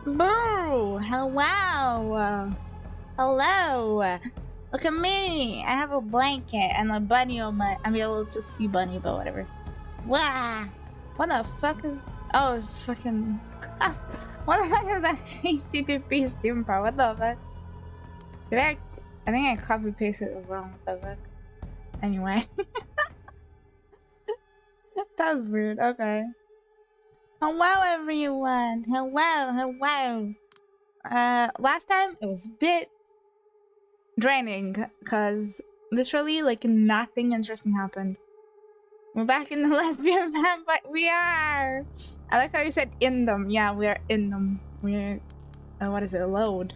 Boo! Hello! Hello! Look at me! I have a blanket and a bunny on my... I mean, it's a sea bunny, but whatever. Wow! What the fuck is... Oh, it's fucking... What the fuck is that HTTP Steam part? What the fuck? Did I think I copy-pasted it wrong. What the fuck? Anyway. That was weird. Okay. Hello, everyone! Hello! Last time it was a bit draining because literally like nothing interesting happened. We're back in the lesbian vampire. We are. I like how you said in them. Yeah, we are in them. We're what is it? Load.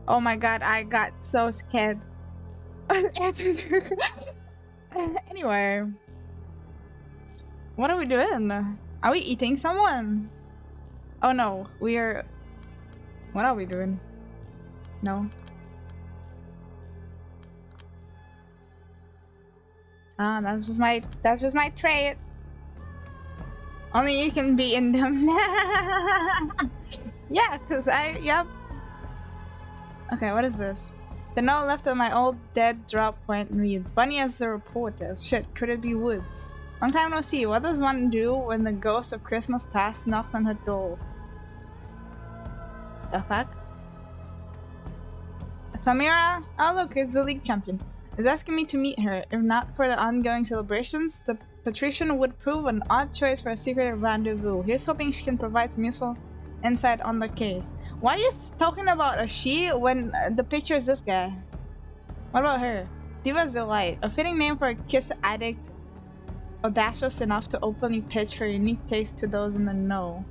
Oh my god, I got so scared. Anyway, what are we doing? Are we eating someone? Oh no, we are. What are we doing? No. Ah, that's just my trait. Only you can be in them. Yeah, cause yep. Okay, what is this? The note left on my old dead drop point reads, Bunny as the reporter. Shit, could it be Woods? Long time no see. What does one do when the ghost of Christmas past knocks on her door? The fuck? Samira? Oh look, it's the league champion. Is asking me to meet her. If not for the ongoing celebrations, the patrician would prove an odd choice for a secret rendezvous. Here's hoping she can provide some useful insight on the case. Why are you talking about a she when the picture is this guy? What about her? Diva's Delight. A fitting name for a kiss addict, audacious enough to openly pitch her unique taste to those in the know.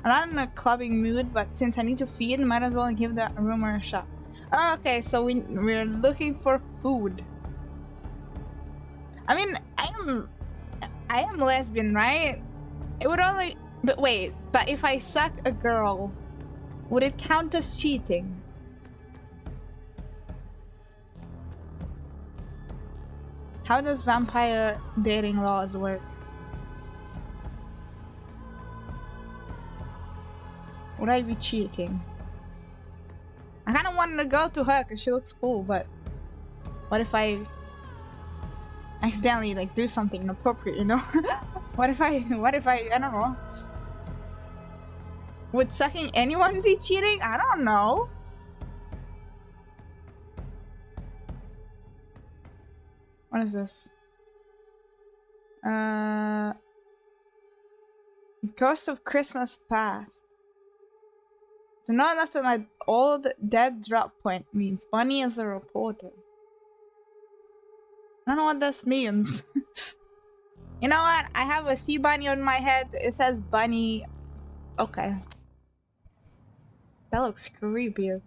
I'm not in a clubbing mood, but since I need to feed, might as well give that rumor a shot. Oh, okay, so we're looking for food. I mean, I am lesbian, right? It would only... But wait, but if I suck a girl, would it count as cheating? How does vampire dating laws work? Would I be cheating? I kind of wanted to go to her because she looks cool, but what if I accidentally like do something inappropriate, you know? what if I don't know. Would sucking anyone be cheating? I don't know. What is this? Ghost of Christmas Past. The note left on my old dead drop point means Bunny is a reporter. I don't know what this means. You know what? I have a sea bunny on my head. It says bunny. Okay. That looks creepy.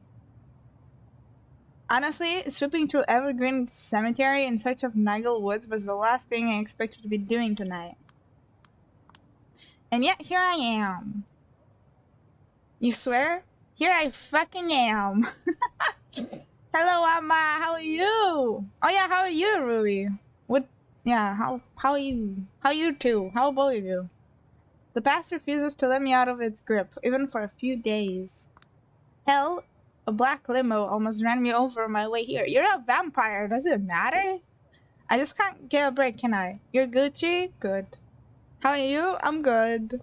Honestly, sweeping through Evergreen Cemetery in search of Nigel Woods was the last thing I expected to be doing tonight. And yet here I am. You swear? Here I fucking am. Hello, Amma. How are you? Oh yeah, how are you, Ruby? What? Yeah, how are you? How are you two? How are both of you? The past refuses to let me out of its grip, even for a few days. Hell, a black limo almost ran me over on my way here. You're a vampire. Does it matter? I just can't get a break, can I? You're Gucci? Good. How are you? I'm good.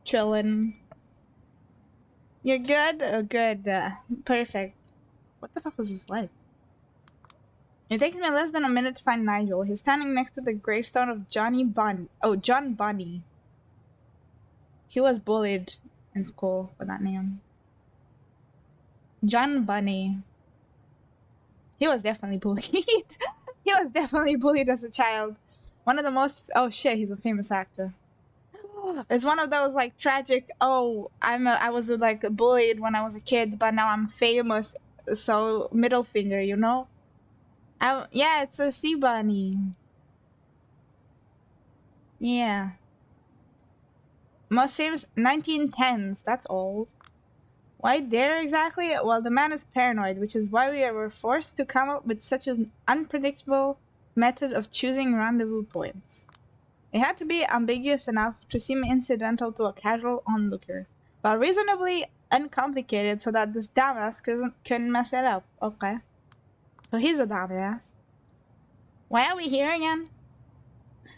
Chillin'. You're good? Oh, good. Perfect. What the fuck was his life? It takes me less than a minute to find Nigel. He's standing next to the gravestone of John Bunny. He was bullied in school for that name. John Bunny. He was definitely bullied. He was definitely bullied as a child. One of the most... Oh shit, he's a famous actor. It's one of those like tragic, oh, I was like bullied when I was a kid, but now I'm famous, so middle finger, you know? Yeah, it's a sea bunny. Yeah. Most famous 1910s, that's old. Why there exactly? Well, the man is paranoid, which is why we were forced to come up with such an unpredictable method of choosing rendezvous points. It had to be ambiguous enough to seem incidental to a casual onlooker, but reasonably uncomplicated so that this dumbass couldn't mess it up. Okay. So he's a dumbass. Why are we here again?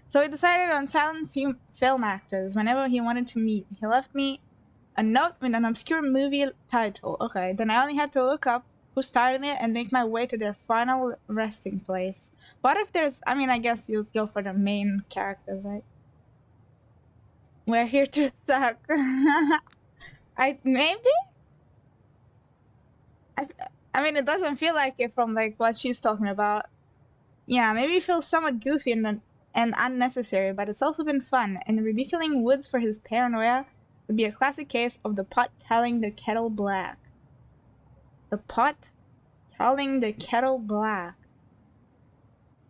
So he decided on silent film actors whenever he wanted to meet. He left me a note with an obscure movie title. Okay, then I only had to look up who starred in it and make my way to their final resting place. What if there's... I mean, I guess you'll go for the main characters, right? We're here to suck. Maybe? I mean, it doesn't feel like it from, like, what she's talking about. Yeah, maybe it feels somewhat goofy and unnecessary, but it's also been fun, and ridiculing Woods for his paranoia would be a classic case of the pot calling the kettle black. The pot calling the kettle black.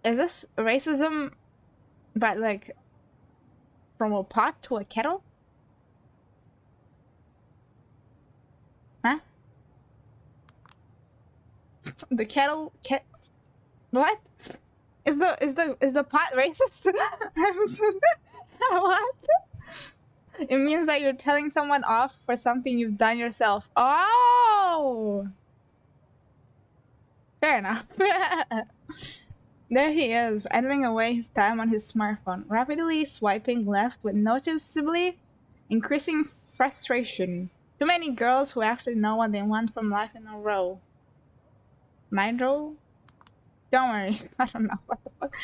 Is this racism, but like from a pot to a kettle? Huh? The kettle what? Is the pot racist? What? It means that you're telling someone off for something you've done yourself. Oh! Fair enough. There he is, idling away his time on his smartphone, rapidly swiping left with noticeably increasing frustration. Too many girls who actually know what they want from life in a row. Nigel? Don't worry, I don't know what the fuck.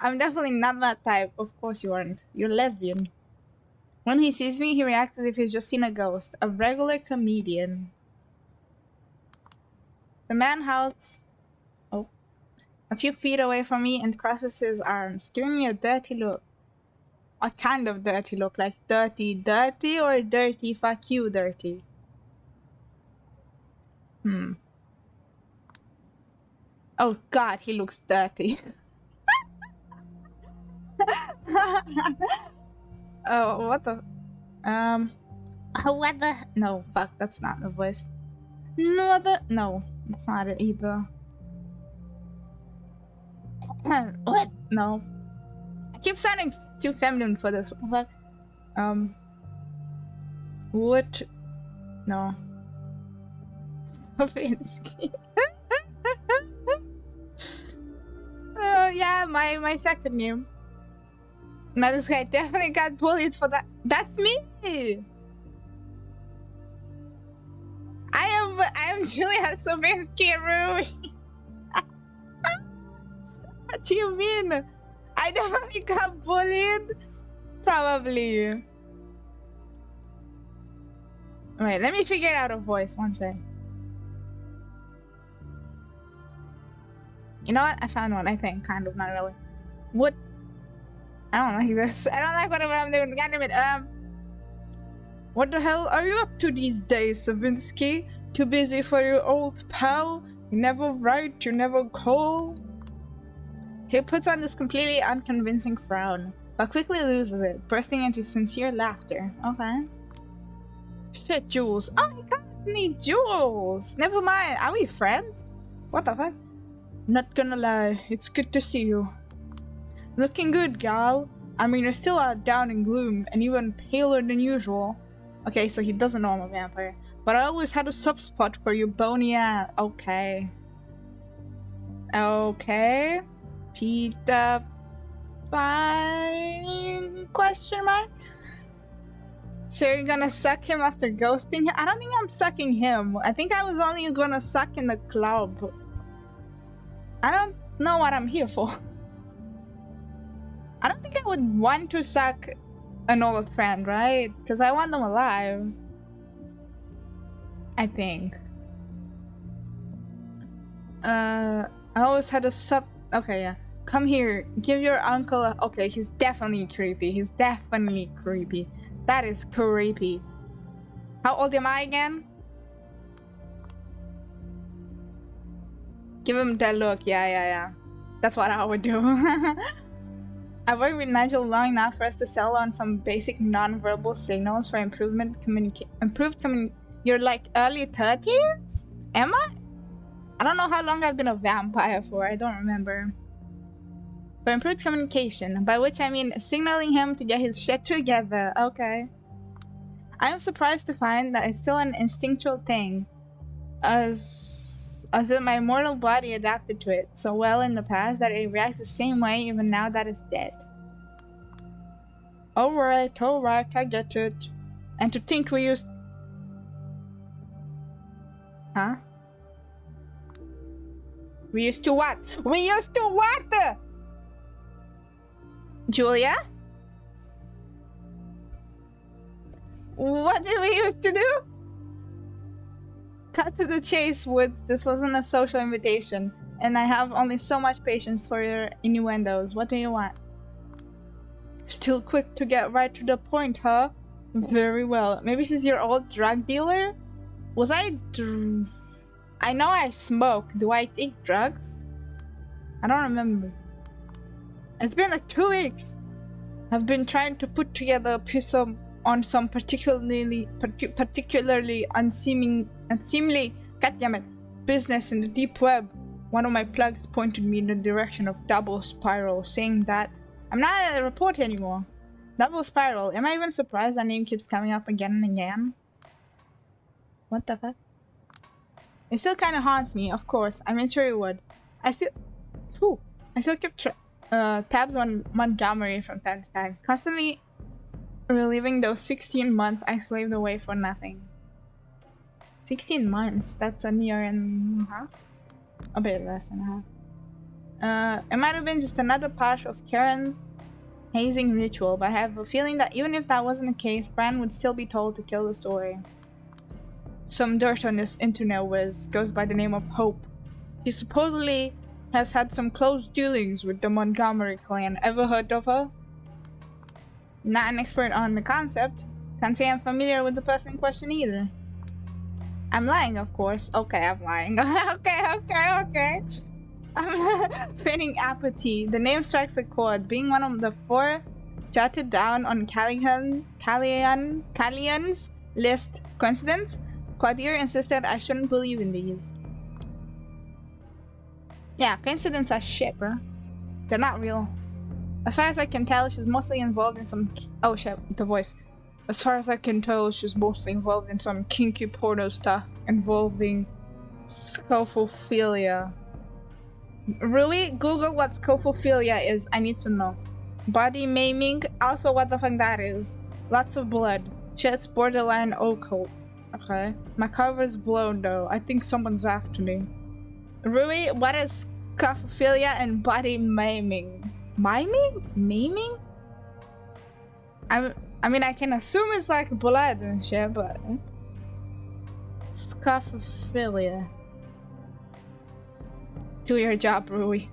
I'm definitely not that type. Of course you aren't. You're lesbian. When he sees me, he reacts as if he's just seen a ghost. A regular comedian. The man halts a few feet away from me and crosses his arms, giving me a dirty look. What kind of dirty look? Like dirty or dirty fuck you dirty? Oh god, he looks dirty. Oh, what the... what the... No, fuck, that's not the voice. No, that's not it either. What? No. I keep sounding too feminine for this. What? What? No. Stovinsky. Oh, yeah, my second name. Now this guy definitely got bullied for that. That's me! I am Julia Stovinsky Rui. What do you mean? I definitely got bullied? Probably. Wait, let me figure out a voice. One sec. You know what? I found one, I think. Kind of, not really. What? I don't like this. I don't like whatever I'm doing. God damn it. What the hell are you up to these days, Savinsky? Too busy for your old pal? You never write, you never call? He puts on this completely unconvincing frown, but quickly loses it, bursting into sincere laughter. Okay. Shit, Jules. Oh my god, me, Jules! Never mind. Are we friends? What the fuck? Not gonna lie, it's good to see you. Looking good, gal. I mean, you're still down in gloom, and even paler than usual. Okay, so he doesn't know I'm a vampire. But I always had a soft spot for you, bony ass. Okay. Okay. Peter... Fine... Question mark? So you're gonna suck him after ghosting him? I don't think I'm sucking him. I think I was only gonna suck in the club. I don't know what I'm here for. I don't think I would want to suck an old friend, right? Because I want them alive. I think. I always had a okay, yeah. Come here. Give your uncle a... Okay, he's definitely creepy. He's definitely creepy. That is creepy. How old am I again? Give him that look. Yeah. That's what I would do. I worked with Nigel long enough for us to settle on some basic non-verbal signals for improved communication. You're like early 30s? Am I? I don't know how long I've been a vampire for. I don't remember. For improved communication, by which I mean signaling him to get his shit together. Okay. I am surprised to find that it's still an instinctual thing, as if my mortal body adapted to it so well in the past that it reacts the same way even now that it's dead. Alright, I get it. And to think we used... Huh? We used to what? We used to what? Julia? What did we used to do? Cut to the chase, Woods. This wasn't a social invitation, and I have only so much patience for your innuendos. What do you want? Still quick to get right to the point, huh? Very well. Maybe she's your old drug dealer? Was I know I smoke. Do I take drugs? I don't remember. It's been like 2 weeks. I've been trying to put together a piece on some particularly unseemly, goddammit, business in the deep web. One of my plugs pointed me in the direction of Double Spiral, saying that I'm not at a report anymore. Double Spiral. Am I even surprised that name keeps coming up again and again? What the fuck? It still kind of haunts me, of course. I mean, sure it would. I still keep tabs on Montgomery from time to time, constantly reliving those 16 months I slaved away for nothing. 16 months? That's a year and a half? A bit less than a half. It might have been just another part of Karen hazing ritual, but I have a feeling that even if that wasn't the case, Bran would still be told to kill the story. Some dirt on this internet whiz goes by the name of Hope. She supposedly has had some close dealings with the Montgomery clan. Ever heard of her? Not an expert on the concept. Can't say I'm familiar with the person in question either. I'm lying, of course. Okay, I'm lying. okay. I'm feigning apathy. The name strikes a chord. Being one of the 4 jotted down on Callian's list. Coincidence? Quadir insisted I shouldn't believe in these. Yeah, coincidence are shit, bro. They're not real. As far as I can tell, she's mostly involved in some... Oh shit, the voice. As far as I can tell, she's mostly involved in some kinky porno stuff involving scopophilia. Really? Google what scopophilia is. I need to know. Body maiming? Also, what the fuck that is. Lots of blood. Shit's borderline occult. Okay. My cover's blown though. I think someone's after me. Rui, what is scopophilia and body maiming? Maiming? I mean, I can assume it's like blood and shit, but... Scopophilia. Do your job, Rui.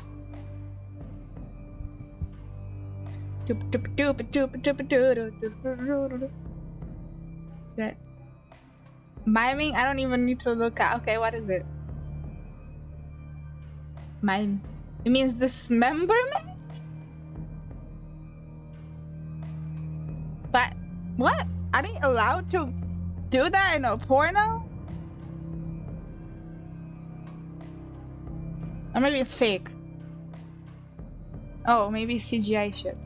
Miming? I don't even need to look at. Okay, what is it? Mime. It means dismemberment? But what? Are they allowed to do that in a porno? Or maybe it's fake. Oh, maybe CGI shit.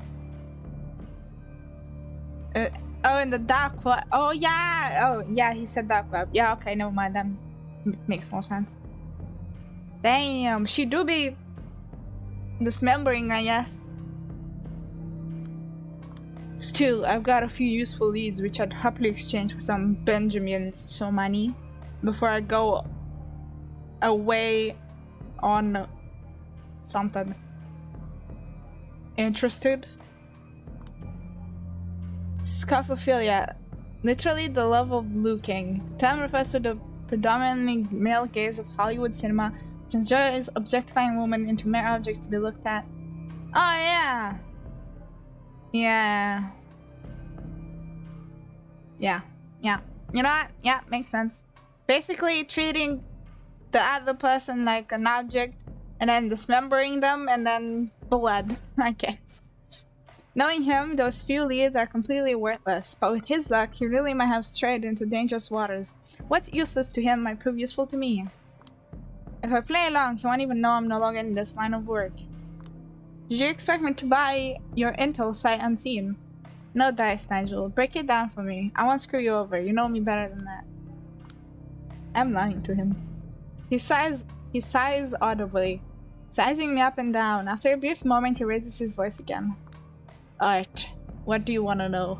Oh, in the dark web. Oh yeah, he said dark web. Yeah, okay, never mind. That makes more sense. Damn, she do be dismembering, I guess. Still, I've got a few useful leads which I'd happily exchange for some Benjamins, so money, before I go away on something. Interested? Scopophilia, literally the love of looking. The term refers to the predominantly male gaze of Hollywood cinema, which enjoys objectifying women into mere objects to be looked at. Oh yeah! Yeah. You know what? Yeah, makes sense. Basically treating the other person like an object and then dismembering them and then blood, I guess. Knowing him, those few leads are completely worthless, but with his luck, he really might have strayed into dangerous waters. What's useless to him might prove useful to me. If I play along, he won't even know I'm no longer in this line of work. Did you expect me to buy your intel sight unseen? No dice, Nigel. Break it down for me. I won't screw you over. You know me better than that. I'm lying to him. He sighs audibly, sizing me up and down. After a brief moment, he raises his voice again. Art, what do you want to know?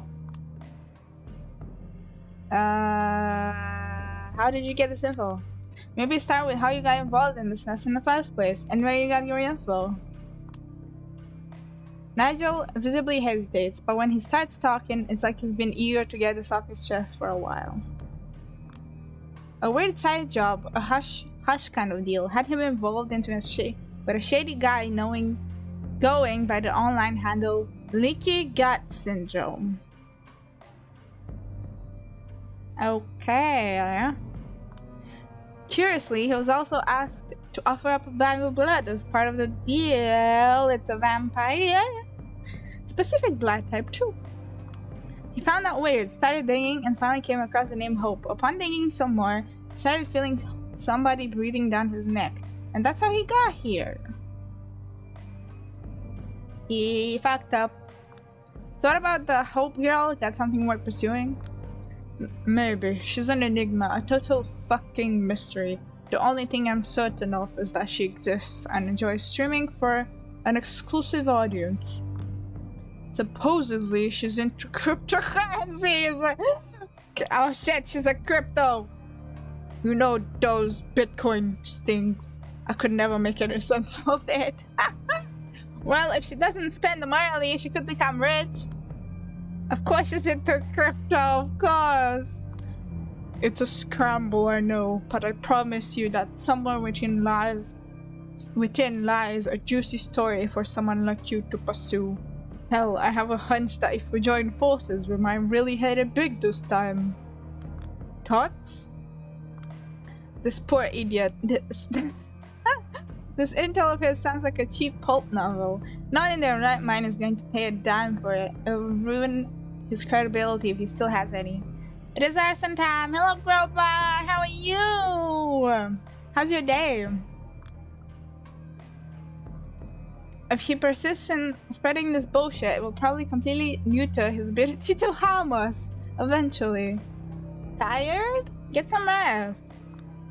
How did you get this info? Maybe start with how you got involved in this mess in the first place, and where you got your info. Nigel visibly hesitates, but when he starts talking, it's like he's been eager to get this off his chest for a while. A weird side job, a hush kind of deal, had him involved into a shady guy going by the online handle Leaky Gut Syndrome. Okay. Curiously, he was also asked to offer up a bag of blood as part of the deal. It's a vampire. Specific blood type too. He found that weird, started digging, and finally came across the name Hope. Upon digging some more, he started feeling somebody breathing down his neck. And that's how he got here. He fucked up. So what about the Hope girl? Got something worth pursuing? Maybe. She's an enigma, a total fucking mystery. The only thing I'm certain of is that she exists and enjoys streaming for an exclusive audience. Supposedly, she's into cryptocurrencies! Oh shit, she's a crypto! You know those Bitcoin things. I could never make any sense of it. Well, if she doesn't spend morally, she could become rich. Of course she's into crypto, of course. It's a scramble, I know, but I promise you that somewhere within lies a juicy story for someone like you to pursue. Hell, I have a hunch that if we join forces, we might really hit it big this time. Thoughts? This poor idiot. This intel of his sounds like a cheap pulp novel. No one in their right mind is going to pay a dime for it. It will ruin his credibility if he still has any. It is arson time. Hello, Gropa. How are you? How's your day? If he persists in spreading this bullshit, it will probably completely neuter his ability to harm us eventually. Tired? Get some rest.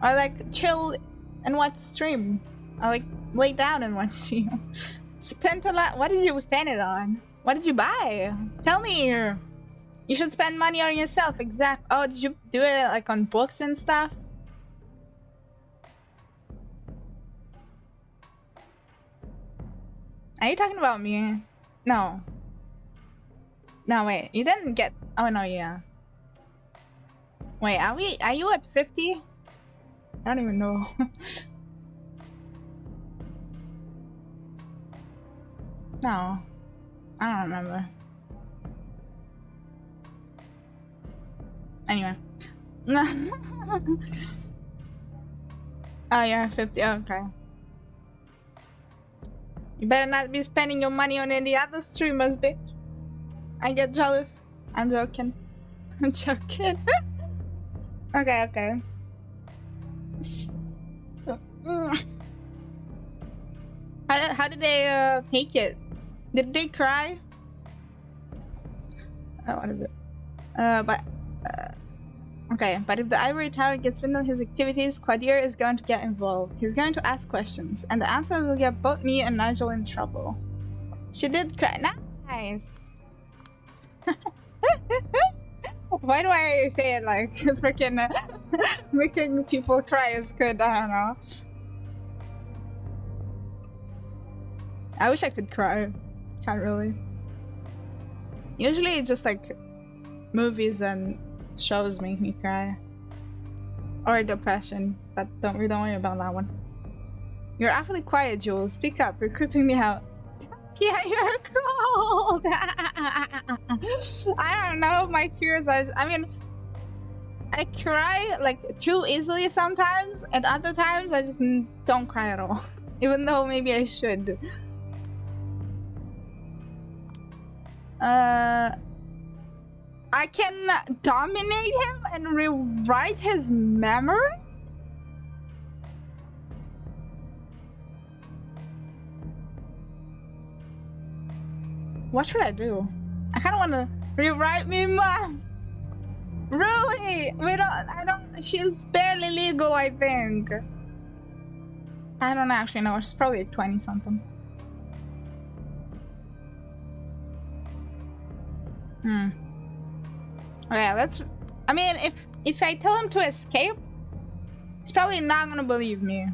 Or like chill and watch stream. Or like lay down and watch stream. Spent a lot. What did you spend it on? What did you buy? Tell me. You should spend money on yourself. Oh, did you do it like on books and stuff? Are you talking about me? No. No, wait. You didn't get... Oh, no, yeah. Wait, are you at 50? I don't even know. No. I don't remember. Anyway. Oh, you're at 50. Okay. You better not be spending your money on any other streamers, bitch. I get jealous. I'm joking. I'm joking. Okay. How did they take it? Did they cry? Oh, what is it? Okay, but if the ivory tower gets wind of his activities, Quadir is going to get involved. He's going to ask questions, and the answers will get both me and Nigel in trouble. She did cry. Nice! Why do I say it like freaking making people cry is good? I don't know. I wish I could cry. Can't really. Usually just like movies and shows make me cry. Or depression, but don't worry about that one. You're awfully quiet, Jules. Speak up, you're creeping me out. Yeah, you're cold! I don't know, my tears are... I mean, I cry like too easily sometimes, and other times I just don't cry at all. Even though maybe I should. I can dominate him and rewrite his memory? What should I do? I kind of want to rewrite me, Mom. Really? I don't. She's barely legal, I think. I don't actually know. She's probably like 20 something. Okay, let's. I mean, if I tell him to escape, he's probably not gonna believe me.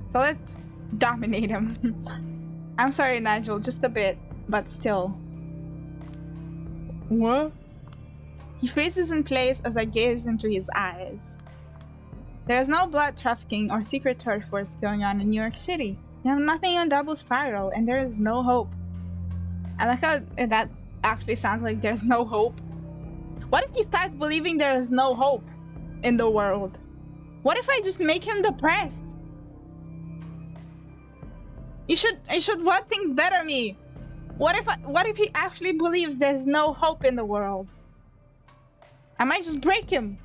So let's dominate him. I'm sorry, Nigel, just a bit, but still. What? He freezes in place as I gaze into his eyes. There is no blood trafficking or secret turf wars going on in New York City. You have nothing on Double Spiral, and there is no hope. I like how that actually sounds like there's no hope. What if he starts believing there is no hope in the world? What if I just make him depressed? You should want things better, me. What if he actually believes there's no hope in the world? I might just break him.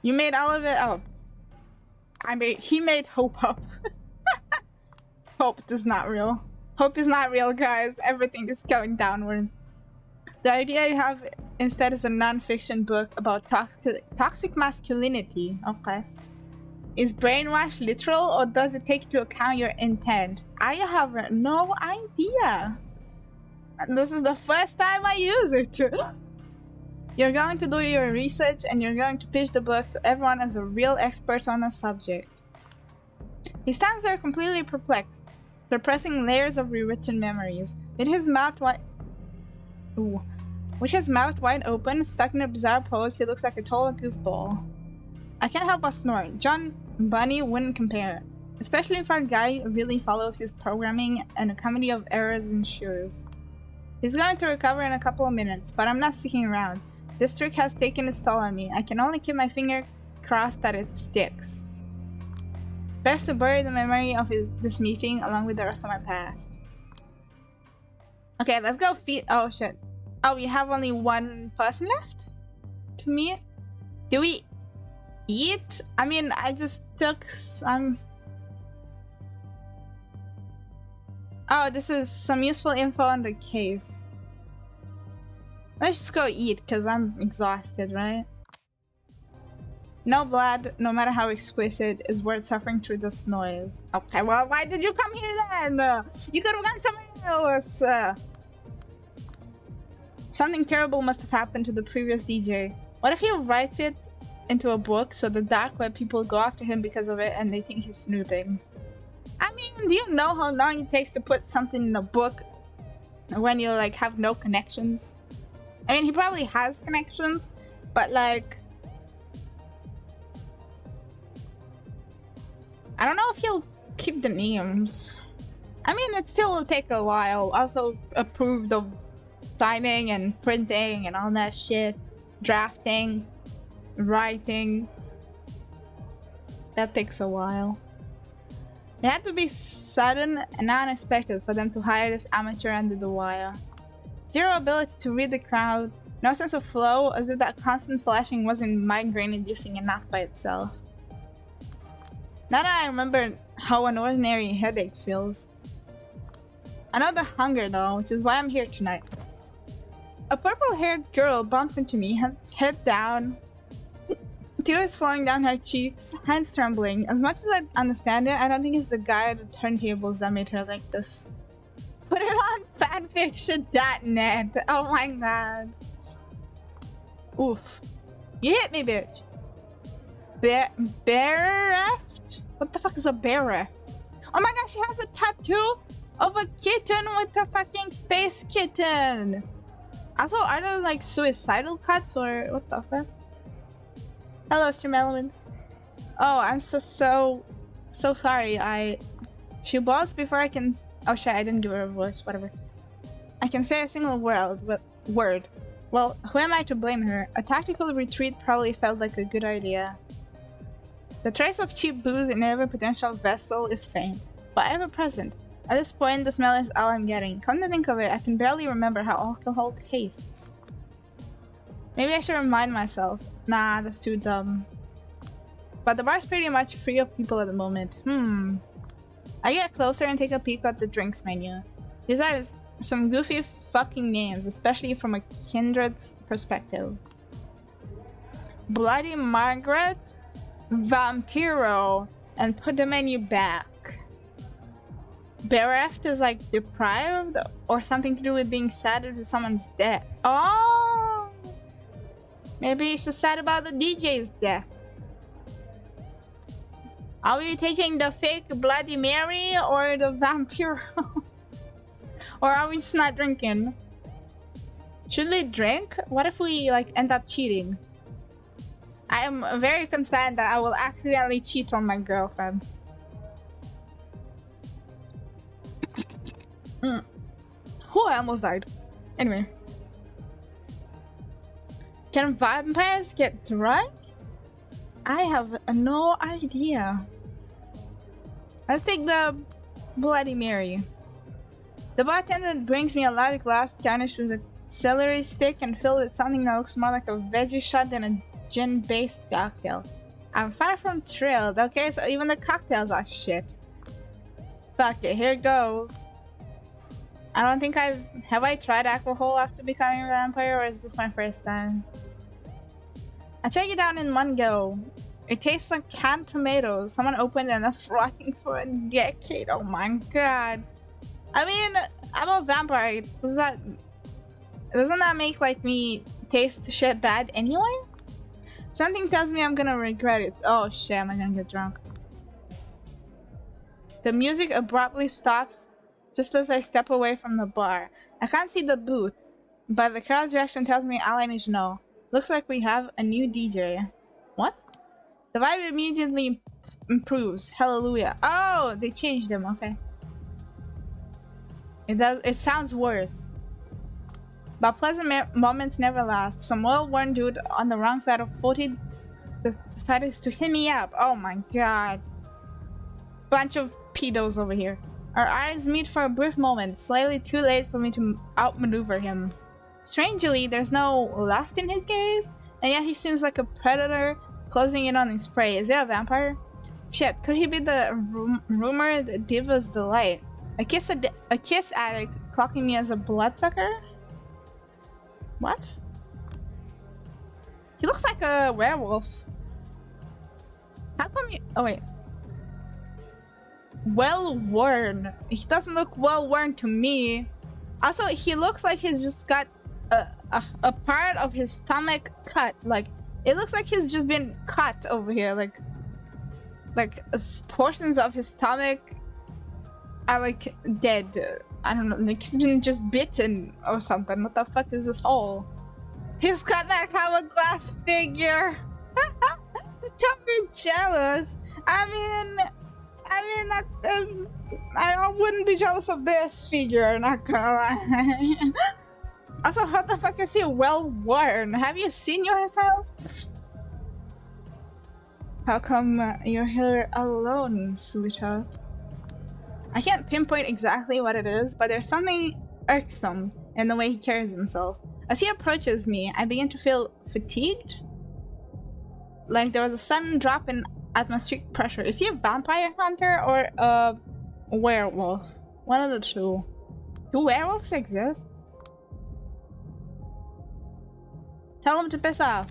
You made all of it up. He made hope up. Hope is not real. Hope is not real, guys. Everything is going downwards. The idea you have instead is a non-fiction book about toxic masculinity. Okay. Is brainwash literal, or does it take into account your intent? I have no idea. And this is the first time I use it. You're going to do your research and you're going to pitch the book to everyone as a real expert on the subject. He stands there completely perplexed, suppressing layers of rewritten memories. With his mouth wide open, stuck in a bizarre pose, he looks like a total goofball. I can't help but snort. John Bunny wouldn't compare, especially if our guy really follows his programming and a comedy of errors ensures. He's going to recover in a couple of minutes, but I'm not sticking around. This trick has taken its toll on me. I can only keep my finger crossed that it sticks. Best to bury the memory of this meeting along with the rest of my past. Okay, let's go feed. Oh shit. Oh, we have only one person left to meet? Do we eat? I mean, I just took some. Oh, this is some useful info on the case. Let's just go eat, because I'm exhausted, right? No blood, no matter how exquisite, is worth suffering through this noise. Okay, well, why did you come here then? You could have gone somewhere else. Something terrible must have happened to the previous DJ. What if he writes it into a book so the dark web people go after him because of it and they think he's snooping? I mean, do you know how long it takes to put something in a book when you like have no connections? I mean, he probably has connections, but like, I don't know if he'll keep the names. I mean, it still will take a while. Also approved of signing and printing and all that shit. Drafting, writing. That takes a while. It had to be sudden and unexpected for them to hire this amateur under the wire. Zero ability to read the crowd, no sense of flow, as if that constant flashing wasn't migraine-inducing enough by itself. Now that I remember how an ordinary headache feels. I know the hunger though, which is why I'm here tonight. A purple-haired girl bumps into me, head down, tears flowing down her cheeks, hands trembling. As much as I understand it, I don't think it's the guy at the turntables that made her like this. Put it on fanfiction.net. Oh my god. Oof. You hit me, bitch. Bereft? What the fuck is a bereft? Oh my god, she has a tattoo of a kitten with a fucking space kitten. Also, are those like suicidal cuts or what the fuck? Hello, Stream Elements. Oh, I'm so sorry. She balls before I can. Oh shit, I didn't give her a voice. Whatever. I can say a single word. Well, who am I to blame her? A tactical retreat probably felt like a good idea. The trace of cheap booze in every potential vessel is faint, but ever present. At this point, the smell is all I'm getting. Come to think of it, I can barely remember how alcohol tastes. Maybe I should remind myself. Nah, that's too dumb. But the bar's pretty much free of people at the moment. I get closer and take a peek at the drinks menu. These are some goofy fucking names, especially from a kindred's perspective. Bloody Margaret, Vampiro, and put the menu back. Bereft is like deprived or something to do with being sad if someone's dead. Oh! Maybe she's sad about the DJ's death. Are we taking the fake Bloody Mary or the Vampiro? Or are we just not drinking? Should we drink? What if we like end up cheating? I am very concerned that I will accidentally cheat on my girlfriend. Oh, I almost died. Anyway. Can vampires get drunk? I have no idea. Let's take the Bloody Mary. The bartender brings me a large glass garnished with a celery stick and filled with something that looks more like a veggie shot than a gin-based cocktail. I'm far from thrilled. Okay, so even the cocktails are shit. Fuck it, here goes. I don't think have I tried alcohol after becoming a vampire, or is this my first time? I check it down in one go. It tastes like canned tomatoes. Someone opened and left rotting for a decade. Oh my god. I mean, I'm a vampire. Doesn't that make like me taste shit bad anyway? Something tells me I'm gonna regret it. Oh shit, am I gonna get drunk? The music abruptly stops just as I step away from the bar. I can't see the booth, but the crowd's reaction tells me all I need to know. Looks like we have a new DJ. What? The vibe immediately improves. Hallelujah. Oh, they changed him. Okay. It sounds worse. But pleasant moments never last. Some well-worn dude on the wrong side of 40 decided to hit me up. Oh my god. Bunch of pedos over here. Our eyes meet for a brief moment, slightly too late for me to outmaneuver him. Strangely, there's no lust in his gaze, and yet he seems like a predator closing in on his prey. Is he a vampire? Shit, could he be the rumored diva's delight? A kiss addict clocking me as a bloodsucker? What? He looks like a werewolf. How come you... Oh, wait. Well-worn. He doesn't look well-worn to me. Also, he looks like he's just got a part of his stomach cut. Like, it looks like he's just been cut over here. Like portions of his stomach are, like, dead. I don't know, like he's been just bitten or something. What the fuck is this hole? He's got that hourglass figure. Don't be jealous. I mean that's I wouldn't be jealous of this figure, not gonna lie. Also, how the fuck is he well worn? Have you seen yourself? How come you're here alone, sweetheart? I can't pinpoint exactly what it is, but there's something irksome in the way he carries himself. As he approaches me, I begin to feel fatigued. Like there was a sudden drop in atmospheric pressure. Is he a vampire hunter or a werewolf? One of the two. Do werewolves exist? Tell him to piss off.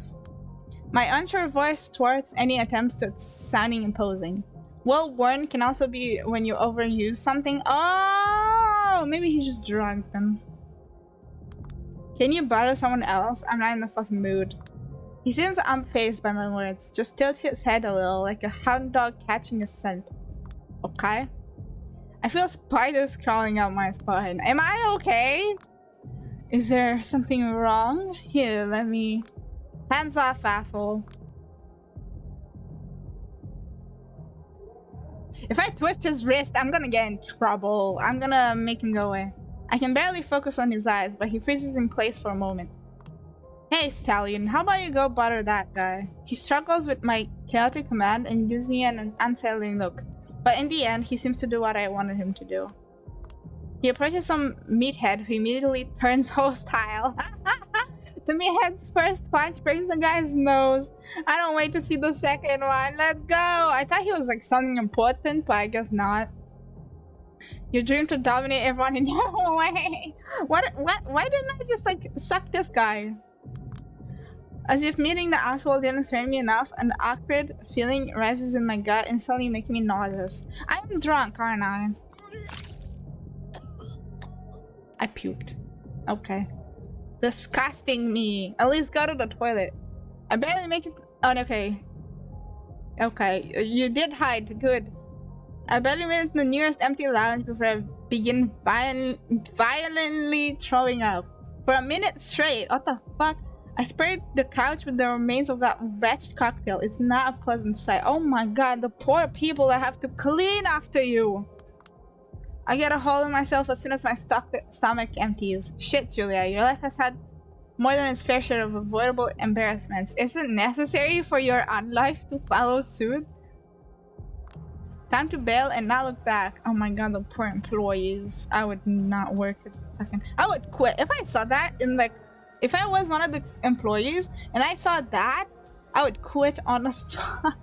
My unsure voice thwarts any attempts at sounding imposing. Well-worn can also be when you overuse something. Oh, maybe he's just drunk then. Can you bother someone else? I'm not in the fucking mood. He seems unfazed by my words, just tilts his head a little, like a hound dog catching a scent. Okay? I feel spiders crawling out my spine. Am I okay? Is there something wrong? Here, let me... Hands off, asshole. If I twist his wrist, I'm gonna get in trouble. I'm gonna make him go away. I can barely focus on his eyes, but he freezes in place for a moment. Hey, Stallion, how about you go bother that guy? He struggles with my chaotic command and gives me an unsettling look. But in the end, he seems to do what I wanted him to do. He approaches some meathead who immediately turns hostile. The meathead's first punch breaks the guy's nose. I don't wait to see the second one. Let's go! I thought he was like something important, but I guess not. You dream to dominate everyone in your way. What? Why didn't I just like suck this guy? As if meeting the asshole didn't strain me enough, an awkward feeling rises in my gut, instantly making me nauseous. I'm drunk, aren't I? I puked. Okay. Disgusting me. At least go to the toilet. I barely make it. Oh, okay. Okay, you did hide. Good. I barely made it to the nearest empty lounge before I begin violently throwing up. For a minute straight. What the fuck? I sprayed the couch with the remains of that wretched cocktail. It's not a pleasant sight. Oh my god, the poor people that have to clean after you. I get a hole in myself as soon as my stomach empties. Shit, Julia, your life has had more than its fair share of avoidable embarrassments. Is it necessary for your own life to follow suit? Time to bail and not look back. Oh my god, the poor employees. I would not work at fucking... I would quit. If I saw that in like... If I was one of the employees and I saw that, I would quit on the spot.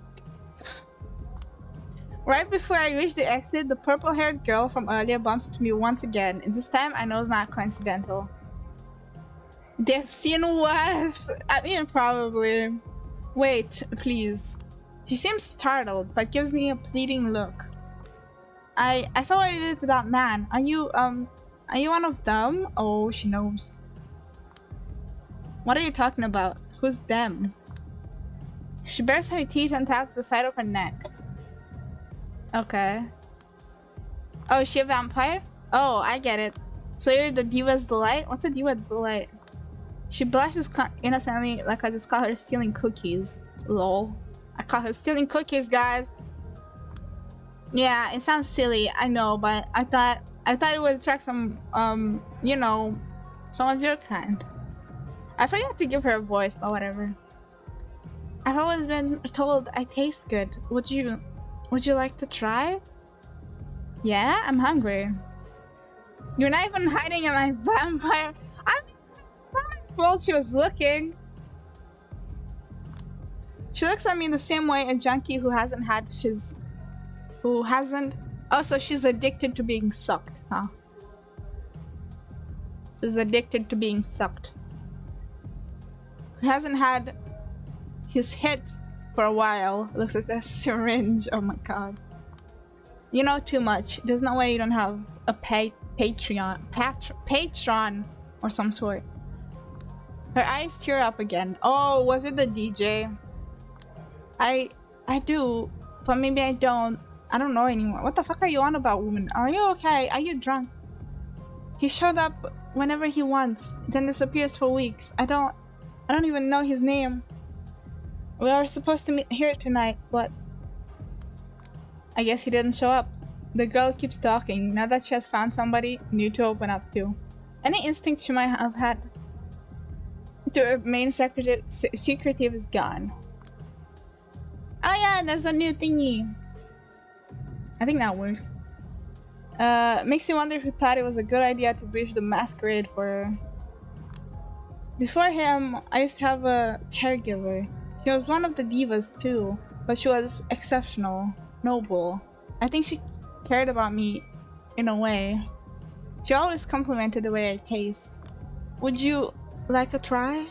Right before I reach the exit, the purple-haired girl from earlier bumps into me once again. And this time, I know it's not coincidental. They've seen worse. I mean, probably. Wait, please. She seems startled, but gives me a pleading look. I saw what you did to that man. Are you one of them? Oh, she knows. What are you talking about? Who's them? She bares her teeth and taps the side of her neck. Okay. Oh, is she a vampire? Oh, I get it. So you're the Diva's Delight? What's a Diva's Delight? She blushes innocently like I just call her stealing cookies. Lol. I call her stealing cookies, guys. Yeah, it sounds silly, I know, but I thought it would attract some, you know, some of your kind. I forgot to give her a voice, but whatever. I've always been told I taste good. Would you like to try? Yeah, I'm hungry. You're not even hiding in my vampire. I told she was looking. She looks at me the same way a junkie who hasn't. Oh, so she's addicted to being sucked, huh? She's addicted to being sucked. Who hasn't had his hit for a while. Looks like a syringe. Oh my god. You know too much. There's no way you don't have a patron or some sort. Her eyes tear up again. Oh, was it the DJ? I do, but maybe I don't. I don't know anymore. What the fuck are you on about, woman? Are you okay? Are you drunk? He showed up whenever he wants, then disappears for weeks. I don't even know his name. We are supposed to meet here tonight, but I guess he didn't show up. The girl keeps talking, now that she has found somebody new to open up to. Any instinct she might have had to remain secretive is gone. Oh yeah, there's a new thingy. I think that works. Makes you wonder who thought it was a good idea to breach the masquerade for her. Before him, I used to have a caregiver. She was one of the divas too, but she was exceptional, noble. I think she cared about me in a way. She always complimented the way I taste. Would you like a try?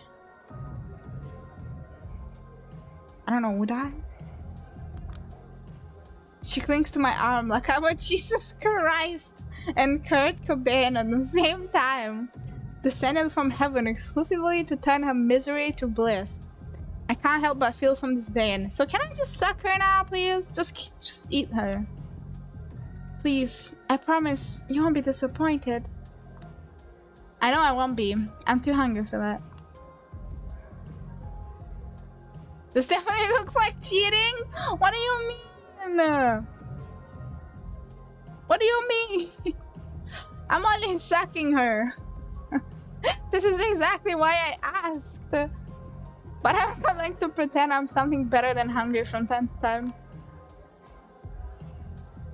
I don't know, would I? She clings to my arm like I'm a Jesus Christ and Kurt Cobain at the same time. Descended from heaven exclusively to turn her misery to bliss. I can't help but feel some disdain. So can I just suck her now, please? Just eat her. Please, I promise you won't be disappointed. I know I won't be. I'm too hungry for that. This definitely looks like cheating? What do you mean? What do you mean? I'm only sucking her. This is exactly why I asked. But I also like to pretend I'm something better than hungry from time to time.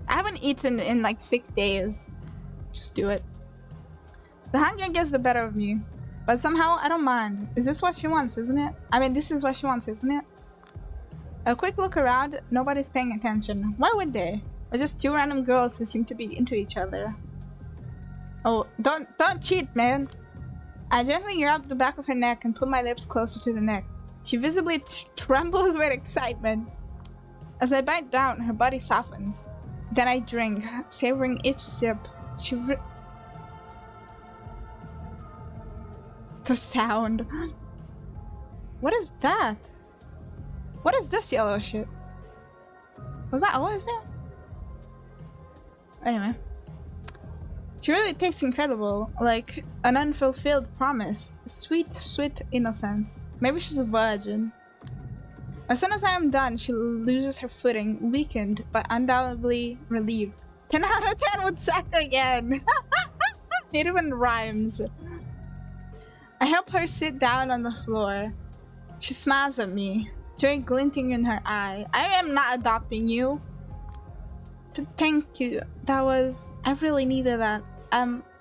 I haven't eaten in like 6 days. Just do it. The hunger gets the better of me. But somehow I don't mind. Is this what she wants, isn't it? I mean, this is what she wants, isn't it? A quick look around, nobody's paying attention. Why would they? Or just two random girls who seem to be into each other. Oh, don't cheat, man. I gently grab the back of her neck and put my lips closer to the neck. She visibly trembles with excitement. As I bite down, her body softens. Then I drink, savoring each sip. The sound. What is that? What is this yellow shit? Was that always there? Anyway. She really tastes incredible, like an unfulfilled promise. Sweet, sweet innocence. Maybe she's a virgin. As soon as I am done, she loses her footing, weakened, but undoubtedly relieved. 10 out of 10 would suck again! It even rhymes. I help her sit down on the floor. She smiles at me, joy glinting in her eye. I am not adopting you. Thank you. I really needed that.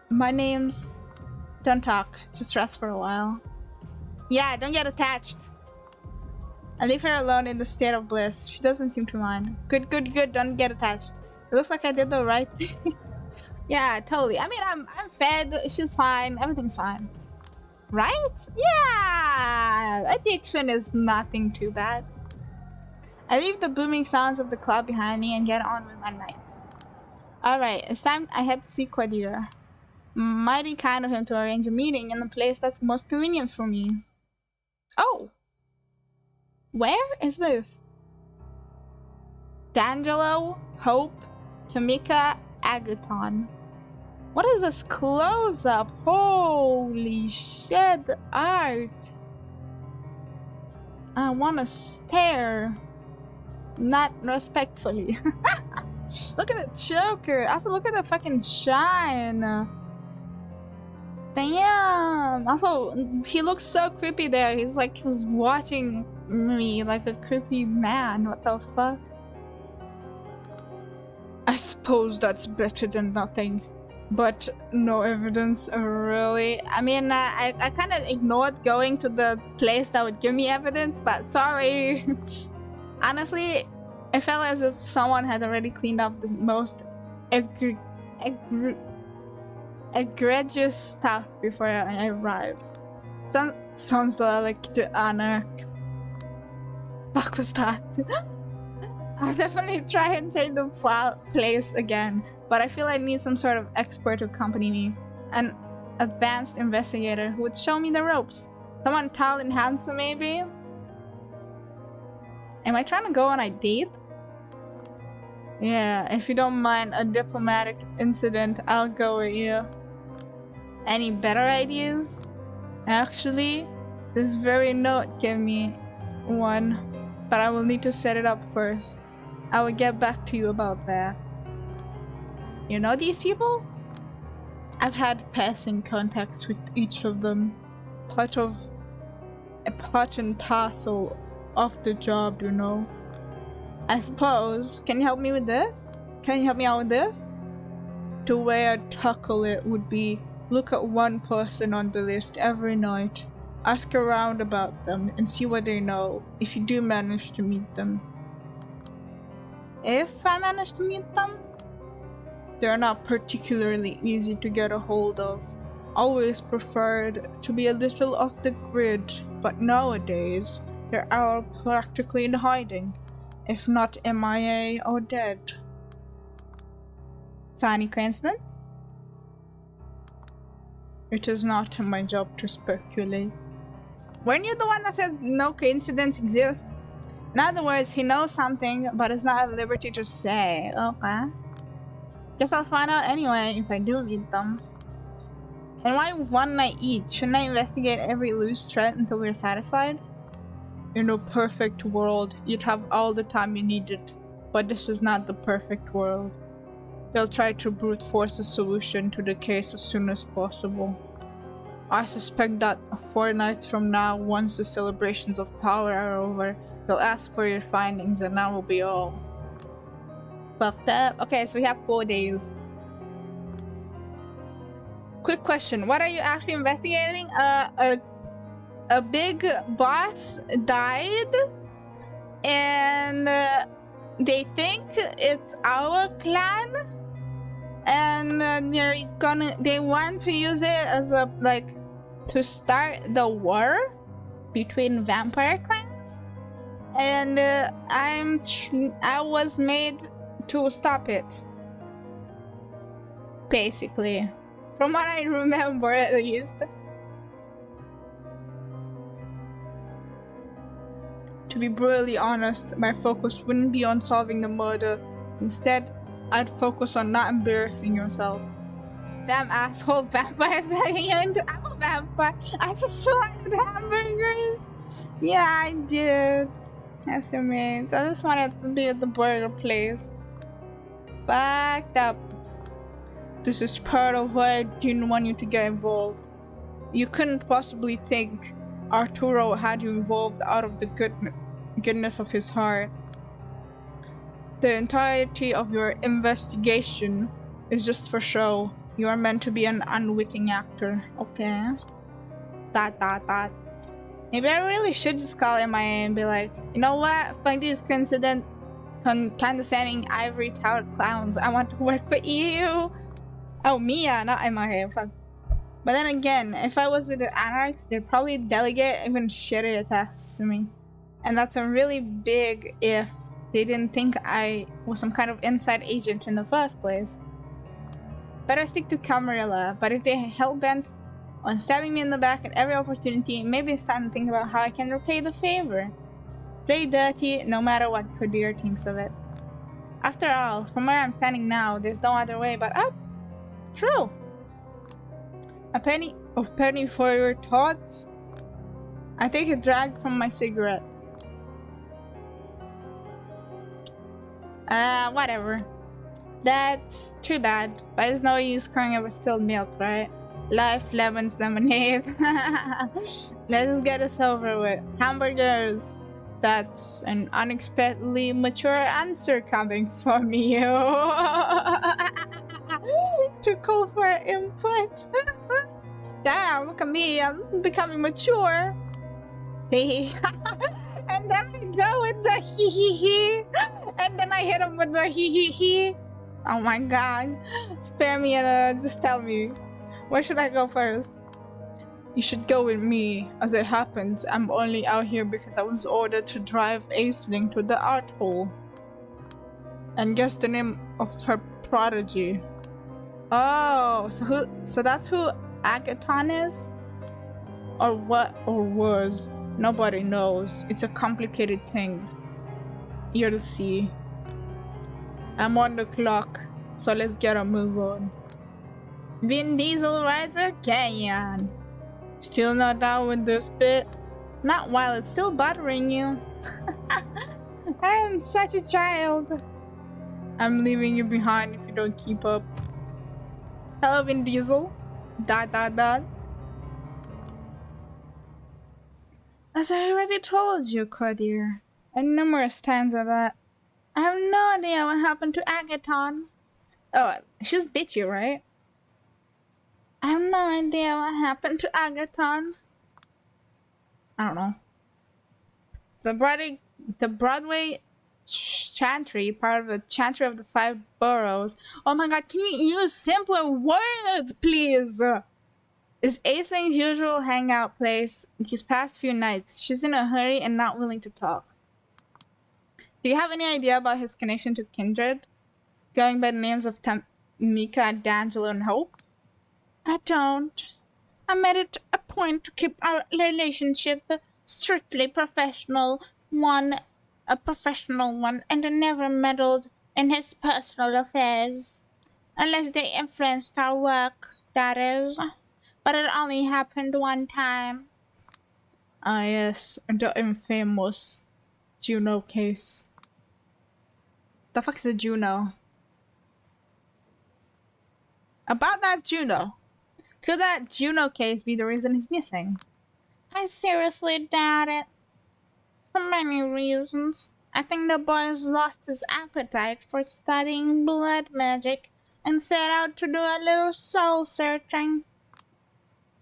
My name's... Don't talk. Just rest for a while. Yeah, don't get attached. I leave her alone in the state of bliss. She doesn't seem to mind. Good. Don't get attached. It looks like I did the right thing. Yeah, totally. I mean, I'm fed. She's fine. Everything's fine. Right? Yeah! Addiction is nothing too bad. I leave the booming sounds of the club behind me and get on with my night. Alright, it's time I head to see Quadir. Mighty kind of him to arrange a meeting in the place that's most convenient for me. Oh! Where is this? D'Angelo, Hope, Tamika, Agaton. What is this close-up? Holy shit, the art! I wanna stare. Not respectfully. Look at the choker. Also, look at the fucking shine. Damn. Also, he looks so creepy there. He's watching me like a creepy man. What the fuck? I suppose that's better than nothing. But no evidence, really. I mean, I kind of ignored going to the place that would give me evidence, but sorry. Honestly, I felt as if someone had already cleaned up the most egregious stuff before I arrived. Sounds like the honor. Fuck was that? I'll definitely try and take the place again, but I feel I need some sort of expert to accompany me. An advanced investigator who would show me the ropes. Someone tall and handsome, maybe? Am I trying to go on a date? Yeah, if you don't mind a diplomatic incident, I'll go with you. Any better ideas? Actually, this very note gave me one, but I will need to set it up first. I will get back to you about that. You know these people? I've had passing contacts with each of them. Part and parcel of the job, you know. I suppose. Can you help me with this? Can you help me out with this? The way I'd tackle it would be look at one person on the list every night. Ask around about them and see what they know if you do manage to meet them. If I manage to meet them? They're not particularly easy to get a hold of. Always preferred to be a little off the grid, but nowadays they're all practically in hiding, if not MIA or dead. Funny coincidence? It is not my job to speculate. Weren't you the one that said no coincidence exists? In other words, he knows something, but is not at liberty to say. Okay. Guess I'll find out anyway if I do meet them. And why one night each? Shouldn't I investigate every loose thread until we're satisfied? In a perfect world, you'd have all the time you needed, but this is not the perfect world. They'll try to brute force a solution to the case as soon as possible. I suspect that 4 nights from now, once the celebrations of power are over, they'll ask for your findings and that will be all. Fucked up. Okay, so we have 4 days. Quick question, what are you actually investigating? A big boss died and they think it's our clan, and they want to use it as a to start the war between vampire clans, and I was made to stop it, basically, from what I remember at least. To be brutally honest, my focus wouldn't be on solving the murder. Instead, I'd focus on not embarrassing yourself. Damn asshole vampires dragging you into— I'm a vampire. I just wanted hamburgers. Yeah, I did. Estimates. I just wanted to be at the burger place. Backed up. This is part of why I didn't want you to get involved. You couldn't possibly think Arturo had you involved out of the goodness of his heart. The entirety of your investigation is just for show. You are meant to be an unwitting actor. Okay. Dot. Maybe I really should just call MIA and be like, you know what? Fuck these condescending ivory towered clowns. I want to work with you. Oh, Mia, not MIA. Fuck. But then again, if I was with the Anarchs, they'd probably delegate even shittier tasks to me. And that's a really big if they didn't think I was some kind of inside agent in the first place. Better stick to Camarilla, but if they're hell-bent on stabbing me in the back at every opportunity, maybe it's time to think about how I can repay the favor. Play dirty, no matter what Kodir thinks of it. After all, from where I'm standing now, there's no other way but up. True. A penny for your thoughts? I take a drag from my cigarette. Whatever. That's too bad, but it's no use crying over spilled milk, right? Life, lemons, lemonade. Let's just get this over with. Hamburgers. That's an unexpectedly mature answer coming from you. Too cool for input. Damn, look at me. I'm becoming mature. And then I go with the hee hee hee. And then I hit him with the hee hee hee. Oh my god. Spare me and just tell me. Where should I go first? You should go with me. As it happens, I'm only out here because I was ordered to drive Aisling to the art hole. And guess the name of her prodigy. Oh, so that's who Agathon is? Or what, or was? Nobody knows. It's a complicated thing. You'll see. I'm on the clock, so let's get a move on. Vin Diesel rides a Cayenne. Still not down with this bit? Not while it's still bothering you. I am such a child. I'm leaving you behind if you don't keep up. Hello, Vin Diesel. ... As I already told you, Kodir, and numerous times of that, I have no idea what happened to Agathon. Oh, she's bitchy, right? I have no idea what happened to Agathon. I don't know. The Broadway Chantry, part of the Chantry of the Five Boroughs. Oh my god, can you use simpler words, please? Is Aisling's usual hangout place these past few nights. She's in a hurry and not willing to talk. Do you have any idea about his connection to Kindred? Going by the names of Mika, D'Angelo, and Hope? I don't. I made it a point to keep our relationship strictly professional, a professional one, and I never meddled in his personal affairs. Unless they influenced our work, that is. But it only happened one time. Ah yes, the infamous Juno case. The fuck is a Juno? About that Juno. Could that Juno case be the reason he's missing? I seriously doubt it. For many reasons. I think the boy's lost his appetite for studying blood magic and set out to do a little soul searching.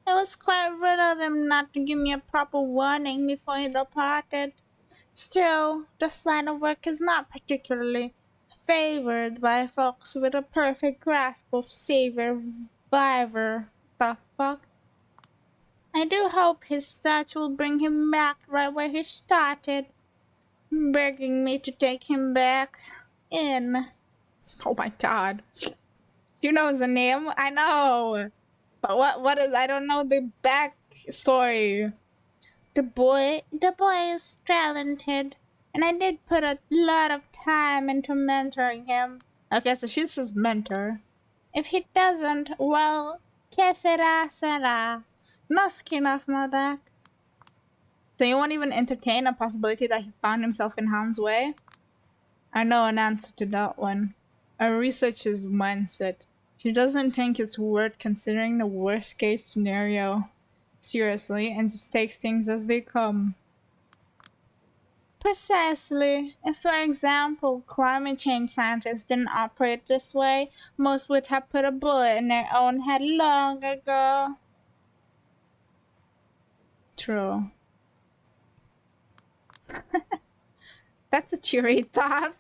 It was quite rude of him not to give me a proper warning before he departed. Still, this line of work is not particularly favored by folks with a perfect grasp of savior viver. The fuck? I do hope his stats will bring him back right where he started, begging me to take him back in. Oh my god. You know the name? I know. But what is, I don't know the backstory. The boy is talented, and I did put a lot of time into mentoring him. Okay, so she's his mentor. If he doesn't, well, que sera, sera. No skin off my back. So you won't even entertain a possibility that he found himself in harm's way? I know an answer to that one. I research his mindset. She doesn't think it's worth considering the worst case scenario seriously and just takes things as they come. Precisely. If, for example, climate change scientists didn't operate this way, most would have put a bullet in their own head long ago. True. That's a cheery thought.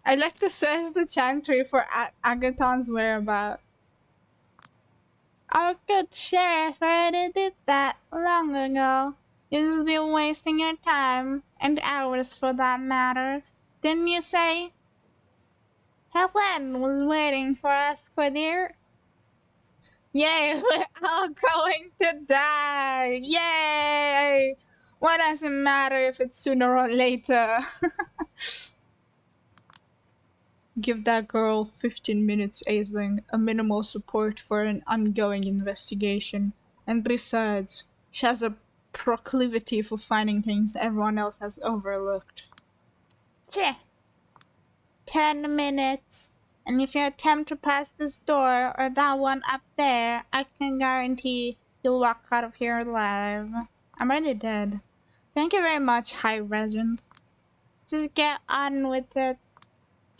I'd like to search the chantry for Agathon's whereabouts. Our good sheriff already did that long ago. You've just been wasting your time, and hours for that matter. Didn't you say? Helen was waiting for us, dear. Yay, we're all going to die! Yay! What does it matter if it's sooner or later? Give that girl 15 minutes, Aisling, a minimal support for an ongoing investigation. And besides, she has a proclivity for finding things everyone else has overlooked. Cheh! 10 minutes. And if you attempt to pass this door or that one up there, I can guarantee you'll walk out of here alive. I'm already dead. Thank you very much, High Regent. Just get on with it.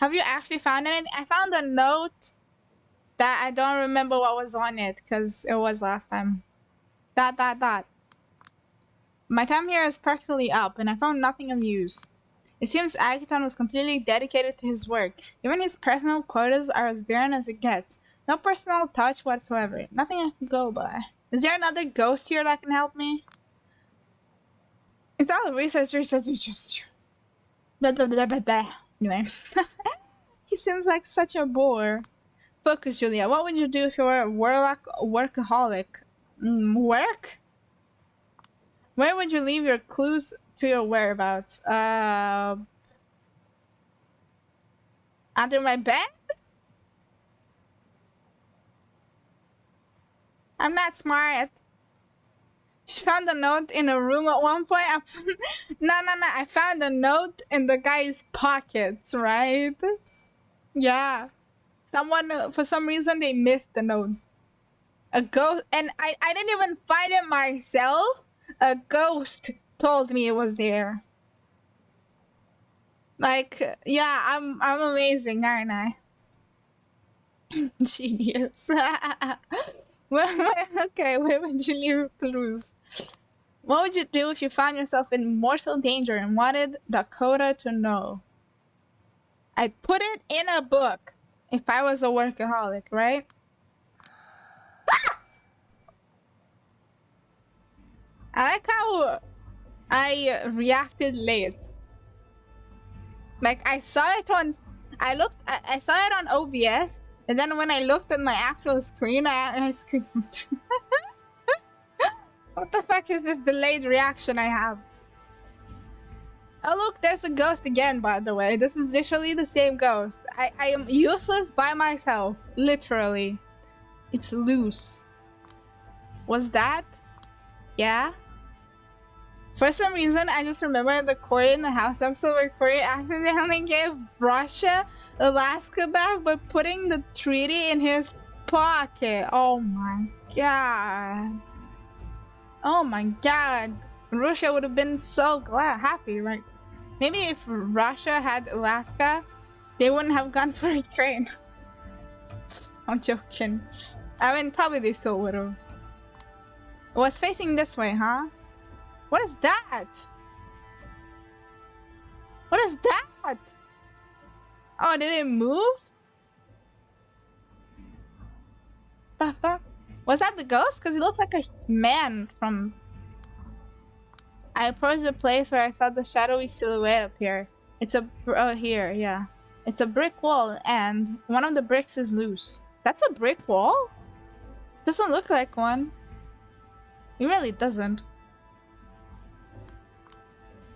Have you actually found anything? I found a note that I don't remember what was on it because it was last time. ... My time here is practically up and I found nothing of use. It seems Agathon was completely dedicated to his work. Even his personal quotas are as barren as it gets. No personal touch whatsoever. Nothing I can go by. Is there another ghost here that can help me? It's all research. Blah, blah, blah, blah, blah. Anyway. He seems like such a bore. Focus, Julia. What would you do if you were a warlock workaholic? Work? Where would you leave your clues to your whereabouts? Under my bed? I'm not smart. She found a note in a room at one point. No. I found a note in the guy's pockets, right? Yeah. Someone, for some reason, they missed the note. A ghost, and I didn't even find it myself. A ghost told me it was there. Like, yeah, I'm amazing, aren't I? Genius. Okay, where would you leave clues? What would you do if you found yourself in mortal danger and wanted Dakota to know? I'd put it in a book if I was a workaholic, right? I like how I reacted late. Like, I saw it on... I saw it on OBS, and then when I looked at my actual screen, I screamed. What the fuck is this delayed reaction I have? Oh look, there's a ghost again, by the way. This is literally the same ghost. I am useless by myself. Literally. It's loose. Was that? Yeah? For some reason, I just remember the Corey in the House episode where Corey accidentally gave Russia Alaska back by putting the treaty in his pocket. Oh my god. Oh my god. Russia would have been so happy, right? Maybe if Russia had Alaska, they wouldn't have gone for Ukraine. I'm joking. I mean, probably they still would have. It was facing this way, huh? What is that? What is that? Oh, did it move? The fuck? Was that the ghost? Because he looks like a man from... I approached the place where I saw the shadowy silhouette appear. It's a... Oh, here, yeah. It's a brick wall, and one of the bricks is loose. That's a brick wall? Doesn't look like one. It really doesn't.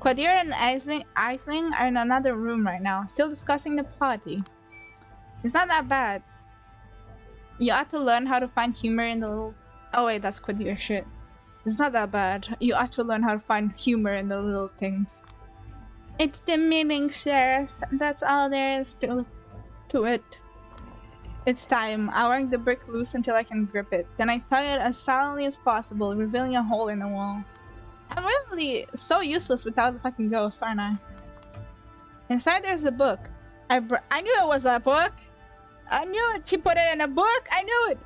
Quadir and Aisling are in another room right now, still discussing the party. It's not that bad. You ought to learn how to find humor in the little... Oh wait, that's Quadir shit. It's not that bad. You ought to learn how to find humor in the little things. It's the meeting, Sheriff. That's all there is to it. It's time. I work the brick loose until I can grip it. Then I tug it as silently as possible, revealing a hole in the wall. I'm really so useless without the fucking ghost, aren't I? Inside there's a book. I knew it was a book! I knew it! She put it in a book! I knew it!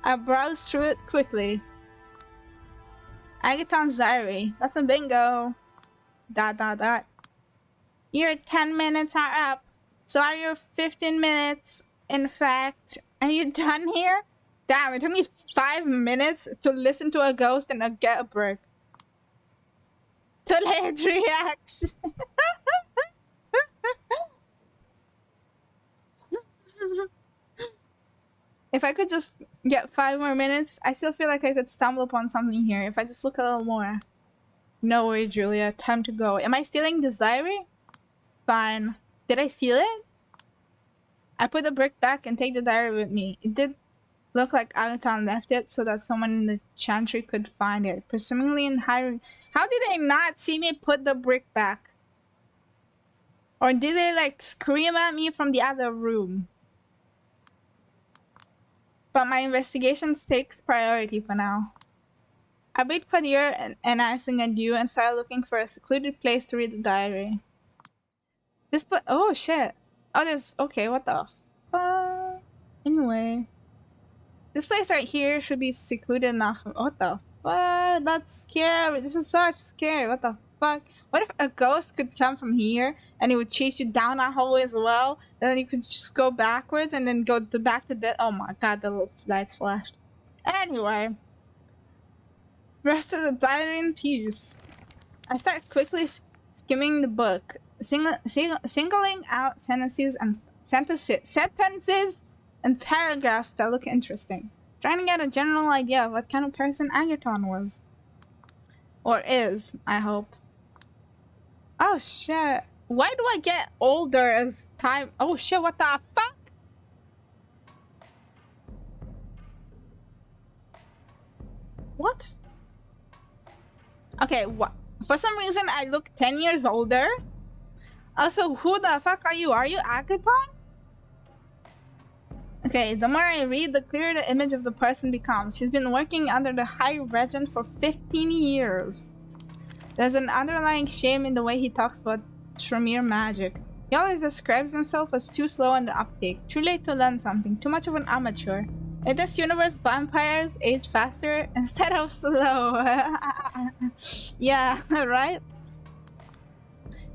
I browsed through it quickly. Agathon's diary. That's a bingo. ... Your 10 minutes are up. So are your 15 minutes, in fact. Are you done here? Damn, it took me 5 minutes to listen to a ghost and get a brick. Delayed reaction. If I could just get 5 more minutes, I still feel like I could stumble upon something here if I just look a little more. No way, Julia. Time to go. Am I stealing this diary? Fine. Did I steal it? I put the brick back and take the diary with me. It did look like Agathon left it so that someone in the chantry could find it. Presumably in high... How did they not see me put the brick back? Or did they like scream at me from the other room? But my investigation takes priority for now. I bade Quadir and Aisling adieu and started looking for a secluded place to read the diary. This place... Oh shit. Oh, there's... Okay, what the fuck? Anyway. This place right here should be secluded enough. What the fuck? That's scary. This is so scary. What the fuck? What if a ghost could come from here and it would chase you down that hallway as well? And then you could just go backwards and then go back to that. Oh my god, the little lights flashed. Anyway. Rest of the diary in peace. I start quickly skimming the book, singling out sentences and paragraphs that look interesting, trying to get a general idea of what kind of person Agathon was. Or is, I hope. Oh shit. Why do I get older as time? Oh shit, what the fuck? What? Okay, what? For some reason I look 10 years older. Also, who the fuck are you? Are you Agathon? Okay, the more I read, the clearer the image of the person becomes. She's been working under the High Regent for 15 years. There's an underlying shame in the way he talks about Tremere magic. He always describes himself as too slow on the uptake, too late to learn something, too much of an amateur. In this universe, vampires age faster instead of slow. Yeah, right?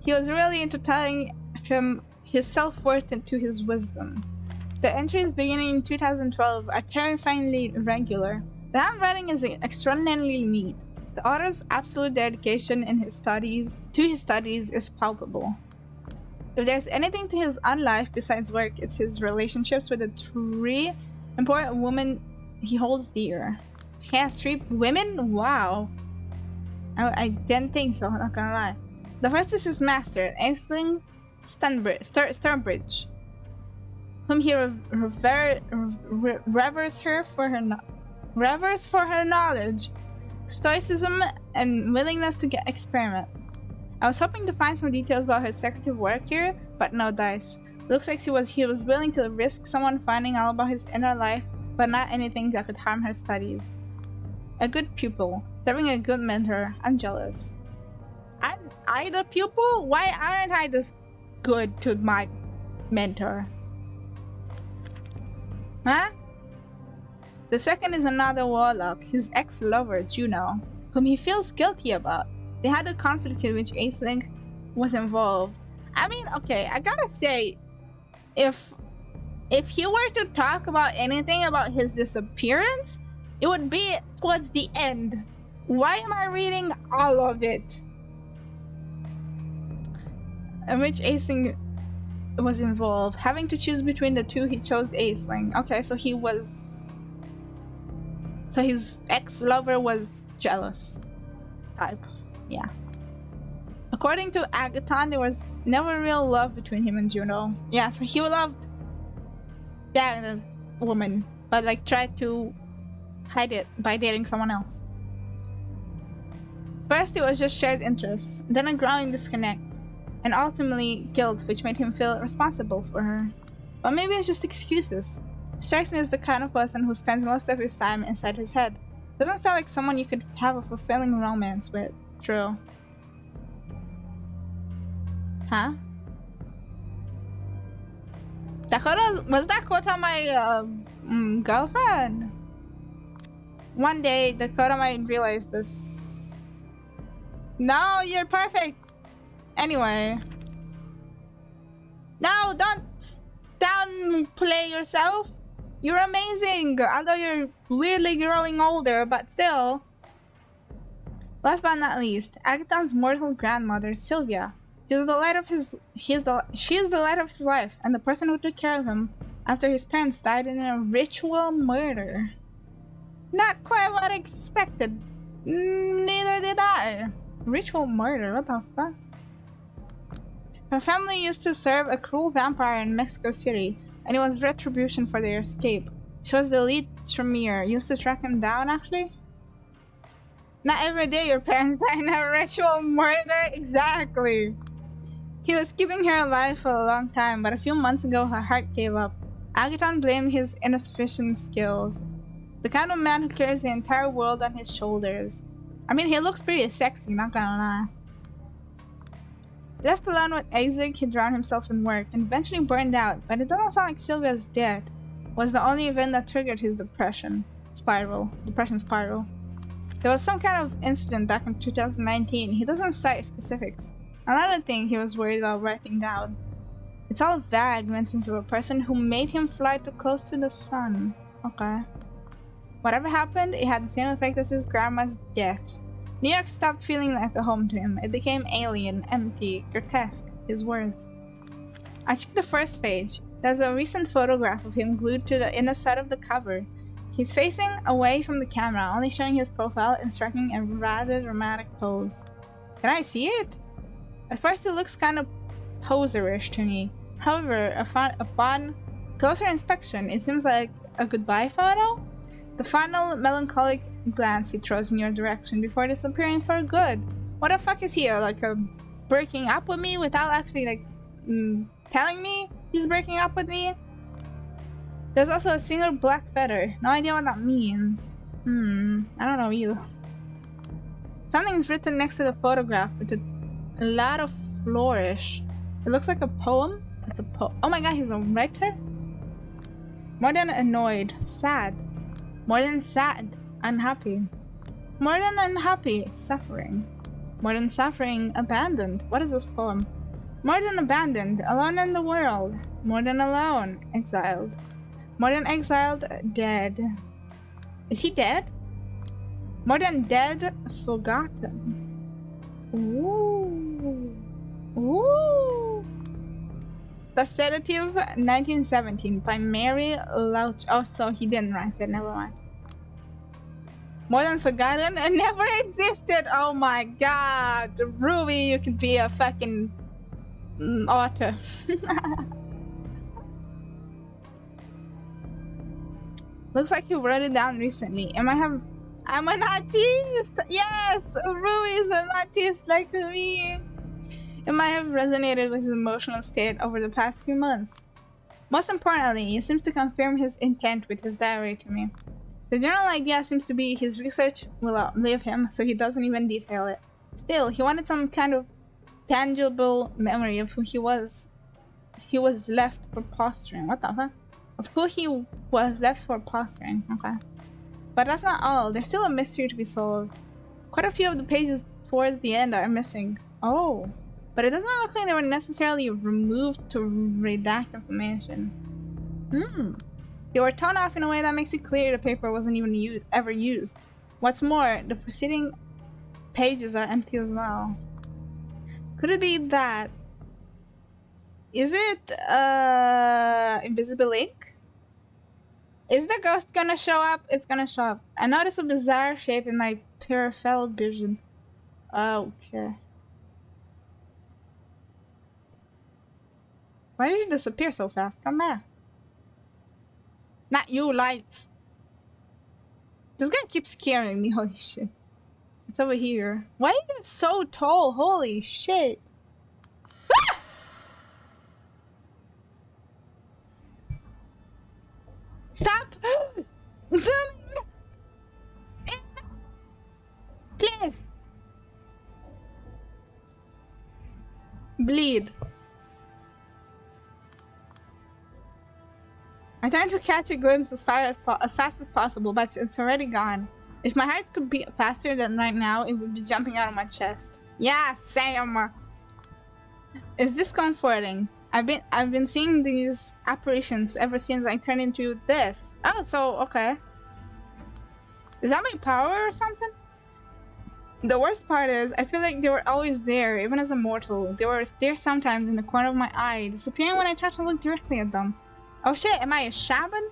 He was really into telling him his self-worth and to his wisdom. The entries beginning in 2012 are terrifyingly irregular. The handwriting is extraordinarily neat. The author's absolute dedication in his studies is palpable. If there's anything to his own life besides work, it's his relationships with the 3 important women he holds dear. He has 3 women? Wow. I didn't think so, I'm not gonna lie. The first is his master, Aisling Sturbridge, whom he reveres for her knowledge, stoicism, and willingness to experiment. I was hoping to find some details about her secretive work here, but no dice. Looks like he was willing to risk someone finding all about his inner life, but not anything that could harm her studies. A good pupil, serving a good mentor. I'm jealous. Aren't I the pupil? Why aren't I this good to my mentor? Huh? The second is another warlock, his ex-lover, Juno, whom he feels guilty about. They had a conflict in which Aisling was involved. I mean, okay, I gotta say, if he were to talk about anything about his disappearance, it would be towards the end. Why am I reading all of it? In which Aisling was involved. Having to choose between the two, he chose Aisling. Okay, so his ex-lover was jealous type. Yeah. According to Agathon, there was never real love between him and Juno. Yeah, so he loved that woman, but like tried to hide it by dating someone else. First, it was just shared interests, then a growing disconnect, and ultimately guilt, which made him feel responsible for her. But maybe it's just excuses. Strikes me as the kind of person who spends most of his time inside his head. Doesn't sound like someone you could have a fulfilling romance with. True. Huh? Dakota, was Dakota my girlfriend? One day, Dakota might realize this. No, you're perfect. Anyway. No, don't downplay yourself. You're amazing, although you're weirdly growing older, but still. Last but not least, Agathon's mortal grandmother, Sylvia. She's the light of his life, and the person who took care of him after his parents died in a ritual murder. Not quite what I expected. Neither did I. Ritual murder? What the fuck? Her family used to serve a cruel vampire in Mexico City, and it was retribution for their escape. She was the lead Tremere, used to track him down, actually. Not every day your parents die in a ritual murder. Exactly. He was keeping her alive for a long time, but a few months ago her heart gave up. Agathon blamed his insufficient skills. The kind of man who carries the entire world on his shoulders. I mean, he looks pretty sexy, not gonna lie. Left alone with Isaac, he drowned himself in work and eventually burned out, but it doesn't sound like Sylvia's death was the only event that triggered his depression spiral. There was some kind of incident back in 2019. He doesn't cite specifics. Another thing he was worried about writing down. It's all vague mentions of a person who made him fly too close to the sun. Okay. Whatever happened, it had the same effect as his grandma's death. New York stopped feeling like a home to him. It became alien, empty, grotesque, his words. I checked the first page. There's a recent photograph of him glued to the inner side of the cover. He's facing away from the camera, only showing his profile and striking a rather dramatic pose. Can I see it? At first it looks kind of poserish to me. However, upon closer inspection, it seems like a goodbye photo. The final melancholic glance he throws in your direction before disappearing for good. What the fuck is he, like breaking up with me without actually telling me he's breaking up with me? There's also a single black feather. No idea what that means. I don't know either. Something's written next to the photograph with a lot of flourish. It looks like a poem. It's a oh my god, he's a writer? More than annoyed, sad. More than sad, unhappy. More than unhappy, suffering. More than suffering, abandoned. What is this poem? More than abandoned, alone in the world. More than alone, exiled. More than exiled, dead. Is he dead? More than dead, forgotten. Ooh. Ooh. The Sedative, 1917, by Mary Louch. Oh, so he didn't write it, never mind. More than forgotten and never existed. Oh my god. Ruby, you could be a fucking author. Looks like you wrote it down recently. I'm an artist! Yes! Ruby is an artist like me! It might have resonated with his emotional state over the past few months. Most importantly, he seems to confirm his intent with his diary to me. The general idea seems to be his research will outlive him, so he doesn't even detail it. Still, he wanted some kind of tangible memory of who he was. He was left for posturing. What the fuck? Of who he was left for posturing. Okay. But that's not all. There's still a mystery to be solved. Quite a few of the pages towards the end are missing. Oh. But it doesn't look like they were necessarily removed to redact information. They were torn off in a way that makes it clear the paper wasn't even ever used. What's more, the preceding pages are empty as well. Could it be that? Is it invisible ink? Is the ghost gonna show up? It's gonna show up. I noticed a bizarre shape in my peripheral vision. Okay. Why did you disappear so fast? Come back. Not you, lights. This guy keeps scaring me. Holy shit. It's over here. Why are you so tall? Holy shit. Ah! Stop! Zooming! In! Please! Bleed. I tried to catch a glimpse as fast as possible, but it's already gone. If my heart could beat faster than right now, it would be jumping out of my chest. Yeah, Sam! Is this comforting? I've been seeing these apparitions ever since I turned into this. Oh, so okay. Is that my power or something? The worst part is, I feel like they were always there, even as a mortal. They were there sometimes in the corner of my eye, disappearing when I tried to look directly at them. Oh shit, am I a shaman?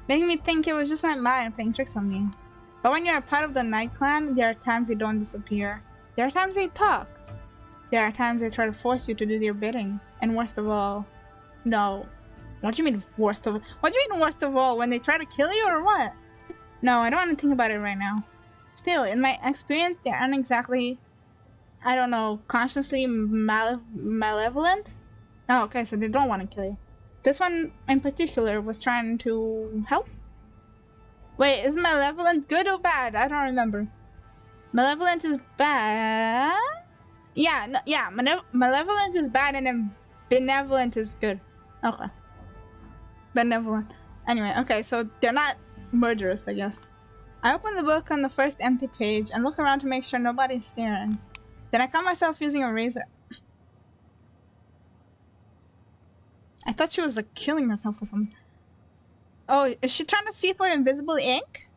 Making me think it was just my mind playing tricks on me. But when you're a part of the Night Clan, there are times they don't disappear. There are times they talk. There are times they try to force you to do their bidding. And worst of all... No. What do you mean worst of all? What do you mean worst of all? When they try to kill you or what? No, I don't want to think about it right now. Still, in my experience, they aren't exactly... I don't know, consciously malevolent? Oh, okay, so they don't want to kill you. This one in particular was trying to help? Wait, is malevolent good or bad? I don't remember. Malevolent is bad? Yeah, no, yeah, malevolent is bad and then benevolent is good. Okay. Benevolent. Anyway, okay, so they're not murderous, I guess. I open the book on the first empty page and look around to make sure nobody's staring. Then I caught myself using a razor. I thought she was like killing herself or something. Oh, is she trying to see for invisible ink?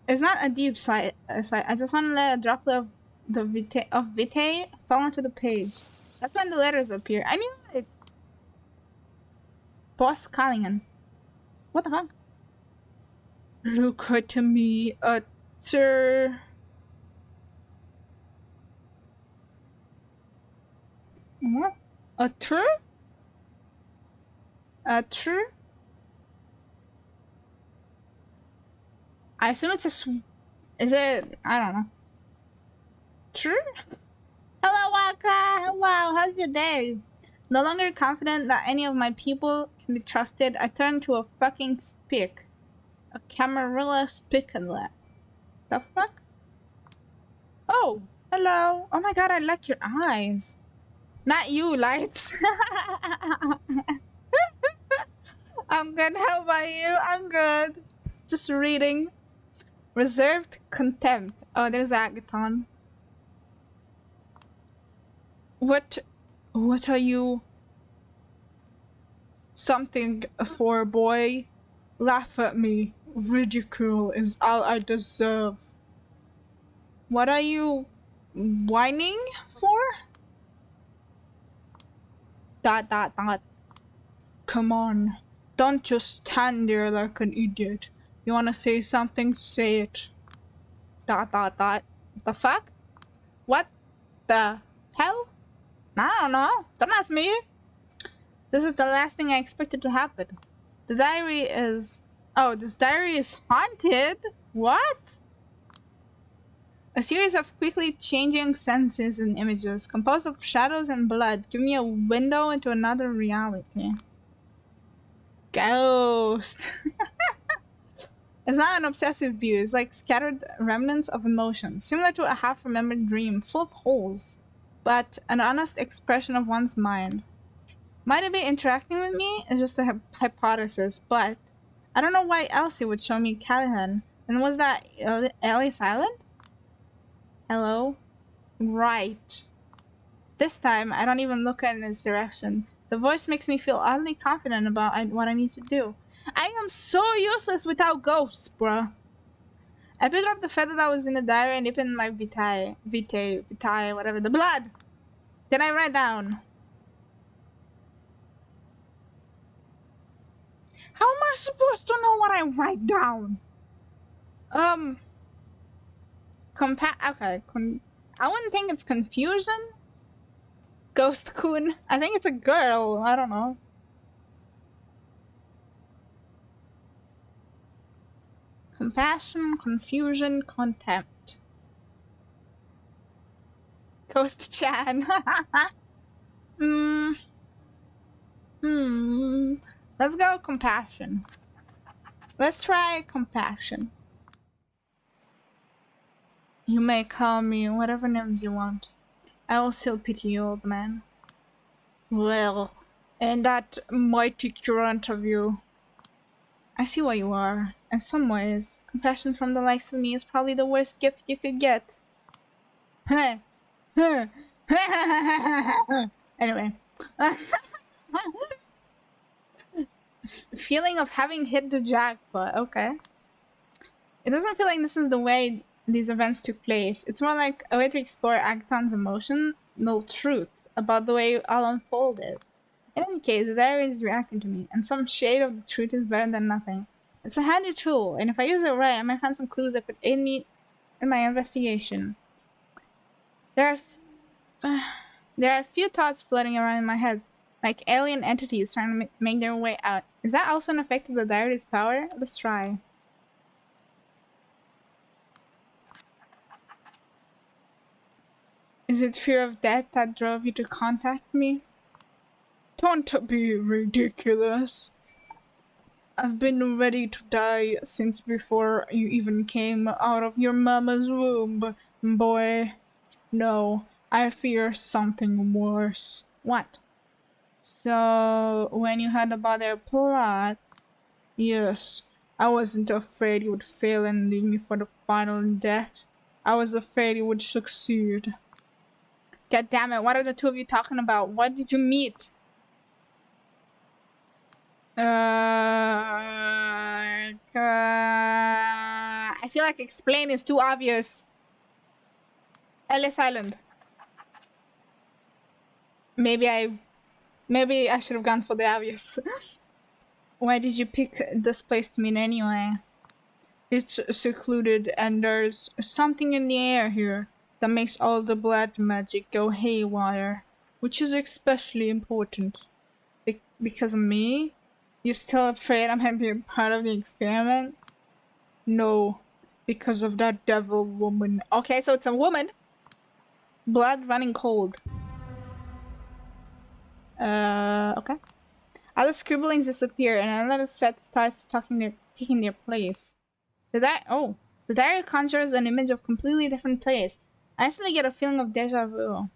It's not a deep sight. I just want to let a droplet of the vitae fall onto the page. That's when the letters appear. I knew it. Boss Callingham. What the fuck? Look at me, utter. What? Utter? Utter? I assume it's a is it? I don't know. True? Hello, Waka! Hello, how's your day? No longer confident that any of my people can be trusted, I turn to a fucking spick. A Camarilla spicklet. The fuck? Oh, hello. Oh my god, I like your eyes. Not you, lights. I'm good. How about you? I'm good. Just reading. Reserved contempt. Oh, there's Agaton. What are you? Something for, boy. Laugh at me. Ridicule is all I deserve. What are you whining for? ... Come on. Don't just stand there like an idiot. You wanna say something? Say it. ... The fuck? What the hell? I don't know. Don't ask me. This is the last thing I expected to happen. The diary is... Oh, this diary is haunted? What? A series of quickly changing sentences and images, composed of shadows and blood, give me a window into another reality. Ghost. It's not an obsessive view, it's like scattered remnants of emotions, similar to a half-remembered dream, full of holes, but an honest expression of one's mind. Might it be interacting with me? It's just a hypothesis, but I don't know why else it would show me Callahan. And was that Ellie Silent? Hello? Right. This time, I don't even look in his direction. The voice makes me feel oddly confident about what I need to do. I am so useless without ghosts, bruh. I picked up the feather that was in the diary and dip in my vitae, whatever, the blood. Then I write down. How am I supposed to know what I write down? Okay, I wouldn't think it's confusion. Ghost Kun. I think it's a girl. I don't know. Compassion, confusion, contempt. Ghost Chan. Let's go compassion. Let's try compassion. You may call me whatever names you want. I will still pity you, old man. Well, in that mighty current of you, I see what you are. In some ways, compassion from the likes of me is probably the worst gift you could get. Anyway. Feeling of having hit the jackpot, okay. It doesn't feel like this is the way these events took place. It's more like a way to explore Agathon's emotional truth about the way it all unfolded. In any case, the diary is reacting to me, and some shade of the truth is better than nothing. It's a handy tool, and if I use it right, I might find some clues that could aid me in my investigation. There are a few thoughts floating around in my head, like alien entities trying to make their way out. Is that also an effect of the diary's power? Let's try. Is it fear of death that drove you to contact me? Don't be ridiculous. I've been ready to die since before you even came out of your mama's womb, boy. No, I fear something worse. What? So, when you heard about their plot, yes, I wasn't afraid you would fail and leave me for the final death. I was afraid you would succeed. God damn it, what are the two of you talking about? What did you meet? I feel like explain is too obvious. Ellis Island. Maybe I should have gone for the obvious. Why did you pick this place to meet anyway? It's secluded and there's something in the air here that makes all the black magic go haywire, which is especially important. Because of me? You still afraid I might be a part of the experiment? No, because of that devil woman. Okay, so it's a woman. Blood running cold. Okay. Other scribblings disappear and another set starts taking their place. The diary conjures an image of completely different place. I instantly get a feeling of deja vu.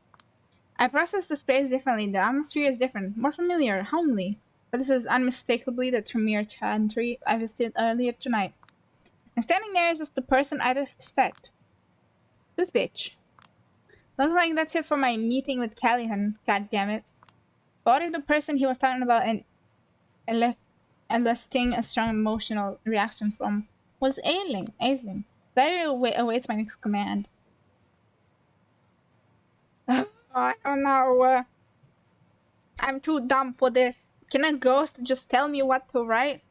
I process the space differently. The atmosphere is different, more familiar, homely. But this is unmistakably the Tremere Chantry I visited earlier tonight. And standing there is just the person I'd expect. This bitch. Looks like that's it for my meeting with Callahan, goddammit. What if the person he was talking about and enlisting a strong emotional reaction from was ailing? Diary awaits my next command. I don't know. I'm too dumb for this. Can a ghost just tell me what to write?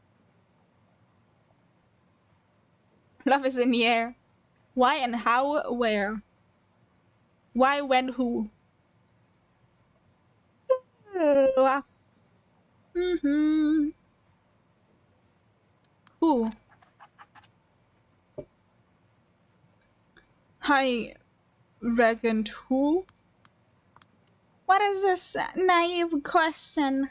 Love is in the air. Why and how, where? Why, when, who? Who? Hi, Regent who? What is this naive question?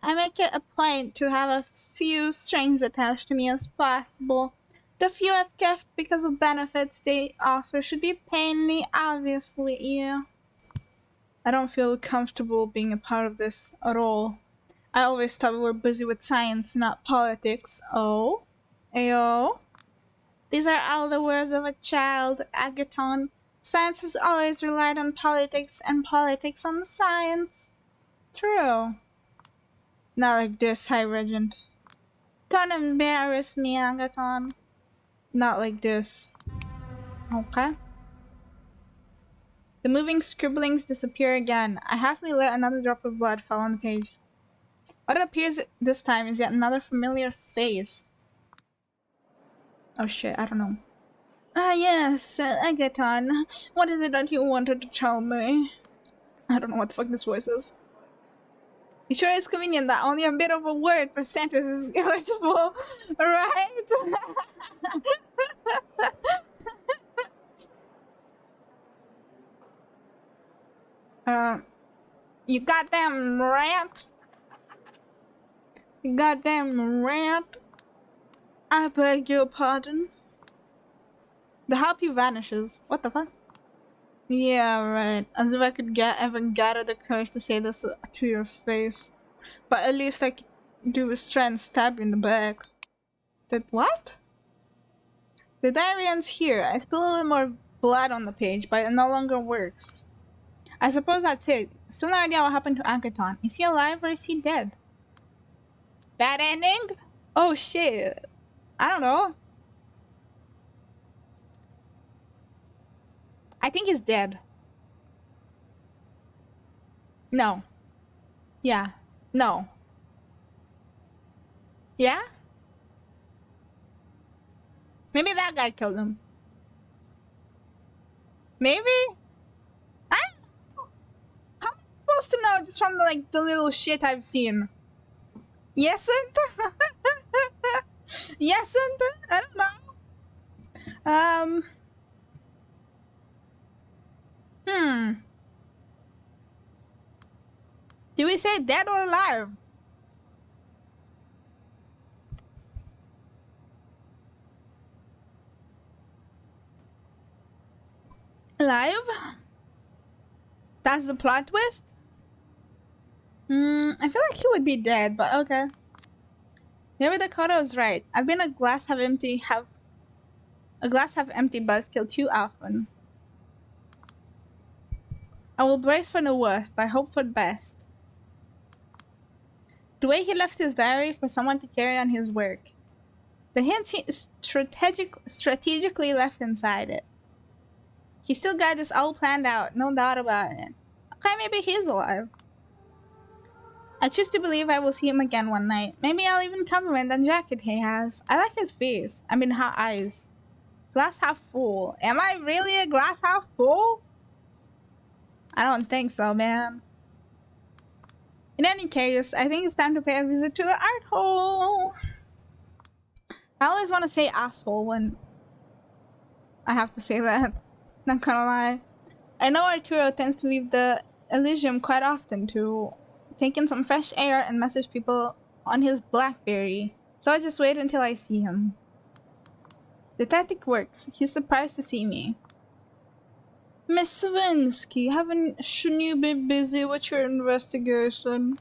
I make it a point to have a few strings attached to me as possible. The few I've kept because of benefits they offer should be plainly obvious to you. I don't feel comfortable being a part of this at all. I always thought we were busy with science, not politics. Oh? Ayo? These are all the words of a child, Agaton. Science has always relied on politics, and politics on science. True. Not like this, High Regent. Don't embarrass me, Agaton. Not like this. Okay. The moving scribblings disappear again. I hastily let another drop of blood fall on the page. What appears this time is yet another familiar face. Oh shit, I don't know. Ah yes, Agaton. What is it that you wanted to tell me? I don't know what the fuck this voice is. It sure is convenient that only a bit of a word per sentence is eligible, right? You goddamn rat. You goddamn rat. I beg your pardon. The happy vanishes. What the fuck? Yeah, right. As if I could ever gather the courage to say this to your face. But at least I could do is try and stab you in the back. That what? The diary ends here. I spill a little more blood on the page, but it no longer works. I suppose that's it. Still no idea what happened to Ankaton. Is he alive or is he dead? Bad ending? Oh shit. I don't know. I think he's dead. No. Yeah. No. Yeah? Maybe that guy killed him. Maybe? I don't know. How am I supposed to know just from the little shit I've seen? Yesn't? Yesn't? I don't know. Do we say dead or alive? Alive? That's the plot twist? I feel like he would be dead, but okay. Maybe Dakota was right. I've been a glass half empty buzzkill too often. I will brace for the worst, but hope for the best. The way he left his diary for someone to carry on his work. The hints he strategically left inside it. He still got this all planned out, no doubt about it. Okay, maybe he's alive. I choose to believe I will see him again one night. Maybe I'll even compliment that jacket he has. I like his face. I mean, her eyes. Glass half full. Am I really a glass half full? I don't think so, man. In any case, I think it's time to pay a visit to the art hole. I always want to say asshole when I have to say that. Not gonna lie. I know Arturo tends to leave the Elysium quite often to take in some fresh air and message people on his BlackBerry. So I just wait until I see him. The tactic works. He's surprised to see me. Miss Savinsky, shouldn't you be busy with your investigation?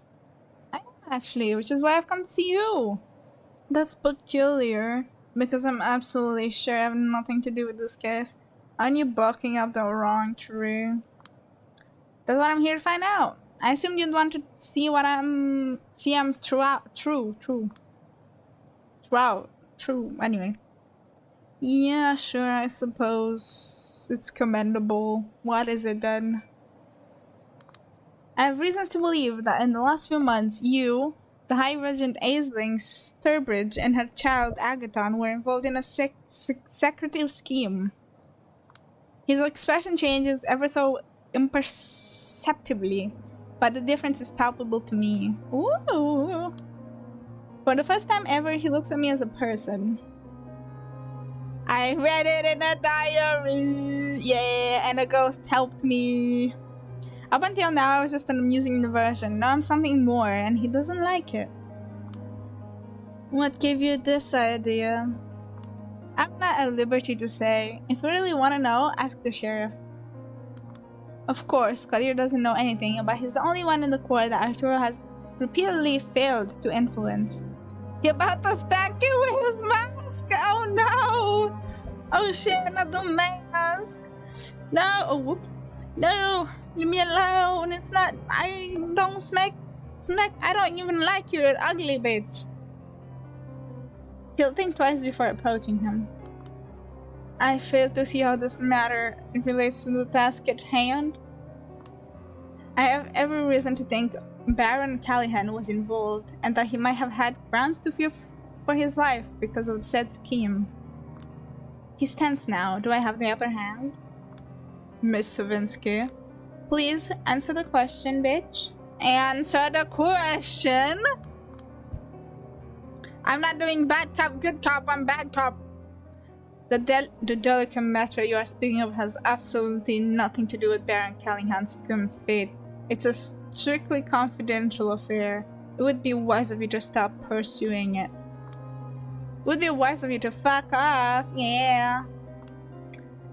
I am actually, which is why I've come to see you. That's peculiar, because I'm absolutely sure I have nothing to do with this case. Aren't you barking up the wrong tree? That's what I'm here to find out. I assumed you'd want to see what I'm true. Anyway. Yeah, sure, I suppose. It's commendable. What is it then? I have reasons to believe that in the last few months, you, the High Regent Aisling Sturbridge, and her child Agaton were involved in a secretive scheme. His expression changes ever so imperceptibly, but the difference is palpable to me. Ooh! For the first time ever, he looks at me as a person. I read it in a diary! Yeah, and a ghost helped me. Up until now, I was just an amusing diversion. Now I'm something more, and he doesn't like it. What gave you this idea? I'm not at liberty to say. If you really want to know, ask the sheriff. Of course, Kadir doesn't know anything, but he's the only one in the Corps that Arturo has repeatedly failed to influence. He about to smack you with his mask! Oh no! Oh shit, not the mask! No! Oh, whoops. No! Leave me alone! It's not. I don't smack. I don't even like you, you're ugly bitch. He'll think twice before approaching him. I fail to see how this matter relates to the task at hand. I have every reason to think Baron Callahan was involved, and that he might have had grounds to fear for his life because of said scheme. He's tense now. Do I have the upper hand? Miss Savinsky, please answer the question, bitch. Answer the question! I'm not doing bad cop, good cop, I'm bad cop. The delicate matter you are speaking of has absolutely nothing to do with Baron Callahan's grim fate. It's a strictly confidential affair. It would be wise of you to stop pursuing it. It would be wise of you to fuck off, yeah.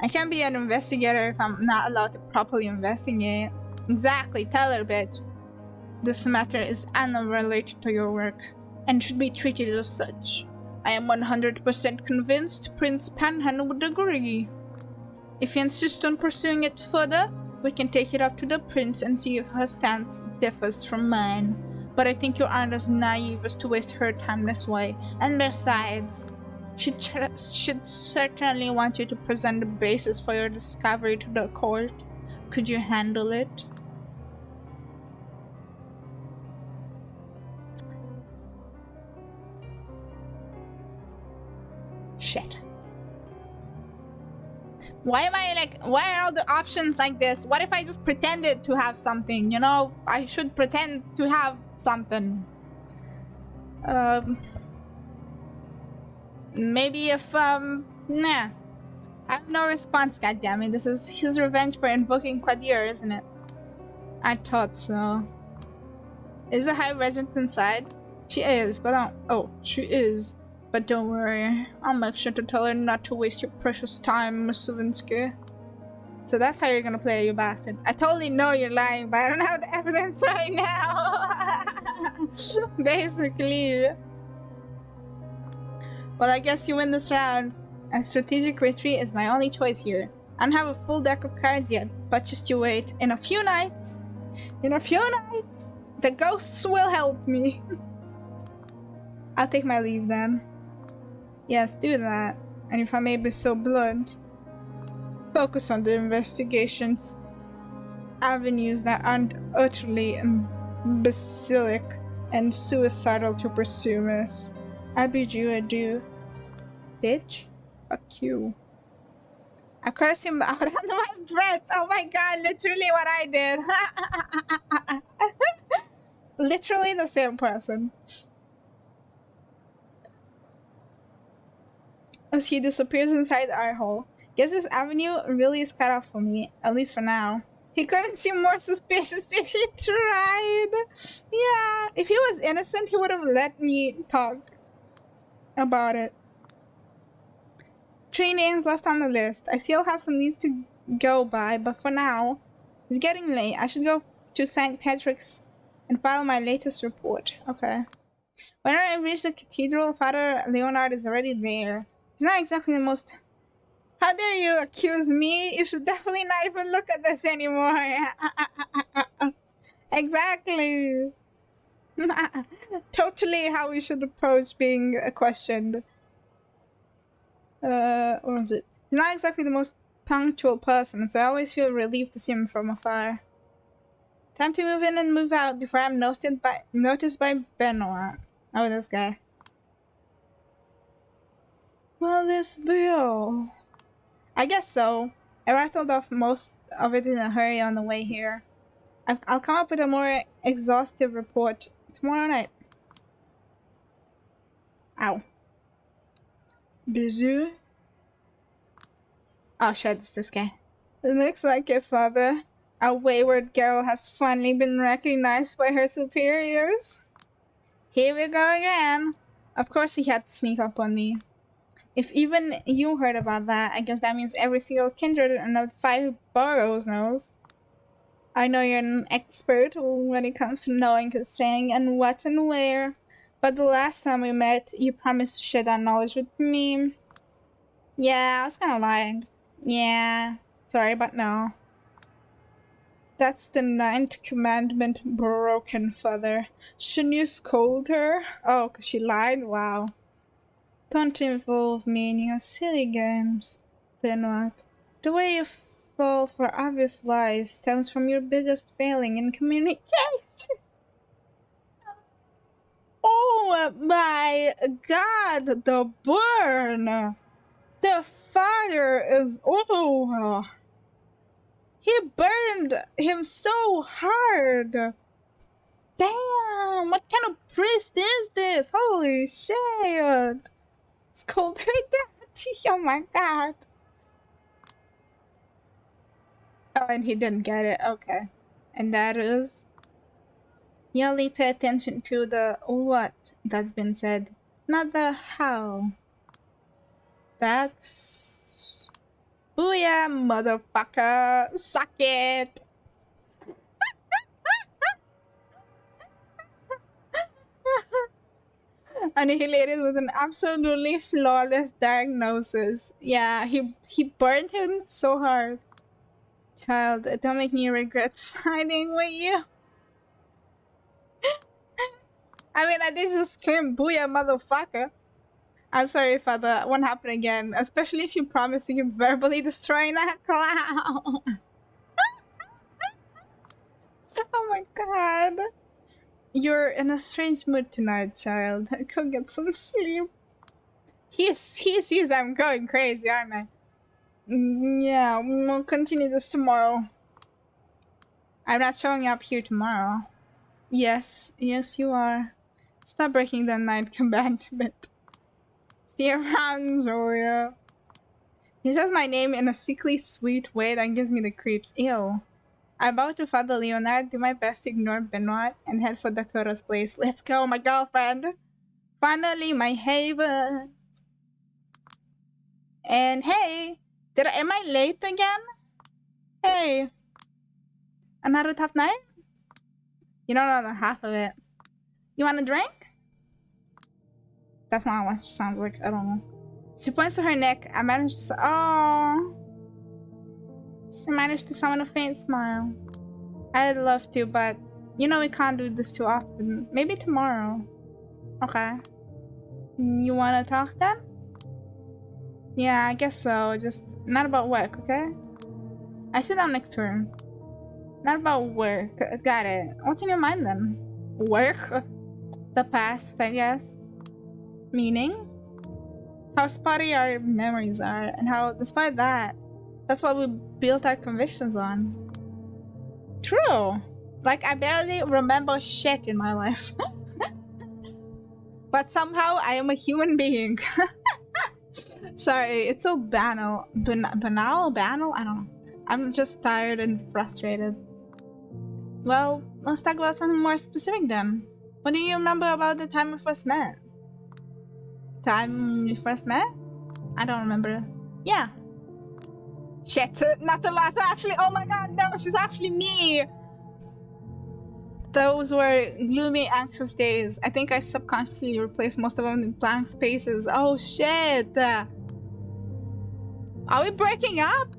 I can't be an investigator if I'm not allowed to properly investigate. Exactly, tell her, bitch. This matter is unrelated to your work, and should be treated as such. I am 100% convinced Prince Panhan would agree. If you insist on pursuing it further, we can take it up to the prince and see if her stance differs from mine. But I think you aren't as naive as to waste her time this way. And besides, she should certainly want you to present the basis for your discovery to the court. Could you handle it? Shit. Why are all the options like this? What if I just pretended to have something, you know? I should pretend to have something. Maybe if, nah. I have no response, goddammit. This is his revenge for invoking Qadir, isn't it? I thought so. Is the High Regent inside? She is, but she is. But don't worry, I'll make sure to tell her not to waste your precious time, Miss Savinsky. So that's how you're gonna play, you bastard. I totally know you're lying, but I don't have the evidence right now. Basically. Well, I guess you win this round. A strategic retreat is my only choice here. I don't have a full deck of cards yet, but just you wait. In a few nights, the ghosts will help me. I'll take my leave then. Yes, do that. And if I may be so blunt, focus on the investigations. Avenues that aren't utterly imbecilic and suicidal to pursue, miss. I bid you adieu. Bitch. Fuck you. I cursed him out under my breath. Oh my god, literally what I did. Literally the same person. As he disappears inside the eye hole. Guess this avenue really is cut off for me, at least for now. He couldn't seem more suspicious if he tried. Yeah, if he was innocent, he would have let me talk about it. 3 names left on the list. I still have some needs to go by, but for now, it's getting late. I should go to St. Patrick's and file my latest report. Okay. When I reach the cathedral, Father Leonard is already there. He's not exactly the most... How dare you accuse me? You should definitely not even look at this anymore. Exactly. Totally how we should approach being questioned. What was it? He's not exactly the most punctual person, so I always feel relieved to see him from afar. Time to move in and move out before I'm noticed by Benoit. Oh, this guy. Will this be all? I guess so. I rattled off most of it in a hurry on the way here. I'll come up with a more exhaustive report tomorrow night. Ow. Busy? Oh shit, it's this guy. It looks like it, Father. Our wayward girl has finally been recognized by her superiors. Here we go again. Of course he had to sneak up on me. If even you heard about that, I guess that means every single kindred in the 5 boroughs knows. I know you're an expert when it comes to knowing who's saying and what and where, but the last time we met, you promised to share that knowledge with me. Yeah, I was kind of lying. Yeah. Sorry, but no. That's the 9th commandment broken, father. Shouldn't you scold her? Oh, 'cause she lied? Wow. Don't involve me in your silly games. Then what? The way you fall for obvious lies stems from your biggest failing in communication. Oh my god, the burn! The fire is... Oh! He burned him so hard! Damn! What kind of priest is this? Holy shit! It's cold right there. Oh my god. Oh, and he didn't get it. Okay. And that is... You only pay attention to the what that's been said, not the how. That's... Booyah, motherfucker! Suck it! Annihilated with an absolutely flawless diagnosis. Yeah, he burned him so hard. Child, don't make me regret siding with you. I mean, I did just scream, booyah, motherfucker. I'm sorry, father, that won't happen again. Especially if you promise to keep verbally destroying that clown. Oh my god. You're in a strange mood tonight, child. Go get some sleep. He sees I'm going crazy, aren't I? Yeah, we'll continue this tomorrow. I'm not showing up here tomorrow. Yes, you are. Stop breaking the 9th commandment. See you around, Julia. He says my name in a sickly sweet way that gives me the creeps. Ew. I bow to Father Leonard, do my best to ignore Benoit, and head for Dakota's place. Let's go, my girlfriend! Finally, my haven! And hey! Am I late again? Hey! Another tough night? You don't know the half of it. You want a drink? That's not what she sounds like. I don't know. She points to her neck. I managed to... Oh! She managed to summon a faint smile. I'd love to, but... You know we can't do this too often. Maybe tomorrow. Okay. You wanna talk then? Yeah, I guess so. Just not about work, okay? I sit down next to her. Not about work. Got it. What's in your mind then? Work? The past, I guess. Meaning? How spotty our memories are, and how, despite that, that's what we built our convictions on. True. Like, I barely remember shit in my life. But somehow, I am a human being. Sorry, it's so banal. Banal? I don't know. I'm just tired and frustrated. Well, let's talk about something more specific then. What do you remember about the time we first met? Time we first met? I don't remember. Yeah. Shit, not a lot actually. Oh my god, no, she's actually me. Those were gloomy, anxious days. I think I subconsciously replaced most of them in blank spaces. Oh shit. Are we breaking up?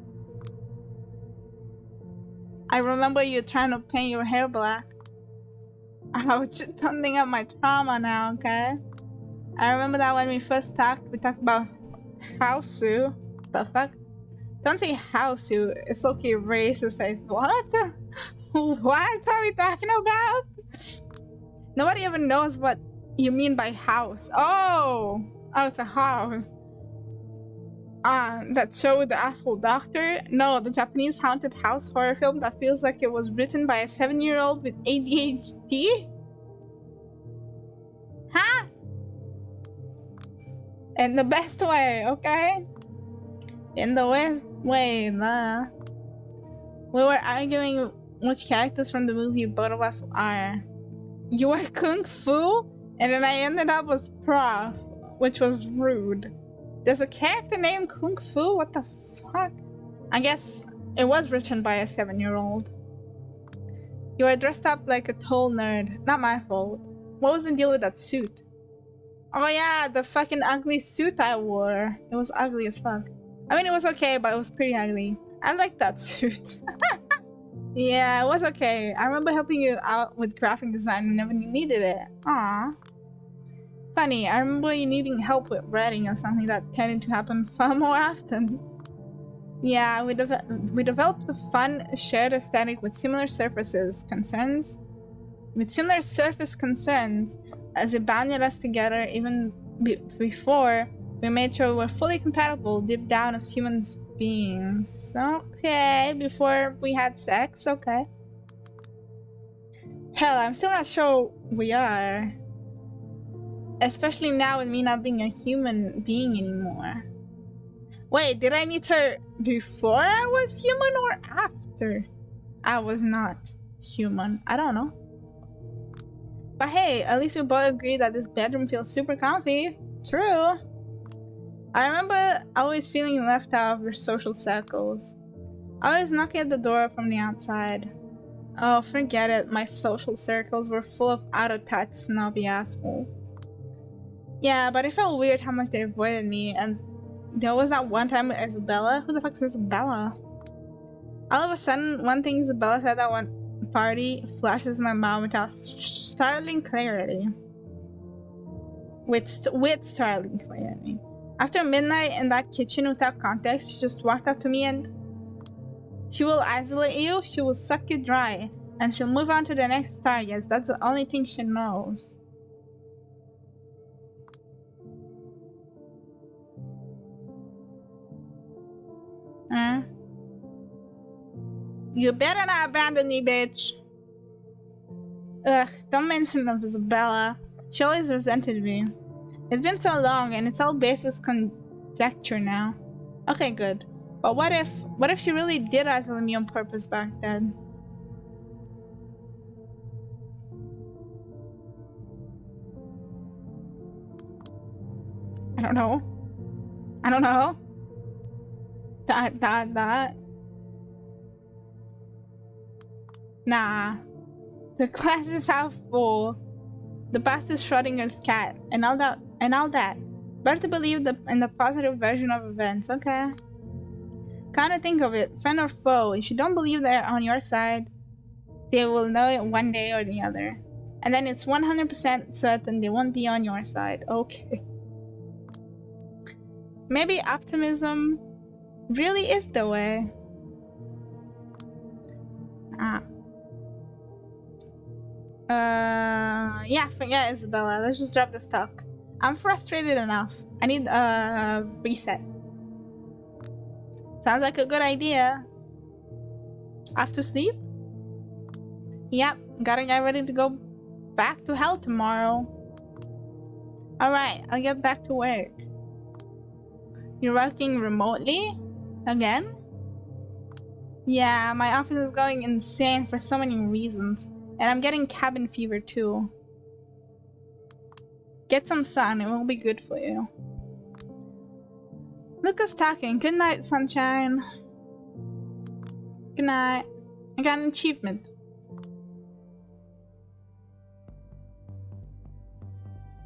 I remember you trying to paint your hair black. Ouch, don't think of my trauma now, okay? I remember that when we first talked, we talked about Hewoo. The fuck? Don't say Hewoo. It's okay racist. What? What are we talking about? Nobody even knows what you mean by house. Oh! Oh, it's a house. That show with the asshole doctor? No, the Japanese haunted house horror film that feels like it was written by a 7-year-old with ADHD? Huh? In the best way, okay? In the way, we were arguing which characters from the movie both of us are. You were Kung Fu, and then I ended up as Prof, which was rude. There's a character named Kung Fu? What the fuck? I guess it was written by a 7-year-old. You were dressed up like a total nerd. Not my fault. What was the deal with that suit? Oh yeah, the fucking ugly suit I wore. It was ugly as fuck. I mean, it was okay, but it was pretty ugly. I like that suit. Yeah, it was okay. I remember helping you out with graphic design whenever you needed it. Aw. Funny, I remember you needing help with writing or something that tended to happen far more often. Yeah, we developed a fun shared aesthetic with similar surface concerns. As it bounded us together even before we made sure we were fully compatible deep down as human beings. Okay, before we had sex, okay. Hell, I'm still not sure we are. Especially now with me not being a human being anymore. Wait, did I meet her before I was human or after I was not human? I don't know. But hey, at least we both agree that this bedroom feels super comfy. True. I remember always feeling left out of your social circles. Always knocking at the door from the outside. Oh, forget it. My social circles were full of out-of-touch, snobby assholes. Yeah, but it felt weird how much they avoided me, and there was that one time with Isabella. Who the fuck is Isabella? All of a sudden, one thing Isabella said at one party flashes in my mind without startling clarity. With startling clarity. After midnight in that kitchen without context, she just walked up to me and she will isolate you, she will suck you dry, and she'll move on to the next target. That's the only thing she knows. You better not abandon me, bitch. Ugh, don't mention of Isabella. She always resented me. It's been so long and it's all baseless conjecture now. Okay, good. But what if she really did isolate me on purpose back then? I don't know. I don't know. That. Nah. The class is half full. The past is Schrodinger's cat, and all that. Better to believe in the positive version of events, okay? Kinda think of it, friend or foe, if you don't believe they're on your side, they will know it one day or the other. And then it's 100% certain they won't be on your side, okay. Maybe optimism really is the way. Yeah, forget Isabella. Let's just drop this talk. I'm frustrated enough. I need a reset. Sounds like a good idea. Off to sleep? Yep, gotta get ready to go back to hell tomorrow. Alright, I'll get back to work. You're working remotely? Again? Yeah, my office is going insane for so many reasons. And I'm getting cabin fever too. Get some sun, it will be good for you. Lucas talking. Good night, sunshine. Good night. I got an achievement.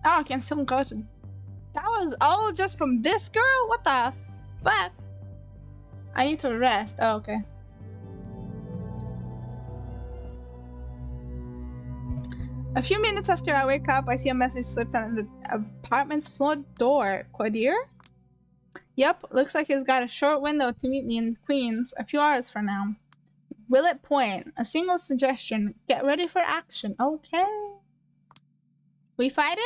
Oh, I can still go to... That was all just from this girl? What the fuck? I need to rest. Oh, okay. A few minutes after I wake up, I see a message slipped on the apartment's floor door. Quadir? Yep, looks like he's got a short window to meet me in Queens a few hours from now. Willet Point. A single suggestion. Get ready for action. Okay. We fighting?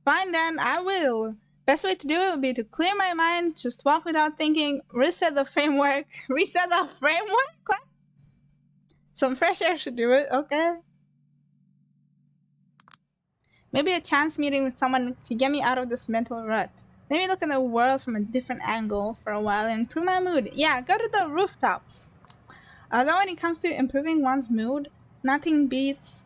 Fine then, I will. Best way to do it would be to clear my mind, just walk without thinking, reset the framework. Reset the framework? What? Some fresh air should do it, okay? Maybe a chance meeting with someone could get me out of this mental rut. Let me look at the world from a different angle for a while and improve my mood. Yeah, go to the rooftops. Although when it comes to improving one's mood, nothing beats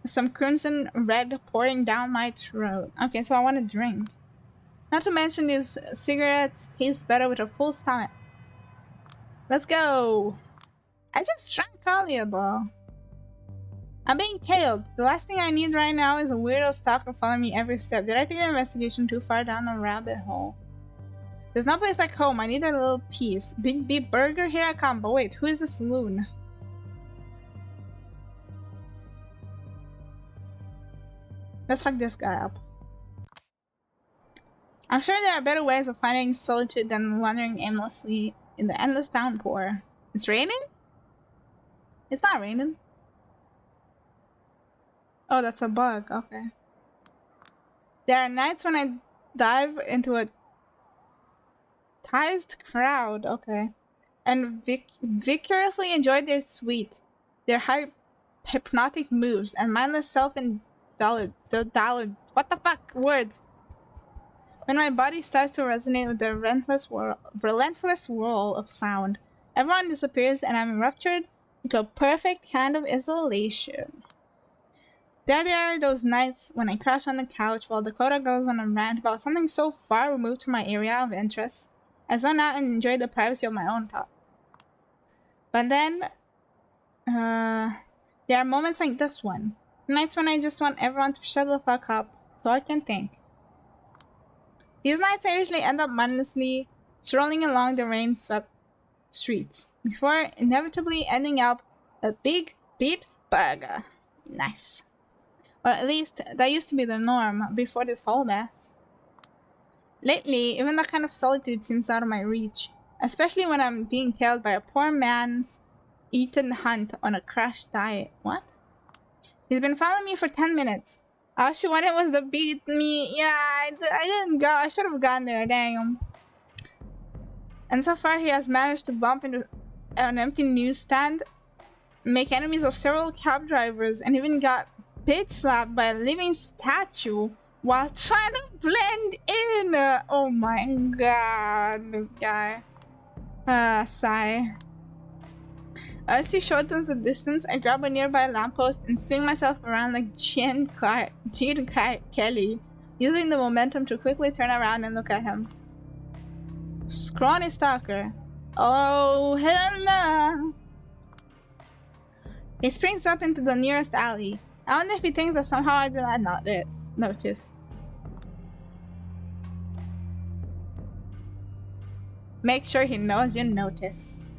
some crimson red pouring down my throat. Okay, so I want to drink. Not to mention these cigarettes taste better with a full stomach. Let's go. I just drank earlier though. I'm being tailed. The last thing I need right now is a weirdo stalker following me every step. Did I take the investigation too far down a rabbit hole? There's no place like home. I need a little piece. Big beef burger, here I come. But wait, who is this loon? Let's fuck this guy up. I'm sure there are better ways of finding solitude than wandering aimlessly in the endless downpour. It's raining? It's not raining. Oh, that's a bug. Okay. There are nights when I dive into a tized crowd. Okay. And viciously enjoy their their hypnotic moves, and mindless self-indulgence. What the fuck? Words. When my body starts to resonate with the relentless whirl of sound, everyone disappears and I'm ruptured into a perfect kind of isolation. There are those nights when I crash on the couch while Dakota goes on a rant about something so far removed from my area of interest. I zone out and enjoy the privacy of my own thoughts. But then, there are moments like this one. Nights when I just want everyone to shut the fuck up so I can think. These nights I usually end up mindlessly strolling along the rain-swept streets, before inevitably ending up a big beat burger. Nice. Or at least, that used to be the norm before this whole mess. Lately, even that kind of solitude seems out of my reach, especially when I'm being tailed by a poor man's Ethan Hunt on a crash diet. What? He's been following me for 10 minutes. All she wanted was to beat me. Yeah, I didn't go. I should have gone there, damn. And so far, he has managed to bump into an empty newsstand, make enemies of several cab drivers, and even got bitch slapped by a living statue while trying to blend in. Oh my god, this guy. Sigh. As he shortens the distance, I grab a nearby lamppost and swing myself around like Gene Kelly, using the momentum to quickly turn around and look at him. Scrawny stalker. Oh, hello. He springs up into the nearest alley. I wonder if he thinks that somehow I did not notice. Make sure he knows you notice.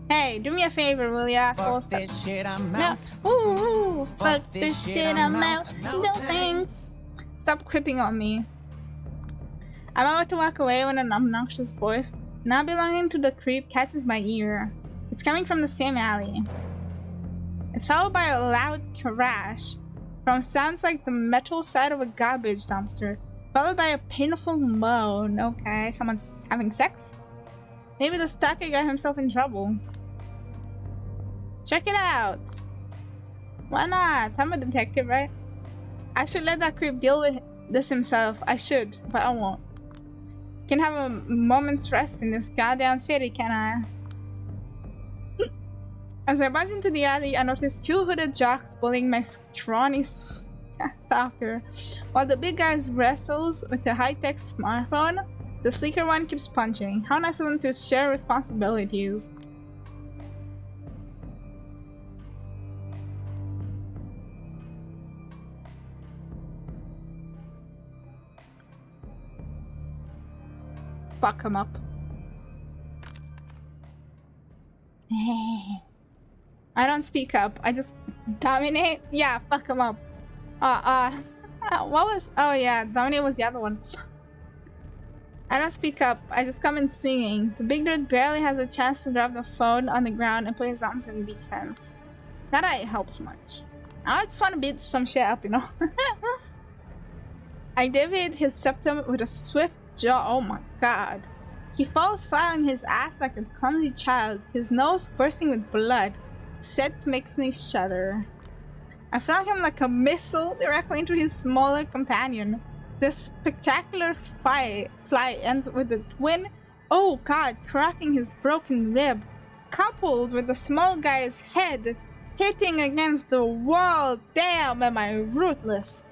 Hey, do me a favor, will ya? Fuck this shit, I'm out. Ooh, fuck this shit, I'm out. No thanks. Stop creeping on me. I'm about to walk away when an obnoxious voice, not belonging to the creep, catches my ear. It's coming from the same alley. It's followed by a loud crash from sounds like the metal side of a garbage dumpster, followed by a painful moan. Okay, someone's having sex? Maybe the stalker got himself in trouble. Check it out. Why not? I'm a detective, right? I should let that creep deal with this himself. I should, but I won't. Can have a moment's rest in this goddamn city, can I? As I barge into the alley, I notice two hooded jocks bullying my scrawny stalker. While the big guy wrestles with a high-tech smartphone, the sleeker one keeps punching. How nice of them to share responsibilities. Fuck him up. I don't speak up. I just dominate. Yeah, fuck him up. What was? Oh yeah, dominate was the other one. I don't speak up. I just come in swinging. The big dude barely has a chance to drop the phone on the ground and put his arms in defense. Not that it helps much. I just want to beat some shit up, you know. I deviate his septum with a swift jaw. Oh my god. He falls flat on his ass like a clumsy child, his nose bursting with blood. Set makes me shudder. I flung him like a missile directly into his smaller companion. This spectacular fly ends with the twin, oh god, cracking his broken rib, coupled with the small guy's head hitting against the wall. Damn, am I ruthless.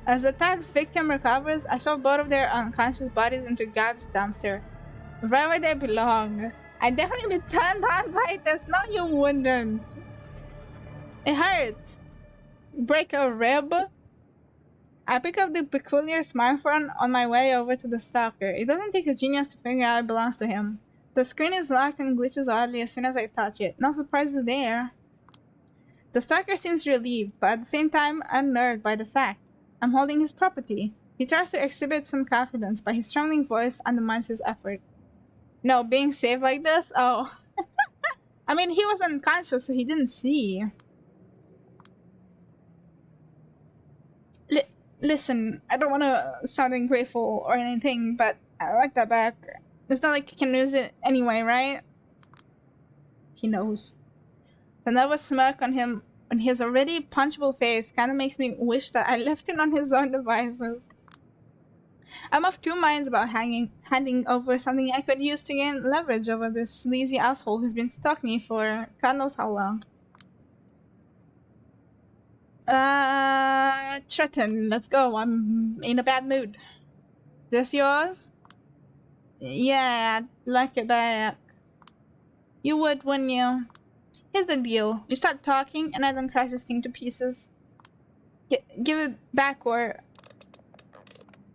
As the tag's victim recovers, I shove both of their unconscious bodies into a garbage dumpster, right where they belong. I'd definitely be turned on by this. No, you wouldn't. It hurts. Break a rib. I pick up the peculiar smartphone on my way over to the stalker. It doesn't take a genius to figure out it belongs to him. The screen is locked and glitches oddly as soon as I touch it. No surprises there. The stalker seems relieved, but at the same time unnerved by the fact I'm holding his property. He tries to exhibit some confidence, but his trembling voice undermines his effort. No, being saved like this? Oh. I mean, he was unconscious, so he didn't see. Listen, I don't want to sound ungrateful or anything, but I like that back. It's not like you can lose it anyway, right? He knows. The nervous smirk on his already punchable face kind of makes me wish that I left him on his own devices. I'm of two minds about handing over something I could use to gain leverage over this sleazy asshole who's been stalking me for God knows how long. Triton, let's go. I'm in a bad mood. This yours? Yeah, I'd like it back. You would, wouldn't you? Here's the deal. You start talking, and I then crash this thing to pieces. Give it back, or...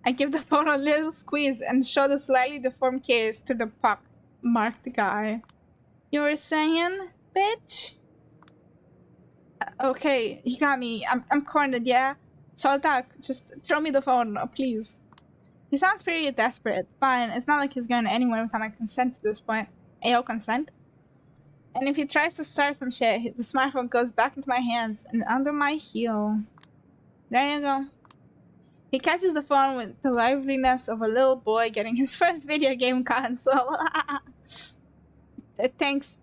I give the phone a little squeeze and show the slightly deformed case to the pock-marked guy. You were saying, bitch? Okay, you got me. I'm cornered, yeah? So I'll talk. Just throw me the phone, please. He sounds pretty desperate. Fine, it's not like he's going anywhere without my consent to this point. Ayo, consent? And if he tries to start some shit, the smartphone goes back into my hands and under my heel. There you go. He catches the phone with the liveliness of a little boy getting his first video game console. Thanks.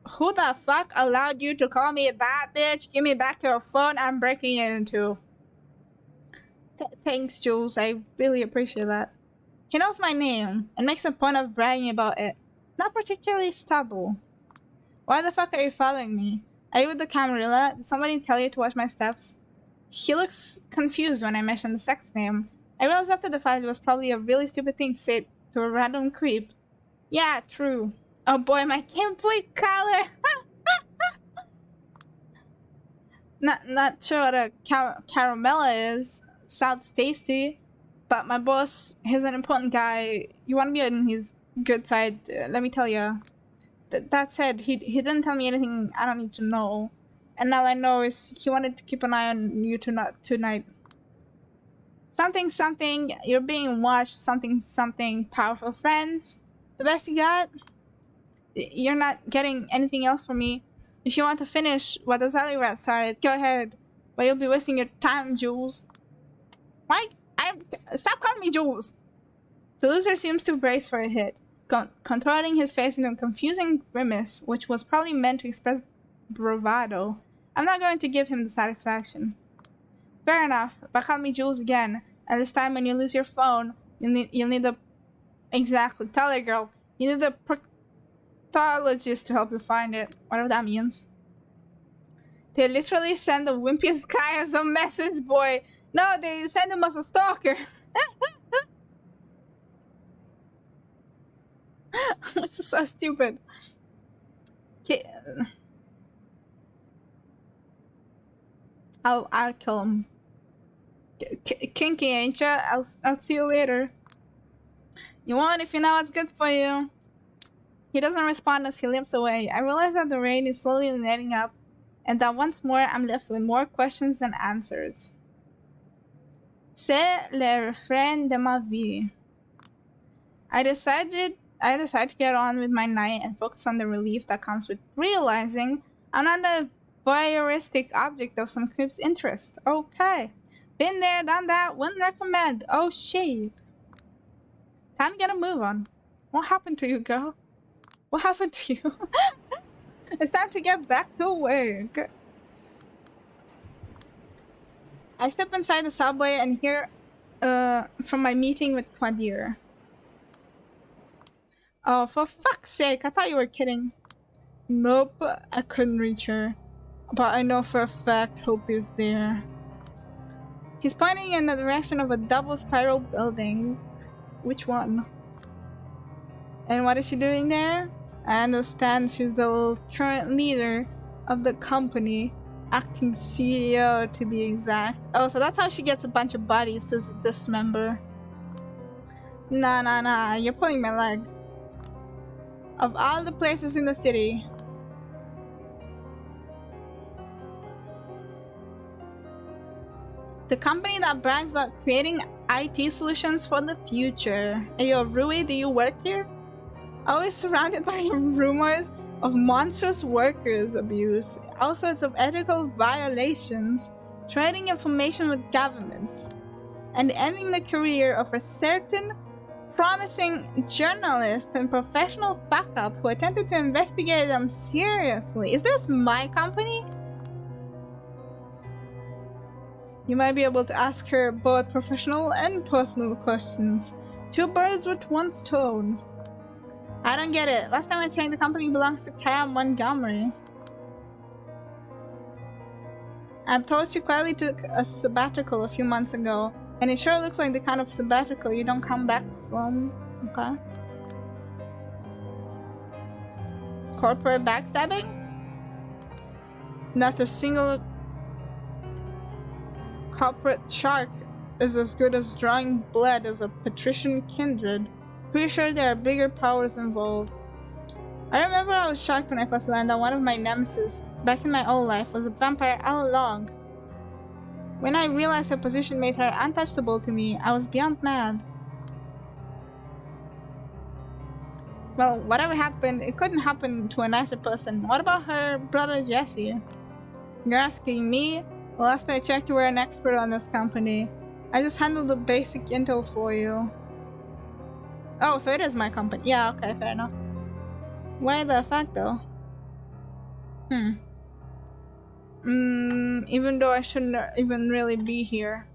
Who the fuck allowed you to call me that, bitch? Give me back your phone. I'm breaking it in two. Thanks, Jules. I really appreciate that. He knows my name and makes a point of bragging about it. Not particularly stubble. Why the fuck are you following me? Are you with the Camarilla? Did somebody tell you to watch my steps? He looks confused when I mention the sex name. I realized after the fact it was probably a really stupid thing to say to a random creep. Yeah, true. Oh boy, my gameplay color! Not sure what a caramella is. Sounds tasty. But my boss, he's an important guy. You want to be on his good side, let me tell you. That said, he didn't tell me anything I don't need to know. And all I know is he wanted to keep an eye on you tonight. Something, you're being watched, something, powerful friends. The best you got? You're not getting anything else from me. If you want to finish what the Sally Rat started, go ahead. But you'll be wasting your time, Jules. Why? Stop calling me Jules! The loser seems to brace for a hit, contorting his face into a confusing grimace, which was probably meant to express bravado. I'm not going to give him the satisfaction. Fair enough, but call me Jules again, and this time when you lose your phone, you'll need the... Exactly, tell her, girl. You need the proctologist to help you find it, whatever that means. They literally send the wimpiest guy as a message boy. No, they send him as a stalker. This is so stupid. I'll kill him. Kinky, ain't ya? I'll see you later. You won't if you know what's good for you. He doesn't respond as he limps away. I realize that the rain is slowly letting up, and that once more I'm left with more questions than answers. C'est le refrain de ma vie. I decided to get on with my night and focus on the relief that comes with realizing I'm not the voyeuristic object of some creep's interest. Okay. Been there, done that, wouldn't recommend. Oh shit. Time to get a move on. What happened to you, girl? What happened to you? It's time to get back to work. I step inside the subway and hear from my meeting with Quadir. Oh, for fuck's sake, I thought you were kidding. Nope, I couldn't reach her. But I know for a fact Hope is there. He's pointing in the direction of a double spiral building. Which one? And what is she doing there? I understand she's the current leader of the company, acting CEO to be exact. Oh, so that's how she gets a bunch of bodies to dismember. Nah, you're pulling my leg. Of all the places in the city. The company that brags about creating IT solutions for the future. Hey yo, Rui, do you work here? Always surrounded by rumors of monstrous workers abuse, all sorts of ethical violations, trading information with governments, and ending the career of a certain promising journalist and professional fuck-up who attempted to investigate them seriously. Is this my company? You might be able to ask her both professional and personal questions. Two birds with one stone. I don't get it. Last time I checked, the company belongs to Kya Montgomery. I'm told she quietly took a sabbatical a few months ago, and it sure looks like the kind of sabbatical you don't come back from. Okay. Corporate backstabbing? Not a single corporate shark is as good as drawing blood as a patrician kindred. Pretty sure there are bigger powers involved. I remember I was shocked when I first learned that one of my nemesis, back in my old life, was a vampire all along. When I realized her position made her untouchable to me, I was beyond mad. Well, whatever happened, it couldn't happen to a nicer person. What about her brother Jesse? You're asking me? Well, last I checked, you were an expert on this company. I just handled the basic intel for you. Oh, so it is my company. Yeah, okay, fair enough. Why the fuck, though? Even though I shouldn't even really be here.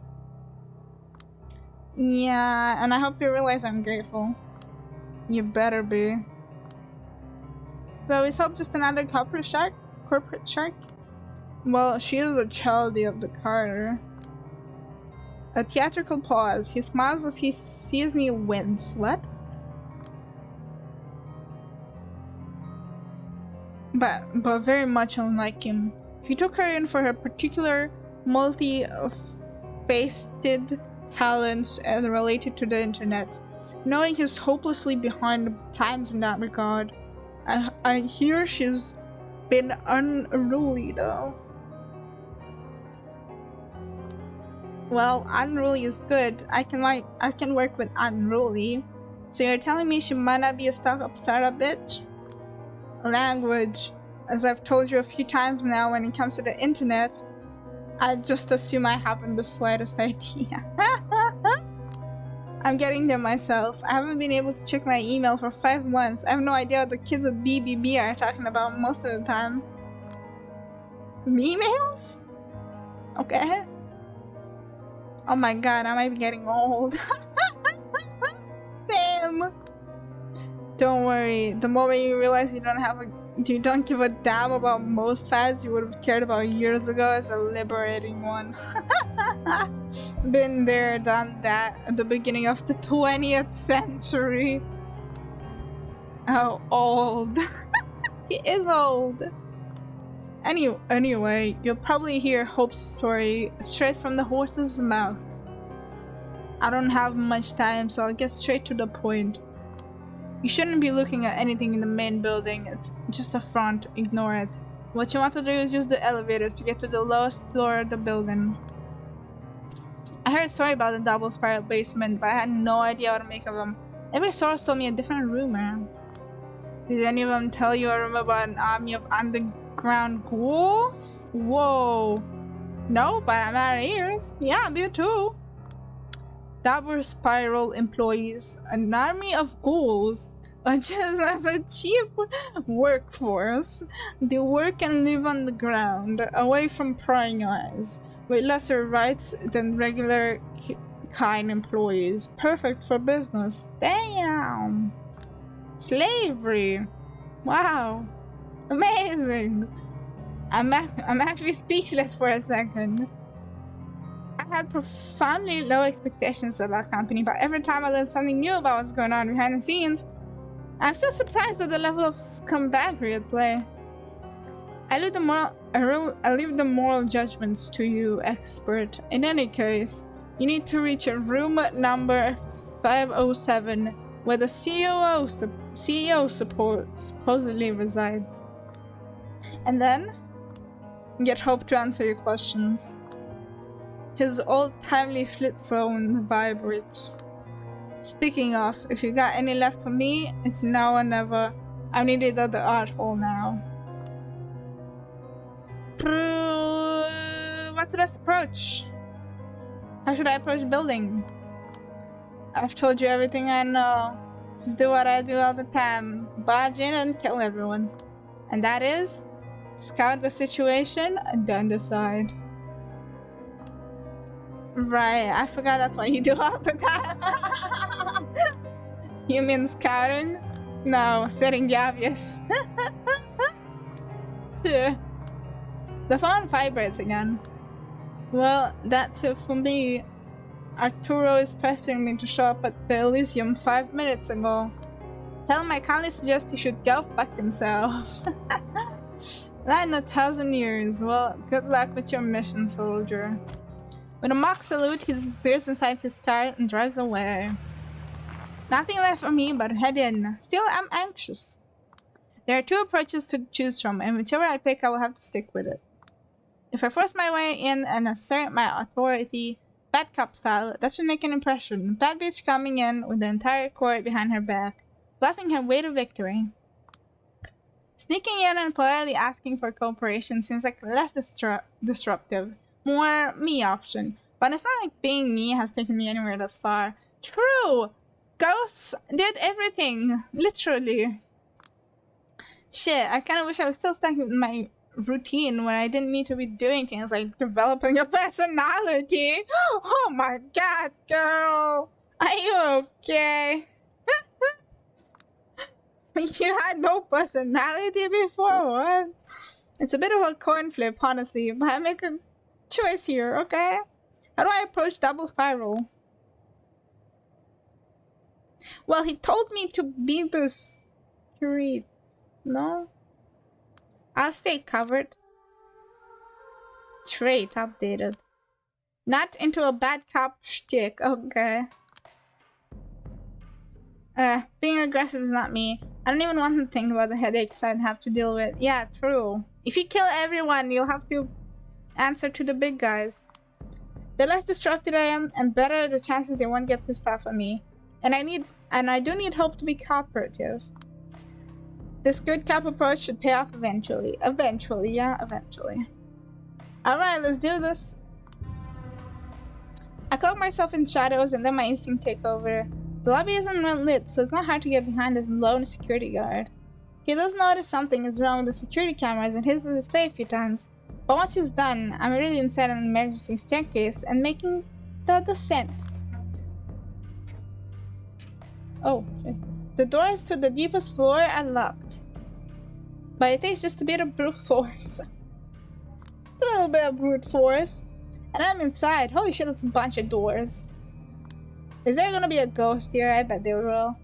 Yeah, and I hope you realize I'm grateful. You better be. So is Hope just another corporate shark? Corporate shark? Well, she is a childie of the Carter. A theatrical pause. He smiles as he sees me wince. What? But very much unlike him. He took her in for her particular multi-faceted talents and related to the internet. Knowing he's hopelessly behind times in that regard. I hear she's been unruly though. Well, unruly is good. I can work with unruly. So you're telling me she might not be a startup bitch? Language. As I've told you a few times now, when it comes to the internet, I just assume I haven't the slightest idea. I'm getting there myself. I haven't been able to check my email for 5 months. I have no idea what the kids at BBB are talking about most of the time. Emails? Okay. Oh my god, I might be getting old. Same. Don't worry. The moment you realize you don't give a damn about most fads you would have cared about years ago is a liberating one. Been there, done that at the beginning of the 20th century. Oh, old. He is old. Anyway, you'll probably hear Hope's story straight from the horse's mouth. I don't have much time, so I'll get straight to the point. You shouldn't be looking at anything in the main building. It's just a front. Ignore it. What you want to do is use the elevators to get to the lowest floor of the building. I heard a story about the double spiral basement, but I had no idea what to make of them. Every source told me a different rumor. Did any of them tell you a rumor about an army of underground ghouls? Whoa. No, but I'm out of ears. Yeah, me too. Double spiral employees, an army of ghouls, are just as a cheap workforce. They work and live on the ground, away from prying eyes, with lesser rights than regular kind employees. Perfect for business. Damn. Slavery. Wow. Amazing. I'm actually speechless for a second. I had profoundly low expectations of that company, but every time I learned something new about what's going on behind the scenes, I'm still surprised at the level of scumbaggery at play. I leave the moral judgments to you, expert. In any case, you need to reach room number 507, where the CEO supposedly resides. And then, get Hope to answer your questions. His old-timely flip phone vibrates. Speaking of, if you got any left for me, it's now or never. I'm needed at the art hall now. What's the best approach? How should I approach building? I've told you everything I know. Just do what I do all the time. Barge in and kill everyone. And that is, scout the situation and then decide. Right, I forgot that's what you do all the time. You mean scouting? No, stating the obvious. The phone vibrates again. Well, that's it for me. Arturo is pressing me to show up at the Elysium 5 minutes ago. Tell him I kindly suggest he should go fuck himself. Not in 1,000 years. Well, good luck with your mission, soldier. With a mock salute, he disappears inside his car and drives away. Nothing left for me but head in. Still, I'm anxious. There are 2 approaches to choose from, and whichever I pick, I will have to stick with it. If I force my way in and assert my authority, bad cop style, that should make an impression. Bad bitch coming in with the entire court behind her back, bluffing her way to victory. Sneaking in and politely asking for cooperation seems like less disruptive. More me option. But it's not like being me has taken me anywhere thus far. True! Ghosts did everything. Literally. Shit, I kinda wish I was still stuck in my routine where I didn't need to be doing things like developing a personality. Oh my god, girl! Are you okay? You had no personality before? What? It's a bit of a coin flip, honestly, but I make a choice here, okay? How do I approach double spiral? Well, he told me to be discreet. No? I'll stay covered. Trait updated. Not into a bad cop shtick, okay. Being aggressive is not me. I don't even want to think about the headaches I'd have to deal with. Yeah, true. If you kill everyone, you'll have to answer to the big guys. The less disrupted I am, and better the chances they won't get pissed off at me. And I do need Hope to be cooperative. This good cop approach should pay off eventually. Eventually, yeah, eventually. Alright, let's do this. I cloak myself in shadows and then my instinct take over. The lobby isn't well lit, so it's not hard to get behind this lone security guard. He does notice something is wrong with the security cameras and hits the display a few times. But once he's done, I'm already inside an emergency staircase and making the descent. Oh, shit. The doors to the deepest floor are locked. But it takes just a bit of brute force. Just a little bit of brute force. And I'm inside. Holy shit, that's a bunch of doors. Is there gonna be a ghost here? I bet there will.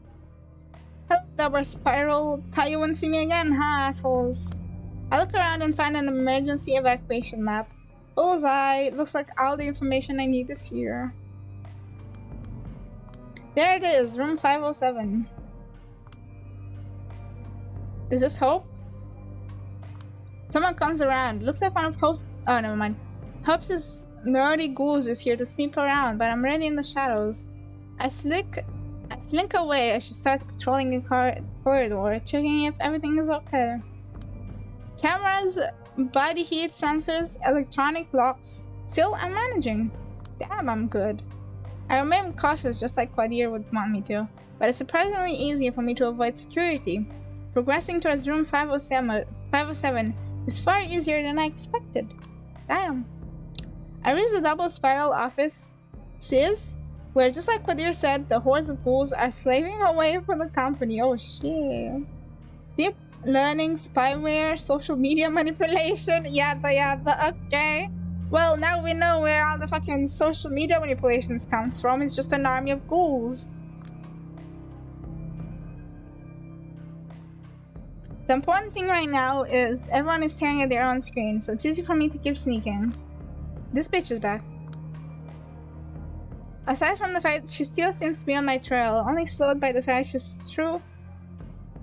Hello, double spiral. Thought you wouldn't see me again, huh, assholes? I look around and find an emergency evacuation map. Bullseye. Looks like all the information I need is here. There it is, room 507. Is this Hope? Someone comes around. Looks like one of Hope's... Oh, never mind. Hope's nerdy ghouls is here to sneak around, but I'm already in the shadows. I slink away as she starts patrolling the corridor, checking if everything is okay. Cameras, body heat sensors, electronic locks. Still, I'm managing. Damn, I'm good. I remain cautious just like Quadir would want me to, but it's surprisingly easy for me to avoid security. Progressing towards room 507 is far easier than I expected. Damn. I reach the double spiral office, where just like Quadir said, the hordes of ghouls are slaving away for the company. Oh shit. Deep learning, spyware, social media manipulation, yada, okay. Well, now we know where all the fucking social media manipulations comes from. It's just an army of ghouls. The important thing right now is everyone is staring at their own screen, so it's easy for me to keep sneaking. This bitch is back. Aside from the fact she still seems to be on my trail, only slowed by the fact she's true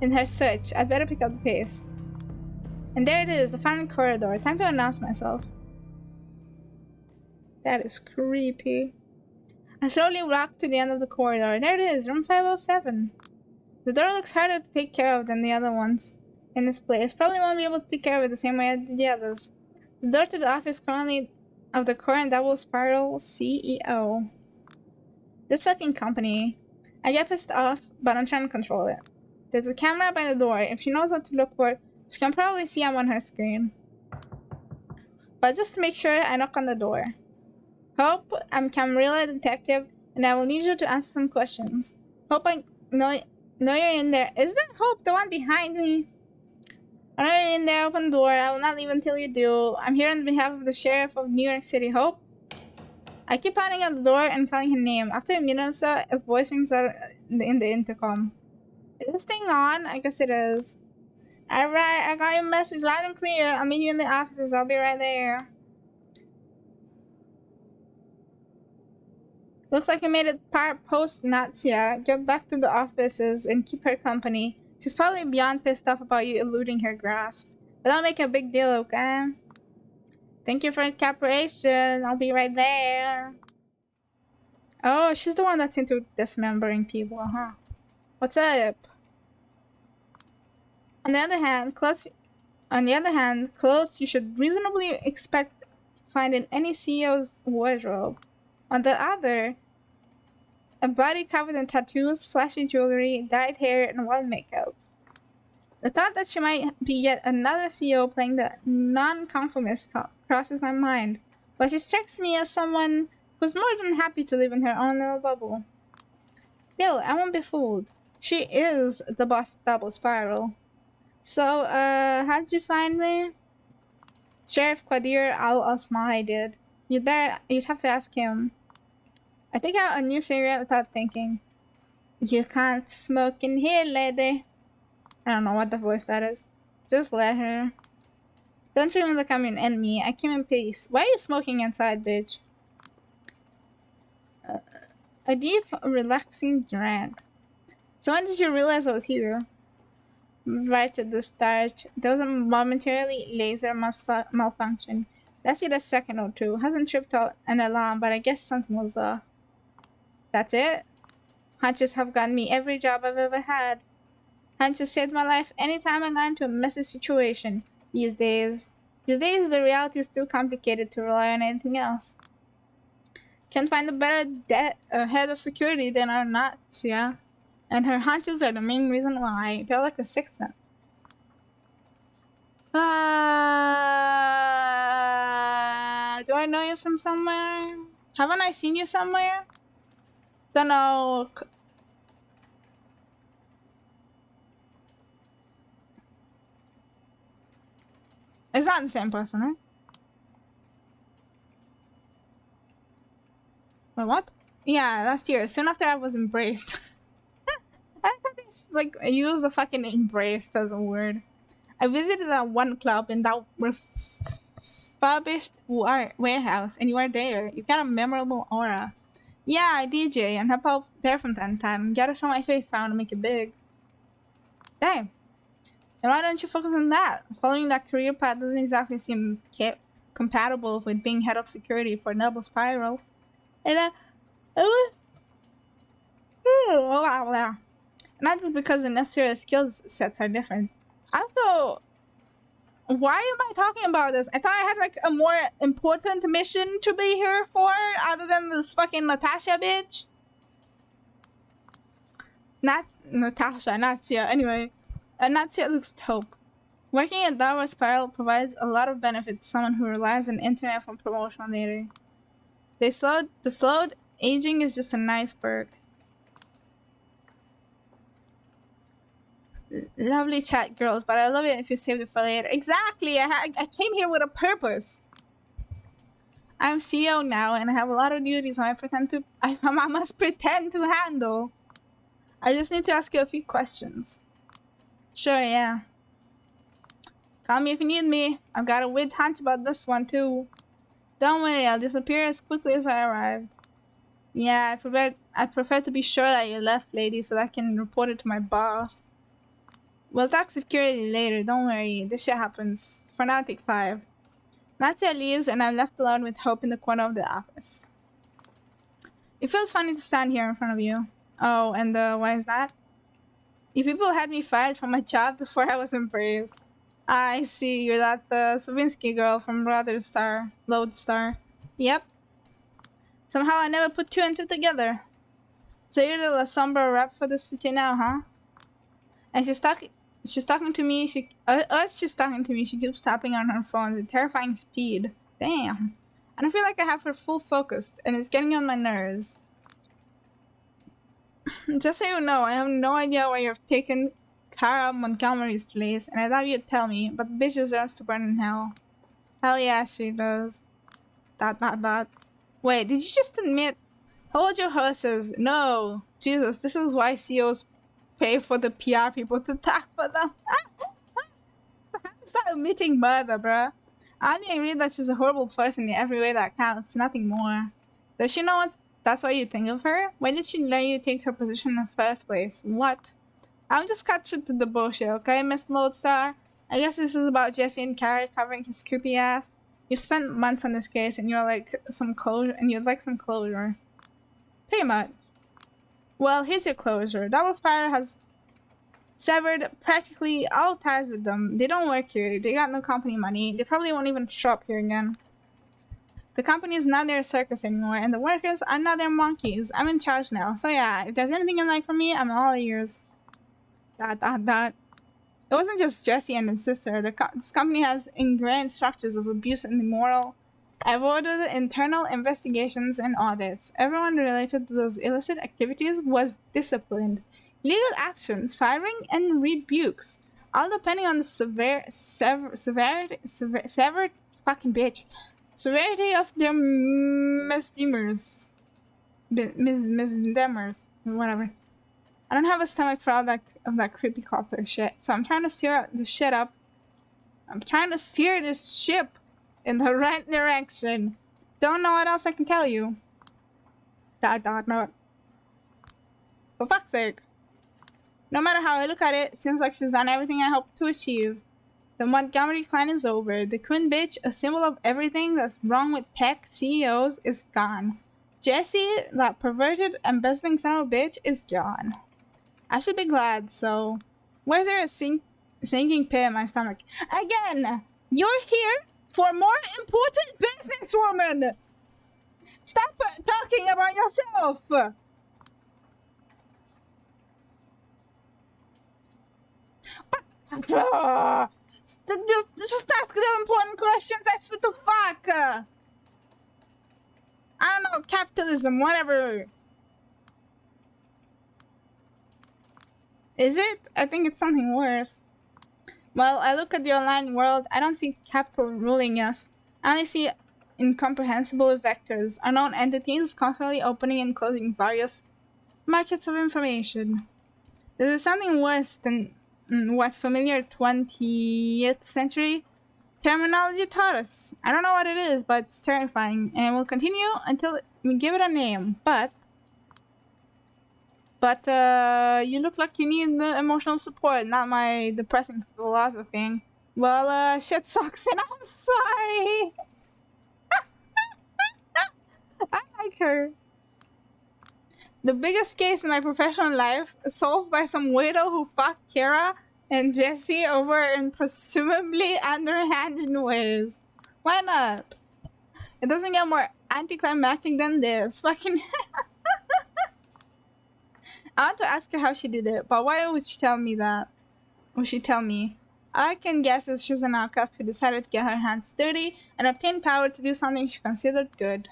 in her search, I'd better pick up the pace. And there it is, the final corridor. Time to announce myself. That is creepy. I slowly walk to the end of the corridor. There it is, room 507. The door looks harder to take care of than the other ones in this place. Probably won't be able to take care of it the same way I did the others. The door to the office currently of the current double spiral CEO. This fucking company. I get pissed off, but I'm trying to control it. There's a camera by the door. If she knows what to look for, she can probably see I'm on her screen. But just to make sure, I knock on the door. Hope, I'm Camrilla Detective, and I will need you to answer some questions. Hope I know you're in there. Isn't that Hope, the one behind me? I know you're in there, open the door. I will not leave until you do. I'm here on behalf of the Sheriff of New York City. Hope? I keep pounding on the door and calling her name. After a minute or so, a voice rings out in the intercom. Is this thing on? I guess it is. Alright, I got your message loud and clear. I'll meet you in the offices. I'll be right there. Looks like you made it post-Nazia. Get back to the offices and keep her company. She's probably beyond pissed off about you eluding her grasp. But don't make a big deal, okay? Thank you for the cooperation. I'll be right there. Oh, she's the one that's into dismembering people, huh? What's up? On the other hand, clothes you should reasonably expect to find in any CEO's wardrobe. On the other, a body covered in tattoos, flashy jewelry, dyed hair, and wild makeup. The thought that she might be yet another CEO playing the non-conformist crosses my mind, but she strikes me as someone who's more than happy to live in her own little bubble. Still, I won't be fooled. She is the boss of Double Spiral. So, how'd you find me? Sheriff Qadir Al-Asma'i did. You'd have to ask him. I take out a new cigarette without thinking. You can't smoke in here, lady. I don't know what the voice that is. Just let her. Don't treat me like I'm an enemy. I came in peace. Why are you smoking inside, bitch? A deep, relaxing drag. So when did you realize I was here? Right at the start. There was a momentarily laser malfunction. Lasted a second or two. Hasn't tripped out an alarm, but I guess something was off. That's it? Hunches have gotten me every job I've ever had. Hunches saved my life anytime I got into a messy situation. These days, the reality is too complicated to rely on anything else. Can't find a better head of security than our nuts, yeah? And her hunches are the main reason why. They're like a sixth sense. Do I know you from somewhere? Haven't I seen you somewhere? Don't know. It's not the same person, right? Wait, what? Yeah, last year, soon after I was embraced. I thought it's like, I use the fucking embraced as a word. I visited that one club in that refurbished warehouse, and you were there. You got a memorable aura. Yeah, I DJ and help out there from time to time. Gotta show my face if I want to make it big. Damn. And why don't you focus on that? Following that career path doesn't exactly seem compatible with being head of security for Double Spiral. And not just because the necessary skill sets are different. Also, why am I talking about this? I thought I had like a more important mission to be here for other than this fucking Natasha bitch. Not Natasha, Natsia. Anyway, Natsia looks dope. Working at Double Spiral provides a lot of benefit to someone who relies on internet for promotional data. The slowed aging is just a nice perk. Lovely chat, girls, but I love it if you saved it for later. Exactly! I came here with a purpose. I'm CEO now, and I have a lot of duties I must pretend to handle. I just need to ask you a few questions. Sure, yeah. Call me if you need me. I've got a weird hunch about this one too. Don't worry, I'll disappear as quickly as I arrived. Yeah, I'd prefer to be sure that you left, lady, so that I can report it to my boss. We'll talk security later, don't worry. This shit happens. For now, take 5. Natia leaves, and I'm left alone with Hope in the corner of the office. It feels funny to stand here in front of you. Oh, and why is that? You people had me fired from my job before I was embraced. I see, you're that Savinsky girl from Lodestar. Yep. Somehow I never put 2 and 2 together. So you're the La Sombra rep for the city now, huh? And she's talking to me, she's talking to me, she keeps tapping on her phone with terrifying speed. Damn. And I feel like I have her full focused, and it's getting on my nerves. Just so you know, I have no idea why you've taken Kara Montgomery's place, and I thought you'd tell me, but bitch deserves to burn in hell. Hell yeah, she does. ... Wait, did you just admit? Hold your horses. No. Jesus, this is why CEOs pay for the PR people to talk for them. Stop admitting murder, bruh. I only agree that she's a horrible person in every way that counts, nothing more. Does she know that's why you think of her? Why did she let you take her position in the first place? What? I'll just cut through to the bullshit, okay, Miss Lodestar? I guess this is about Jesse and Carrie covering his creepy ass. You've spent months on this case, and you'd like some closure. Pretty much. Well, here's your closure. Double Spiral has severed practically all ties with them. They don't work here. They got no company money. They probably won't even show up here again. The company is not their circus anymore, and the workers are not their monkeys. I'm in charge now. So yeah, if there's anything you'd like from me, I'm all ears. ... It wasn't just Jesse and his sister. This company has ingrained structures of abuse and immoral. I've ordered internal investigations and audits. Everyone related to those illicit activities was disciplined. Legal actions, firing, and rebukes, all depending on the severity of their misdemeanors. Misdemeanors, whatever. I don't have a stomach for all that creepy corporate shit, so I'm trying to steer the shit up. I'm trying to steer this ship in the right direction. Don't know what else I can tell you. ... For fuck's sake. No matter how I look at it, it seems like she's done everything I hoped to achieve. The Montgomery clan is over. The Queen bitch, a symbol of everything that's wrong with tech CEOs, is gone. Jesse, that perverted, embezzling son of a bitch, is gone. I should be glad, so... Why is there a sinking pit in my stomach? Again! You're here for more important business, woman! Stop talking about yourself! But... just ask them important questions, that's what the fuck! I don't know, capitalism, whatever. Is it? I think it's something worse. Well, I look at the online world, I don't see capital ruling us. I only see incomprehensible vectors, unknown entities constantly opening and closing various markets of information. This is something worse than what familiar 20th century terminology taught us. I don't know what it is, but it's terrifying, and it will continue until we give it a name. But you look like you need the emotional support, not my depressing philosophy. Well, shit sucks, and I'm sorry. I like her. The biggest case in my professional life, solved by some weirdo who fucked Kara and Jesse over in presumably underhanded ways. Why not? It doesn't get more anticlimactic than this. Fucking... I want to ask her how she did it, but why would she tell me that? Would she tell me? All I can guess is she's an outcast who decided to get her hands dirty and obtain power to do something she considered good.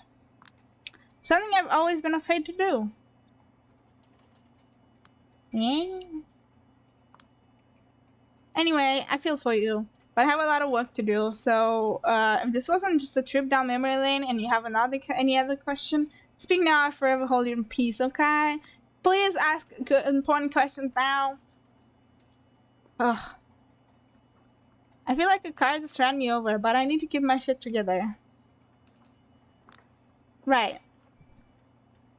Something I've always been afraid to do. Yeah. Anyway, I feel for you, but I have a lot of work to do, so if this wasn't just a trip down memory lane and you have any other question, speak now or forever hold your peace, okay? Please ask good, important questions now. Ugh. I feel like a car just ran me over, but I need to keep my shit together. Right.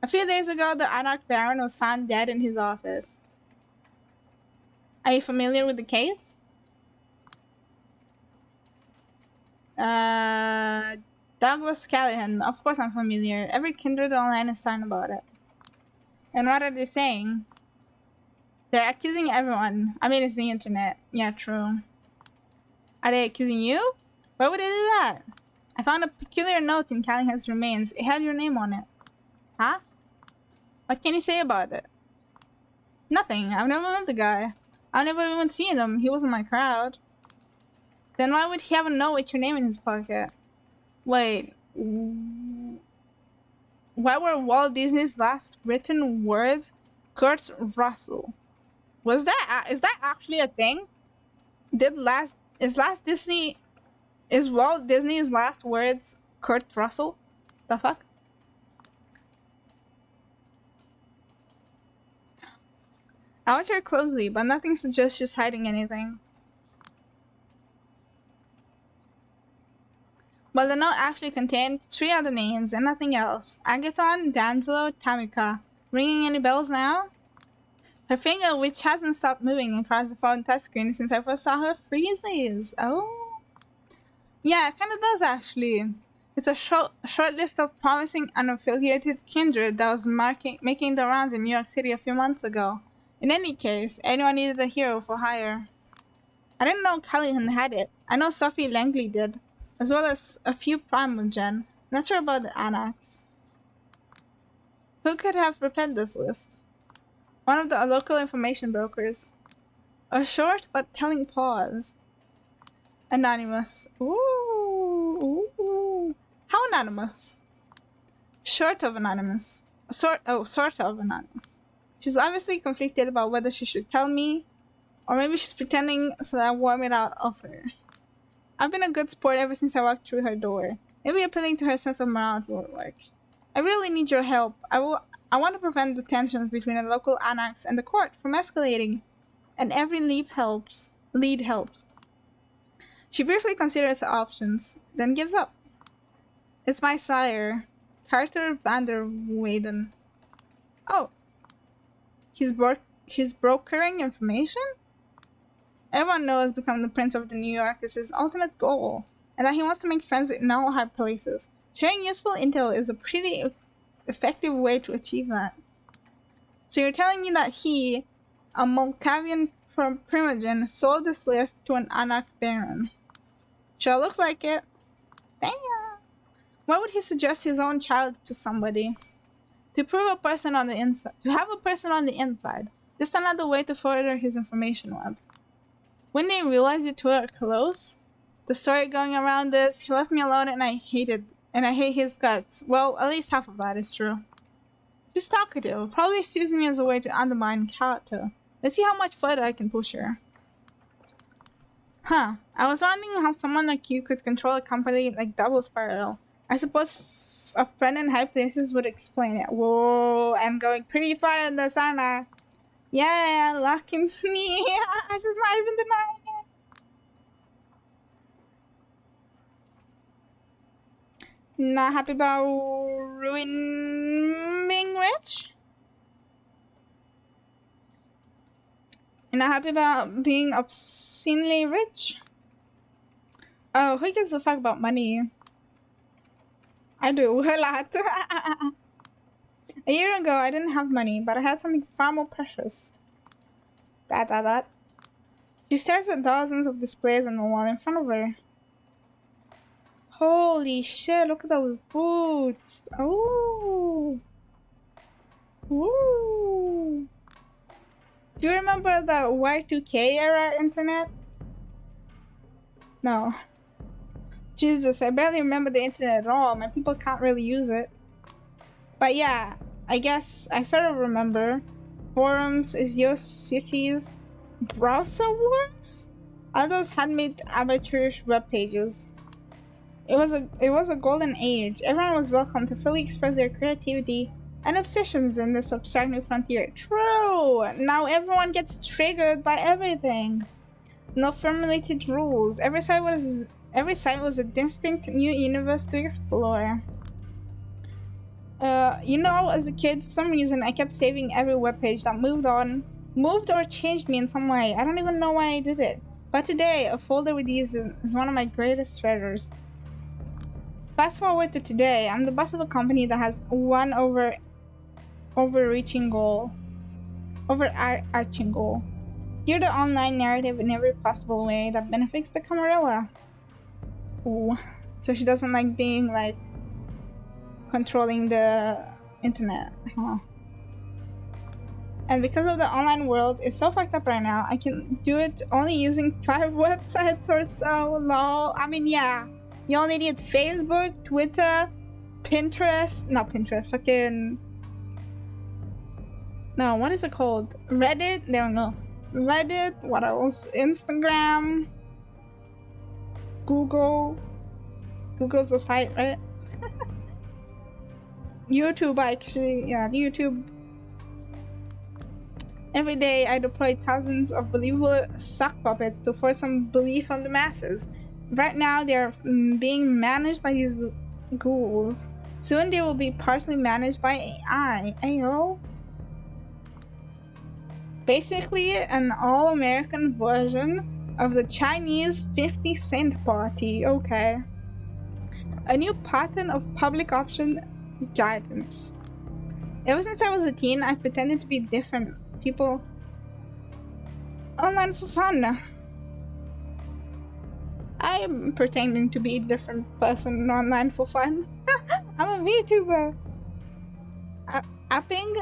A few days ago, the Anarch Baron was found dead in his office. Are you familiar with the case? Douglas Callahan. Of course I'm familiar. Every kindred online is talking about it. And what are they saying? They're accusing everyone. I mean, it's the internet. Yeah, true. Are they accusing you? Why would they do that? I found a peculiar note in Callahan's remains. It had your name on it. Huh? What can you say about it? Nothing. I've never met the guy. I've never even seen him. He wasn't my crowd. Then why would he have a note with your name in his pocket? Wait. Why were Walt Disney's last written words Kurt Russell? Is that actually a thing? Is Walt Disney's last words Kurt Russell? The fuck? I watch her closely, but nothing suggests she's hiding anything. Well, the note actually contained 3 other names and nothing else. Agathon, D'Angelo, Tamika. Ringing any bells now? Her finger, which hasn't stopped moving across the phone touchscreen since I first saw her, freezes. Oh. Yeah, it kind of does actually. It's a short list of promising unaffiliated kindred that was making the rounds in New York City a few months ago. In any case, anyone needed a hero for hire. I didn't know Callahan had it. I know Sophie Langley did, as well as a few Primogen. Not sure about the Anarchs. Who could have prepared this list? One of the local information brokers. A short but telling pause. Anonymous. Ooh. How anonymous? Sort of anonymous. Sort of anonymous. She's obviously conflicted about whether she should tell me, or maybe she's pretending so that I warm it out of her. I've been a good sport ever since I walked through her door. Maybe appealing to her sense of morality will work. I really need your help. I want to prevent the tensions between the local anarchs and the court from escalating, and every lead helps. She briefly considers the options, then gives up. It's my sire, Carter Vander Weyden. Oh. He's brokering information? Everyone knows becoming the Prince of New York is his ultimate goal, and that he wants to make friends in all high places. Sharing useful intel is a pretty effective way to achieve that. So you're telling me that he, a Moldavian Primogen, sold this list to an Anarch Baron? Sure looks like it. Damn. Why would he suggest his own child to somebody? To have a person on the inside. Just another way to further his information web. When they realize you two are close, the story going around is he left me alone and I hate his guts. Well, at least half of that is true. She's talkative, probably sees me as a way to undermine character. Let's see how much further I can push her. Huh, I was wondering how someone like you could control a company like Double Spiral. I suppose a friend in high places would explain it. Whoa, I'm going pretty far in this, aren't I? Yeah, lucky me. She's not even denying it. Not happy about being rich? You're not happy about being obscenely rich? Oh, who gives a fuck about money? I do, a lot. A year ago, I didn't have money, but I had something far more precious. That. She stares at dozens of displays on the wall in front of her. Holy shit, look at those boots. Oh. Ooh. Do you remember the Y2K era internet? No. Jesus, I barely remember the internet at all. My people can't really use it. But yeah, I guess I sort of remember. Forums, is your city's browser wars? All those handmade amateurish web pages. It was a golden age. Everyone was welcome to fully express their creativity and obsessions in this abstract new frontier. True! Now everyone gets triggered by everything. No formulated rules. Every site was a distinct new universe to explore. You know, as a kid, for some reason, I kept saving every webpage that moved or changed me in some way. I don't even know why I did it. But today, a folder with these is one of my greatest treasures. Fast forward to today, I'm the boss of a company that has one overarching goal. Steer the online narrative in every possible way that benefits the Camarilla. Ooh. So she doesn't like being like controlling the internet. Huh. And because of the online world is so fucked up right now, I can do it only using 5 websites or so. Lol. I mean, yeah. You only need Facebook, Twitter, Pinterest. Not Pinterest, fucking... No, what is it called? Reddit? There we go. Reddit, what else? Instagram. Google. Google's a site, right? YouTube, actually. Yeah, YouTube. Every day, I deploy thousands of believable sock puppets to force some belief on the masses. Right now, they are being managed by these ghouls. Soon, they will be partially managed by AI. Ayo. Basically, an all-American version of the Chinese 50 Cent Party. Okay. A new pattern of public option guidance. Ever since I was a teen, I've pretended to be different people online for fun. I'm pretending to be a different person online for fun. I'm a VTuber. Upping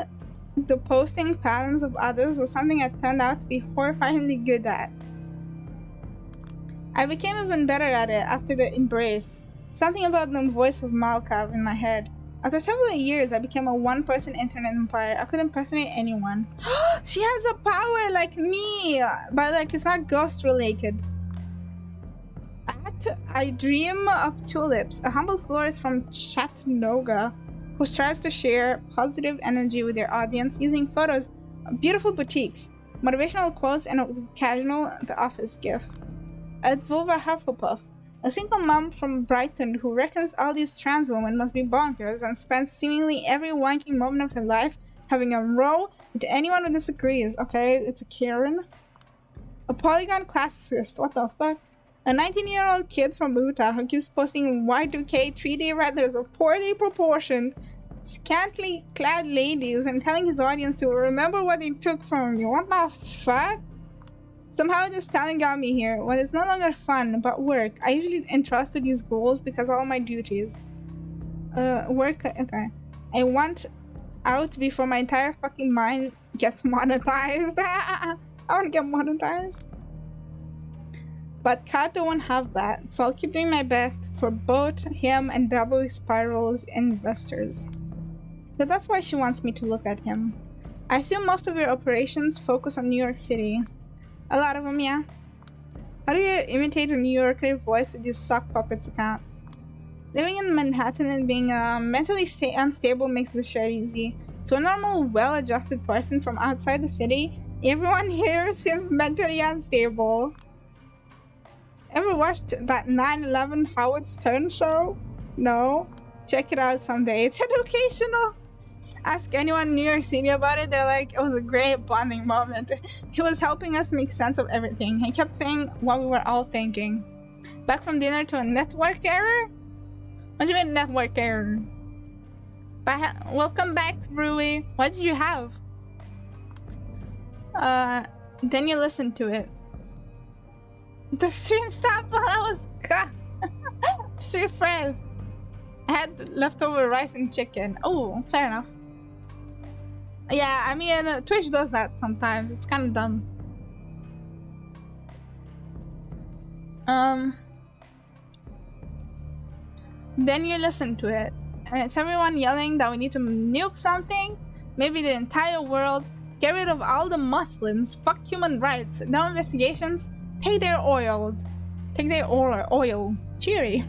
the posting patterns of others was something I turned out to be horrifyingly good at. I became even better at it after the embrace. Something about the voice of Malkav in my head. After several years, I became a one-person internet empire. I could impersonate anyone. She has a power like me, but like it's not ghost-related. I dream of Tulips, a humble florist from Chattanooga who strives to share positive energy with their audience using photos of beautiful boutiques, motivational quotes, and a casual The Office gif. Vtuber Hufflepuff, a single mom from Brighton who reckons all these trans women must be bonkers and spends seemingly every wanking moment of her life having a row with anyone who disagrees. Okay, it's a Karen. A polygon classicist, what the fuck? A 19-year-old kid from Utah who keeps posting Y2K 3D renders of poorly proportioned, scantily clad ladies and telling his audience to remember what they took from you. What the fuck? Somehow this talent got me here. Well, it's no longer fun, but work. I usually entrust to these goals because all my duties. Work, okay. I want out before my entire fucking mind gets monetized. I want to get monetized. But Kat don't have that, so I'll keep doing my best for both him and W Spiral's investors. So that's why she wants me to look at him. I assume most of your operations focus on New York City. A lot of them, yeah. How do you imitate a New Yorker voice with this sock puppets account? Living in Manhattan and being mentally unstable makes this shit easy. To a normal, well-adjusted person from outside the city, everyone here seems mentally unstable. Ever watched that 9/11 Howard Stern show? No? Check it out someday. It's educational. Ask anyone in New York City about it. They're like, it was a great bonding moment. He was helping us make sense of everything. He kept saying what we were all thinking. Back from dinner to a network error? What do you mean network error? Welcome back, Rui. What did you have? Then you listened to it. The stream stopped while I was stream failed. I had leftover rice and chicken. Oh, fair enough. Yeah, I mean, Twitch does that sometimes. It's kind of dumb. Then you listen to it, and it's everyone yelling that we need to nuke something, maybe the entire world, get rid of all the Muslims, fuck human rights, no investigations. Take their oil. Cheery.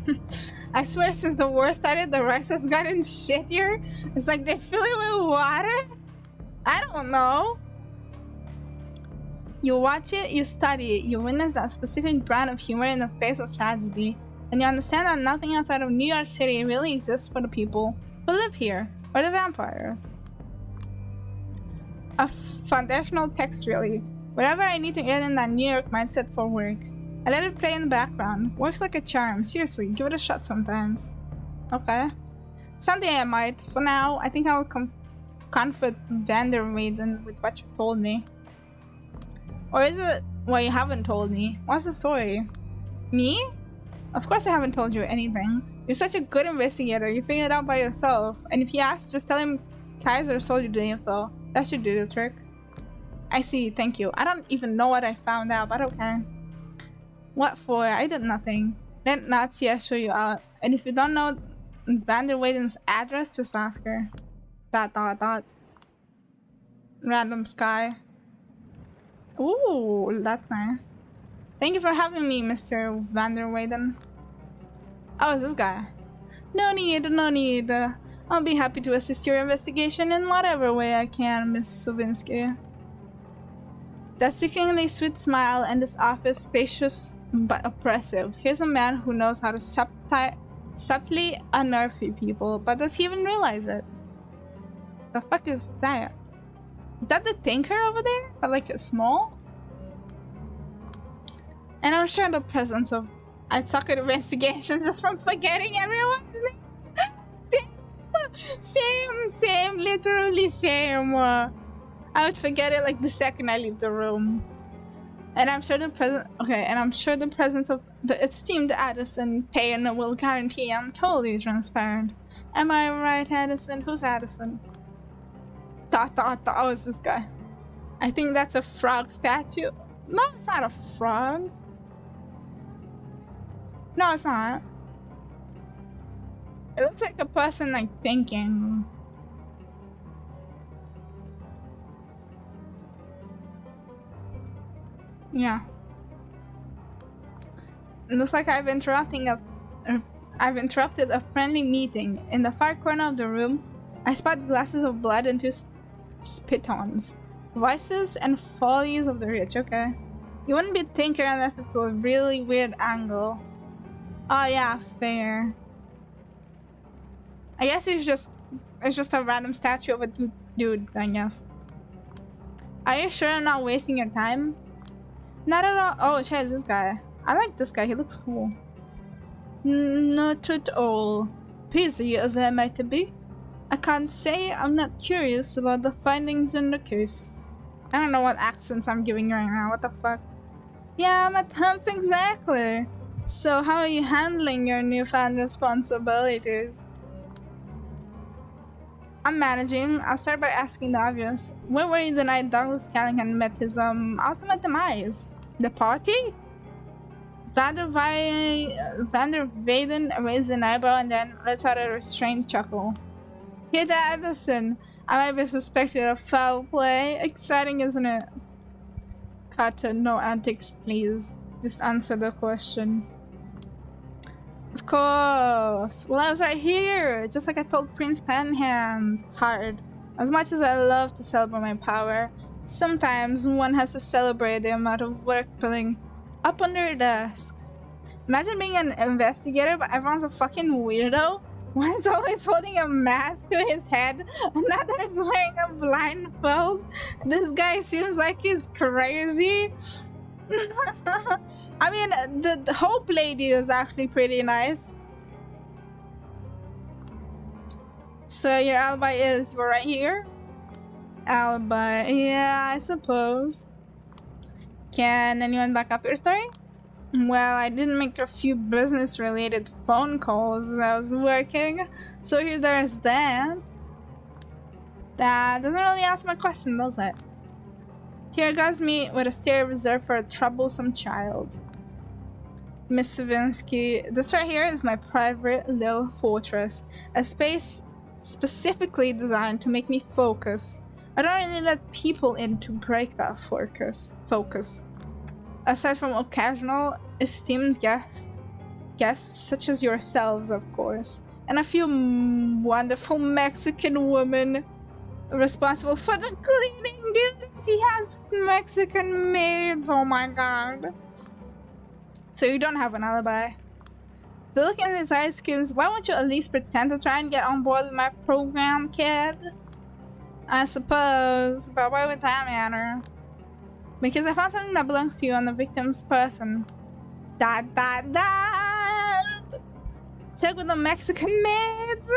I swear since the war started, the rice has gotten shittier. It's like they fill it with water? I don't know. You watch it, you study it, you witness that specific brand of humor in the face of tragedy, and you understand that nothing outside of New York City really exists for the people who live here, or the vampires. A foundational text, really. Whatever I need to get in that New York mindset for work. I let it play in the background. Works like a charm. Seriously, give it a shot sometimes. Okay. Someday I might. For now, I think I will comfort Vanderweyden with what you told me. Or is it what you haven't told me? What's the story? Me? Of course I haven't told you anything. You're such a good investigator. You figured it out by yourself. And if he asks, just tell him Kaiser sold you the info. That should do the trick. I see, thank you. I don't even know what I found out, but okay. What for? I did nothing. Let Nazi show you out. And if you don't know Vanderweyden's address, just ask her. ... Random sky. Ooh, that's nice. Thank you for having me, Mr. Vanderweyden. Oh, it's this guy. No need, no need. I'll be happy to assist your investigation in whatever way I can, Miss Sovinsky. That sickeningly sweet smile and this office spacious but oppressive. Here's a man who knows how to subtly unnerve people, but does he even realize it? The fuck is that? Is that the thinker over there? But like it's small? And I'm sure the presence of I suck at investigations just from forgetting everyone's names. Same, literally same. I would forget it like the second I leave the room. And I'm sure the presence of the esteemed Addison Payne will guarantee I'm totally transparent. Am I right, Addison? Who's Addison? Oh, it's this guy. I think that's a frog statue. No, it's not a frog. No, it's not. It looks like a person like thinking. Yeah. It looks like I've interrupted a friendly meeting. In the far corner of the room, I spot glasses of blood and two spitons. Vices and follies of the rich, okay. You wouldn't be thinker unless it's a really weird angle. Oh yeah, fair. I guess it's just a random statue of a dude, I guess. Are you sure I'm not wasting your time? Not at all. Oh shit, this guy. I like this guy, he looks cool. Not at all. Busy as I might be, I can't say I'm not curious about the findings in the case. I don't know what accents I'm giving right now, what the fuck? Yeah, I'm at home exactly. So how are you handling your newfound responsibilities? I'm managing. I'll start by asking the obvious. Where were you the night Douglas Callahan met his ultimate demise? The party? Vanderweyden raised an eyebrow and then lets out a restrained chuckle. Here to Addison. I might be suspected of foul play. Exciting, isn't it? Carter, no antics, please. Just answer the question. Of course. Well, I was right here, just like I told Prince Panhand. Hard. As much as I love to celebrate my power, sometimes one has to celebrate the amount of work piling up on their desk. Imagine being an investigator, but everyone's a fucking weirdo. One's always holding a mask to his head, another's wearing a blindfold. This guy seems like he's crazy. I mean, the Hope Lady is actually pretty nice. So your alibi is we're right here? Alibi, yeah, I suppose. Can anyone back up your story? Well, I did make a few business-related phone calls as I was working, so here there's that. That doesn't really answer my question, does it? Here goes me with a stare reserved for a troublesome child. Miss Savinsky, this right here is my private little fortress. A space specifically designed to make me focus. I don't really let people in to break that focus. Aside from occasional esteemed guests such as yourselves, of course, and a few wonderful Mexican women. responsible for the cleaning duties. He has Mexican maids. Oh my god. So you don't have an alibi. The look in his eyes screams, why won't you at least pretend to try and get on board with my program, kid? I suppose, but why would that matter? Because I found something that belongs to you on the victim's person. Check with the Mexican maids.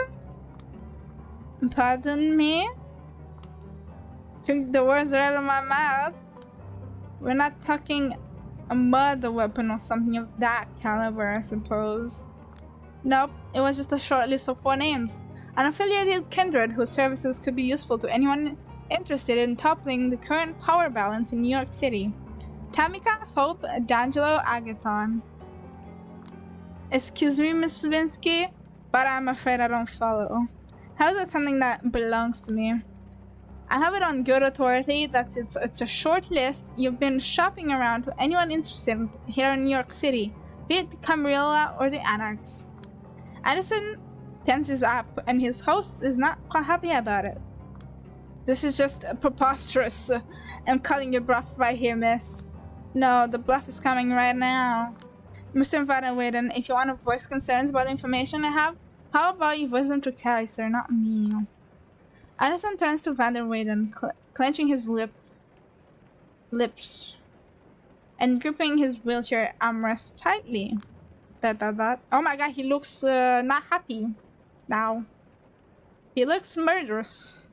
Pardon me? Took the words right out of my mouth. We're not talking a murder weapon or something of that caliber, I suppose. Nope, it was just a short list of 4 names. An affiliated kindred whose services could be useful to anyone interested in toppling the current power balance in New York City. Tamika, Hope, D'Angelo, Agathon. Excuse me, Miss Svinsky, but I'm afraid I don't follow. How is it something that belongs to me? I have it on good authority that it's a short list you've been shopping around to anyone interested here in New York City, be it the Camarilla or the Anarchs. Addison tenses up, and his host is not quite happy about it. This is just preposterous. I'm calling your bluff right here, miss. No, the bluff is coming right now. Mr. Van Weyden, if you want to voice concerns about the information I have, how about you voice them to Kelly, sir, not me. Addison turns to Van der Weyden, clenching his lips and gripping his wheelchair armrest tightly. Oh my god, he looks not happy now. He looks murderous.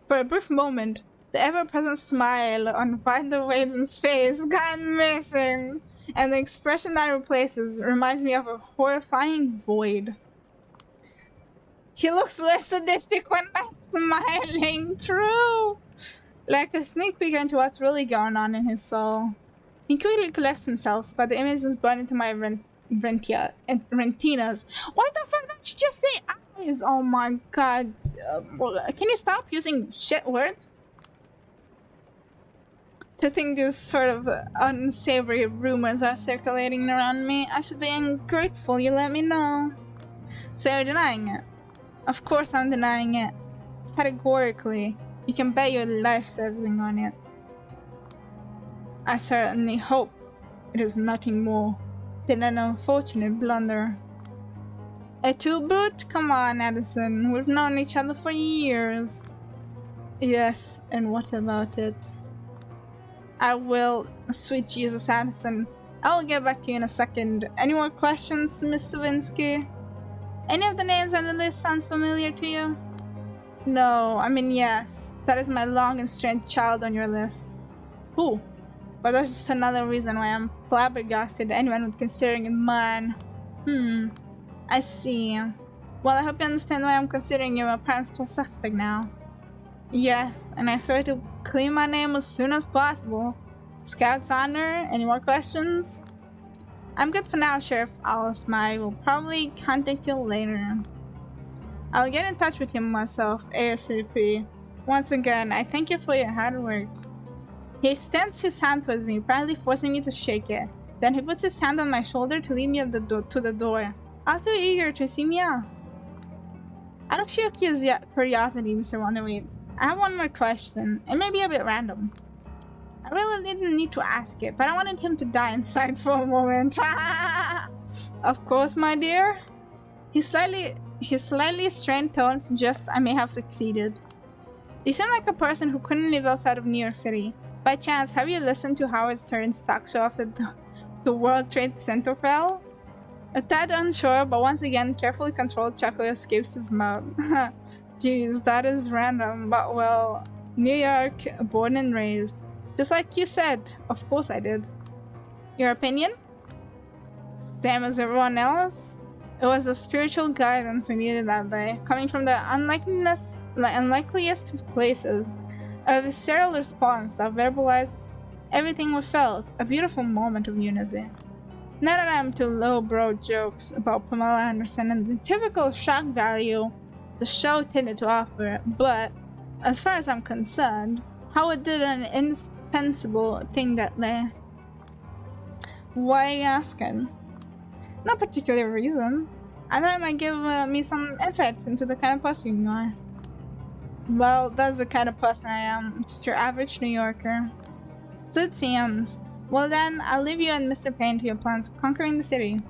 For a brief moment, the ever-present smile on Van der Weyden's face gone missing, and the expression that replaces reminds me of a horrifying void. He looks less sadistic when I'm smiling, true! Like a sneak peek into what's really going on in his soul. He quickly collects himself, but the image is burned into my retinas. Why the fuck don't you just say eyes? Oh my god. Can you stop using shit words? To think these sort of unsavory rumors are circulating around me, I should be ungrateful you let me know. So you're denying it? Of course I'm denying it. Categorically. You can bet your life serving on it. I certainly hope it is nothing more than an unfortunate blunder. A two-boot? Come on, Addison. We've known each other for years. Yes, and what about it? I will. Sweet Jesus, Addison. I will get back to you in a second. Any more questions, Miss Savinsky? Any of the names on the list sound familiar to you? No, I mean yes. That is my long and strange child on your list. Who? But that's just another reason why I'm flabbergasted anyone would consider it mine. I see. Well, I hope you understand why I'm considering you a prime suspect now. Yes, and I swear to clean my name as soon as possible. Scout's honor, any more questions? I'm good for now, Sheriff Alice. I will probably contact you later. I'll get in touch with him myself, ASAP. Once again, I thank you for your hard work. He extends his hand towards me, proudly forcing me to shake it. Then he puts his hand on my shoulder to lead me to the door. I'm too eager to see me off. Out of sheer curiosity, Mr. Wonderweed, I have one more question. It may be a bit random. I really didn't need to ask it, but I wanted him to die inside for a moment. Of course, my dear. His slightly strained tone suggests I may have succeeded. You seem like a person who couldn't live outside of New York City. By chance, have you listened to Howard Stern's talk show after the World Trade Center fell? A tad unsure, but once again, carefully controlled chuckle escapes his mouth. Jeez, that is random, but well, New York, born and raised. Just like you said, of course I did. Your opinion? Same as everyone else? It was the spiritual guidance we needed that day, coming from the unlikeliest of places. A visceral response that verbalized everything we felt, a beautiful moment of unity. Not that I'm to lowbrow jokes about Pamela Anderson and the typical shock value the show tended to offer, but as far as I'm concerned, Howard did an indispensable thing that day. Why are you asking? No particular reason. I thought it might give me some insight into the kind of person you are. Well, that's the kind of person I am. Just your average New Yorker. So it seems. Well then, I'll leave you and Mr. Payne to your plans of conquering the city.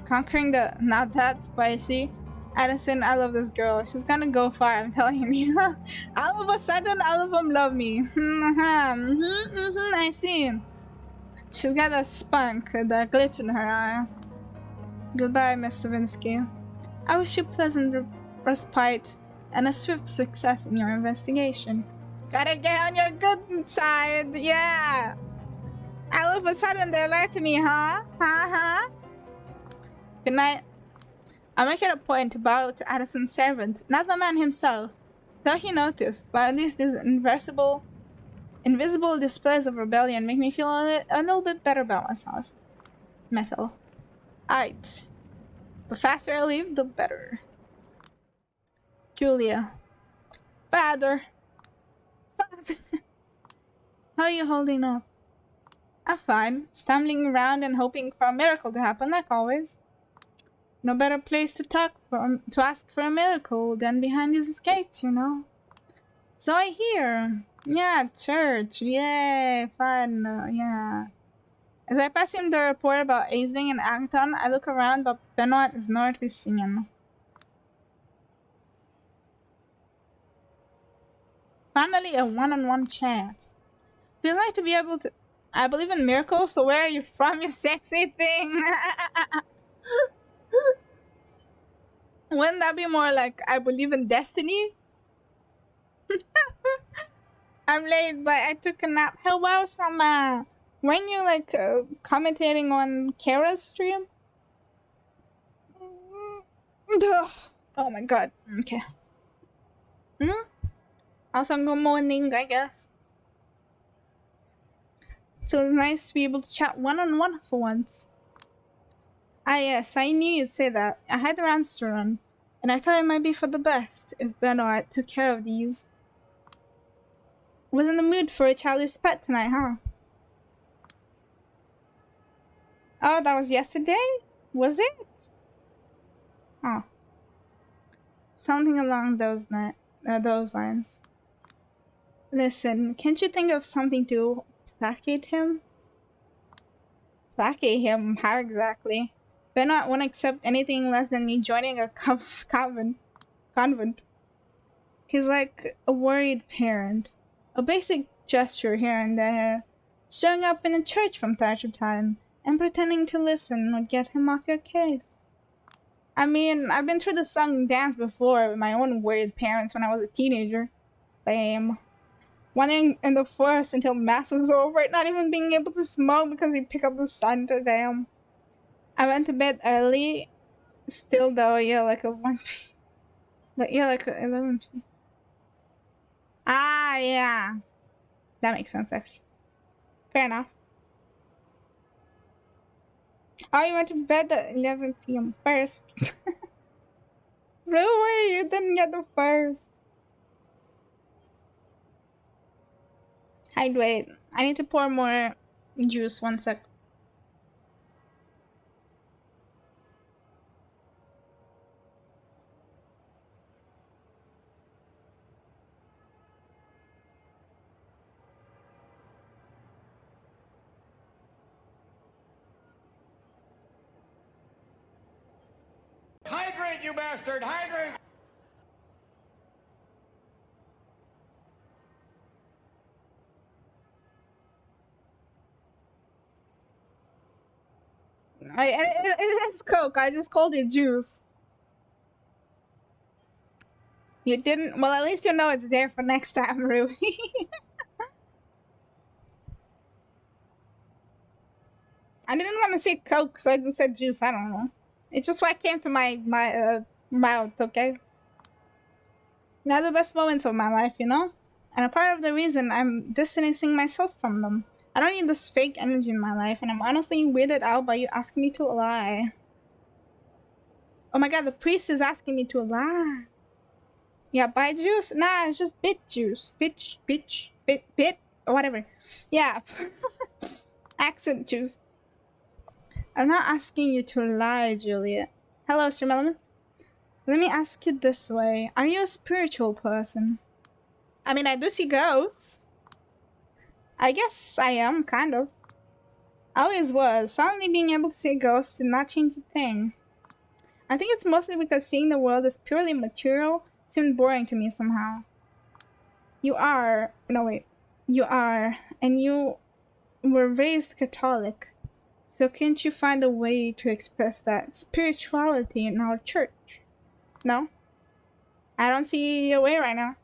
Conquering the... Not that spicy. Addison, I love this girl. She's gonna go far, I'm telling you. All of a sudden, all of them love me. I see. She's got a spunk, the glitch in her eye. Goodbye, Miss Savinsky. I wish you pleasant respite and a swift success in your investigation. Gotta get on your good side, yeah! All of a sudden they like me, huh? Huh? Good night. I make it a point to bow to Addison's servant, not the man himself, though he noticed, but at least these invisible displays of rebellion make me feel a little bit better about myself. Aight. The faster I leave, the better. Julia. Father. How are you holding up? I'm fine. Stumbling around and hoping for a miracle to happen, like always. No better place to ask for a miracle than behind these gates, you know. So I hear. Yeah, church. Yay, fun. Yeah. As I pass him the report about Aisling and Acton, I look around, but Benoit is nowhere to be seen. Finally, a one-on-one chat. Feels like to be able to... I believe in miracles, so where are you from, you sexy thing? Wouldn't that be more like, I believe in destiny? I'm late, but I took a nap. Hello, Sama. When you like commentating on Kara's stream? Oh my god. Okay. Also, good morning, I guess. Feels nice to be able to chat one-on-one for once. Ah yes, I knew you'd say that. I had errands to run, and I thought it might be for the best if Benoit took care of these. Was in the mood for a childish pet tonight, huh? Oh, that was yesterday? Was it? Oh. Something along those lines. Listen, can't you think of something to placate him? Placate him? How exactly? Benoit won't accept anything less than me joining a convent. He's like a worried parent. A basic gesture here and there. Showing up in a church from time to time and pretending to listen would get him off your case. I mean, I've been through the song and dance before with my own worried parents when I was a teenager. Same. Wandering in the forest until mass was over, not even being able to smoke because he'd pick up the sun to damn. I went to bed early, still though, yeah, like a 1 p. Yeah, like a 11 p. Ah, yeah. That makes sense, actually. Fair enough. Oh, you went to bed at 11 p.m. first. Really? You didn't get the first. Hydrate. I need to pour more juice. 1 sec. Hydrate, you bastard! Hydrate! It is Coke. I just called it juice. You didn't? Well, at least you know it's there for next time, Ruby. I didn't want to say Coke, so I just said juice. I don't know. It's just what came to my mouth, okay? Now the best moments of my life, you know? And a part of the reason I'm distancing myself from them. I don't need this fake energy in my life, and I'm honestly weirded out by you asking me to lie. Oh my god, the priest is asking me to lie. Yeah, buy juice? Nah, it's just bit juice. Bit, or whatever. Yeah. Accent juice. I'm not asking you to lie, Juliet. Hello, StreamAssets. Let me ask you this way. Are you a spiritual person? I mean, I do see ghosts. I guess I am, kind of. I always was. Suddenly being able to see ghosts did not change a thing. I think it's mostly because seeing the world as purely material seemed boring to me somehow. You are... No, wait. You are. And you were raised Catholic. So can't you find a way to express that spirituality in our church? No? I don't see a way right now.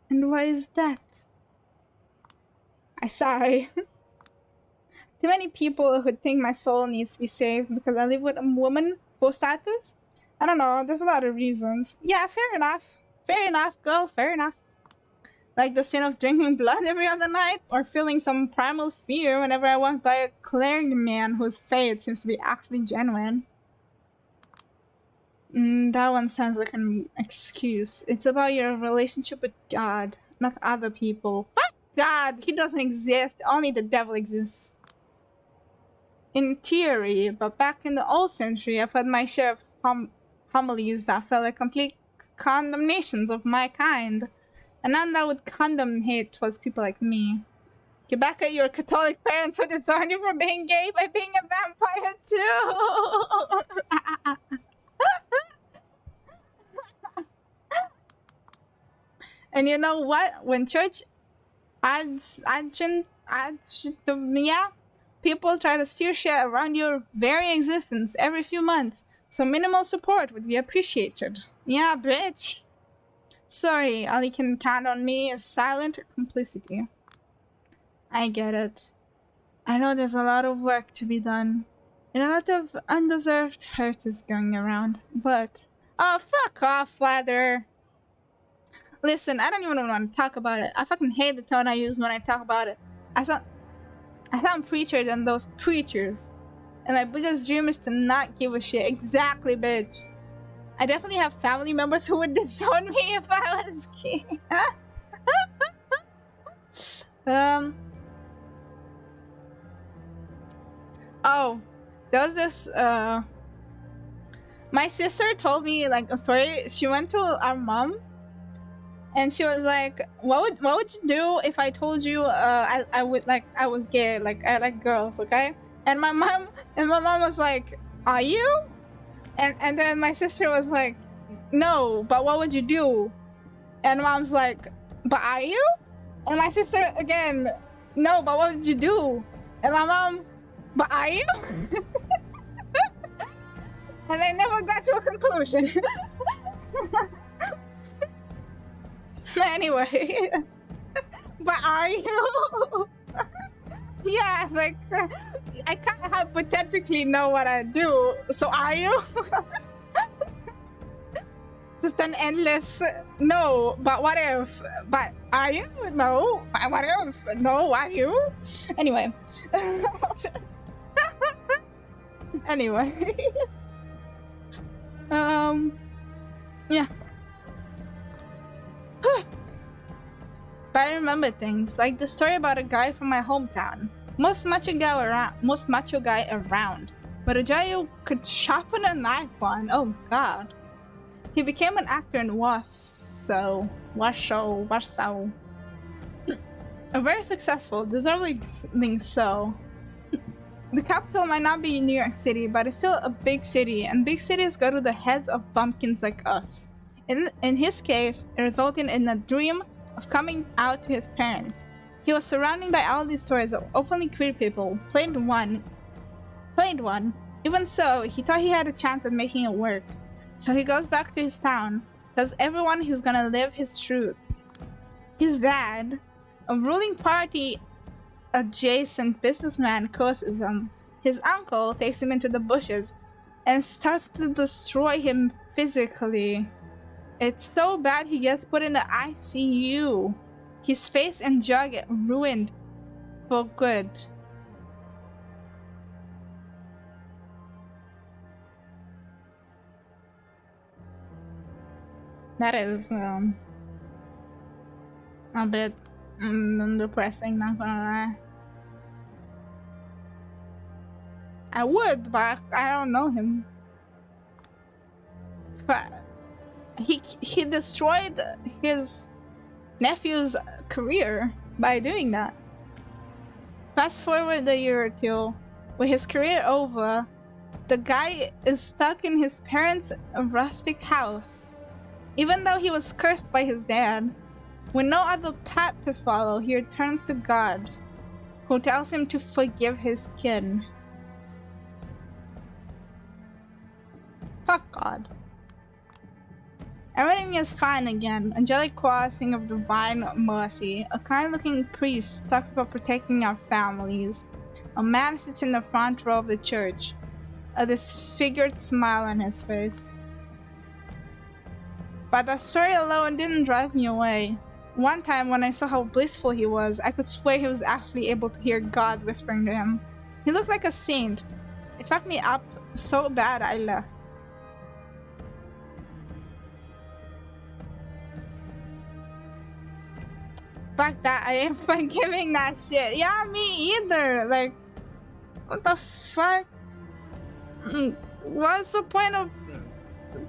And why is that? I sigh. Too many people who think my soul needs to be saved because I live with a woman full status? I don't know, there's a lot of reasons. Yeah, fair enough. Fair enough, girl, fair enough. Like the sin of drinking blood every other night, or feeling some primal fear whenever I walk by a clergyman whose faith seems to be actually genuine. That one sounds like an excuse. It's about your relationship with God, not other people. Fuck God! He doesn't exist. Only the devil exists. In theory, but back in the old century, I've had my share of homilies that felt like complete condemnations of my kind. And none that would condemn hate towards people like me. Get back at your Catholic parents who disowned you for being gay by being a vampire too! And you know what? When church people try to steer shit around your very existence every few months, so minimal support would be appreciated. Yeah, bitch. Sorry, all you can count on me is silent complicity. I get it. I know there's a lot of work to be done, and a lot of undeserved hurt is going around, but... Oh, fuck off, Flather! Listen, I don't even want to talk about it. I fucking hate the tone I use when I talk about it. I sound preacher than those preachers. And my biggest dream is to not give a shit. Exactly, bitch. I definitely have family members who would disown me if I was gay. Oh, there was this, my sister told me, like, a story. She went to our mom, and she was like, what would you do if I told you, I was gay, like, I like girls, okay? And my mom was like, are you? And then my sister was like, no, but what would you do? And mom's like, but are you? And my sister again, no, but what would you do? And my mom, but are you? And I never got to a conclusion. Anyway, but are you? Yeah, like, I kind of hypothetically know what I do, so are you? Just an endless, no, but what if? But are you? No, but what if? No, are you? Anyway. Anyway. Yeah. But I remember things, like the story about a guy from my hometown. Most macho guy around. But a guy you could sharpen a knife on. Oh god. He became an actor in Warsaw. Very successful, deservedly so. The capital might not be New York City, but it's still a big city, and big cities go to the heads of bumpkins like us. In his case, it resulted in a dream of coming out to his parents. He was surrounded by all these stories of openly queer people, played one. Even so, he thought he had a chance at making it work. So he goes back to his town, tells everyone he's gonna live his truth. His dad, a ruling party adjacent businessman, curses him. His uncle takes him into the bushes and starts to destroy him physically. It's so bad he gets put in the ICU. His face and jaw get ruined for good. That is a bit depressing, not gonna lie. I would, but I don't know him. But he destroyed his nephew's career by doing that. Fast forward a year or two, with his career over, the guy is stuck in his parents' rustic house. Even though he was cursed by his dad, with no other path to follow, he returns to God, who tells him to forgive his kid. Fuck God. Everything is fine again. Angelic choirs sing of divine mercy. A kind-looking priest talks about protecting our families. A man sits in the front row of the church, a disfigured smile on his face. But that story alone didn't drive me away. One time when I saw how blissful he was, I could swear he was actually able to hear God whispering to him. He looked like a saint. It fucked me up so bad I left. Fuck that, I ain't forgiving that shit. Yeah, me either. Like, what the fuck? What's the point of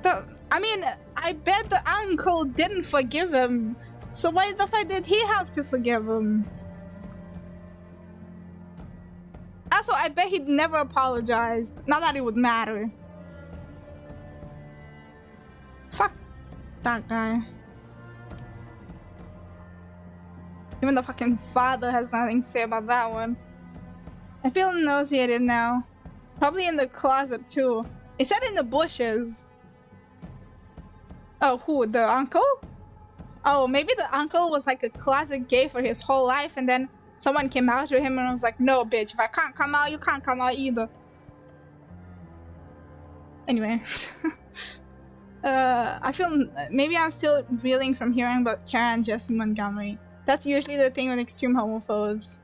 the... I mean, I bet the uncle didn't forgive him. So why the fuck did he have to forgive him? Also, I bet he'd never apologized. Not that it would matter. Fuck that guy. Even the fucking father has nothing to say about that one. I feel nauseated now. Probably in the closet too. It said in the bushes. Oh, who? The uncle? Oh, maybe the uncle was like a closet gay for his whole life, and then someone came out to him and was like, no, bitch, if I can't come out, you can't come out either. Anyway. I feel... Maybe I'm still reeling from hearing about Kara and Jesse Montgomery. That's usually the thing with extreme homophobes.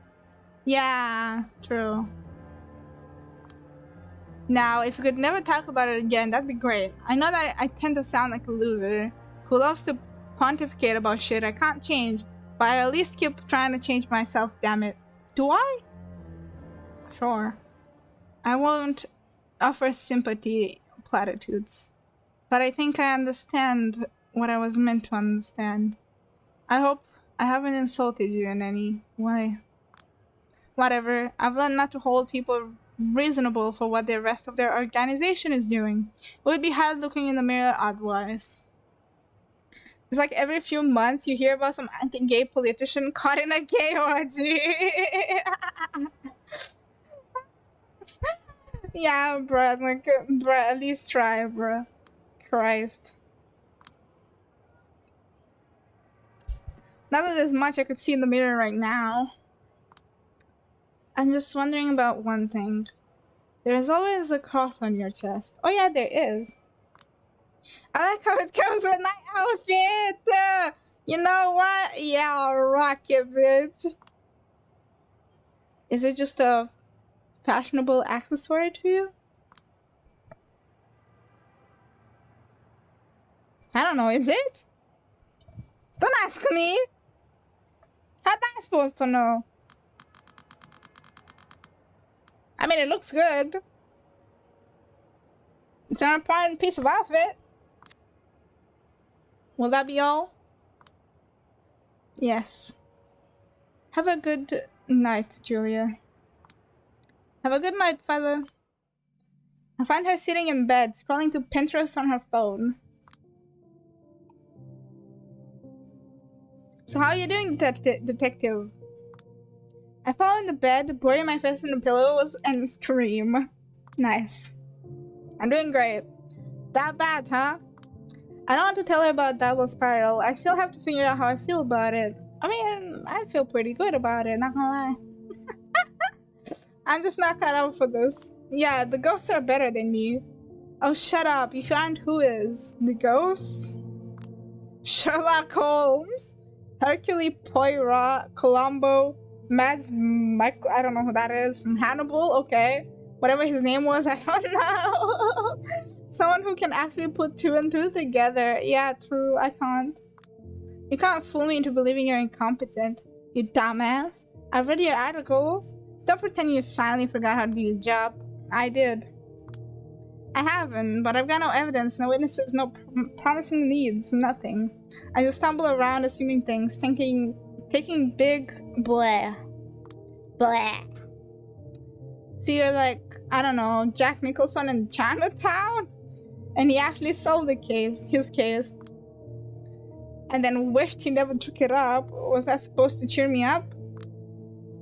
Yeah, true. Now, if we could never talk about it again, that'd be great. I know that I tend to sound like a loser who loves to pontificate about shit I can't change, but I at least keep trying to change myself, damn it. Do I? Sure. I won't offer sympathy platitudes, but I think I understand what I was meant to understand. I hope I haven't insulted you in any way. Whatever, I've learned not to hold people reasonable for what the rest of their organization is doing. It would be hard looking in the mirror otherwise. It's like every few months you hear about some anti-gay politician caught in a gay orgy. Yeah, bruh, like, bruh, at least try, bruh. Christ. Not that there's much I could see in the mirror right now. I'm just wondering about one thing. There's always a cross on your chest. Oh yeah, there is. I like how it comes with my outfit! You know what? Yeah, I'll rock it, bitch. Is it just a fashionable accessory to you? I don't know, is it? Don't ask me! How am I supposed to know? I mean, it looks good. It's an important piece of outfit. Will that be all? Yes. Have a good night, Julia. Have a good night, fella. I find her sitting in bed, scrolling to Pinterest on her phone. So how are you doing, detective? I fall in the bed, bury my face in the pillows, and scream. Nice. I'm doing great. That bad, huh? I don't want to tell her about Double Spiral. I still have to figure out how I feel about it. I mean, I feel pretty good about it, not gonna lie. I'm just not cut out for this. Yeah, the ghosts are better than me. Oh, shut up. If you aren't, who is? The ghosts? Sherlock Holmes? Hercule Poirot? Columbo? Mads Michael, I don't know who that is, from Hannibal, okay. Whatever his name was, I don't know. Someone who can actually put 2 and 2 together. Yeah, true, I can't. You can't fool me into believing you're incompetent, you dumbass. I've read your articles. Don't pretend you silently forgot how to do your job. I did. I haven't, but I've got no evidence, no witnesses, no promising leads, nothing. I just stumble around assuming things, taking big blah. Blah. So you're like, I don't know, Jack Nicholson in Chinatown? And he actually solved his case. And then wished he never took it up. Was that supposed to cheer me up?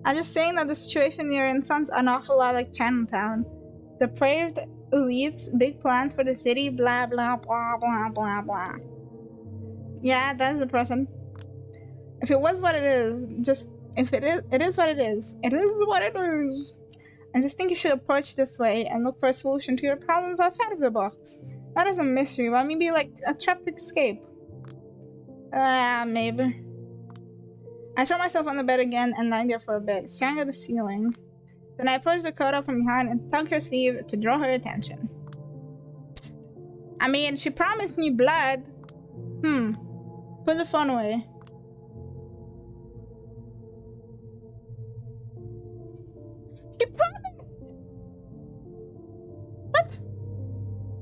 I'm just saying that the situation you're in sounds an awful lot like Chinatown. Depraved elites, big plans for the city, blah blah blah blah blah blah. Yeah, that's depressing. If it was what it is, it is what it is. It is what it is. I just think you should approach this way and look for a solution to your problems outside of the box. That is a mystery, but maybe like a trap to escape. Maybe. I throw myself on the bed again and lie there for a bit, staring at the ceiling. Then I approach Dakota from behind and tug her sleeve to draw her attention. Psst. I mean, she promised me blood. Put the phone away. She promised! What?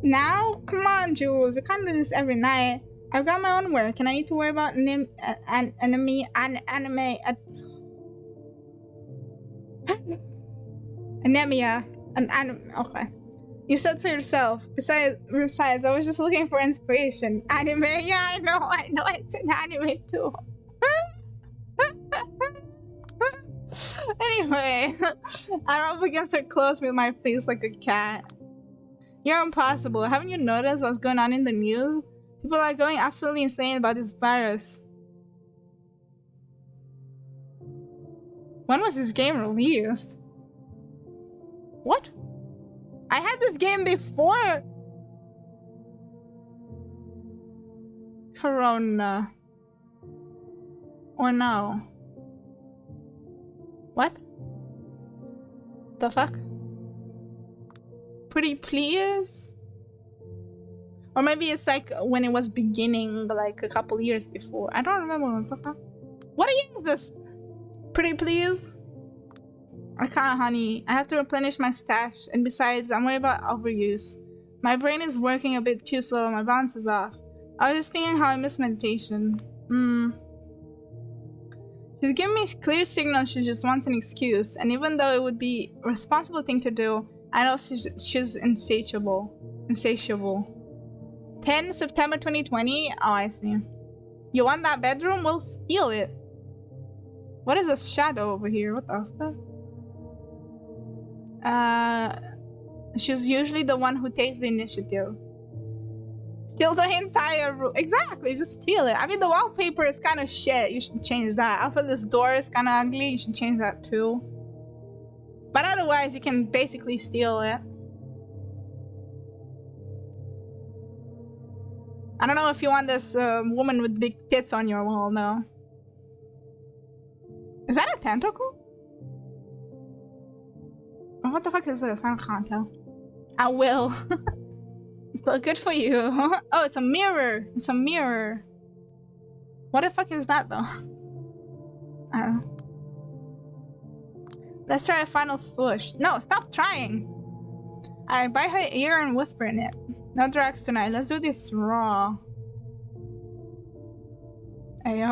Now? Come on, Jules. We can't do this every night. I've got my own work, and I need to worry about anime. Anemia. Okay. You said so yourself. Besides, I was just looking for inspiration. Anime, yeah, I know. I said anime too. Anyway, I rub against her clothes with my face like a cat. You're impossible. Haven't you noticed what's going on in the news? People are going absolutely insane about this virus. When was this game released? What? I had this game before Corona. Or no? What? The fuck? Pretty please? Or maybe it's like when it was beginning, like a couple years before. I don't remember what the fuck. What year is this? Pretty please? I can't, honey. I have to replenish my stash, and besides, I'm worried about overuse. My brain is working a bit too slow, my balance is off. I was just thinking how I miss meditation. She's giving me clear signals she just wants an excuse, and even though it would be a responsible thing to do, I know she's insatiable. 10 September 2020? Oh, I see. You want that bedroom? We'll steal it. What is this shadow over here? What the fuck? She's usually the one who takes the initiative. Steal the entire room. Exactly, just steal it. I mean, the wallpaper is kind of shit. You should change that. Also, this door is kind of ugly. You should change that too. But otherwise, you can basically steal it. I don't know if you want this woman with big tits on your wall, though. Is that a tentacle? Oh, what the fuck is this? I can't tell. I will. Well, good for you. Oh, it's a mirror. It's a mirror. What the fuck is that, though? I don't know. Let's try a final push. No, stop trying. I bite her ear and whisper in it. No drugs tonight. Let's do this raw. Ayo.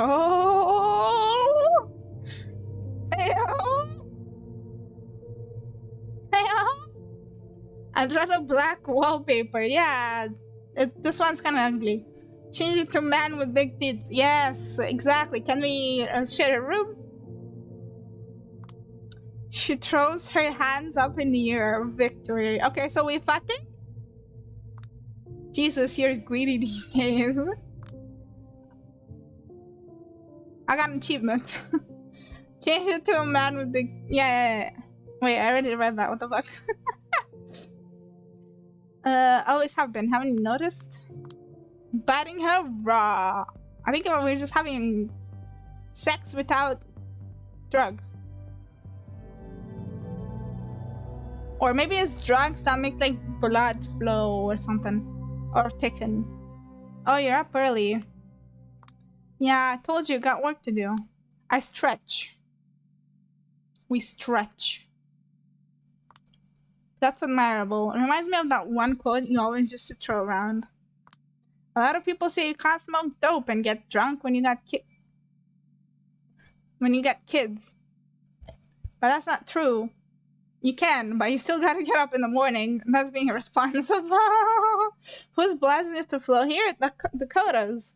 Ayo. Ayo. I draw the black wallpaper. Yeah. This one's kind of ugly. Change it to man with big tits. Yes, exactly. Can we share a room? She throws her hands up in the air. Victory. Okay, so we fucking? Jesus, you're greedy these days. I got an achievement. Change it to a man with big... Yeah. Wait, I already read that. What the fuck? Always have been. Haven't you noticed? Biting her raw. I think we're just having sex without drugs. Or maybe it's drugs that make like blood flow or something. Or thicken. Oh, you're up early. Yeah, I told you, got work to do. I stretch. We stretch. That's admirable. It reminds me of that one quote you always used to throw around. A lot of people say you can't smoke dope and get drunk when you got kids. But that's not true. You can, but you still gotta get up in the morning. That's being irresponsible. Whose blood is to flow here? The Dakota's.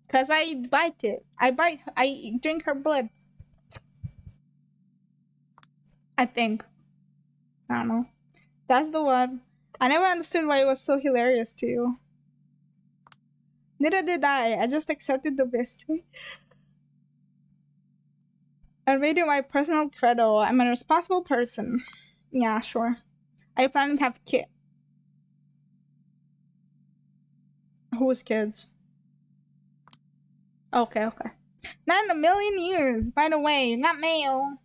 Cause I bite it. I drink her blood. I think. I don't know. That's the one. I never understood why it was so hilarious to you. Neither did I. I just accepted the mystery and made it my personal credo. I'm a responsible person. Yeah, sure. Are you planning to have kids? Whose kids? Okay. Not in a million years. By the way, you got mail.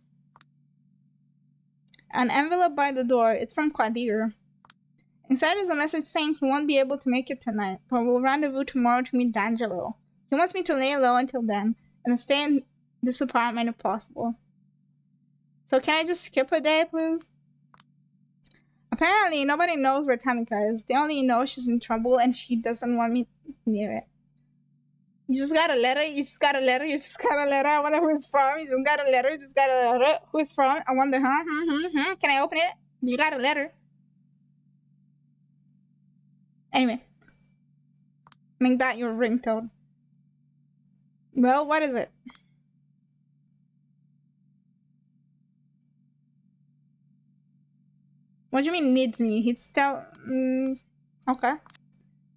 An envelope by the door. It's from Qadir. Inside is a message saying he won't be able to make it tonight, but we'll rendezvous tomorrow to meet D'Angelo. He wants me to lay low until then, and stay in this apartment if possible. So can I just skip a day, please? Apparently, nobody knows where Tamika is. They only know she's in trouble and she doesn't want me near it. You just got a letter? I wonder who it's from. You just got a letter? Who it's from? I wonder, huh? Can I open it? You got a letter. Anyway. Make that your ringtone. Well, what is it? What do you mean needs me? He'd still... okay.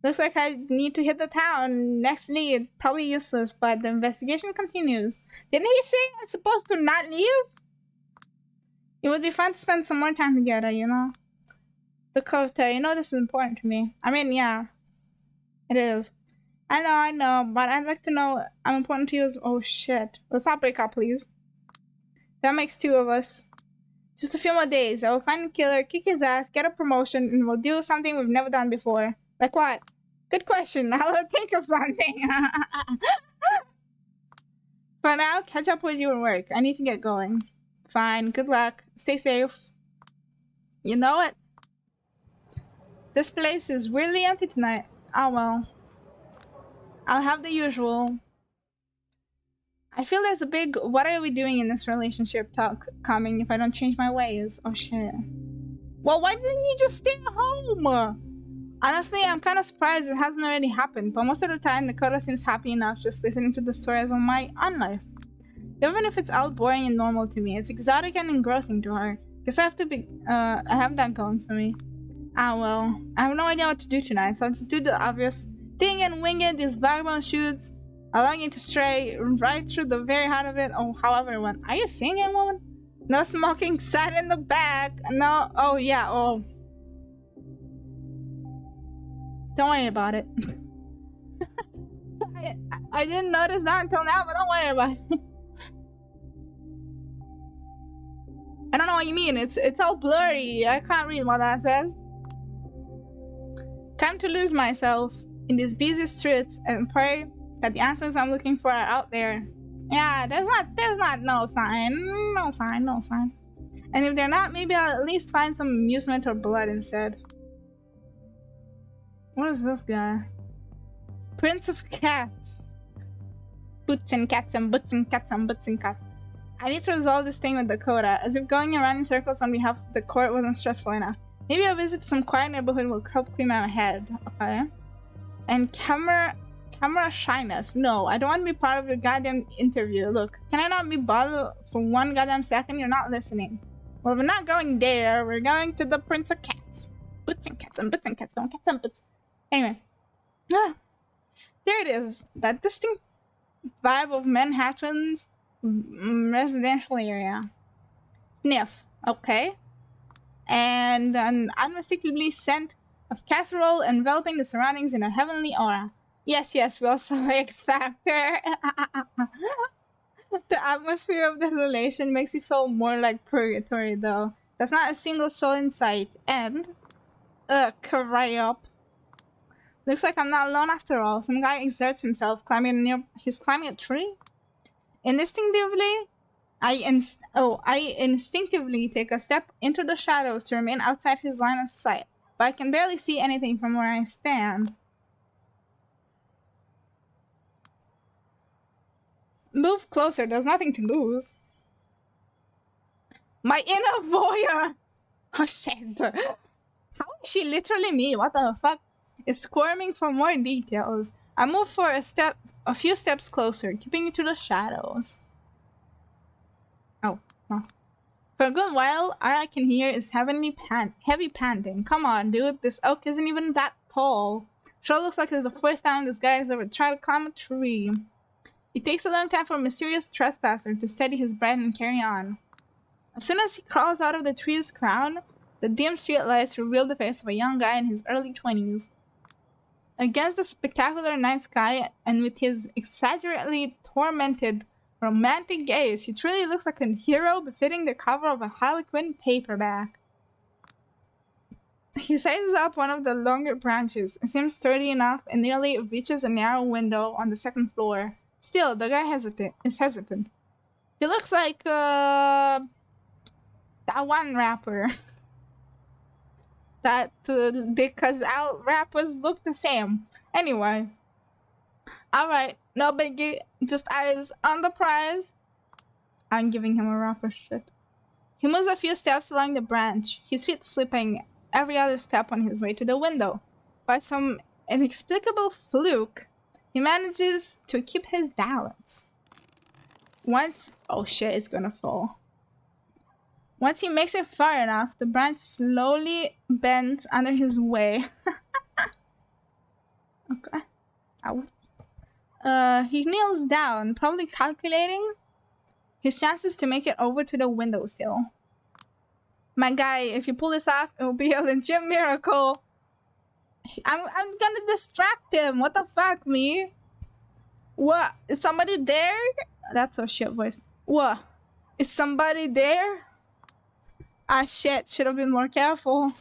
Looks like I need to hit the town. Next lead. Probably useless, but the investigation continues. Didn't he say I'm supposed to not leave? It would be fun to spend some more time together, you know? Dakota, you know this is important to me. I mean, yeah. It is. I know, but I'd like to know I'm important to you as... Oh, shit. Let's not break up, please. That makes two of us. Just a few more days. I will find the killer, kick his ass, get a promotion, and we'll do something we've never done before. Like what? Good question. I'll think of something. For now, catch up with your work. I need to get going. Fine. Good luck. Stay safe. You know what? This place is weirdly empty tonight. Oh well. I'll have the usual. I feel there's a big what are we doing in this relationship talk coming if I don't change my ways. Oh shit. Well, why didn't you just stay home? Honestly, I'm kind of surprised it hasn't already happened, but most of the time Dakota seems happy enough just listening to the stories of my own life. Even if it's all boring and normal to me, it's exotic and engrossing to her. Guess I have that going for me. Ah well, I have no idea what to do tonight, so I'll just do the obvious thing and wing it, these vagabond shoots, allowing it to stray right through the very heart of it. Oh, however it went. Are you singing, woman? No smoking, sat in the back. No, oh yeah, oh. Don't worry about it. I didn't notice that until now, but don't worry about it. I don't know what you mean. It's all blurry. I can't read what that says. Time to lose myself in these busy streets and pray that the answers I'm looking for are out there. Yeah, there's no sign. And if they're not, maybe I'll at least find some amusement or blood instead. What is this guy? Prince of Cats. Boots and cats and boots and cats and boots and cats. I need to resolve this thing with Dakota, as if going around in circles on behalf of the court wasn't stressful enough. Maybe a visit to some quiet neighborhood will help clear my head. Okay. And camera shyness. No, I don't want to be part of your goddamn interview. Look, can I not be bothered for one goddamn second? You're not listening. Well, we're not going there. We're going to the Prince of Cats. Boots and cats and boots and cats and cats and boots. Anyway. There it is. That distinct vibe of Manhattan's residential area. Sniff. Okay. And an unmistakably scent of casserole enveloping the surroundings in a heavenly aura. Yes, we also have X Factor. The atmosphere of desolation makes you feel more like purgatory, though. There's not a single soul in sight. And, cry up. Looks like I'm not alone after all. Some guy exerts himself, he's climbing a tree. Instinctively, I instinctively take a step into the shadows to remain outside his line of sight, but I can barely see anything from where I stand. Move closer, there's nothing to lose. My inner voyeur! Oh shit. How is she literally me? What the fuck? Is squirming for more details. I move for a few steps closer, keeping to the shadows. Oh, no. For a good while, all I can hear is heavy panting. Come on, dude, this oak isn't even that tall. Sure looks like it's the first time this guy has ever tried to climb a tree. It takes a long time for a mysterious trespasser to steady his breath and carry on. As soon as he crawls out of the tree's crown, the dim street lights reveal the face of a young guy in his early 20s. Against the spectacular night sky, and with his exaggeratedly tormented, romantic gaze, he truly looks like a hero befitting the cover of a Harlequin paperback. He sizes up one of the longer branches. It seems sturdy enough and nearly reaches a narrow window on the second floor. Still, the guy is hesitant. He looks like, that one rapper. That, because all rappers look the same. Anyway. Alright, no biggie. Just eyes on the prize. I'm giving him a rapper shit. He moves a few steps along the branch, his feet slipping every other step on his way to the window. By some inexplicable fluke, he manages to keep his balance. Oh shit, it's gonna fall. Once he makes it far enough, the branch slowly bends under his way. Okay. Ow. He kneels down, probably calculating his chances to make it over to the windowsill. My guy, if you pull this off, it will be a legit miracle. I'm gonna distract him. What the fuck, me? What? Is somebody there? That's a shit voice. What? Is somebody there? Ah shit, should have been more careful.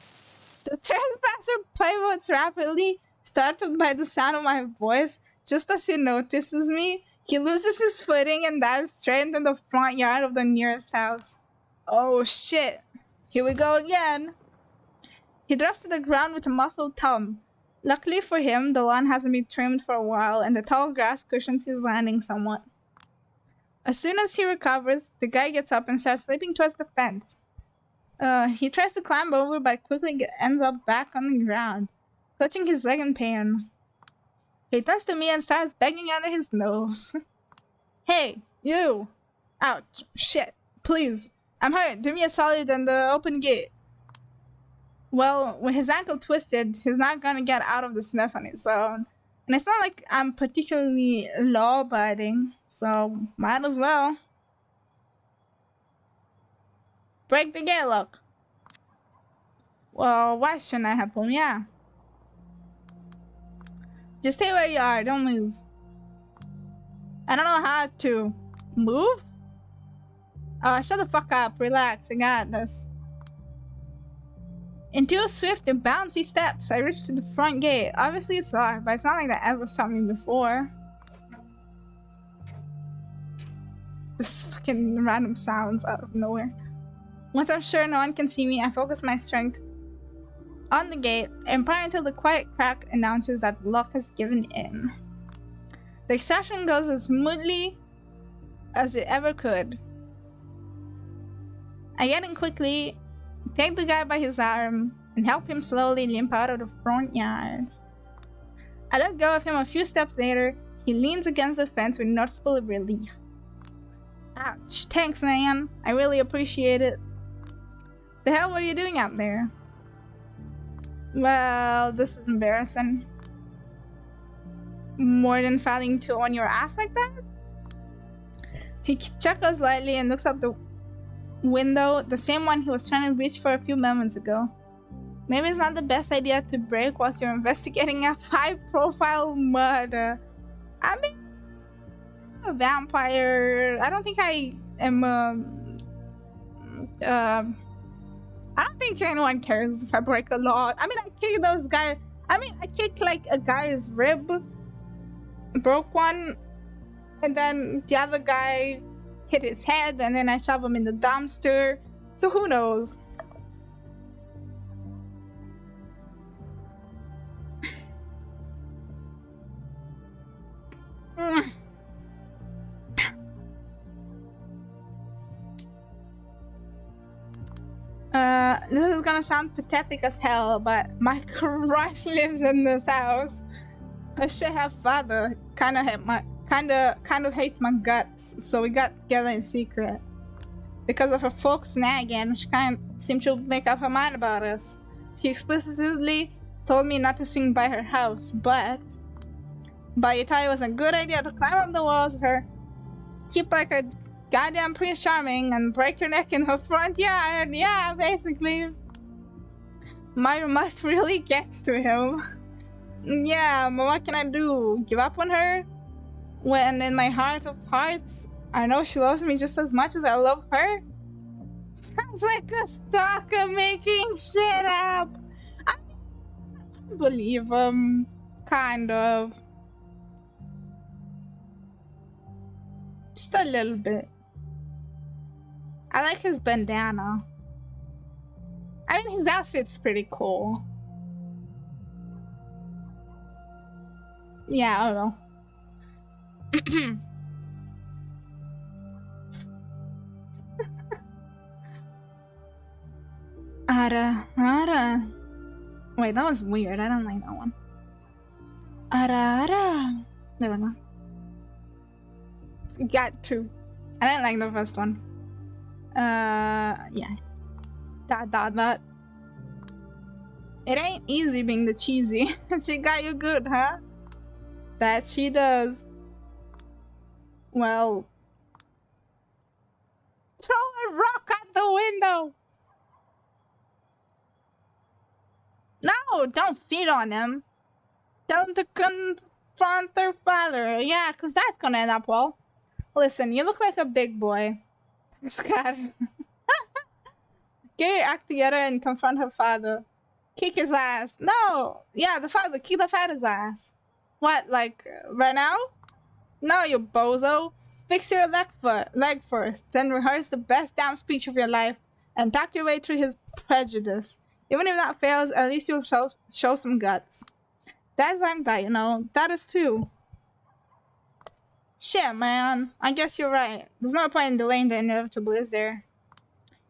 The trespasser pivots rapidly, startled by the sound of my voice. Just as he notices me, he loses his footing and dives straight into the front yard of the nearest house. Oh shit. Here we go again. He drops to the ground with a muffled thump. Luckily for him, the lawn hasn't been trimmed for a while and the tall grass cushions his landing somewhat. As soon as he recovers, the guy gets up and starts slipping towards the fence. He tries to climb over but quickly ends up back on the ground, clutching his leg in pain. He turns to me and starts begging under his nose. Hey, you! Ouch, shit, please, I'm hurt, do me a solid and open gate. Well, with his ankle twisted, he's not gonna get out of this mess on his own. And it's not like I'm particularly law-abiding, so might as well. Break the gate lock. Well, why shouldn't I help him? Yeah. Just stay where you are, don't move. I don't know how to move? Oh, shut the fuck up, relax, I got this. In 2 swift and bouncy steps, I reach to the front gate. Obviously it's locked, but it's not like that ever saw me before. This fucking random sounds out of nowhere. Once I'm sure no one can see me, I focus my strength on the gate and pry until the quiet crack announces that the lock has given in. The extraction goes as smoothly as it ever could. I get in quickly, take the guy by his arm, and help him slowly limp out of the front yard. I let go of him a few steps later. He leans against the fence with noticeable relief. Ouch, thanks man, I really appreciate it. The hell were you doing out there? Well, this is embarrassing. More than falling to on your ass like that? He chuckles lightly and looks up the window, the same one he was trying to reach for a few moments ago. Maybe it's not the best idea to break whilst you're investigating a high-profile murder. I mean, I'm a vampire. I don't think I am I don't think anyone cares if I break a law. I mean, I kicked those guys. I mean, I kicked like a guy's rib, broke one, and then the other guy hit his head, and then I shove him in the dumpster. So who knows? This is gonna sound pathetic as hell, but my crush lives in this house. Her shit father kind of hates my guts, so we got together in secret. Because of her folks nagging, she can't seem to make up her mind about us. She explicitly told me not to swing by her house, but I thought it was a good idea to climb up the walls of her, keep like a goddamn Prince Charming, and break your neck in her front yard. Yeah, basically. My remark really gets to him. Yeah, but what can I do? Give up on her? When in my heart of hearts, I know she loves me just as much as I love her? Sounds like a stalker making shit up. I believe him. Kind of. Just a little bit. I like his bandana. I mean, his outfit's pretty cool. Yeah, I don't know. Ara. Wait, that was weird. I don't like that one. Ara. Never mind. Got two. I didn't like the first one. Yeah. That. It ain't easy being the cheesy. She got you good, huh? That she does. Well, throw a rock out the window. No, don't feed on him. Tell them to confront their father. Yeah, because that's gonna end up well. Listen, you look like a big boy. Scott. Get your act together and confront her father. Kick his ass. No! Yeah, the father. Kick the father's ass. What, like, right now? No, you bozo. Fix your leg first, then rehearse the best damn speech of your life, and talk your way through his prejudice. Even if that fails, at least you'll show some guts. Dad's like that, you know. That is too. Shit, man. I guess you're right. There's no point in delaying the inevitable, is there?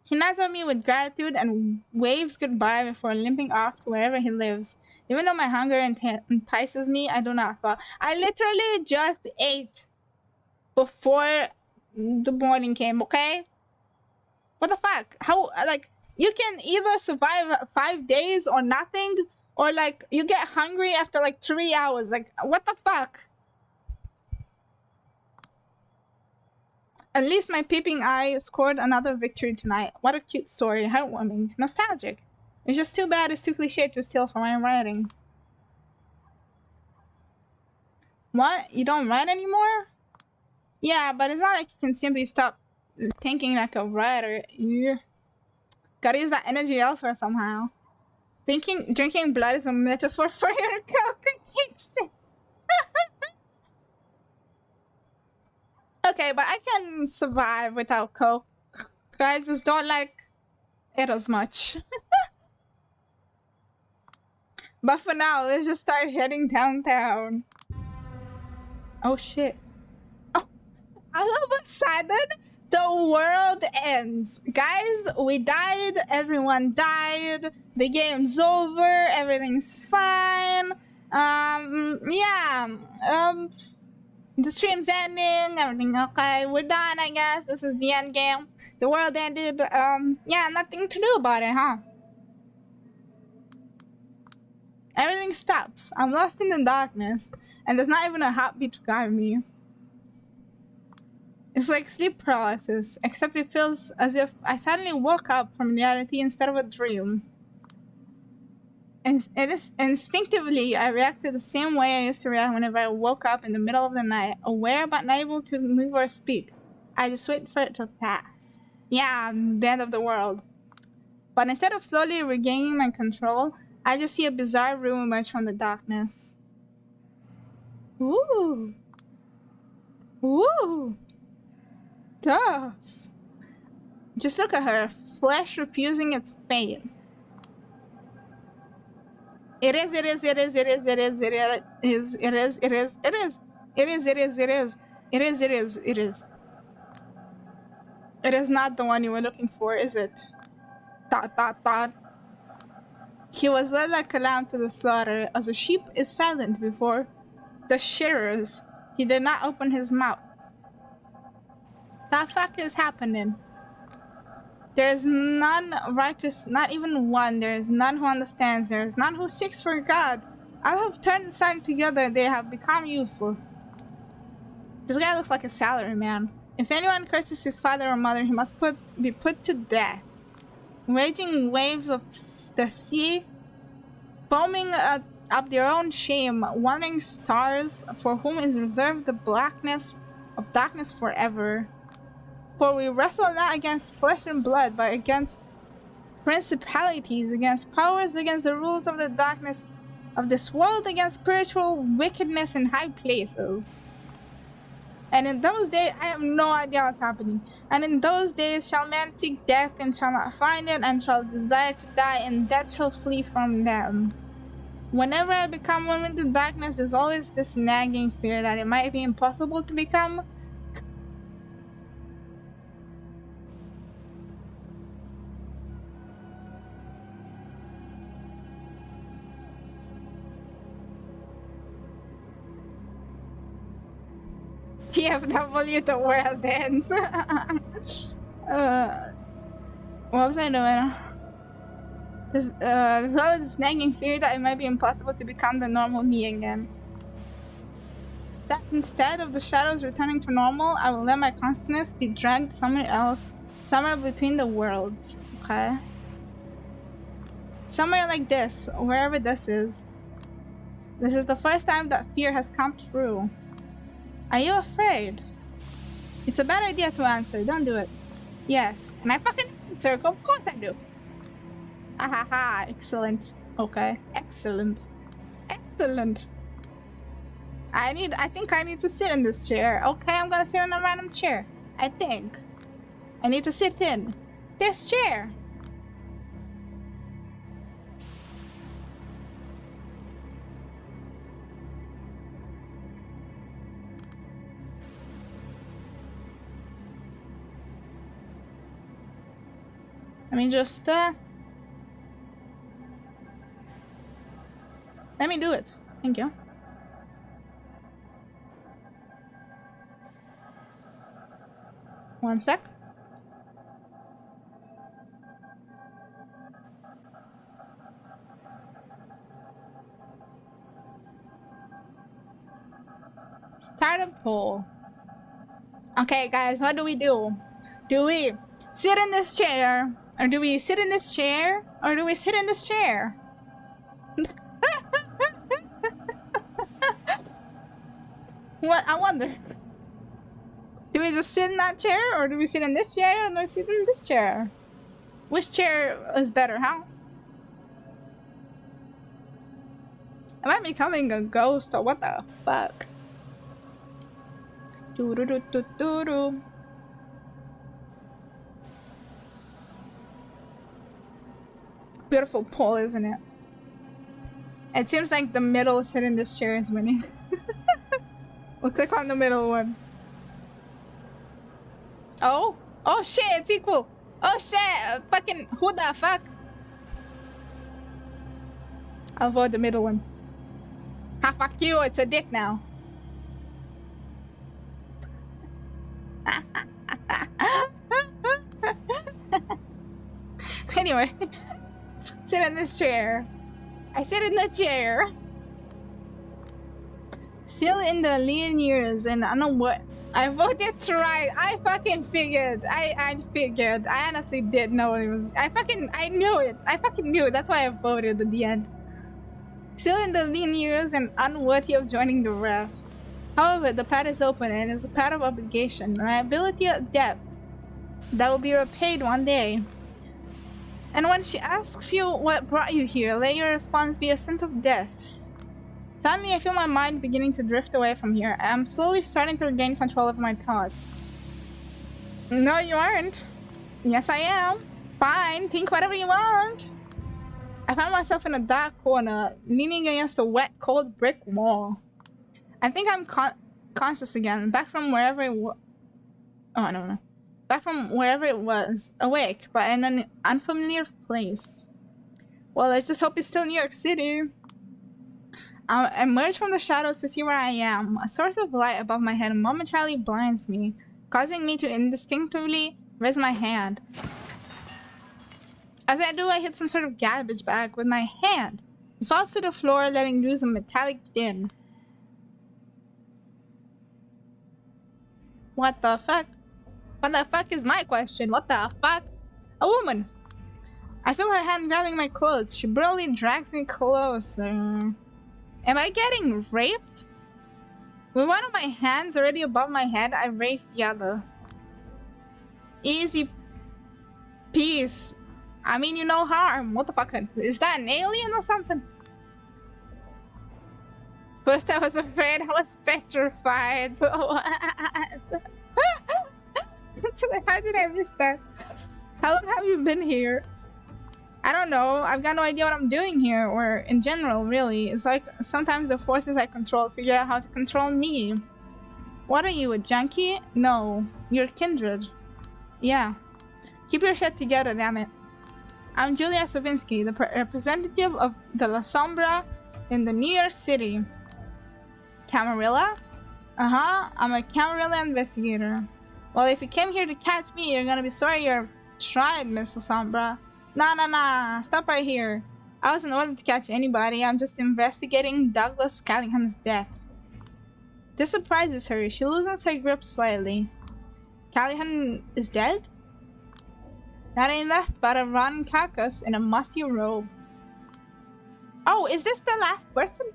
He nods at me with gratitude and waves goodbye before limping off to wherever he lives. Even though my hunger entices me, I do not fall. I literally just ate before the morning came, okay? What the fuck? How, like, you can either survive 5 days or nothing, or, like, you get hungry after, like, 3 hours. Like, what the fuck? At least my peeping eye scored another victory tonight. What a cute story. Heartwarming. Nostalgic. It's just too bad it's too cliche to steal from my writing. What? You don't write anymore? Yeah, but it's not like you can simply stop thinking like a writer. Yeah. Gotta use that energy elsewhere somehow. Drinking blood is a metaphor for your cocaine. Okay, but I can survive without coke. I just don't like it as much. But for now, let's just start heading downtown. Oh shit. Oh, all of a sudden, the world ends. Guys, we died. Everyone died. The game's over. Everything's fine. Yeah. The stream's ending. Everything okay. We're done, I guess. This is the end game. The world ended. Yeah, nothing to do about it, huh? Everything stops. I'm lost in the darkness, and there's not even a heartbeat to guide me. It's like sleep paralysis, except it feels as if I suddenly woke up from reality instead of a dream. And instinctively, I reacted the same way I used to react whenever I woke up in the middle of the night, aware but not able to move or speak. I just wait for it to pass. Yeah, the end of the world. But instead of slowly regaining my control, I just see a bizarre room emerge from the darkness. Ooh. Ooh. does. Just look at her, flesh refusing its fate. It is. It is. It is. It is. It is. It is. It is. It is. It is. It is. It is. It is. It is. It is. It is. It is not the one you were looking for, is it? Dot dot dot. He was led like a lamb to the slaughter, as a sheep is silent before the shearers. He did not open his mouth. The fuck is happening? There is none righteous, not even one. There is none who understands. There is none who seeks for God. All have turned aside together. They have become useless. This guy looks like a salaryman. If anyone curses his father or mother, he must be put to death. Raging waves of the sea, foaming up their own shame, wandering stars, for whom is reserved the blackness of darkness forever. For we wrestle not against flesh and blood, but against principalities, against powers, against the rulers of the darkness of this world, against spiritual wickedness in high places. And in those days, I have no idea what's happening. And in those days shall man seek death and shall not find it, and shall desire to die, and death shall flee from them. Whenever I become one with the darkness, there's always this nagging fear that it might be impossible to become. TFW, the world ends. What was I doing? There's always this nagging fear that it might be impossible to become the normal me again. That instead of the shadows returning to normal, I will let my consciousness be dragged somewhere else, somewhere between the worlds. Okay? Somewhere like this, wherever this is. This is the first time that fear has come true. Are you afraid? It's a bad idea to answer. Don't do it. Yes. And I fucking answer. Of course I do. Ahaha. Excellent. Okay. Excellent. Excellent. I think I need to sit in this chair. Okay, I'm gonna sit in a random chair. I think. I need to sit in this chair. Let me just, let me do it. Thank you. One sec. Start a poll. Okay, guys, what do we do? Do we sit in this chair? Or do we sit in this chair? Or do we sit in this chair? What? I wonder. Do we just sit in that chair? Or do we sit in this chair? Or do we sit in this chair? Which chair is better, huh? Am I becoming a ghost or what the fuck? Doo-doo-doo-doo-doo-doo. Beautiful poll, isn't it? It seems like the middle sit in this chair is winning. We'll click on the middle one. Oh? Oh shit, it's equal! Oh shit! Fucking who the fuck? I'll vote the middle one. Ha, fuck you, it's a dick now. Anyway. Sit in this chair. I sit in the chair. Still in the lean years, and I know what. I voted right. I fucking figured. I figured. I honestly did know it was. I knew it. I fucking knew it. That's why I voted at the end. Still in the lean years and unworthy of joining the rest. However, the path is open and is a path of obligation, liability, of debt that will be repaid one day. And when she asks you what brought you here, let your response be a sense of death. Suddenly, I feel my mind beginning to drift away from here. I am slowly starting to regain control of my thoughts. No, you aren't. Yes, I am. Fine, think whatever you want. I found myself in a dark corner, leaning against a wet, cold brick wall. I think I'm conscious again, back from wherever it was. Oh, I don't know. Back from wherever it was, awake, but in an unfamiliar place. Well, I just hope it's still New York City. I emerge from the shadows to see where I am. A source of light above my head momentarily blinds me, causing me to instinctively raise my hand. As I do, I hit some sort of garbage bag with my hand. It falls to the floor, letting loose a metallic din. What the fuck? What the fuck is my question? What the fuck? A woman! I feel her hand grabbing my clothes. She brutally drags me closer. Am I getting raped? With one of my hands already above my head, I raise the other. Easy peace. I mean, you no harm. What the fuck? Is that an alien or something? First I was afraid, I was petrified. What? How did I miss that? How long have you been here? I don't know. I've got no idea what I'm doing here, or in general, really. It's like sometimes the forces I control figure out how to control me. What are you, a junkie? No. You're kindred. Yeah. Keep your shit together, damn it. I'm Julia Savinsky, the representative of the La Sombra in the New York City. Camarilla? Uh-huh. I'm a Camarilla investigator. Well, if you came here to catch me, you're gonna be sorry you're tried, Miss La Sombra. Nah. Stop right here. I wasn't ordered to catch anybody. I'm just investigating Douglas Callahan's death. This surprises her. She loosens her grip slightly. Callahan is dead? That ain't left but a rotten carcass in a musty robe. Oh, is this the last person?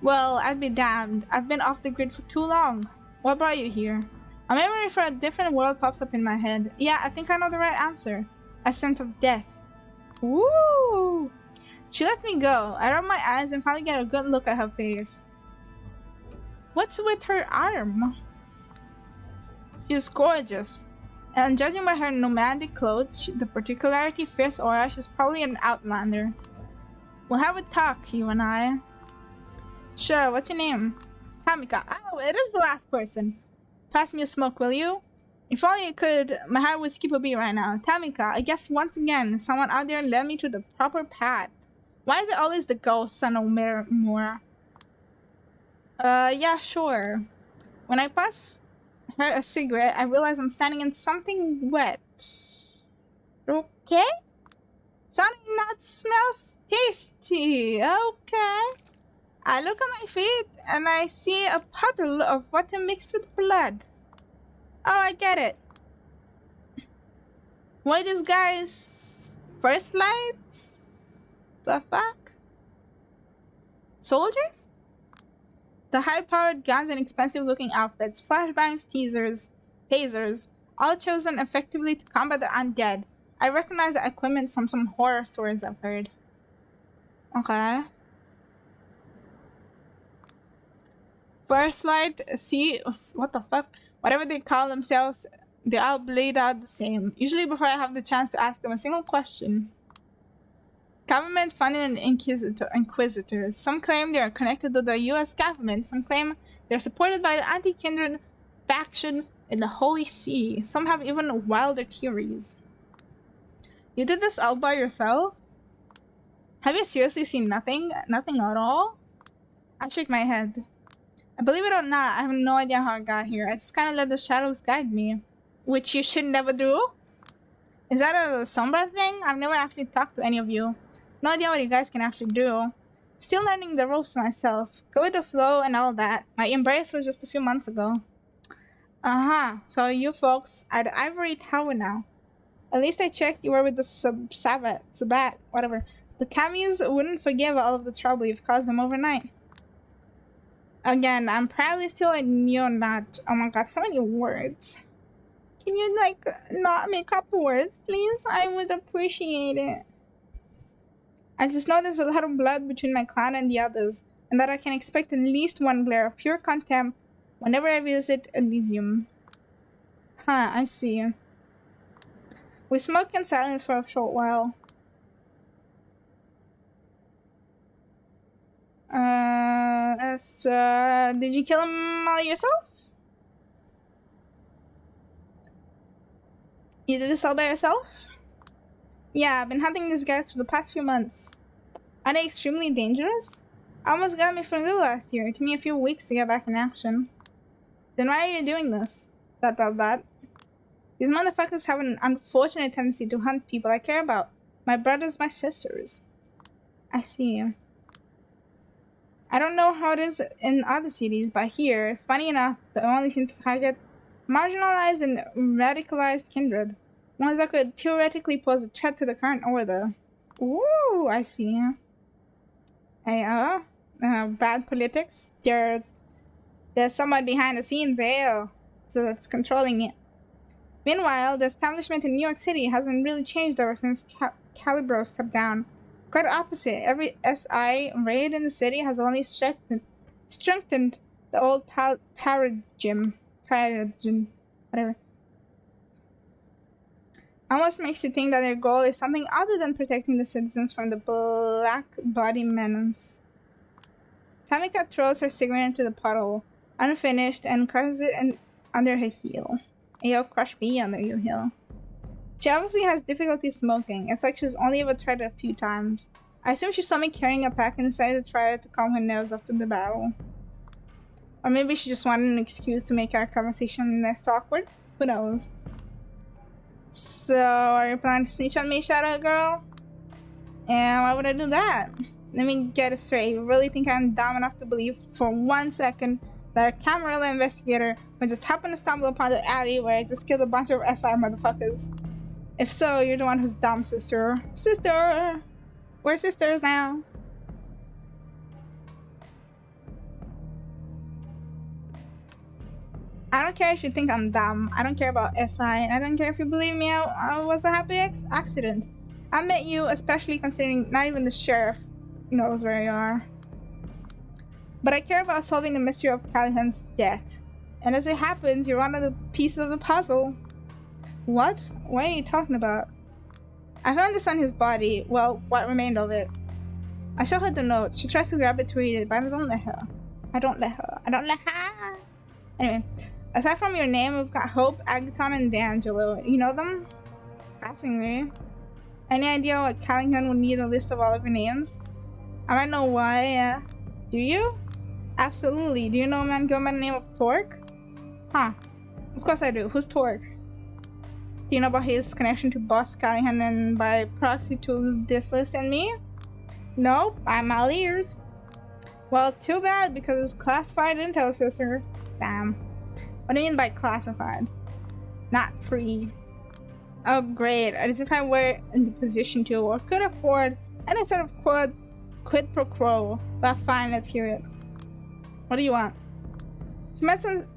Well, I'd be damned. I've been off the grid for too long. What brought you here? A memory for a different world pops up in my head. Yeah, I think I know the right answer. A scent of death. Woo! She lets me go. I rub my eyes and finally get a good look at her face. What's with her arm? She's gorgeous. And judging by her nomadic clothes, the particularly fierce aura, she's probably an outlander. We'll have a talk, you and I. Sure, what's your name? Tamika. Oh, it is the last person. Pass me a smoke, will you? If only I could, my heart would skip a beat right now. Tamika, I guess once again, someone out there led me to the proper path. Why is it always the ghost, son of Mora? Yeah, sure. When I pass her a cigarette, I realize I'm standing in something wet. Okay? Something that smells tasty. Okay. I look at my feet and I see a puddle of water mixed with blood. Oh, I get it. What is guys' first light? The fuck? Soldiers? The high-powered guns and expensive-looking outfits, flashbangs, tasers, all chosen effectively to combat the undead. I recognize the equipment from some horror stories I've heard. Okay. First light, see, what the fuck? Whatever they call themselves, they all laid out the same. Usually before I have the chance to ask them a single question. Government funded and inquisitors. Some claim they are connected to the US government. Some claim they're supported by the anti-kindred faction in the Holy See. Some have even wilder theories. You did this all by yourself? Have you seriously seen nothing? Nothing at all? I shake my head. Believe it or not, I have no idea how I got here. I just kind of let the shadows guide me. Which you should never do? Is that a Sombra thing? I've never actually talked to any of you. No idea what you guys can actually do. Still learning the ropes myself. Go with the flow and all that. My embrace was just a few months ago. So you folks are the Ivory Tower now. At least I checked you were with the Sabat, whatever. The Camis wouldn't forgive all of the trouble you've caused them overnight. Again, I'm proudly still a neo-nat. Oh my god, so many words. Can you, like, not make up words, please? I would appreciate it. I just know there's a lot of blood between my clan and the others, and that I can expect at least one glare of pure contempt whenever I visit Elysium. Huh, I see. We smoked in silence for a short while. Did you kill him all yourself? You did this all by yourself? Yeah, I've been hunting these guys for the past few months. Are they extremely dangerous? Almost got me from the last year. It took me a few weeks to get back in action. Then why are you doing this? That. These motherfuckers have an unfortunate tendency to hunt people I care about. My brothers, my sisters. I see. I don't know how it is in other cities, but here, funny enough, they only seem to target marginalized and radicalized kindred. Ones that could theoretically pose a threat to the current order. Ooh, I see. Bad politics. There's someone behind the scenes there, so that's controlling it. Meanwhile, the establishment in New York City hasn't really changed ever since Calibro stepped down. Quite the opposite. Every SI raid in the city has only strengthened the old paradigm, whatever. Almost makes you think that their goal is something other than protecting the citizens from the black body menace. Tamika throws her cigarette into the puddle, unfinished, and crushes it under her heel. Yo, crush me under your heel. She obviously has difficulty smoking. It's like she's only ever tried it a few times. I assume she saw me carrying a pack and decided to try it to calm her nerves after the battle. Or maybe she just wanted an excuse to make our conversation less awkward. Who knows? So, are you planning to snitch on me, Shadow Girl? And why would I do that? Let me get it straight. You really think I'm dumb enough to believe for 1 second that a Camarilla investigator would just happen to stumble upon the alley where I just killed a bunch of SI motherfuckers? If so, you're the one who's dumb, sister. Sister! We're sisters now. I don't care if you think I'm dumb. I don't care about SI, and I don't care if you believe me I was a happy accident. I met you, especially considering not even the sheriff knows where you are. But I care about solving the mystery of Callahan's death. And as it happens, you're one of the pieces of the puzzle. What? What are you talking about? I found this on his body. Well, what remained of it. I show her the note. She tries to grab it to read it, but I don't let her. I don't let her. Anyway, aside from your name, we've got Hope, Agaton, and D'Angelo. You know them? Passingly. Any idea what Callahan would need a list of all of your names? I might know why. Do you? Absolutely. Do you know a man going by the name of Torque? Huh. Of course I do. Who's Torque? Do you know about his connection to Boss Callahan and by proxy to this list and me? Nope. I'm all ears. Well, too bad because it's classified intel, sister. Damn. What do you mean by classified? Not free. Oh, great. As if I were in the position to or could afford any sort of quid pro quo. But fine, let's hear it. What do you want?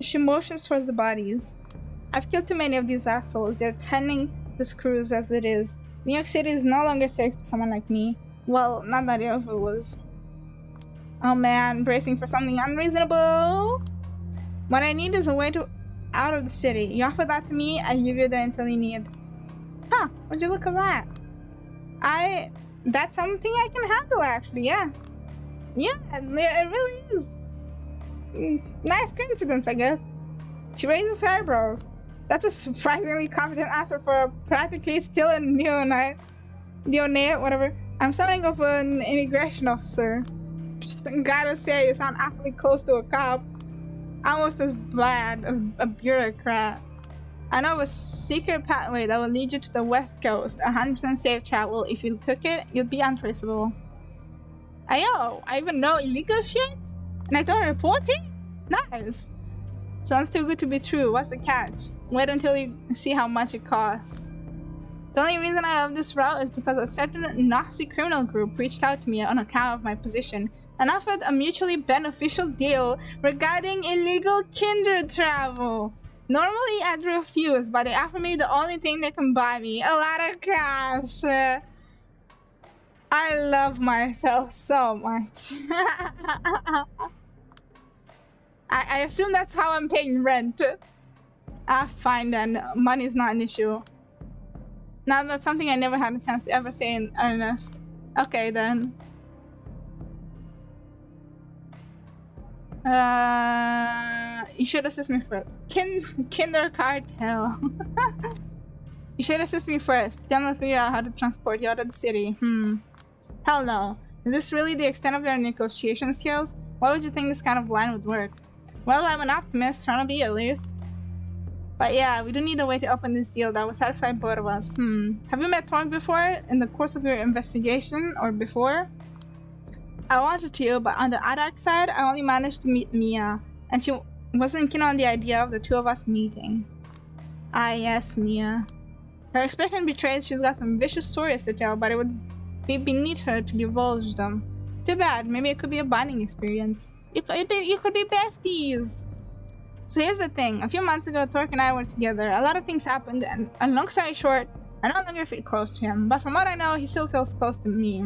She motions towards the bodies. I've killed too many of these assholes. They're tending the screws as it is. New York City is no longer safe for someone like me. Well, not that it ever was. Oh man, bracing for something unreasonable. What I need is a way out of the city. You offer that to me, I give you the intel you need. Huh, would you look at that? That's something I can handle actually, yeah. Yeah, it really is. Nice coincidence, I guess. She raises her eyebrows. That's a surprisingly confident answer for a practically still a neonate, whatever. I'm something of an immigration officer. Just gotta say, you sound awfully close to a cop. Almost as bad as a bureaucrat. I know of a secret pathway that will lead you to the West Coast. 100% safe travel. If you took it, you'd be untraceable. Ayo, I even know illegal shit? And I don't report it? Nice. Sounds too good to be true. What's the catch? Wait until you see how much it costs. The only reason I have this route is because a certain Nazi criminal group reached out to me on account of my position and offered a mutually beneficial deal regarding illegal kindred travel. Normally I'd refuse, but they offer me the only thing that can buy me, a lot of cash. I love myself so much. I assume that's how I'm paying rent. Ah, fine then. Money is not an issue. Now that's something I never had a chance to ever say in earnest. Okay then. You should assist me first. Kinder cartel. You should assist me first. Then we'll figure out how to transport you out of the city. Hell no. Is this really the extent of your negotiation skills? Why would you think this kind of line would work? Well, I'm an optimist, trying to be at least. But yeah, we do need a way to open this deal that would satisfy both of us. Have you met Torg before in the course of your investigation or before? I wanted to, but on the dark side, I only managed to meet Mia, and she wasn't keen on the idea of the two of us meeting. Ah yes, Mia. Her expression betrays she's got some vicious stories to tell, but it would be beneath her to divulge them. Too bad, maybe it could be a bonding experience. You could be besties! So here's the thing, a few months ago, Tork and I were together. A lot of things happened, and long story short, I no longer feel close to him, but from what I know, he still feels close to me.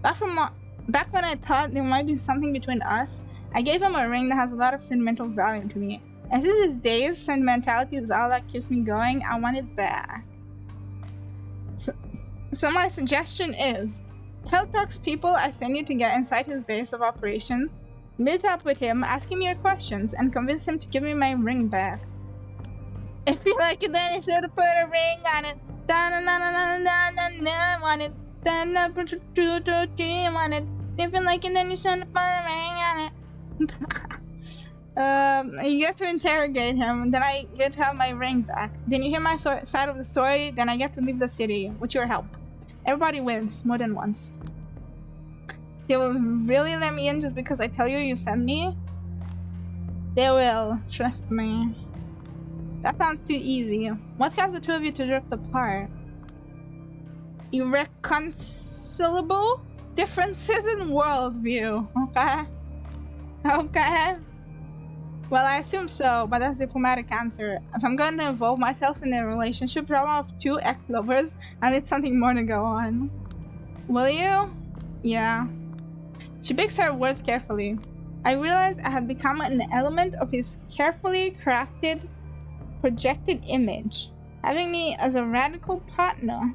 Back when I thought there might be something between us, I gave him a ring that has a lot of sentimental value to me. And since these days, sentimentality is all that keeps me going, I want it back. So my suggestion is, tell Tork's people I send you to get inside his base of operation, meet up with him, ask him your questions, and convince him to give me my ring back. If you like it, then you should put a ring on it. On it. On it. If you like it, then you should put a ring on it. You get to interrogate him, then I get to have my ring back. Then you hear my side of the story, then I get to leave the city with your help. Everybody wins more than once. They will really let me in just because I tell you sent me? They will, trust me. That sounds too easy. What caused the two of you to drift apart? Irreconcilable differences in worldview, okay? Okay? Well, I assume so, but that's a diplomatic answer. If I'm going to involve myself in a relationship drama of two ex-lovers, I need something more to go on. Will you? Yeah. She picks her words carefully. I realized I had become an element of his carefully crafted, projected image. Having me as a radical partner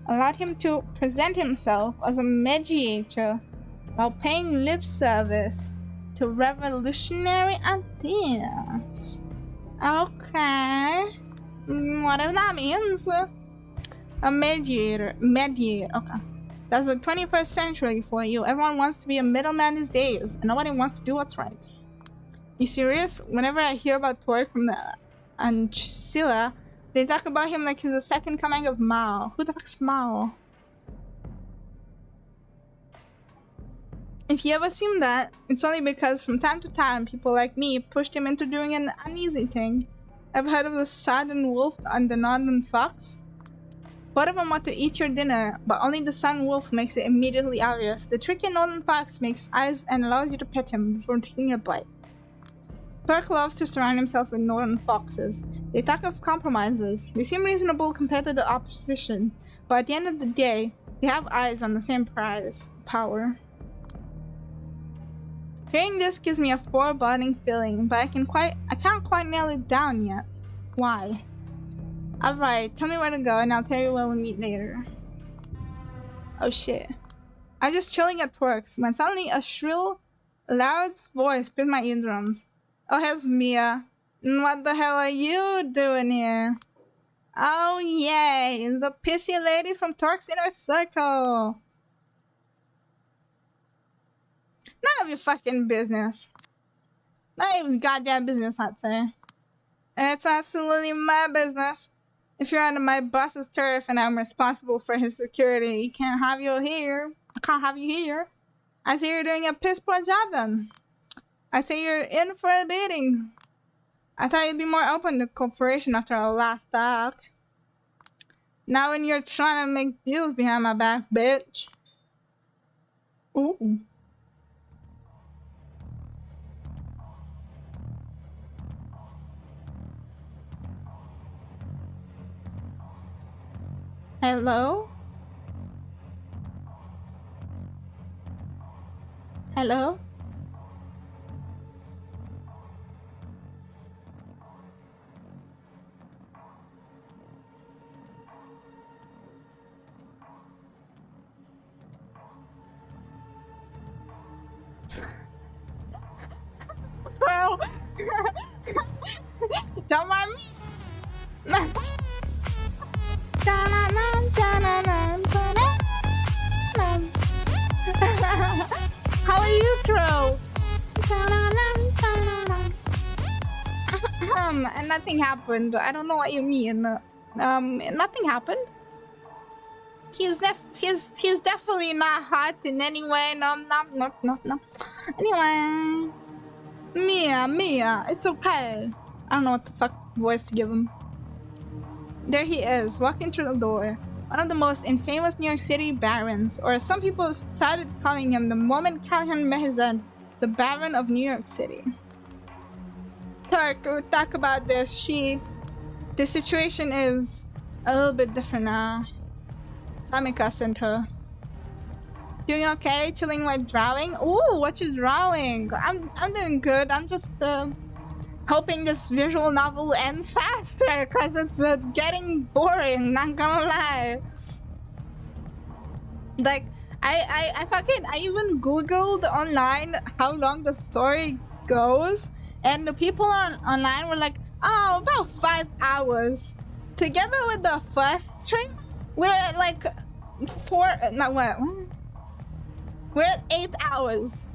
allowed him to present himself as a mediator while paying lip service to revolutionary ideas. Okay. Whatever that means. A mediator. Okay. That's the 21st century for you. Everyone wants to be a middleman these days, and nobody wants to do what's right. You serious? Whenever I hear about Tork from the Ancilla, they talk about him like he's the second coming of Mao. Who the fuck's Mao? If you ever assume that, it's only because from time to time, people like me pushed him into doing an uneasy thing. Ever heard of the Southern Wolf and the Northern Fox? Both of them want to eat your dinner, but only the Sun Wolf makes it immediately obvious. The tricky Northern Fox makes eyes and allows you to pet him before taking a bite. Tork loves to surround himself with Northern Foxes. They talk of compromises. They seem reasonable compared to the opposition, but at the end of the day, they have eyes on the same prize, power. Hearing this gives me a foreboding feeling, but I can't quite nail it down yet. Why? Alright, tell me where to go and I'll tell you where we'll meet later. Oh shit. I'm just chilling at Tork's when suddenly a shrill, loud voice pierced my eardrums. Oh, here's Mia. What the hell are you doing here? Oh yay, the pissy lady from Tork's inner circle. None of your fucking business. Not even goddamn business, I'd say. It's absolutely my business. If you're under my boss's turf and I'm responsible for his security, you can't have you here. I can't have you here. I say you're doing a piss poor job then. I say you're in for a beating. I thought you'd be more open to cooperation after our last talk. Now when you're trying to make deals behind my back, bitch. Ooh. Hello? Hello? Don't mind me. How are you, Crow? And nothing happened. I don't know what you mean. Nothing happened. He's definitely not hot in any way. No. Anyway, Mia, it's okay. I don't know what the fuck voice to give him. There he is, walking through the door. One of the most infamous New York City barons, or as some people started calling him the moment Callahan met his end, the Baron of New York City. Talk about this. The situation is a little bit different now. Tamika sent her. Doing okay? Chilling while drawing? Ooh, what you drawing? I'm doing good. I'm just hoping this visual novel ends faster, cause it's getting boring, not gonna lie. Like, I even googled online how long the story goes, and the people online were like, oh, about 5 hours. Together with the first stream, we're at like we're at 8 hours.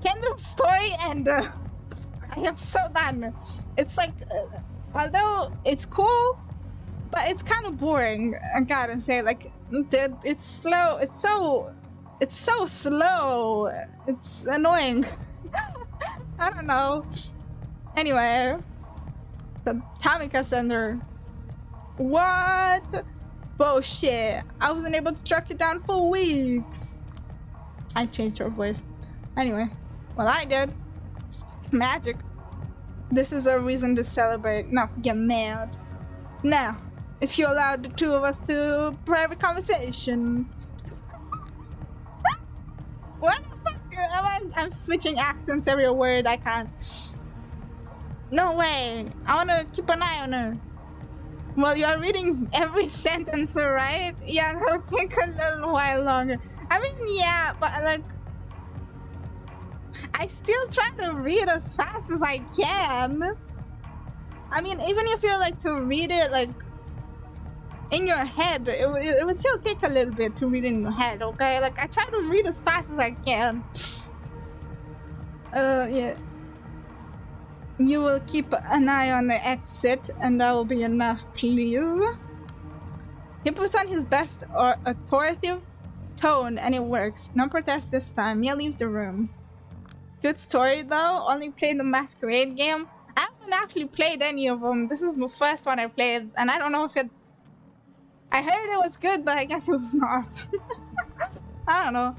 Can the story end? I am so done. It's like, although it's cool, but it's kind of boring. I gotta say, like, it's slow. It's so slow. It's annoying. I don't know. Anyway, so Tamika Sender. What? Bullshit. I wasn't able to track it down for weeks. I changed her voice. Anyway, well, I did. Magic. This is a reason to celebrate, not to get mad. Now, if you allowed the two of us to private conversation. What the fuck? I'm switching accents every word I can. No way. I wanna keep an eye on her. Well, you are reading every sentence, right? Yeah, it'll take a little while longer. I mean, yeah, but like, I still try to read as fast as I can. I mean, even if you're like to read it like in your head, it would still take a little bit to read it in your head, okay? Like, I try to read as fast as I can. Yeah. You will keep an eye on the exit, and that will be enough, please. He puts on his best or authoritative tone, and it works. No protest this time. Mia leaves the room. Good story, though. Only played the Masquerade game. I haven't actually played any of them. This is the first one I played, and I don't know if it... I heard it was good, but I guess it was not. I don't know.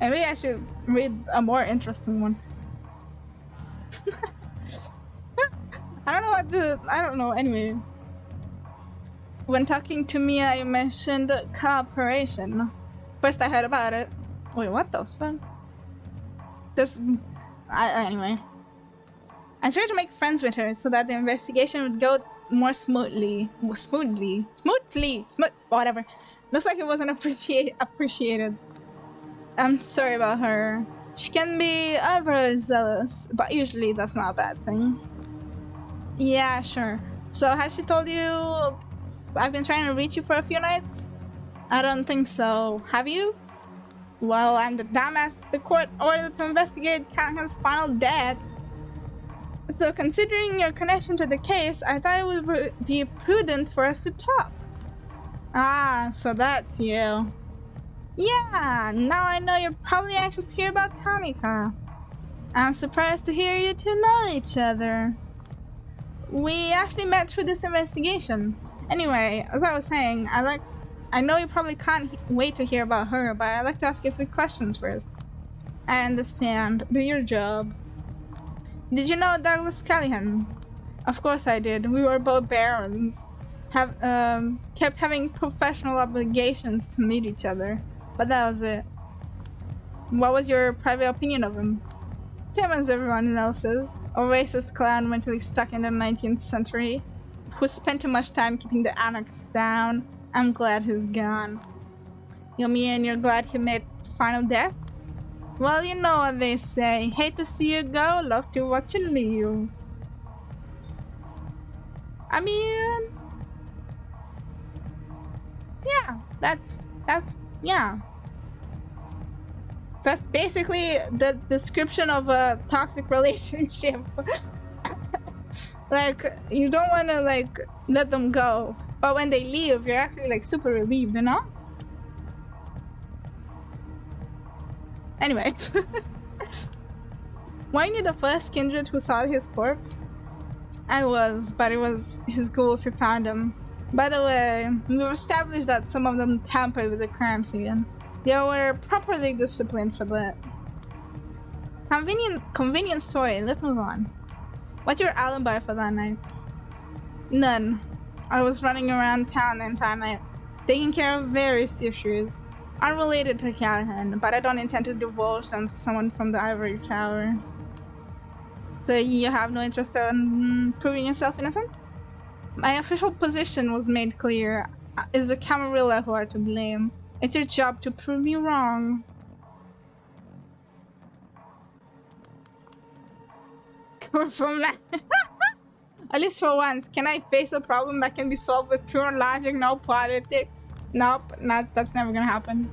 Maybe I should read a more interesting one. I don't know what to... I don't know, anyway. When talking to Mia, you mentioned cooperation. First I heard about it. Wait, what the fuck? Anyway. I tried to make friends with her so that the investigation would go more smoothly. Whatever. Looks like it wasn't appreciated. I'm sorry about her. She can be overzealous, but usually that's not a bad thing. Yeah, sure. So has she told you I've been trying to reach you for a few nights? I don't think so. Have you? Well, I'm the dumbass the court ordered to investigate Callahan's final death. So considering your connection to the case, I thought it would be prudent for us to talk. Ah, so that's you. Yeah, now I know you're probably anxious to hear about Tamika. I'm surprised to hear you two know each other. We actually met through this investigation. Anyway, as I was saying, I know you probably can't wait to hear about her, but I'd like to ask you a few questions first. I understand. Do your job. Did you know Douglas Callahan? Of course I did. We were both barons. Kept having professional obligations to meet each other. But that was it. What was your private opinion of him? Same as everyone else's. A racist clown mentally stuck in the 19th century, who spent too much time keeping the anarchists down. I'm glad he's gone. You mean you're glad he met final death? Well, you know what they say. Hate to see you go, love to watch you leave. I mean, yeah, that's yeah. That's basically the description of a toxic relationship. Like, you don't want to like let them go, but when they leave, you're actually like super relieved, you know? Anyway. Weren't you the first kindred who saw his corpse? I was, but it was his ghouls who found him. By the way, we've established that some of them tampered with the crime scene. They were properly disciplined for that. Convenient story, let's move on. What's your alibi for that night? None. I was running around town the entire night, taking care of various issues, unrelated to Callahan, but I don't intend to divulge them to someone from the Ivory Tower. So you have no interest in proving yourself innocent? My official position was made clear. It's the Camarilla who are to blame. It's your job to prove me wrong. From that. At least for once, can I face a problem that can be solved with pure logic, no politics? Nope, that's never gonna happen.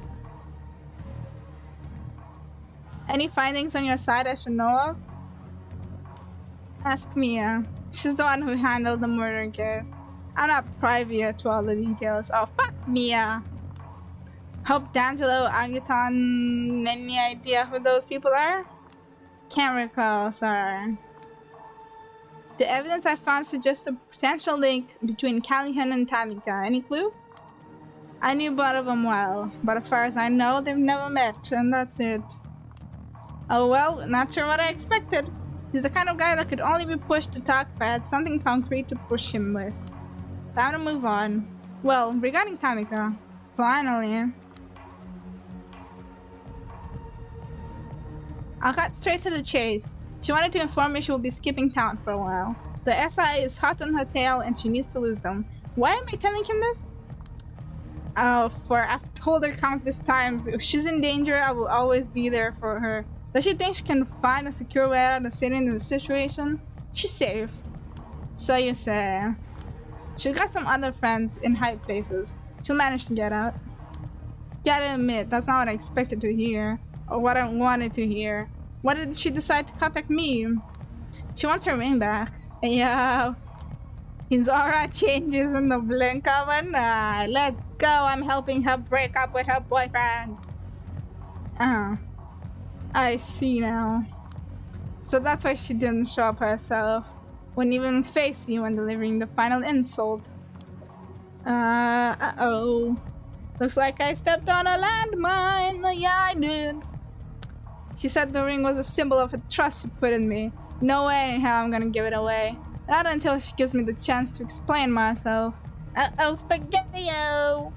Any findings on your side I should know of? Ask Mia. She's the one who handled the murder case. I'm not privy to all the details. Oh, fuck Mia. Hope D'Angelo, Agaton, any idea who those people are? Can't recall, sorry. The evidence I found suggests a potential link between Callahan and Tamika. Any clue? I knew both of them well, but as far as I know, they've never met, and that's it. Oh well, not sure what I expected. He's the kind of guy that could only be pushed to talk if I had something concrete to push him with. Time to move on. Well, regarding Tamika, finally. I'll cut straight to the chase. She wanted to inform me she will be skipping town for a while. The SI is hot on her tail and she needs to lose them. Why am I telling him this? For I've told her countless times, if she's in danger, I will always be there for her. Does she think she can find a secure way out of the city in this situation? She's safe. So you say. She's got some other friends in high places. She'll manage to get out. Gotta admit, that's not what I expected to hear. Or what I wanted to hear. Why did she decide to contact me? She wants her ring back. Yo. His aura changes in the blink of an eye. Let's go. I'm helping her break up with her boyfriend. I see now. So that's why she didn't show up herself. Wouldn't even face me when delivering the final insult. Uh-oh. Looks like I stepped on a landmine. Yeah, I did. She said the ring was a symbol of a trust she put in me. No way in hell I'm gonna give it away. Not until she gives me the chance to explain myself. Uh-oh, spaghetti-o!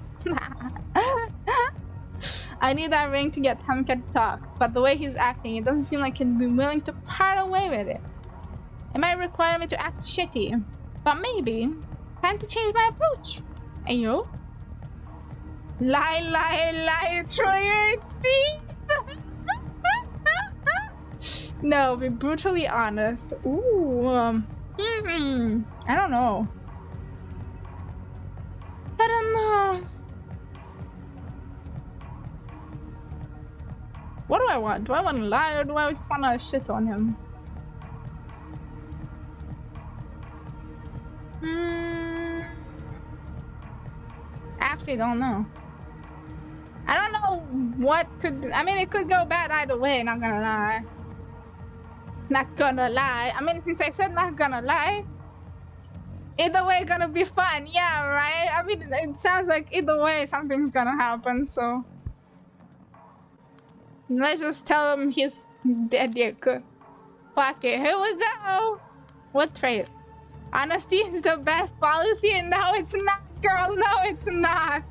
I need that ring to get Tamika to talk, but the way he's acting, it doesn't seem like he'd be willing to part away with it. It might require me to act shitty, but maybe time to change my approach. Ayo? Lie through your teeth! No, be brutally honest. Ooh, I don't know. I don't know. What do I want? Do I want to lie or do I just want to shit on him? I actually don't know. I don't know what could... I mean, it could go bad either way, not gonna lie. Not gonna lie. I mean, since I said not gonna lie, either way gonna be fun. Yeah, right? I mean, it sounds like either way something's gonna happen, so... Let's just tell him he's dead dick. Fuck it, here we go! What trait? Honesty is the best policy, and no, it's not, girl. No, it's not.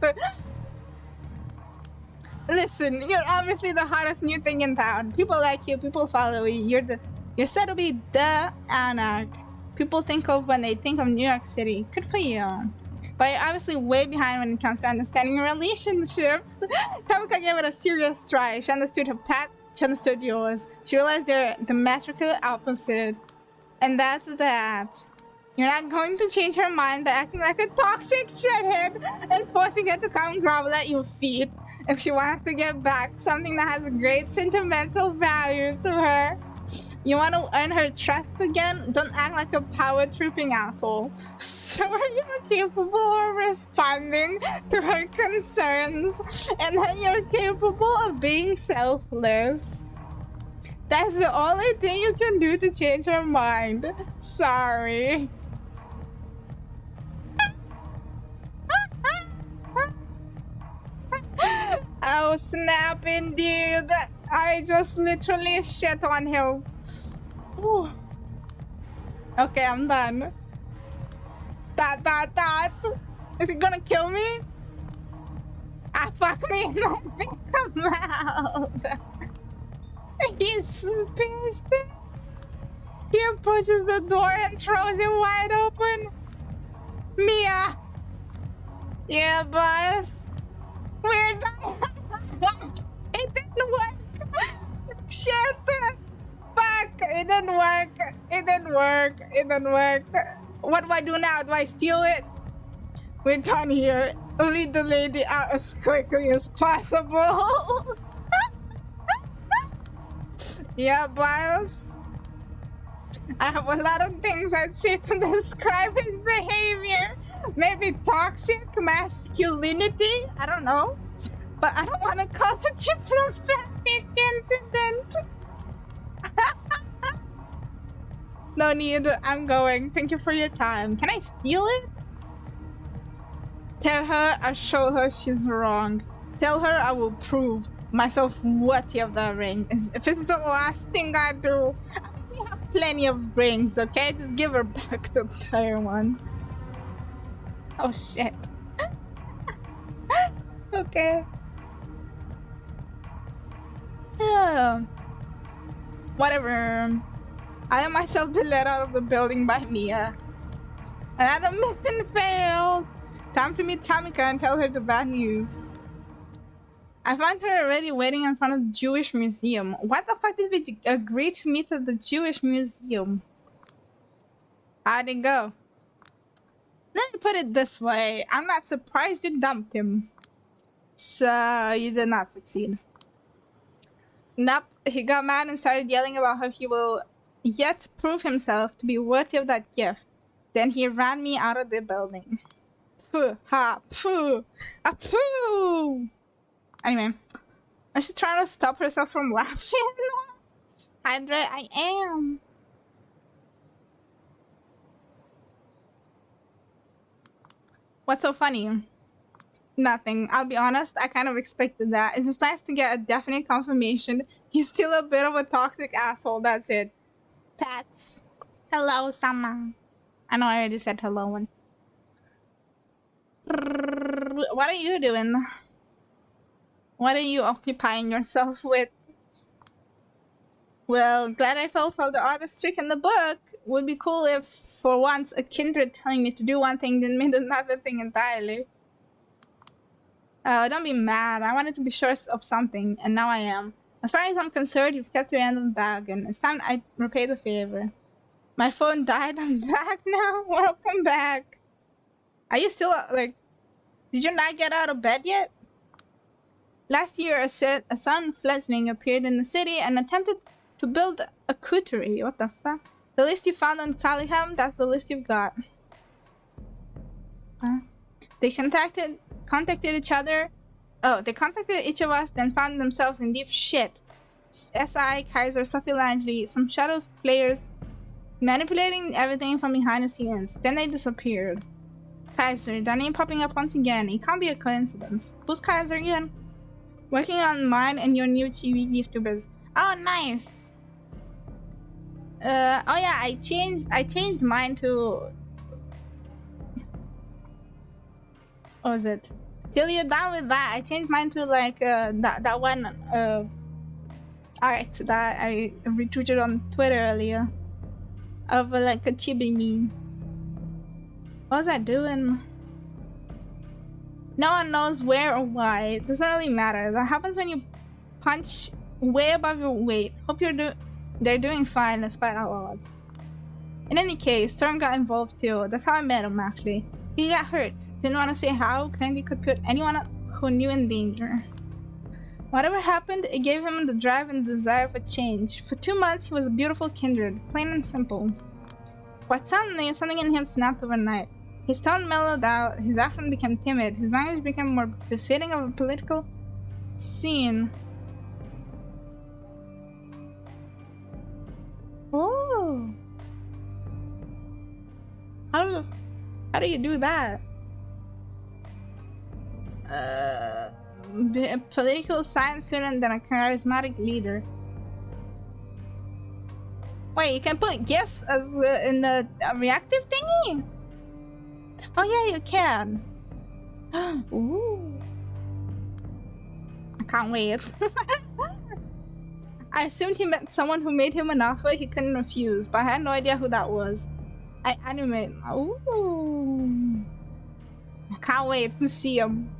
Listen, you're obviously the hottest new thing in town. People like you, people follow you. You're said to be the anarch. People think of when they think of New York City. Good for you. But you're obviously way behind when it comes to understanding relationships. Tamika gave it a serious try. She understood her path. She understood yours. She realized they're diametrically opposite. And that's that. You're not going to change her mind by acting like a toxic shithead and forcing her to come grovel at your feet. If she wants to get back something that has a great sentimental value to her, you want to earn her trust again? Don't act like a power-tripping asshole. Show her you're capable of responding to her concerns and that you're capable of being selfless. That's the only thing you can do to change her mind. Sorry. Oh snap, indeed. I just literally shit on him. Ooh. Okay, I'm done. That. Is he gonna kill me? Ah, fuck me in my big mouth. He's pissed. He approaches the door and throws it wide open. Mia. Yeah, boss. We're done. It didn't work. Shit. Fuck. It didn't work. What do I do now? Do I steal it? We're done here. Lead the lady out as quickly as possible. Yeah, boss. I have a lot of things I'd say to describe his behavior. Maybe toxic masculinity? I don't know. But I don't want to cause a diplomatic incident. No need. I'm going. Thank you for your time. Can I steal it? Tell her I show her she's wrong. Tell her I will prove myself worthy of the ring. If it's the last thing I do, I only have plenty of rings, okay? Just give her back the entire one. Oh shit. Okay. Yeah. Whatever. I let myself be let out of the building by Mia. Another mission failed. Time to meet Tamika and tell her the bad news. I found her already waiting in front of the Jewish Museum. What the fuck did we agree to meet at the Jewish Museum? How'd it go? Let me put it this way. I'm not surprised you dumped him. So, you did not succeed. Nope. He got mad and started yelling about how he will yet prove himself to be worthy of that gift. Then he ran me out of the building. Phew. Ha. Phew. A phew. Anyway, is she trying to stop herself from laughing? Hydra, I am. What's so funny? Nothing. I'll be honest, I kind of expected that. It's just nice to get a definite confirmation. He's still a bit of a toxic asshole, that's it. Pets. Hello, Sama. I know I already said hello once. What are you doing? What are you occupying yourself with? Well, glad I fell for the artist trick in the book. Would be cool if, for once, a kindred telling me to do one thing then made another thing entirely. Don't be mad. I wanted to be sure of something, and now I am. As far as I'm concerned, you've kept your end of the bargain. It's time I repay the favor. My phone died. I'm back now. Welcome back. Are you still, like... Did you not get out of bed yet? Last year, a son fledgling appeared in the city and attempted to build a coterie. What the fuck? The list you found on Caliham, that's the list you've got. Huh? They contacted each other. Oh, they contacted each of us, then found themselves in deep shit. SI, Kaiser, Sophie Langley, some Shadows players manipulating everything from behind the scenes. Then they disappeared. Kaiser, their name popping up once again. It can't be a coincidence. Who's Kaiser again? Working on mine and your new TV Vtubers. Oh, nice. Oh yeah, I changed mine to... What was it? Till you're done with that, I changed mine to like that one art that I retweeted on Twitter earlier. Of like a chibi meme. What was I doing? No one knows where or why. It doesn't really matter. That happens when you punch way above your weight. Hope they're doing fine despite all odds. In any case, Thorn got involved too. That's how I met him, actually. He got hurt. Didn't want to say how, claimed he could put anyone who knew in danger. Whatever happened, it gave him the drive and desire for change. For 2 months, he was a beautiful kindred, plain and simple. But suddenly, something in him snapped overnight. His tone mellowed out, his action became timid, his language became more befitting of a political scene. Oh! How do you do that? Be a political science student than a charismatic leader. Wait, you can put gifts as in the reactive thingy? Oh yeah, you can. Ooh. I can't wait. I assumed he met someone who made him an offer he couldn't refuse, but I had no idea who that was. I animate. Ooh. I can't wait to see him.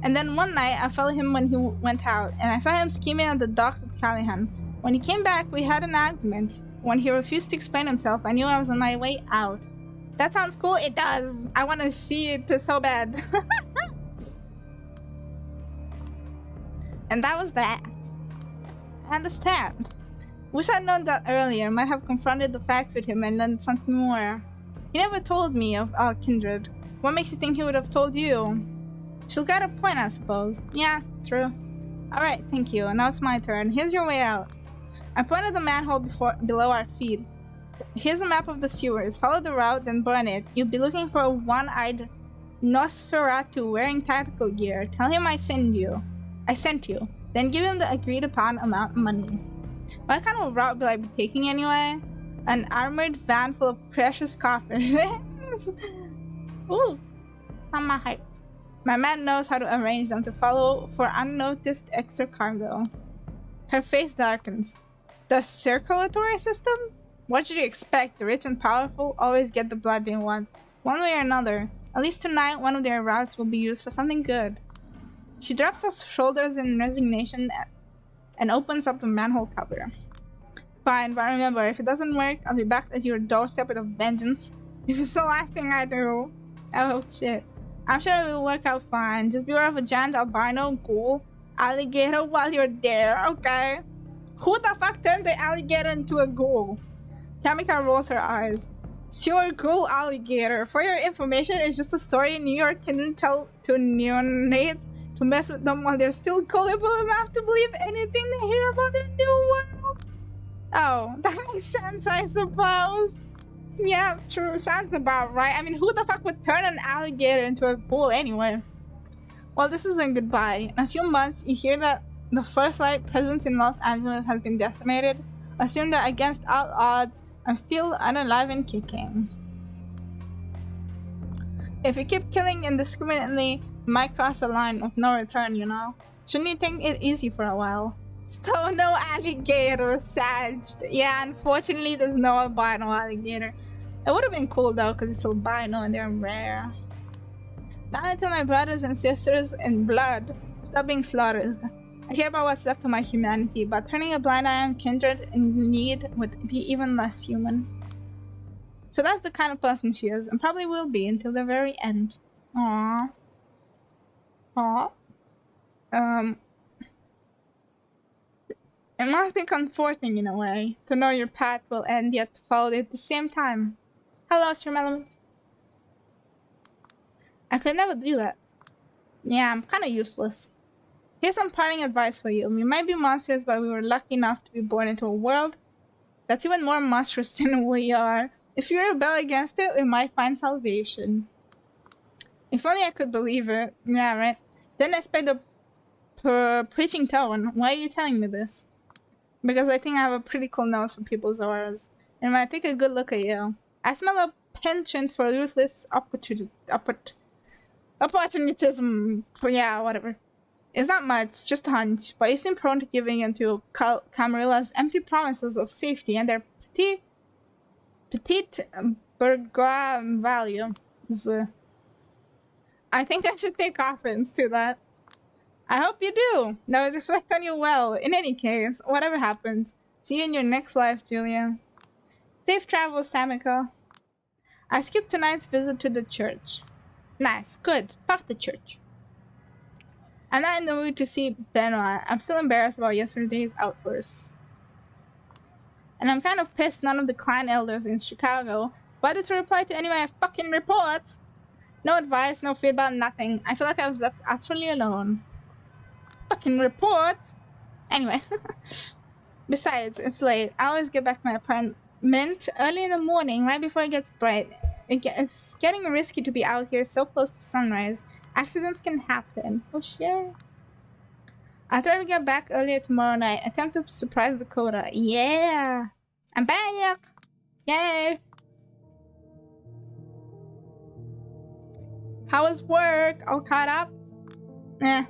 And then one night, I followed him when he went out, and I saw him scheming at the docks at Callahan. When he came back, we had an argument. When he refused to explain himself, I knew I was on my way out. That sounds cool? It does. I want to see it so bad. And that was that. I understand. Wish I'd known that earlier. Might have confronted the facts with him and learned something more. He never told me of our kindred. What makes you think he would have told you? She'll got a point, I suppose. Yeah, true. Alright, thank you. Now it's my turn. Here's your way out. I pointed the manhole below our feet. Here's a map of the sewers. Follow the route, then burn it. You'll be looking for a one-eyed Nosferatu wearing tactical gear. Tell him I sent you. Then give him the agreed-upon amount of money. What kind of route will I be taking anyway? An armored van full of precious coffers. Ooh, on my heart. My man knows how to arrange them to follow for unnoticed extra cargo. Her face darkens. The circulatory system? What should you expect? The rich and powerful always get the blood they want, one way or another. At least tonight, one of their routes will be used for something good. She drops her shoulders in resignation and opens up the manhole cover. Fine, but remember, if it doesn't work, I'll be back at your doorstep with a vengeance. If it's the last thing I do. Oh shit. I'm sure it will work out fine. Just beware of a giant albino ghoul alligator while you're there, okay? Who the fuck turned the alligator into a ghoul? Tamika rolls her eyes. Sure, ghoul alligator. For your information, it's just a story New York can tell to neonates to mess with them while they're still gullible enough to believe anything they hear about their new world. Oh, that makes sense, I suppose. Yeah, true. Sounds about right. I mean, who the fuck would turn an alligator into a ghoul anyway? Well, this isn't goodbye. In a few months, you hear that the First Light presence in Los Angeles has been decimated. Assume that against all odds, I'm still unalive and kicking. If you keep killing indiscriminately, you might cross a line of no return, you know? Shouldn't you take it easy for a while? So no alligator, Sag. Yeah, unfortunately there's no albino alligator. It would have been cool though, because it's albino and they're rare. Not until my brothers and sisters in blood stop being slaughtered. I care about what's left of my humanity, but turning a blind eye on kindred in need would be even less human. So that's the kind of person she is, and probably will be until the very end. Aww. Aww. It must be comforting in a way, to know your path will end yet to follow it at the same time. Hello, Stream Elements. I could never do that. Yeah, I'm kinda useless. Here's some parting advice for you. We might be monsters, but we were lucky enough to be born into a world that's even more monstrous than we are. If you rebel against it, we might find salvation. If only I could believe it. Yeah, right? Then I expect the preaching tone. Why are you telling me this? Because I think I have a pretty cool nose for people's auras. And when I take a good look at you, I smell a penchant for ruthless opportunism. Yeah, whatever. It's not much, just a hunch, but you seem prone to giving into Camarilla's empty promises of safety and their petite bourgeois values. I think I should take offense to that. I hope you do. That would reflect on you well. In any case, whatever happens, see you in your next life, Julia. Safe travels, Samika. I skipped tonight's visit to the church. Nice, good. Fuck the church. I'm not in the mood to see Benoit. I'm still embarrassed about yesterday's outbursts. And I'm kind of pissed none of the clan elders in Chicago bothered to reply to any of my fucking reports. No advice, no feedback, nothing. I feel like I was left utterly alone. Fucking reports! Anyway. Besides, it's late. I always get back to my apartment early in the morning, right before it gets bright. It's getting risky to be out here so close to sunrise. Accidents can happen. Oh shit. I'll try to get back earlier tomorrow night. Attempt to surprise Dakota. Yeah! I'm back! Yay! How was work? All caught up? Eh.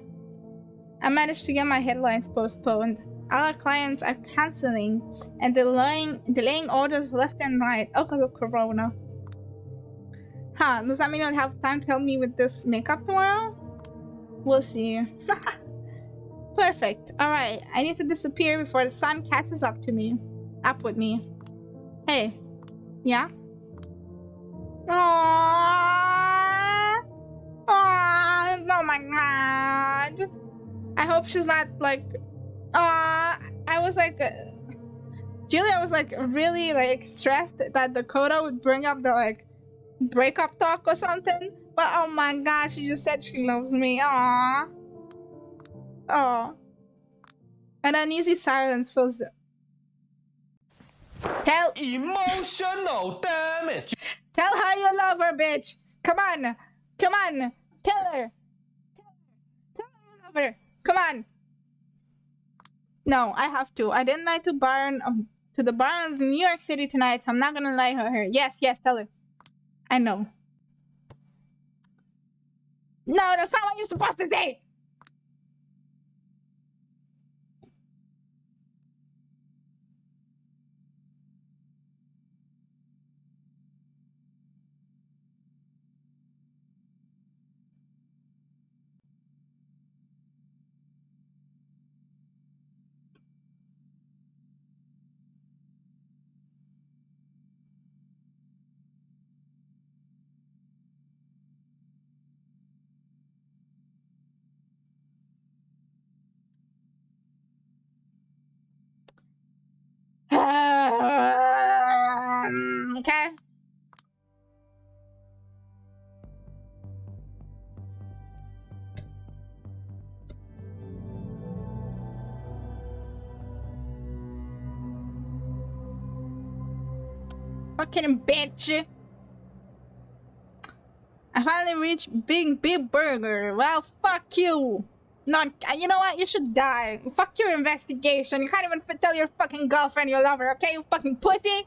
I managed to get my headlines postponed. All our clients are canceling and delaying orders left and right. Oh, because of Corona. Huh, does that mean you'll have time to help me with this makeup tomorrow? We'll see. Perfect. Alright, I need to disappear before the sun catches up with me. Hey. Yeah? Aww. Aww. Oh my god. I hope she's not like... I was like... Julia was like really like stressed that Dakota would bring up the like breakup talk or something. But oh my god, she just said she loves me. Aww. Oh. An uneasy silence fills it. Tell Emotional damage. Tell her you love her, bitch. Come on. Come on. Tell her. Tell her you love her. Come on. No, I have to. I didn't like to the barn of New York City tonight, so I'm not gonna lie to her. Yes, tell her. I know. No, that's not what you're supposed to say. Okay. Fucking bitch. I finally reached Big Burger. Well, fuck you. Not, you know what? You should die. Fuck your investigation. You can't even tell your fucking girlfriend you love her, okay? You fucking pussy.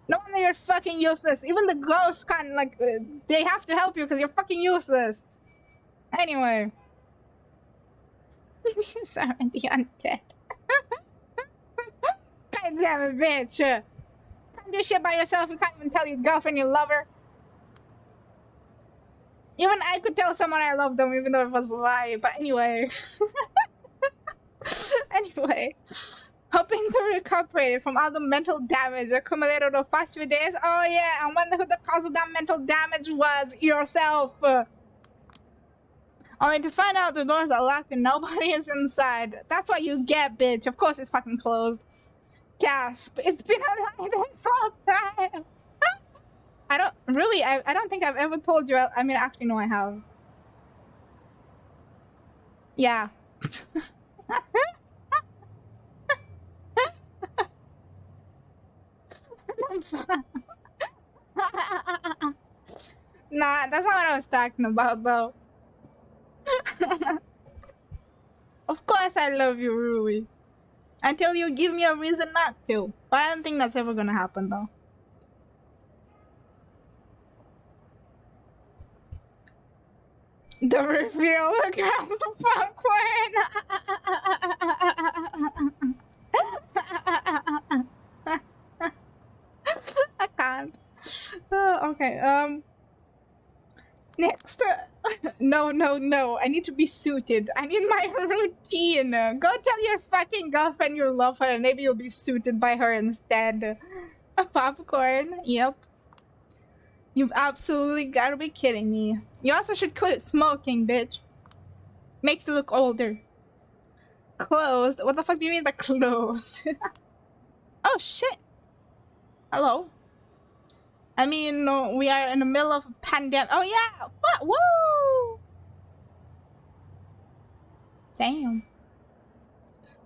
No wonder you're fucking useless. Even the ghosts can't, like, they have to help you because you're fucking useless. Anyway. She's already undead. God damn it, bitch. Can't do shit by yourself. You can't even tell your girlfriend you love her. Even I could tell someone I love them even though it was a lie. But anyway. Anyway. Hoping to recuperate from all the mental damage accumulated over the past few days. Oh yeah, I wonder who the cause of that mental damage was. Yourself. Only to find out the doors are locked and nobody is inside. That's what you get, bitch. Of course it's fucking closed. Gasp. It's been online this whole time. I don't think I've ever told you. I mean, actually, no, I have. Yeah. Nah, that's not what I was talking about, though. Of course I love you, Rui. Until you give me a reason not to. But I don't think that's ever gonna happen, though. The reveal across the popcorn. I can't. Okay. Next. No. no. I need to be suited. I need my routine. Go tell your fucking girlfriend you love her and maybe you'll be suited by her instead. A popcorn. Yep. You've absolutely gotta be kidding me. You also should quit smoking, bitch. Makes you look older. Closed? What the fuck do you mean by closed? Oh shit. Hello. I mean, no, we are in the middle of a pandemic. Oh yeah! Fuck! Woo! Damn.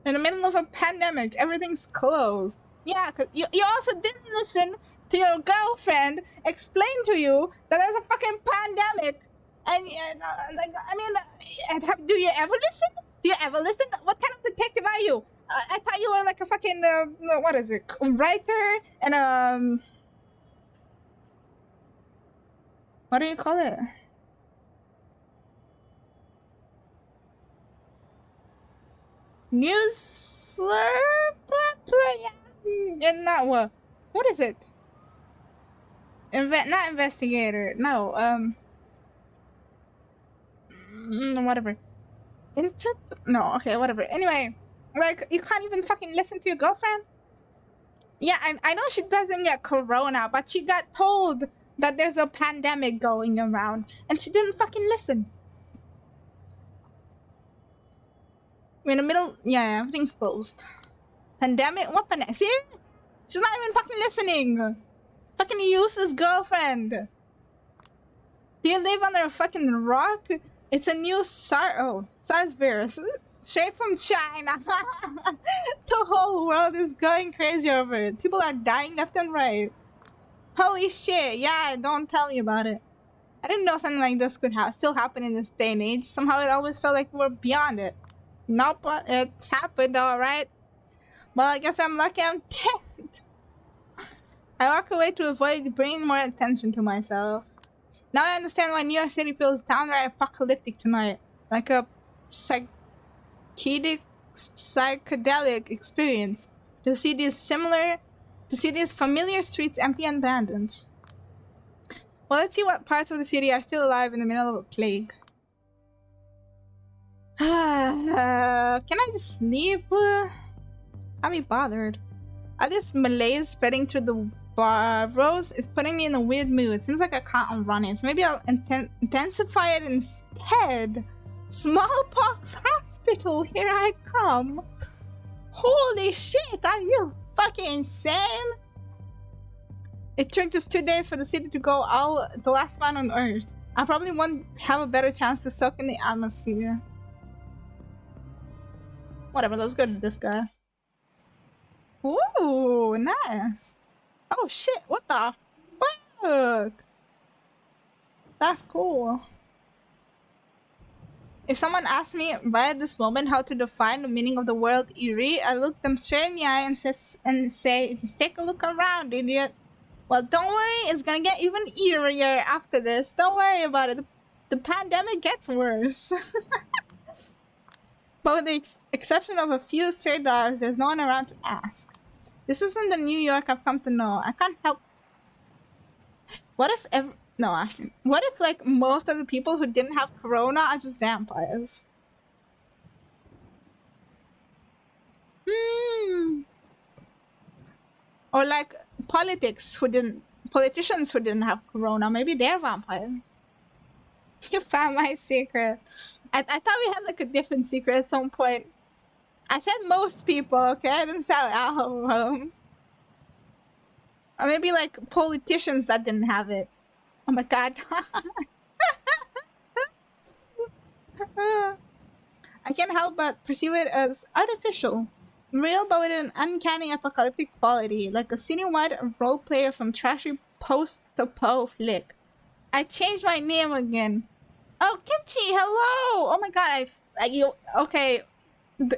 In the middle of a pandemic, everything's closed. Yeah, cause you also didn't listen to your girlfriend explain to you that there's a fucking pandemic. And like, I mean, do you ever listen? Do you ever listen? What kind of detective are you? I thought you were like a fucking, what is it? Writer and, what do you call it? Newsler? Yeah. And not what? What is it? Not investigator. No. Whatever. No. Okay. Whatever. Anyway, like you can't even fucking listen to your girlfriend. Yeah, I know she doesn't get corona, but she got told that there's a pandemic going around, and she didn't fucking listen. We're in the middle. Yeah, everything's closed. Pandemic? What pandemic? See? She's not even fucking listening. Fucking useless girlfriend. Do you live under a fucking rock? It's a new SARS virus. Straight from China. The whole world is going crazy over it. People are dying left and right. Holy shit. Yeah, don't tell me about it. I didn't know something like this could still happen in this day and age. Somehow it always felt like we were beyond it. Nope, it's happened, alright. Well, I guess I'm lucky I'm dead. I walk away to avoid bringing more attention to myself. Now I understand why New York City feels downright apocalyptic tonight. Like a psychedelic experience. To see these familiar streets empty and abandoned. Well, let's see what parts of the city are still alive in the middle of a plague. Can I just sleep? Can't be bothered. All this malaise spreading through the boroughs is putting me in a weird mood. Seems like I can't run it. So maybe I'll intensify it instead. Smallpox hospital, here I come. Holy shit, are you fucking insane? It took just 2 days for the city to go all the last man on Earth. I probably won't have a better chance to soak in the atmosphere. Whatever, let's go to this guy. Ooh, nice. Oh shit, what the fuck? That's cool. If someone asked me right at this moment how to define the meaning of the word eerie, I look them straight in the eye and say, just take a look around, idiot. Well, don't worry, it's gonna get even eerier after this. Don't worry about it. The pandemic gets worse. But with the exception of a few stray dogs, there's no one around to ask. This isn't the New York I've come to know. I can't help. What if no, actually. What if, like, most of the people who didn't have corona are just vampires? Or, like, politicians who didn't have corona. Maybe they're vampires. You found my secret. I thought we had, like, a different secret at some point. I said most people, okay? I didn't say all of them. Or maybe, like, politicians that didn't have it. Oh my god. I can't help but perceive it as artificial. Real, but with an uncanny apocalyptic quality, like a citywide roleplay of some trashy post-to-po flick. I changed my name again. Oh, Kimchi, hello! Oh my god, okay.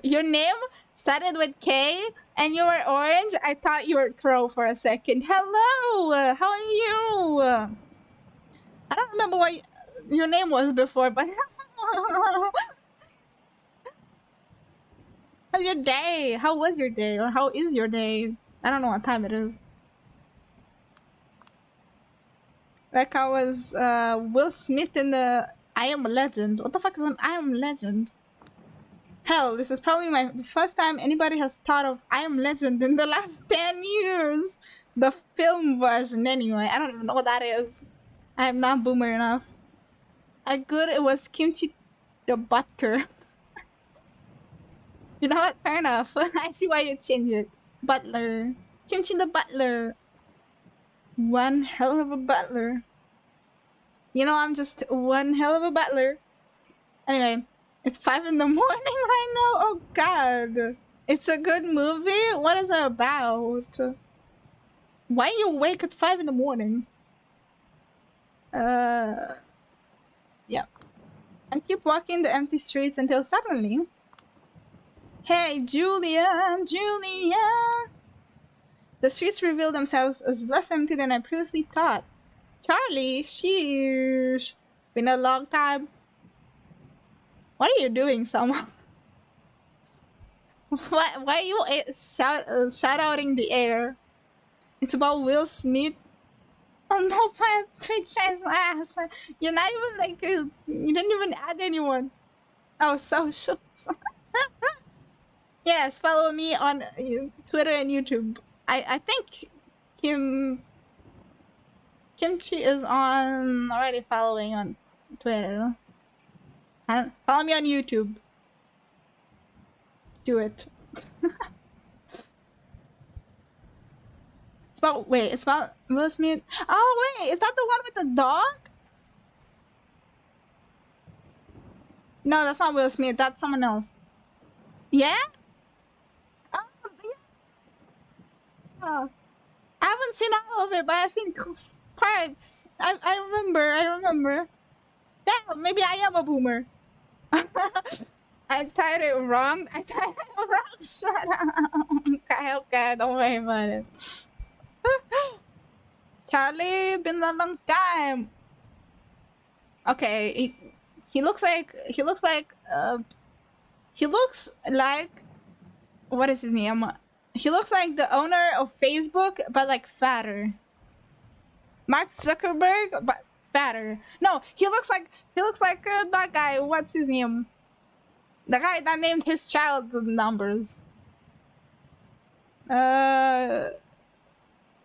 Your name started with K, and you were orange. I thought you were Crow for a second. Hello! How are you? I don't remember what your name was before, but... How's your day? How was your day? Or how is your day? I don't know what time it is. Like I was Will Smith in the I am a legend. What the fuck is an I am legend? Hell, this is probably the first time anybody has thought of I am legend in the last 10 years. The film version, anyway. I don't even know what that is. I am not boomer enough. I good it was Kimchi the Butker. You know what? Fair enough. I see why you changed it. Butler. Kimchi the Butler. One hell of a butler. You know, I'm just one hell of a butler. Anyway, it's 5 in the morning right now. Oh god. It's a good movie? What is it about? Why are you awake at 5 in the morning? Yeah. And keep walking the empty streets until suddenly... Hey, Julia! Julia! The streets reveal themselves as less empty than I previously thought. Charlie, sheesh. Been a long time. What are you doing, Selma? Why are you shout-outing the air? It's about Will Smith. Oh no, my Twitch ass. You're not even like, you didn't even add anyone. Oh, socials. Yes, follow me on Twitter and YouTube. I think Kimchi is already following on Twitter. Follow me on YouTube. Do it. It's about Will Smith. Oh wait, is that the one with the dog? No, that's not Will Smith. That's someone else. Yeah? Oh, yeah. I haven't seen all of it, but I've seen parts. I remember. Damn, maybe I am a boomer. I typed it wrong. Shut up. Okay, don't worry about it. Charlie, been a long time. Okay, he looks like what is his name? He looks like the owner of Facebook, but like fatter. Mark Zuckerberg, but fatter. No, he looks like that guy. What's his name? The guy that named his child the numbers.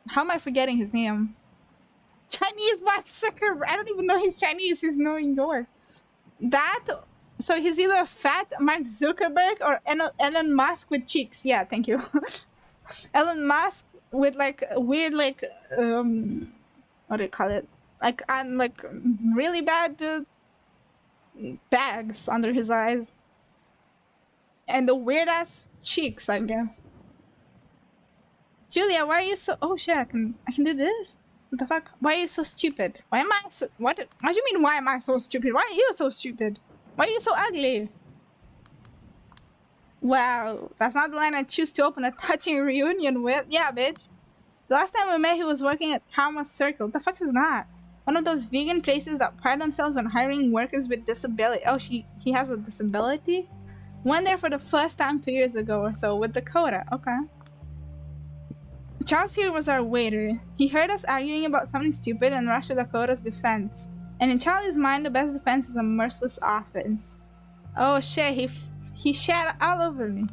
How am I forgetting his name? Chinese Mark Zuckerberg. I don't even know he's Chinese. He's New York. So he's either fat Mark Zuckerberg or Elon Musk with cheeks. Yeah, thank you. Elon Musk with like weird like what do you call it? Like really bad bags under his eyes. And the weird ass cheeks, I guess. Julia, why are you so... Oh shit, I can do this? What the fuck? Why are you so stupid? Why am I so... What do you mean, why am I so stupid? Why are you so stupid? Why are you so ugly? Wow, that's not the line I choose to open a touching reunion with. Yeah, bitch. The last time we met, he was working at Karma Circle. The fuck is that? One of those vegan places that pride themselves on hiring workers with disability. Oh, he has a disability? Went there for the first time 2 years ago or so with Dakota. Okay. Charles here was our waiter. He heard us arguing about something stupid and rushed to Dakota's defense. And in Charlie's mind, the best defense is a merciless offense. Oh shit, he shat all over me.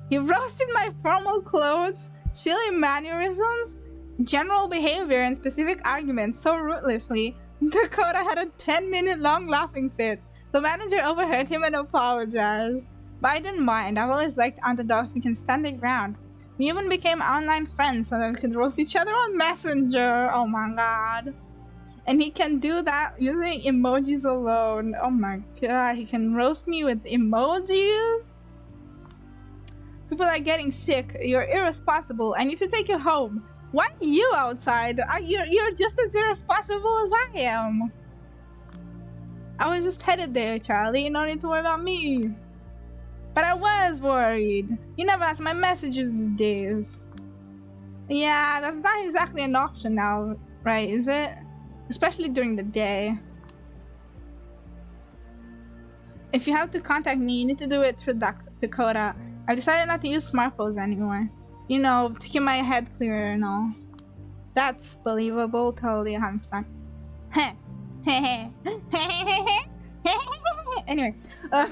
He roasted my formal clothes, silly mannerisms, general behavior, and specific arguments so ruthlessly, Dakota had a 10-minute long laughing fit. The manager overheard him and apologized. But I didn't mind. I've always liked underdogs who can stand their ground. We even became online friends so that we could roast each other on Messenger. Oh my god. And he can do that using emojis alone. Oh my god, he can roast me with emojis? People are getting sick. You're irresponsible. I need to take you home. Why are you outside? You're just as irresponsible as I am. I was just headed there, Charlie. No need to worry about me. But I was worried. You never asked my messages these days. Yeah, that's not exactly an option now, right, is it? Especially during the day. If you have to contact me, you need to do it through Dakota. I've decided not to use smartphones anymore. You know, to keep my head clearer and all. That's believable, totally 100%. Heh. Anyway, I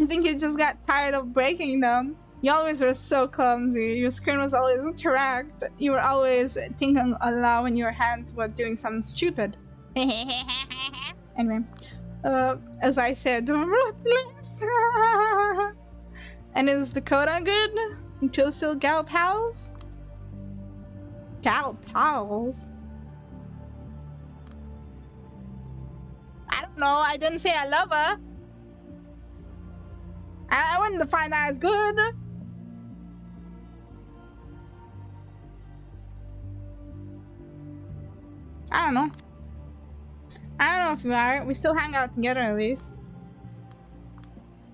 think you just got tired of breaking them. You always were so clumsy. Your screen was always correct. You were always thinking aloud when your hands were doing something stupid. Anyway, as I said, ruthless. And is Dakota good? Until still gal pals? Gal pals? I don't know. I didn't say I love her. I wouldn't define that as good. I don't know. I don't know if you are. We still hang out together at least.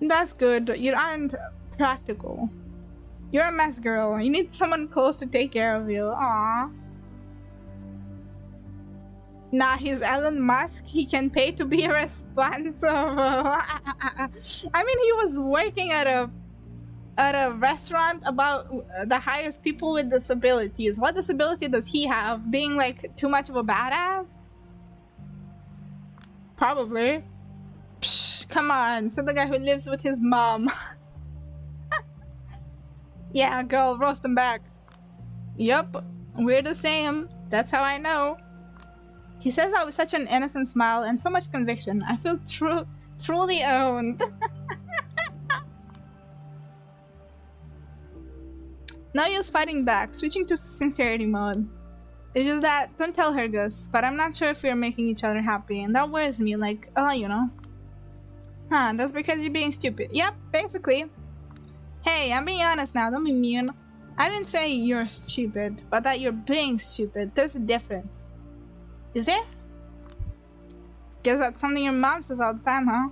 That's good. You aren't practical. You're a mess girl. You need someone close to take care of you. Aww. Nah, he's Elon Musk. He can pay to be responsible. I mean, he was working at a restaurant about that hires people with disabilities. What disability does he have? Being like too much of a badass? Probably. Psh, come on, so the guy who lives with his mom. Yeah, girl, roast him back. Yup, we're the same. That's how I know. He says that with such an innocent smile and so much conviction. I feel truly owned. No use fighting back, switching to sincerity mode. It's just that, don't tell her this, but I'm not sure if we're making each other happy, and that worries me, like, you know. Huh, that's because you're being stupid. Yep, basically. Hey, I'm being honest now, don't be mean. I didn't say you're stupid, but that you're being stupid. There's a difference. Is there? Guess that's something your mom says all the time, huh?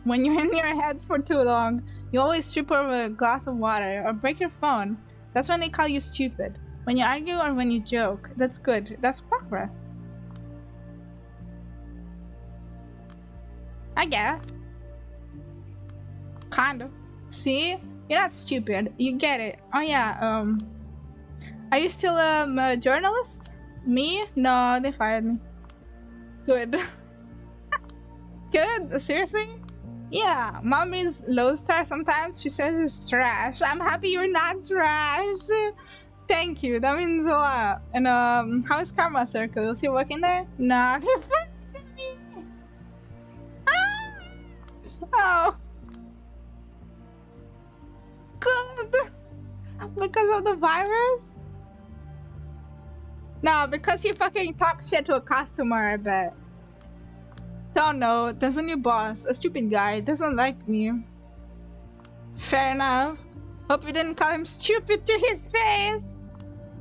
When you're in your head for too long, you always trip over a glass of water or break your phone. That's when they call you stupid. When you argue or when you joke. That's good. That's progress. I guess. Kinda. See? You're not stupid. You get it. Oh yeah, are you still a journalist? Me? No, they fired me. Good. Good? Seriously? Yeah, mommy's lodestar sometimes. She says it's trash. I'm happy you're not trash. Thank you. That means a lot. And how is Karma Circle? Is he working there? Nah, they fired me. Ah! Oh. Good. Because of the virus? No, because he fucking talked shit to a customer, I bet. Don't know. There's a new boss. A stupid guy. Doesn't like me. Fair enough. Hope you didn't call him stupid to his face.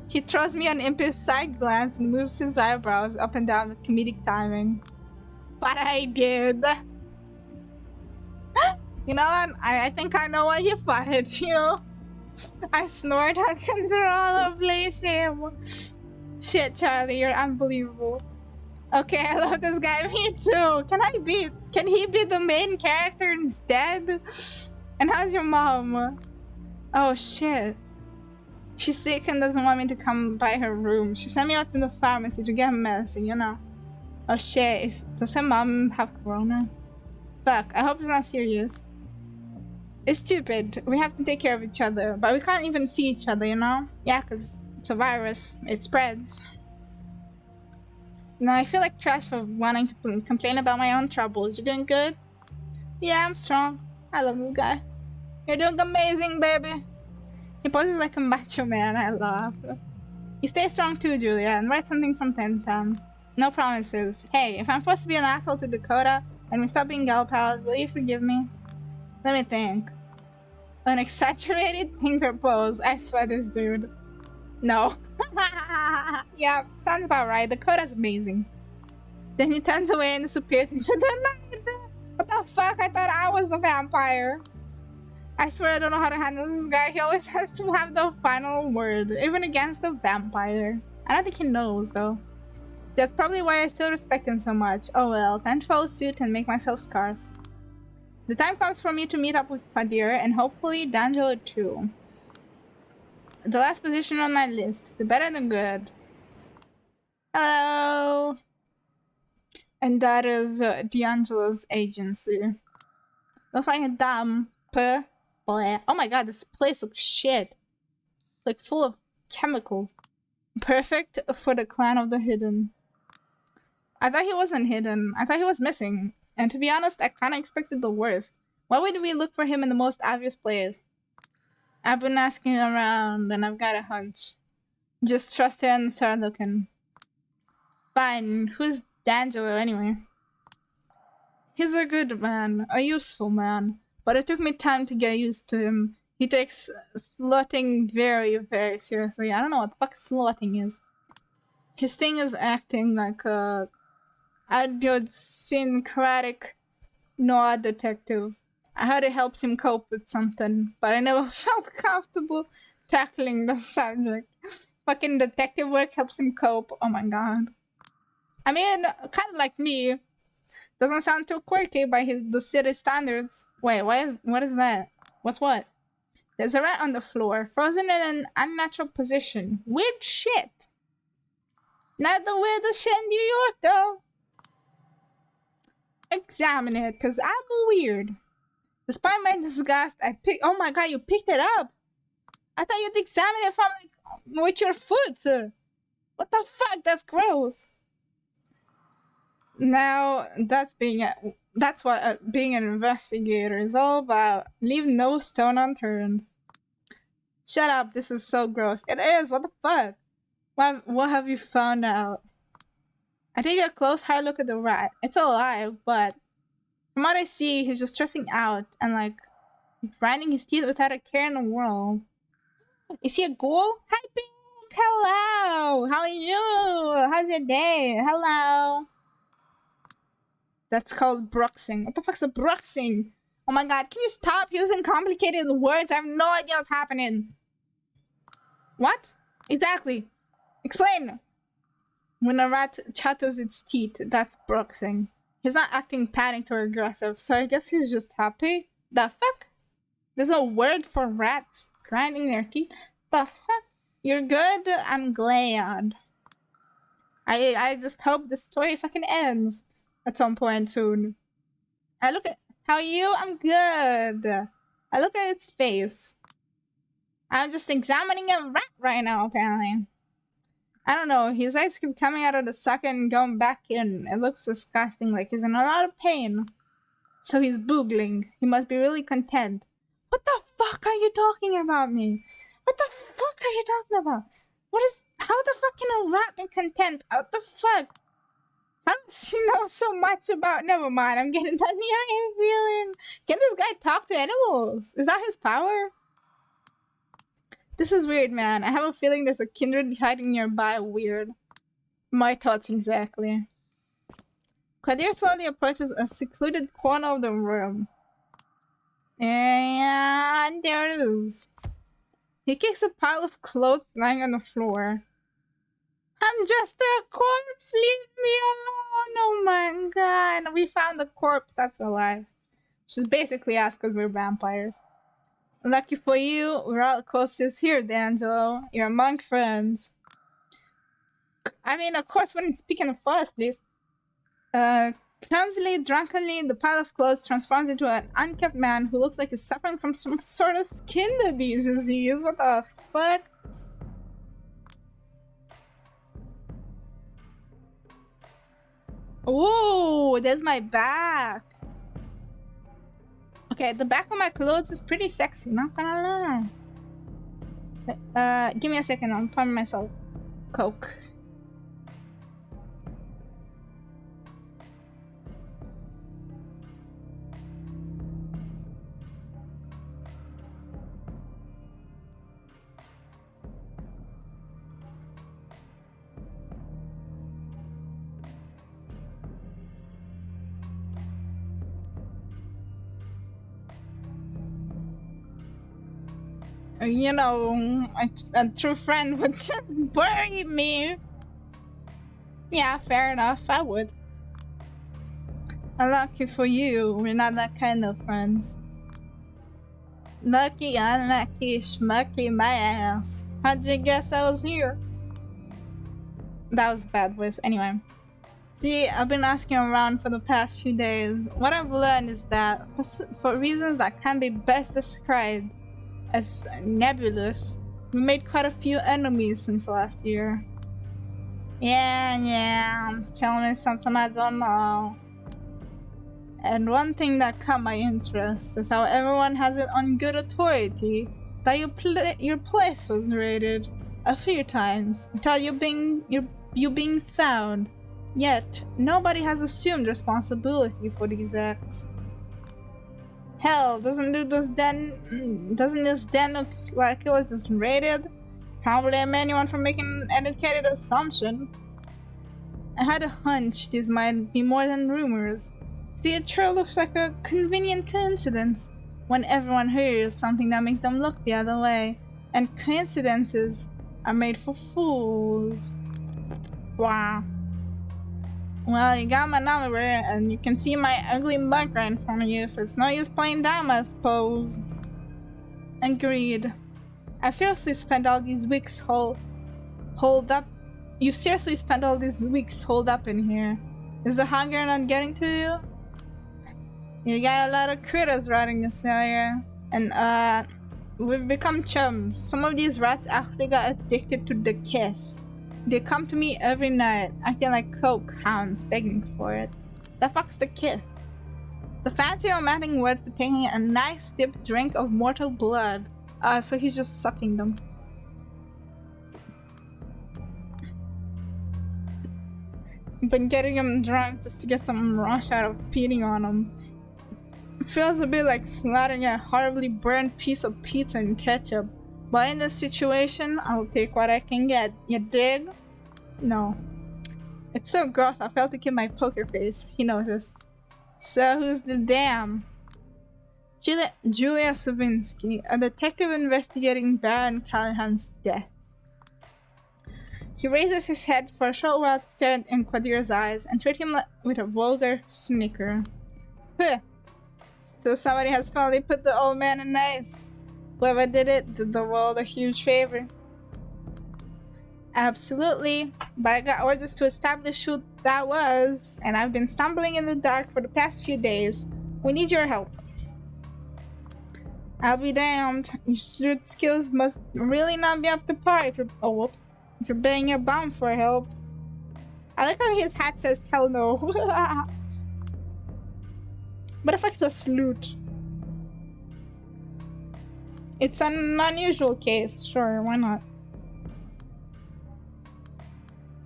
He throws me an impish side glance and moves his eyebrows up and down with comedic timing. But I did. You know what? I think I know why he fired you. I snort at control of him. Shit, Charlie, you're unbelievable. Okay, I love this guy. Me too. Can he be the main character instead? And how's your mom? Oh shit. She's sick and doesn't want me to come by her room. She sent me out to the pharmacy to get medicine, you know. Oh shit, does her mom have corona? Fuck, I hope it's not serious. It's stupid. We have to take care of each other, but we can't even see each other, you know? Yeah, because it's a virus. It spreads. No, I feel like trash for wanting to complain about my own troubles. You're doing good? Yeah, I'm strong. I love this guy. You're doing amazing, baby. He poses like a macho man. I laugh. You stay strong too, Julia, and write something from 10 to 10. No promises. Hey, if I'm forced to be an asshole to Dakota and we stop being gal pals, will you forgive me? Let me think. An exaggerated thing to propose. I swear this dude. No. Yeah, sounds about right. Dakota's amazing. Then he turns away and disappears into the night. What the fuck? I thought I was the vampire. I swear I don't know how to handle this guy. He always has to have the final word, even against the vampire. I don't think he knows, though. That's probably why I still respect him so much. Oh well, time to follow suit and make myself scarce. The time comes for me to meet up with Padir and hopefully D'Angelo too. The last position on my list. The better the good. Hello! And that is D'Angelo's agency. Looks like a damn oh my god, this place looks shit. Like full of chemicals. Perfect for the clan of the hidden. I thought he wasn't hidden. I thought he was missing. And to be honest, I kinda expected the worst. Why would we look for him in the most obvious place? I've been asking around and I've got a hunch. Just trust it and start looking. Fine, who's D'Angelo anyway? He's a good man, a useful man, but it took me time to get used to him. He takes slotting very, very seriously. I don't know what the fuck slotting is. His thing is acting like a idiosyncratic noir detective. I heard it helps him cope with something, but I never felt comfortable tackling the subject. Fucking detective work helps him cope. Oh my god. I mean, kind of like me. Doesn't sound too quirky by the city standards. Wait, what is that? What's what? There's a rat on the floor, frozen in an unnatural position. Weird shit. Not the weirdest shit in New York, though. Examine it, cause I'm weird. Despite my disgust, oh my god, you picked it up! I thought you'd examine it from, like, with your foot! What the fuck? That's gross! Now, that's what being an investigator is all about. Leave no stone unturned. Shut up, this is so gross. It is, what the fuck? What have you found out? I take a close hard look at the rat. It's alive, but from what I see, he's just stressing out and like grinding his teeth without a care in the world. Is he a ghoul? Hi, Pink! Hello! How are you? How's your day? Hello! That's called bruxing. What the fuck's a bruxing? Oh my god, can you stop using complicated words? I have no idea what's happening. What? Exactly. Explain! When a rat chatters its teeth, that's bruxing. He's not acting panicked or aggressive, so I guess he's just happy. The fuck? There's a word for rats grinding their teeth? The fuck? You're good? I'm glad. I just hope the story fucking ends at some point soon. I look at... How are you? I'm good. I look at its face. I'm just examining a rat right now, apparently. I don't know, his eyes keep coming out of the socket and going back in. It looks disgusting, like he's in a lot of pain. So he's boogling. He must be really content. What the fuck are you talking about me? What the fuck are you talking about? How the fuck can a rat be content? What the fuck? How does he know so much about... Never mind, I'm getting that near feeling. Can this guy talk to animals? Is that his power? This is weird, man. I have a feeling there's a kindred hiding nearby. Weird. My thoughts exactly. Kadir slowly approaches a secluded corner of the room. And there it is. He kicks a pile of clothes lying on the floor. I'm just a corpse, leave me alone! Oh my god. We found a corpse that's alive. She's basically asked because we're vampires. Lucky for you, we're all closest here, D'Angelo. You're among friends. I mean, of course, when speaking of us, please. Clumsily, drunkenly, the pile of clothes transforms into an unkempt man who looks like he's suffering from some sort of skin disease. What the fuck? Ooh, there's my back. Okay, the back of my clothes is pretty sexy, not gonna lie. Give me a second, I'm pouring myself Coke. You know, a true friend would just bury me. Yeah, fair enough, I would. Unlucky for you, we're not that kind of friends. Lucky, unlucky, schmucky, my ass. How'd you guess I was here? That was a bad voice. Anyway. See, I've been asking around for the past few days. What I've learned is that for reasons that can be best described as nebulous, we made quite a few enemies since last year. Yeah, tell me something I don't know. And one thing that caught my interest is how everyone has it on good authority that your place was raided a few times without you being found. Yet nobody has assumed responsibility for these acts. Hell, doesn't this den look like it was just raided? Can't blame anyone for making an educated assumption. I had a hunch these might be more than rumors. See, it sure looks like a convenient coincidence when everyone hears something that makes them look the other way. And coincidences are made for fools. Wow. Well, you got my number, and you can see my ugly mug right in front of you, so it's no use playing dumb, I suppose. Agreed. I've seriously spent all these weeks holed up. You've seriously spent all these weeks holed up in here. Is the hunger not getting to you? You got a lot of critters riding this area, and we've become chums. Some of these rats actually got addicted to the kiss. They come to me every night, acting like coke hounds, begging for it. The fuck's the kiss? The fancy romantic word for taking a nice deep drink of mortal blood. So he's just sucking them. Been getting him drunk just to get some rush out of feeding on him. It feels a bit like slathering a horribly burned piece of pizza in ketchup. But in this situation, I'll take what I can get. You dig? No. It's so gross, I failed to keep my poker face. He noticed. So who's the dam? Julia Savinsky, a detective investigating Baron Callahan's death. He raises his head for a short while to stare in Quadir's eyes and treat him with a vulgar snicker. Huh. So somebody has finally put the old man in ice. Whoever did it did the world a huge favor. Absolutely, but I got orders to establish who that was, and I've been stumbling in the dark for the past few days. We need your help. I'll be damned. Your sleuth skills must really not be up to par if you're if you're begging your bum for help. I like how his hat says hell no. But if it's a sleuth, it's an unusual case, sure, why not?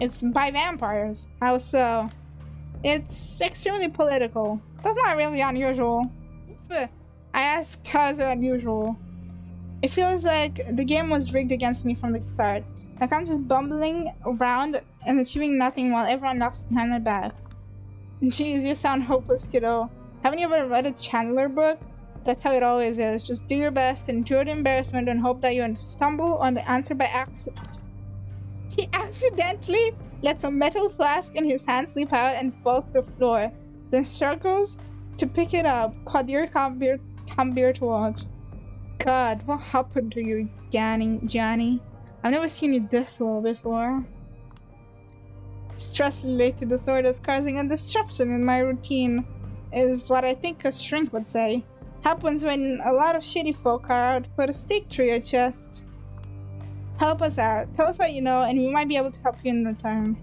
It's by vampires. How so? It's extremely political. That's not really unusual. I ask how is it unusual? It feels like the game was rigged against me from the start. Like I'm just bumbling around and achieving nothing while everyone knocks behind my back. Jeez, you sound hopeless, kiddo. Haven't you ever read a Chandler book? That's how it always is. Just do your best, endure the embarrassment, and hope that you stumble on the answer by accident. He accidentally lets a metal flask in his hand slip out and falls to the floor, then struggles to pick it up. Quadir come beer to watch. God, what happened to you, Johnny? I've never seen you this low before. Stress-related disorders causing a disruption in my routine is what I think a shrink would say. Happens when a lot of shitty folk are out to put a stake through your chest. Help us out. Tell us what you know and we might be able to help you in return.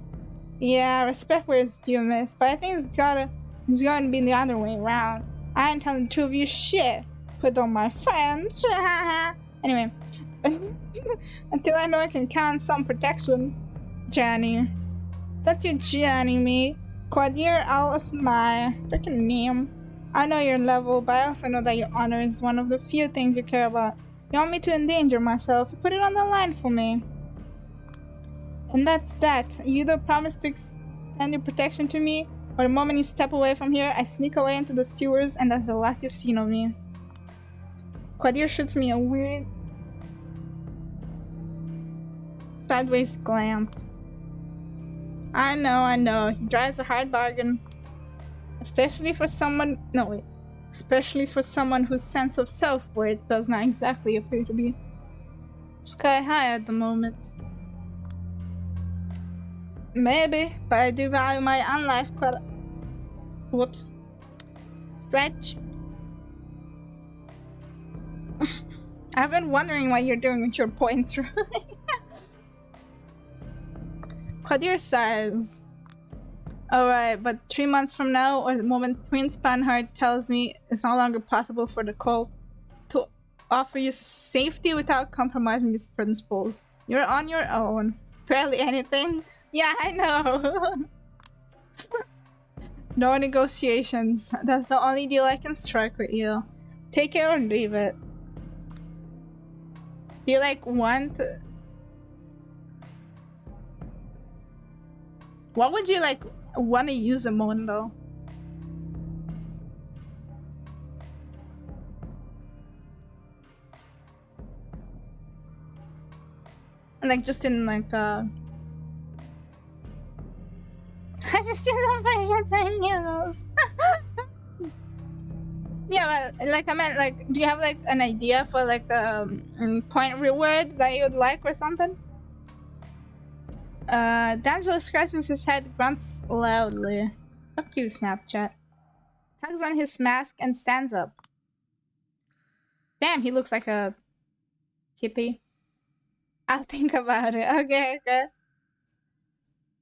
Yeah, respect where it's due, miss, but I think it's going to be the other way around. I ain't telling the two of you shit. Put on my friends. Anyway, until I know I can count on some protection. Johnny. Don't you Johnny me. Quadir al-Asmai. Freaking name. I know your level, but I also know that your honor is one of the few things you care about. You want me to endanger myself, you put it on the line for me. And that's that. You either promise to extend your protection to me, or the moment you step away from here, I sneak away into the sewers and that's the last you've seen of me. Quadir shoots me a weird sideways glance. I know, he drives a hard bargain. Especially for someone whose sense of self-worth does not exactly appear to be sky high at the moment. Maybe, but I do value my own life quite. Whoops. Stretch. I've been wondering what you're doing with your points. Qadir says, alright, but 3 months from now, or the moment Prince Panhard tells me it's no longer possible for the cult to offer you safety without compromising its principles, you're on your own. Barely anything. Yeah, I know. No negotiations. That's the only deal I can strike with you. Take it or leave it. Do you like want? What would you like want to use them on though? Like just in like I just did some version news. Yeah, but like I meant like, do you have like an idea for like point reward that you would like or something? D'Angelo scratches his head, grunts loudly. Fuck you, Snapchat. Tugs on his mask and stands up. Damn, he looks like a hippie. I'll think about it. Okay.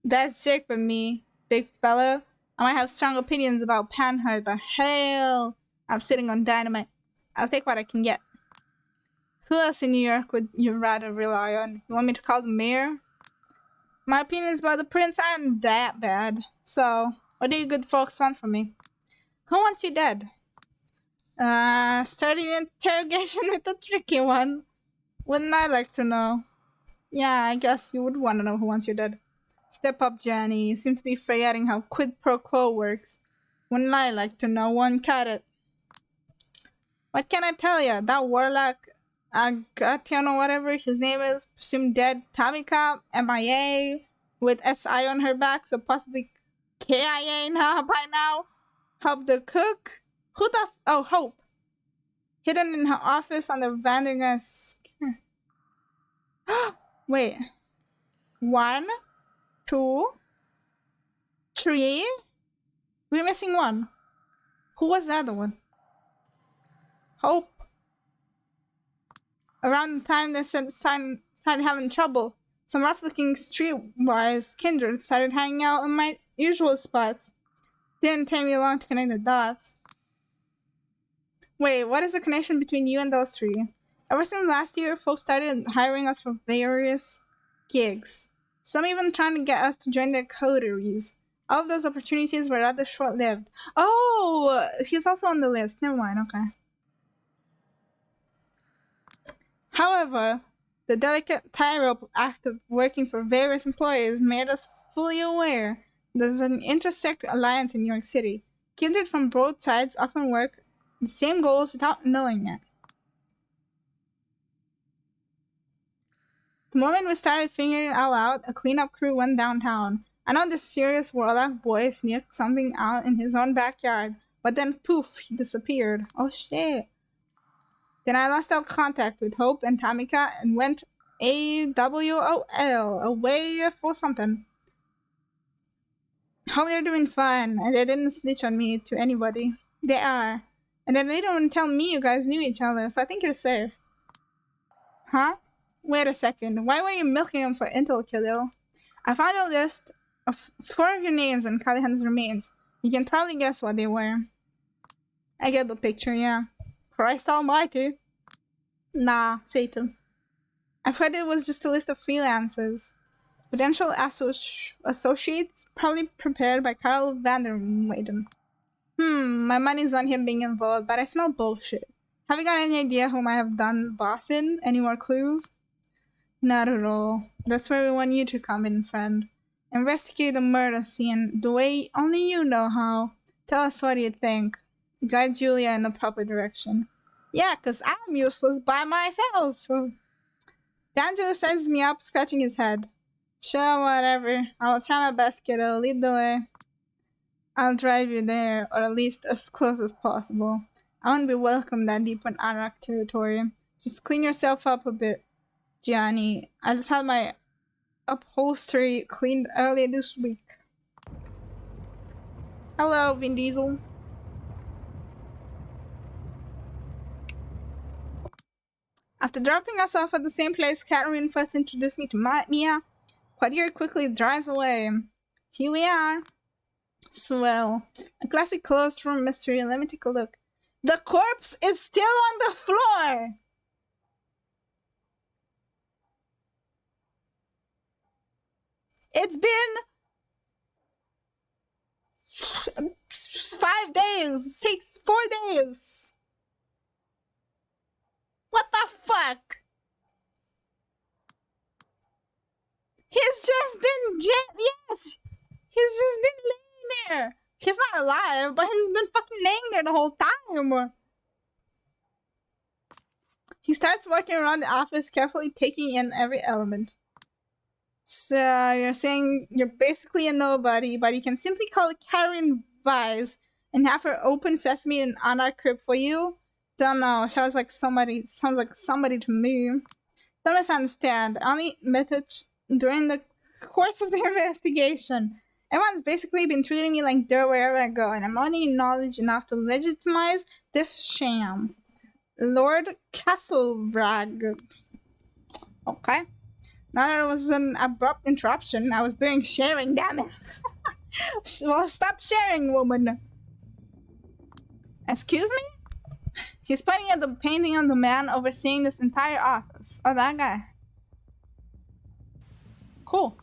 That's Jake for me, big fella. I might have strong opinions about Panhard, but hell, I'm sitting on dynamite. I'll take what I can get. Who else in New York would you rather rely on? You want me to call the mayor? My opinions about the prince aren't that bad. So, what do you good folks want from me? Who wants you dead? Starting interrogation with a tricky one. Wouldn't I like to know? Yeah, I guess you would want to know who wants you dead. Step up, Johnny. You seem to be forgetting how quid pro quo works. Wouldn't I like to know? One cut it. What can I tell ya? That warlock, Agation or whatever his name is, presumed dead. Tamika, MIA, with SI on her back, so possibly KIA now by now. Hope the cook? Who the oh, Hope. Hidden in her office on the Vandergas. Wait. 1, 2, 3. We're missing one. Who was the other one? Hope. Around the time they started having trouble, some rough-looking streetwise kindred started hanging out in my usual spots. Didn't take me long to connect the dots. Wait, what is the connection between you and those three? Ever since last year, folks started hiring us for various gigs. Some even trying to get us to join their coteries. All of those opportunities were rather short-lived. Oh, he's also on the list. Never mind, okay. However, the delicate tightrope act of working for various employees made us fully aware there's an intersect alliance in New York City. Kindred from both sides often work the same goals without knowing it. The moment we started figuring it all out, a cleanup crew went downtown. I know this serious warlock boy sneaked something out in his own backyard, but then poof, he disappeared. Oh shit. Then I lost all contact with Hope and Tamika and went AWOL, away for something. Hope they're doing fine, and they didn't snitch on me to anybody. They are. And then they don't tell me you guys knew each other, so I think you're safe. Huh? Wait a second. Why were you milking him for intel, kiddo? I found a list of 4 of your names on Callahan's remains. You can probably guess what they were. I get the picture, yeah. Christ almighty. Nah, Satan. I've heard it was just a list of freelancers. Potential associates, probably prepared by Carl Vanderweyden. My money's on him being involved, but I smell bullshit. Have you got any idea who might have done bossing? Any more clues? Not at all. That's where we want you to come in, friend. Investigate the murder scene the way only you know how. Tell us what you think. Guide Julia in the proper direction. Yeah, 'cause I'm useless by myself. D'Angelo sizes me up, scratching his head. Sure, whatever. I'll try my best, kiddo. Lead the way. I'll drive you there, or at least as close as possible. I won't be welcome that deep in Arak territory. Just clean yourself up a bit, Gianni. I just had my upholstery cleaned earlier this week. Hello, Vin Diesel. After dropping us off at the same place Catherine first introduced me to Mia, Quadir quickly drives away. Here we are. Swell. A classic closed room mystery. Let me take a look. The corpse is still on the floor! It's been 5 days, 4 days. What the fuck? He's just been yes. He's just been laying there. He's not alive, but he's been fucking laying there the whole time. He starts walking around the office, carefully taking in every element. So you're saying you're basically a nobody, but you can simply call Karen Vise and have her open sesame and on our crib for you. Don't know. Sounds like somebody to me. Don't misunderstand. I only met it during the course of the investigation. Everyone's basically been treating me like dirt wherever I go, and I'm only knowledge enough to legitimize this sham. Lord Castlerag. Okay. Now that it was an abrupt interruption, I was being sharing, damn it. Well, stop sharing, woman. Excuse me? He's pointing at the painting of the man overseeing this entire office. Oh, that guy. Cool.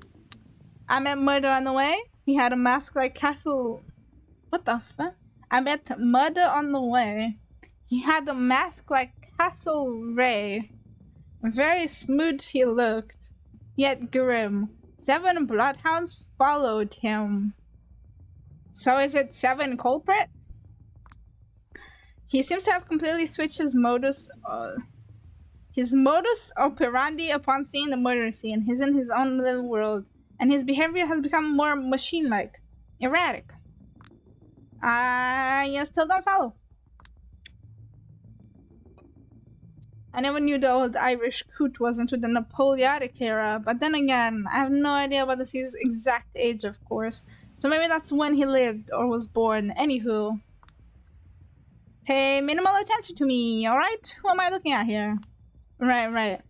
I met Murder on the way. He had a mask like Castle... What the fuck? I met Murder on the way. He had a mask like Castle Ray. Very smooth he looked, yet grim. 7 bloodhounds followed him. So is it 7 culprits? He seems to have completely switched his modus operandi upon seeing the murder scene. He's in his own little world, and his behavior has become more machine-like, erratic. I still don't follow. I never knew the old Irish coot was into the Napoleonic era, but then again, I have no idea what his exact age, of course. So maybe that's when he lived or was born. Anywho. Pay minimal attention to me, alright? Who am I looking at here? Right.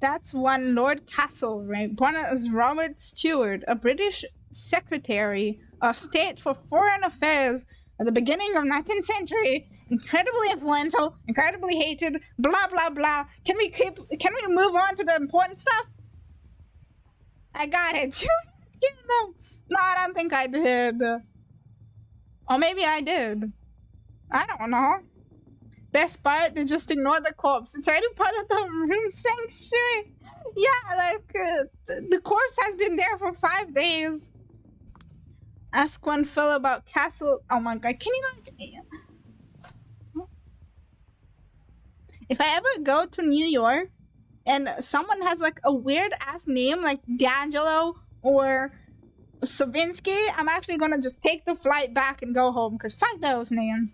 That's one Lord Castlereagh, born as Robert Stewart, a British Secretary of State for Foreign Affairs at the beginning of 19th century. Incredibly influential, incredibly hated, blah blah blah. Can we move on to the important stuff? I got it. No, I don't think I did. Or maybe I did. I don't know. Best part, they just ignore the corpse. It's already part of the room's feng shui. Yeah, like, the corpse has been there for 5 days. Ask one fellow about Castle... Oh my god, can you not... If I ever go to New York and someone has like a weird ass name like D'Angelo or Savinsky, I'm actually gonna just take the flight back and go home because fuck those names.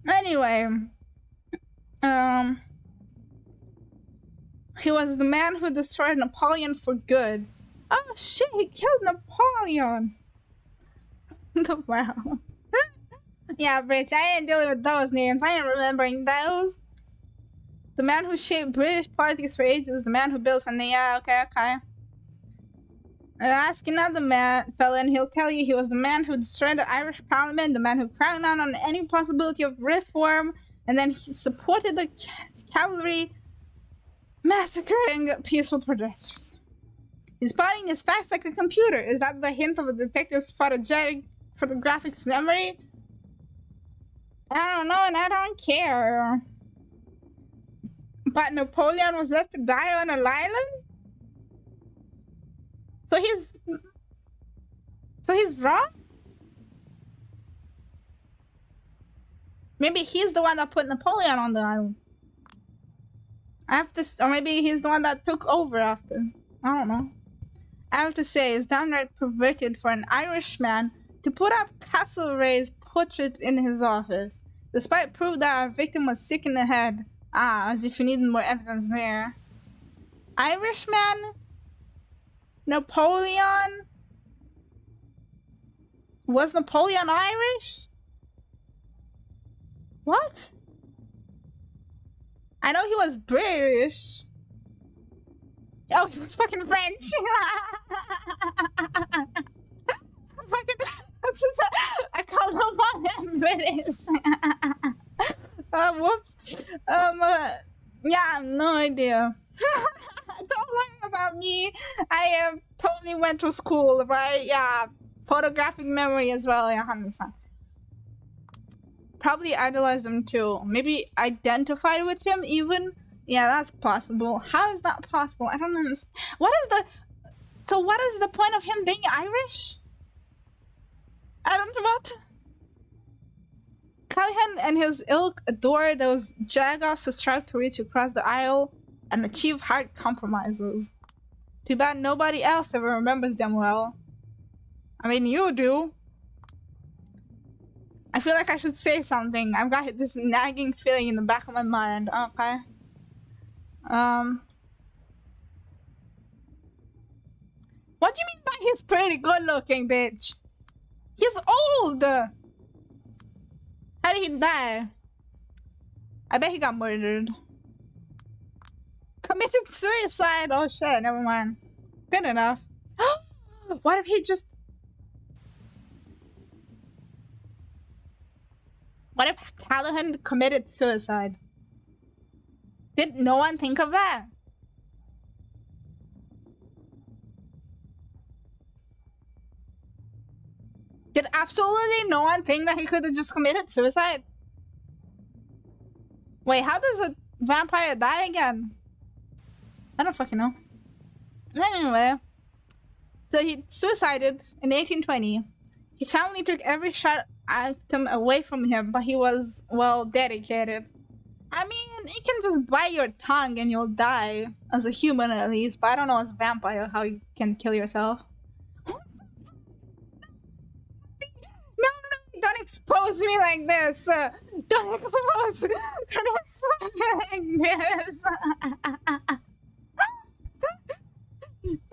Anyway, he was the man who destroyed Napoleon for good. Oh shit, he killed Napoleon. Wow. Yeah, bitch, I ain't dealing with those names. I ain't remembering those. The man who shaped British politics for ages, the man who built from the... Yeah, okay. Ask another fella and he'll tell you he was the man who destroyed the Irish Parliament, the man who cracked down on any possibility of reform, and then he supported the cavalry massacring peaceful protesters. He's plotting his facts like a computer. Is that the hint of a detective's photographic memory? I don't know, and I don't care. But Napoleon was left to die on an island? So he's wrong? Maybe he's the one that put Napoleon on the island. Or maybe he's the one that took over after. I don't know. I have to say, it's downright perverted for an Irishman to put up Castlereagh's portrait in his office, despite proof that our victim was sick in the head. Ah, as if you needed more evidence there. Irishman? Napoleon? Was Napoleon Irish? What? I know he was British. Oh, he was fucking French. Fucking, I call him on British. Whoops. Yeah, no idea. Don't worry about me. I totally went to school, right? Yeah, photographic memory as well. Yeah, 100%. Probably idolized him too. Maybe identified with him even. Yeah, that's possible. How is that possible? I don't understand. So what is the point of him being Irish? I don't know what. Callahan and his ilk adore those jagoffs who strive to reach across the aisle and achieve hard compromises. Too bad nobody else ever remembers them well. I mean, you do. I feel like I should say something. I've got this nagging feeling in the back of my mind. Okay. What do you mean by he's pretty good looking, bitch? He's old! How did he die? I bet he got murdered. Committed suicide! Oh shit, never mind. Good enough. What if he just... What if Callahan committed suicide? Did no one think of that? Did absolutely no one think that he could have just committed suicide? Wait, how does a vampire die again? I don't fucking know. Anyway, so he suicided in 1820. His family took every shot at him away from him, but he was, well, dedicated. I mean, you can just bite your tongue and you'll die, as a human at least, but I don't know as a vampire how you can kill yourself. No, don't expose me like this! Don't expose me like this!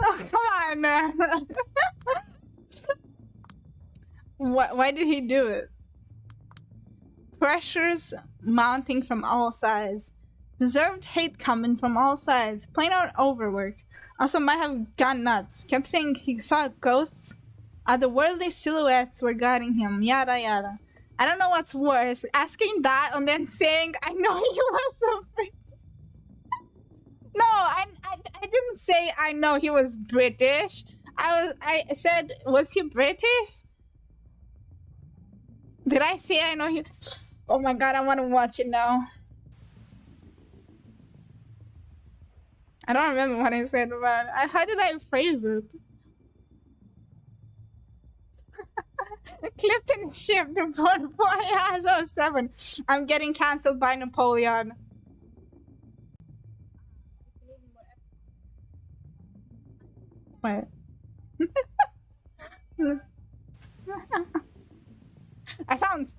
Oh, come on! Why did he do it? Pressures mounting from all sides. Deserved hate coming from all sides. Plain out overwork. Also might have gone nuts. Kept saying he saw ghosts. Otherworldly silhouettes were guiding him. Yada yada. I don't know what's worse. Asking that and then saying, I know you were suffering. No, I didn't say I know he was British. I said, was he British? Did I say I know he... Oh my god, I want to watch it now. I don't remember what I said about it. How did I phrase it? Clifton shipped Bon Voyage 07. I'm getting cancelled by Napoleon. Wait. I sound...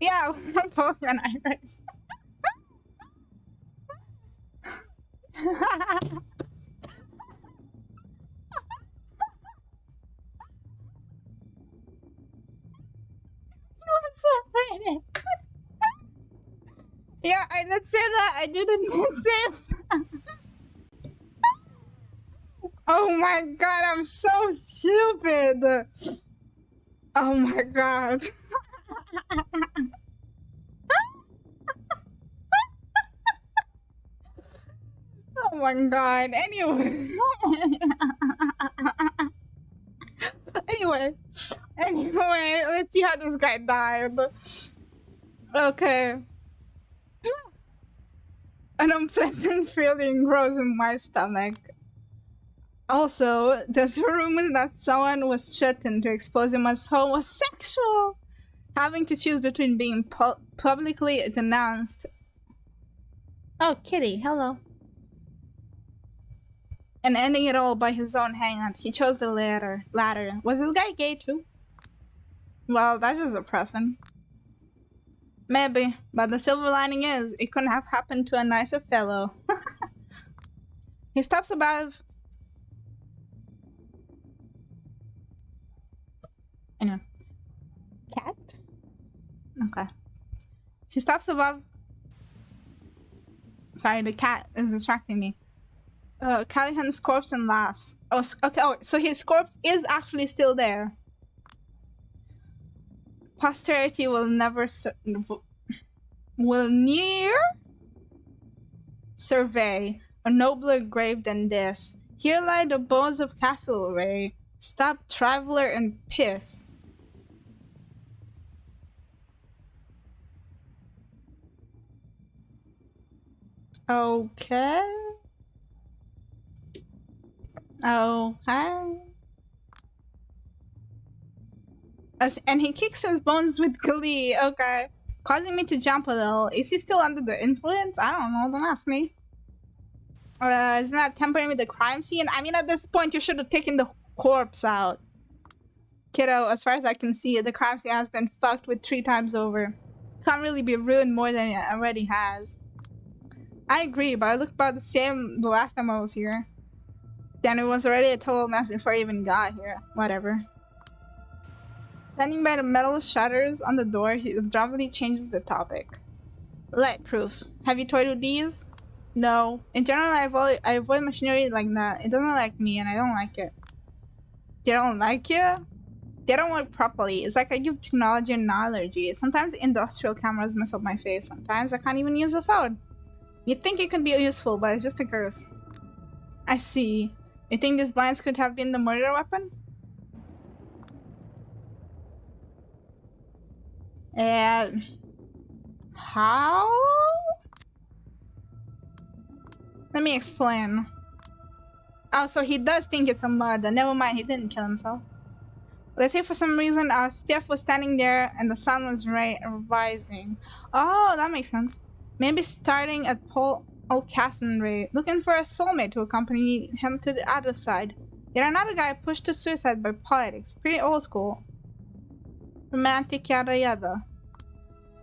Yeah, Napoleon Irish. You were so pretty. Yeah, I did say that. I didn't say that. Oh my god, I'm so stupid. Oh my god. Oh my god. Anyway. Anyway, let's see how this guy died. Okay. An unpleasant feeling rose in my stomach. Also, there's a rumor that someone was threatened to expose him as homosexual, having to choose between being publicly denounced. Oh, Kitty, hello. And ending it all by his own hand. He chose the latter. Was this guy gay too? Well, that's just depressing. Maybe, but the silver lining is, it couldn't have happened to a nicer fellow. He stops above Anyway. Cat? Okay. He stops above. Sorry, the cat is distracting me. Callahan's corpse and laughs. Oh, okay. Oh, so his corpse is actually still there. Posterity will never will near survey a nobler grave than this. Here lie the bones of Castlereagh. Stop, traveler, and piss. Okay. Okay. And he kicks his bones with glee. Okay. Causing me to jump a little. Is he still under the influence? I don't know. Don't ask me. Isn't that tampering with the crime scene? I mean, at this point, you should have taken the corpse out. Kiddo, as far as I can see, the crime scene has been fucked with 3 times over. Can't really be ruined more than it already has. I agree, but I looked about the same the last time I was here. Then it was already a total mess before I even got here. Whatever. Standing by the metal shutters on the door, he abruptly changes the topic. Light proof. Have you toyed with these? No. In general, I avoid machinery like that. It doesn't like me, and I don't like it. They don't like you? They don't work properly. It's like I give technology an allergy. Sometimes industrial cameras mess up my face. Sometimes I can't even use a phone. You'd think it could be useful, but it's just a curse. I see. You think these blinds could have been the murder weapon? And how? Let me explain. Oh, so he does think it's a murder. Never mind, he didn't kill himself. Let's say for some reason our Steph was standing there and the sun was rising. Oh, that makes sense. Maybe starting at Old Castlereagh, looking for a soulmate to accompany him to the other side. Yet another guy pushed to suicide by politics. Pretty old school. Romantic yada yada.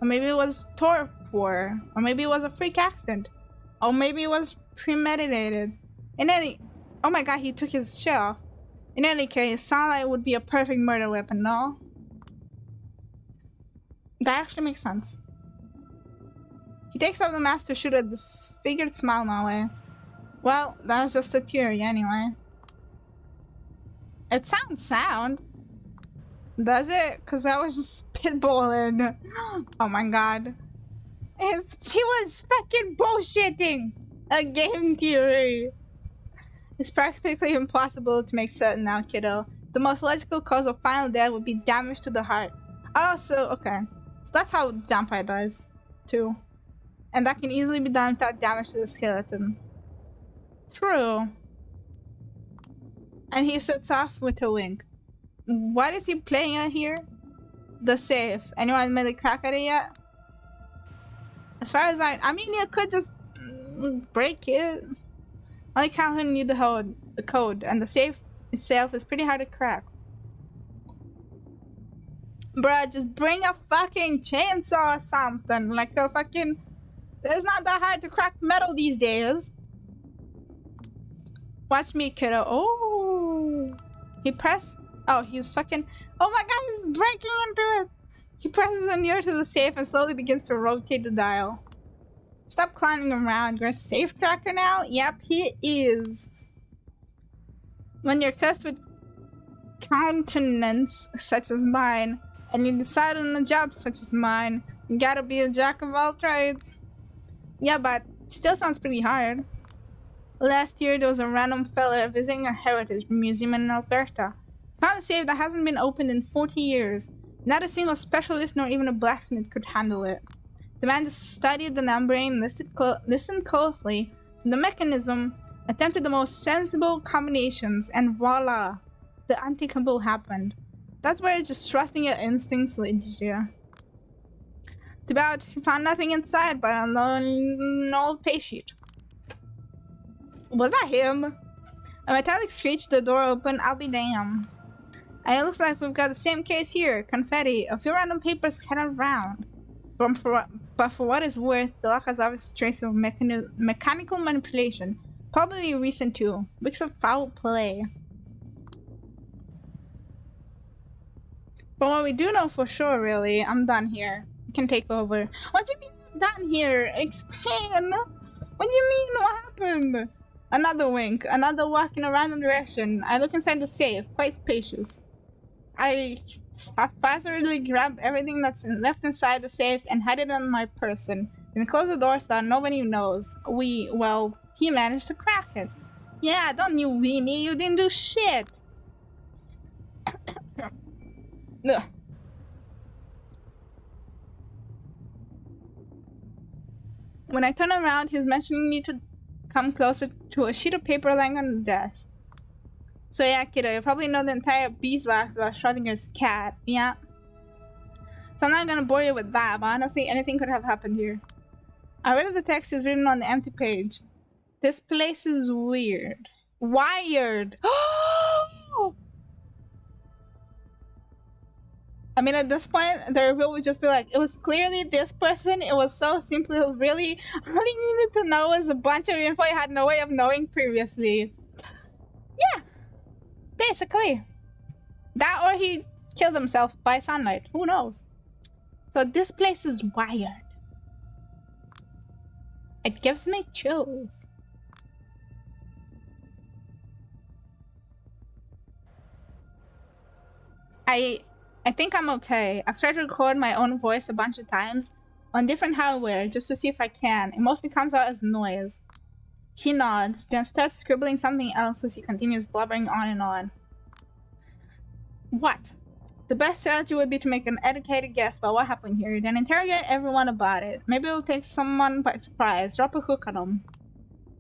Or maybe it was torpor. Or maybe it was a freak accident. Or maybe it was premeditated. Oh my god, he took his shit off. In any case, sunlight would be a perfect murder weapon, no? That actually makes sense. He takes off the mask to shoot a disfigured smile my way. Well, that's just a theory anyway. It sounds sound. Does it? Because I was just spitballing. Oh my god. He was fucking bullshitting! A game theory! It's practically impossible to make certain now, kiddo. The most logical cause of final death would be damage to the heart. Oh, so, okay. So that's how vampire dies, too. And that can easily be done without damage to the skeleton. True. And he sets off with a wink. What is he playing at here? The safe. Anyone made a crack at it yet? As far as I mean, you could just break it. Only Calhoun knew the code, and the safe itself is pretty hard to crack. Bruh, just bring a fucking chainsaw or something. Like a fucking... It's not that hard to crack metal these days. Watch me, kiddo. Oh. He pressed... Oh, he's fucking... Oh my god, he's breaking into it. He presses a near to the safe and slowly begins to rotate the dial. Stop clowning around. You're a safe cracker now? Yep, he is. When you're cursed with countenance such as mine, and you decide on a job such as mine, you gotta be a jack of all trades. Yeah, but it still sounds pretty hard. Last year, there was a random fella visiting a heritage museum in Alberta. Found a safe that hasn't been opened in 40 years. Not a single specialist nor even a blacksmith could handle it. The man just studied the numbering, listened closely to the mechanism, attempted the most sensible combinations, and voila! The unthinkable happened. That's where just trusting your instincts leads you. Too bad he found nothing inside but an old pay sheet. Was that him? A metallic screech, the door opened. I'll be damned. It looks like we've got the same case here. Confetti, a few random papers scattered around. But for what it's worth, the lock has obvious traces of mechanical manipulation. Probably recent too. Weeks of foul play. But what we do know for sure, really, I'm done here. You can take over. What do you mean I'm done here? Explain. What do you mean? What happened? Another wink. Another walk in a random direction. I look inside the safe. Quite spacious. I haphazardly grab everything that's left inside the safe and hide it on my person. And close the door so that nobody knows. Well, he managed to crack it. Yeah, don't you we me. You didn't do shit. Ugh. When I turn around, he's mentioning me to come closer to a sheet of paper lying on the desk. So yeah, kiddo, you probably know the entire beeswax about Schrodinger's cat, yeah? So I'm not gonna bore you with that, but honestly, anything could have happened here. I read the text is written on the empty page. This place is weird. Wired! I mean, at this point, the reveal would just be like, it was clearly this person. It was so simple. Really, all you needed to know was a bunch of info you had no way of knowing previously. Yeah, basically. That or he killed himself by sunlight. Who knows? So this place is wired. It gives me chills. I think I'm okay. I've tried to record my own voice a bunch of times on different hardware just to see if I can. It mostly comes out as noise. He nods, then starts scribbling something else as he continues blubbering on and on. What? The best strategy would be to make an educated guess about what happened here, then interrogate everyone about it. Maybe it'll take someone by surprise. Drop a hook on them.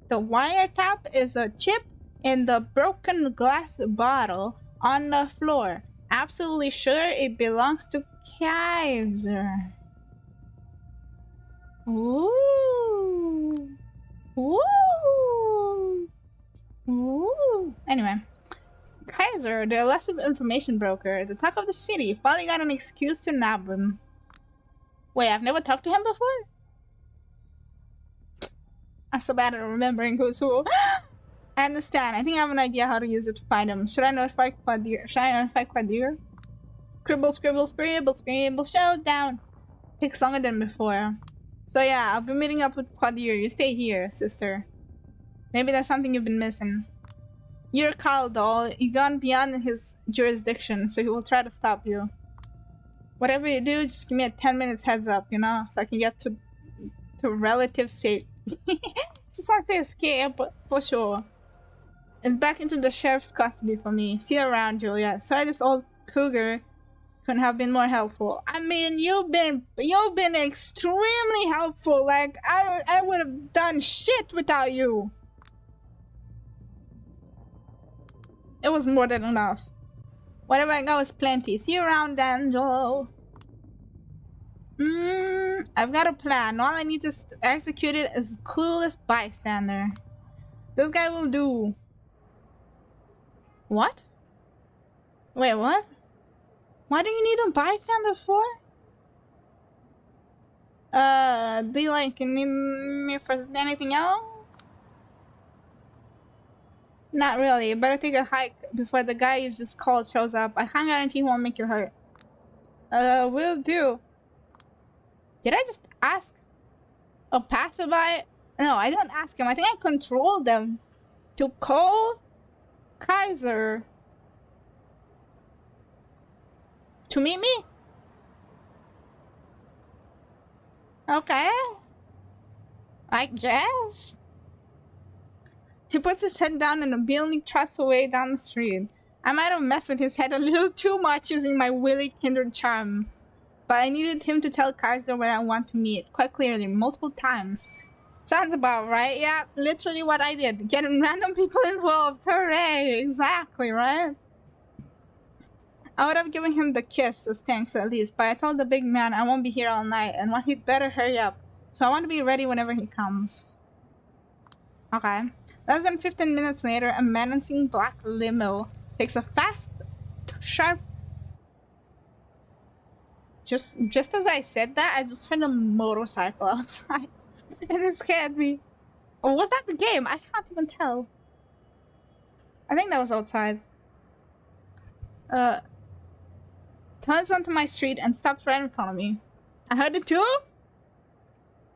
The wiretap is a chip in the broken glass bottle on the floor. Absolutely sure it belongs to Kaiser. Ooh. Ooh. Ooh. Anyway. Kaiser, the elusive information broker, the talk of the city, finally got an excuse to nab him. Wait, I've never talked to him before? I'm so bad at remembering who's who. I understand. I think I have an idea how to use it to find him. Should I notify Quadir? Scribble, scribble, scribble, scribble, showdown. Takes longer than before. So yeah, I'll be meeting up with Quadir. You stay here, sister. Maybe there's something you've been missing. You're Kyle, doll. You've gone beyond his jurisdiction, so he will try to stop you. Whatever you do, just give me a 10 minutes heads up, you know? So I can get to relative safety. Just want to say escape, for sure. It's back into the sheriff's custody for me. See you around, Julia. Sorry this old cougar couldn't have been more helpful. I mean, you've been extremely helpful. Like, I would have done shit without you. It was more than enough. Whatever I got was plenty. See you around, Angelo. I've got a plan. All I need to execute it is clueless bystander. This guy will do. What? Wait, what? What do you need a bystander for? Do you like need me for anything else? Not really. Better take a hike before the guy you just called shows up. I can't guarantee he won't make you hurt. Will do. Did I just ask a passerby? No, I didn't ask him. I think I controlled them to call Kaiser to meet me? Okay. I guess. He puts his head down and obediently trots away down the street. I might have messed with his head a little too much using my Willy Kindred charm, but I needed him to tell Kaiser where I want to meet, quite clearly, multiple times. Sounds about right. Yeah, literally what I did. Getting random people involved. Hooray! Exactly, right? I would have given him the kiss as thanks at least, but I told the big man I won't be here all night and he'd better hurry up. So I want to be ready whenever he comes. Okay. Less than 15 minutes later, a menacing black limo takes a fast, sharp... Just as I said that, I just heard a motorcycle outside. And it scared me. Or was that the game? I can't even tell. I think that was outside. turns onto my street and stops right in front of me. I heard it too?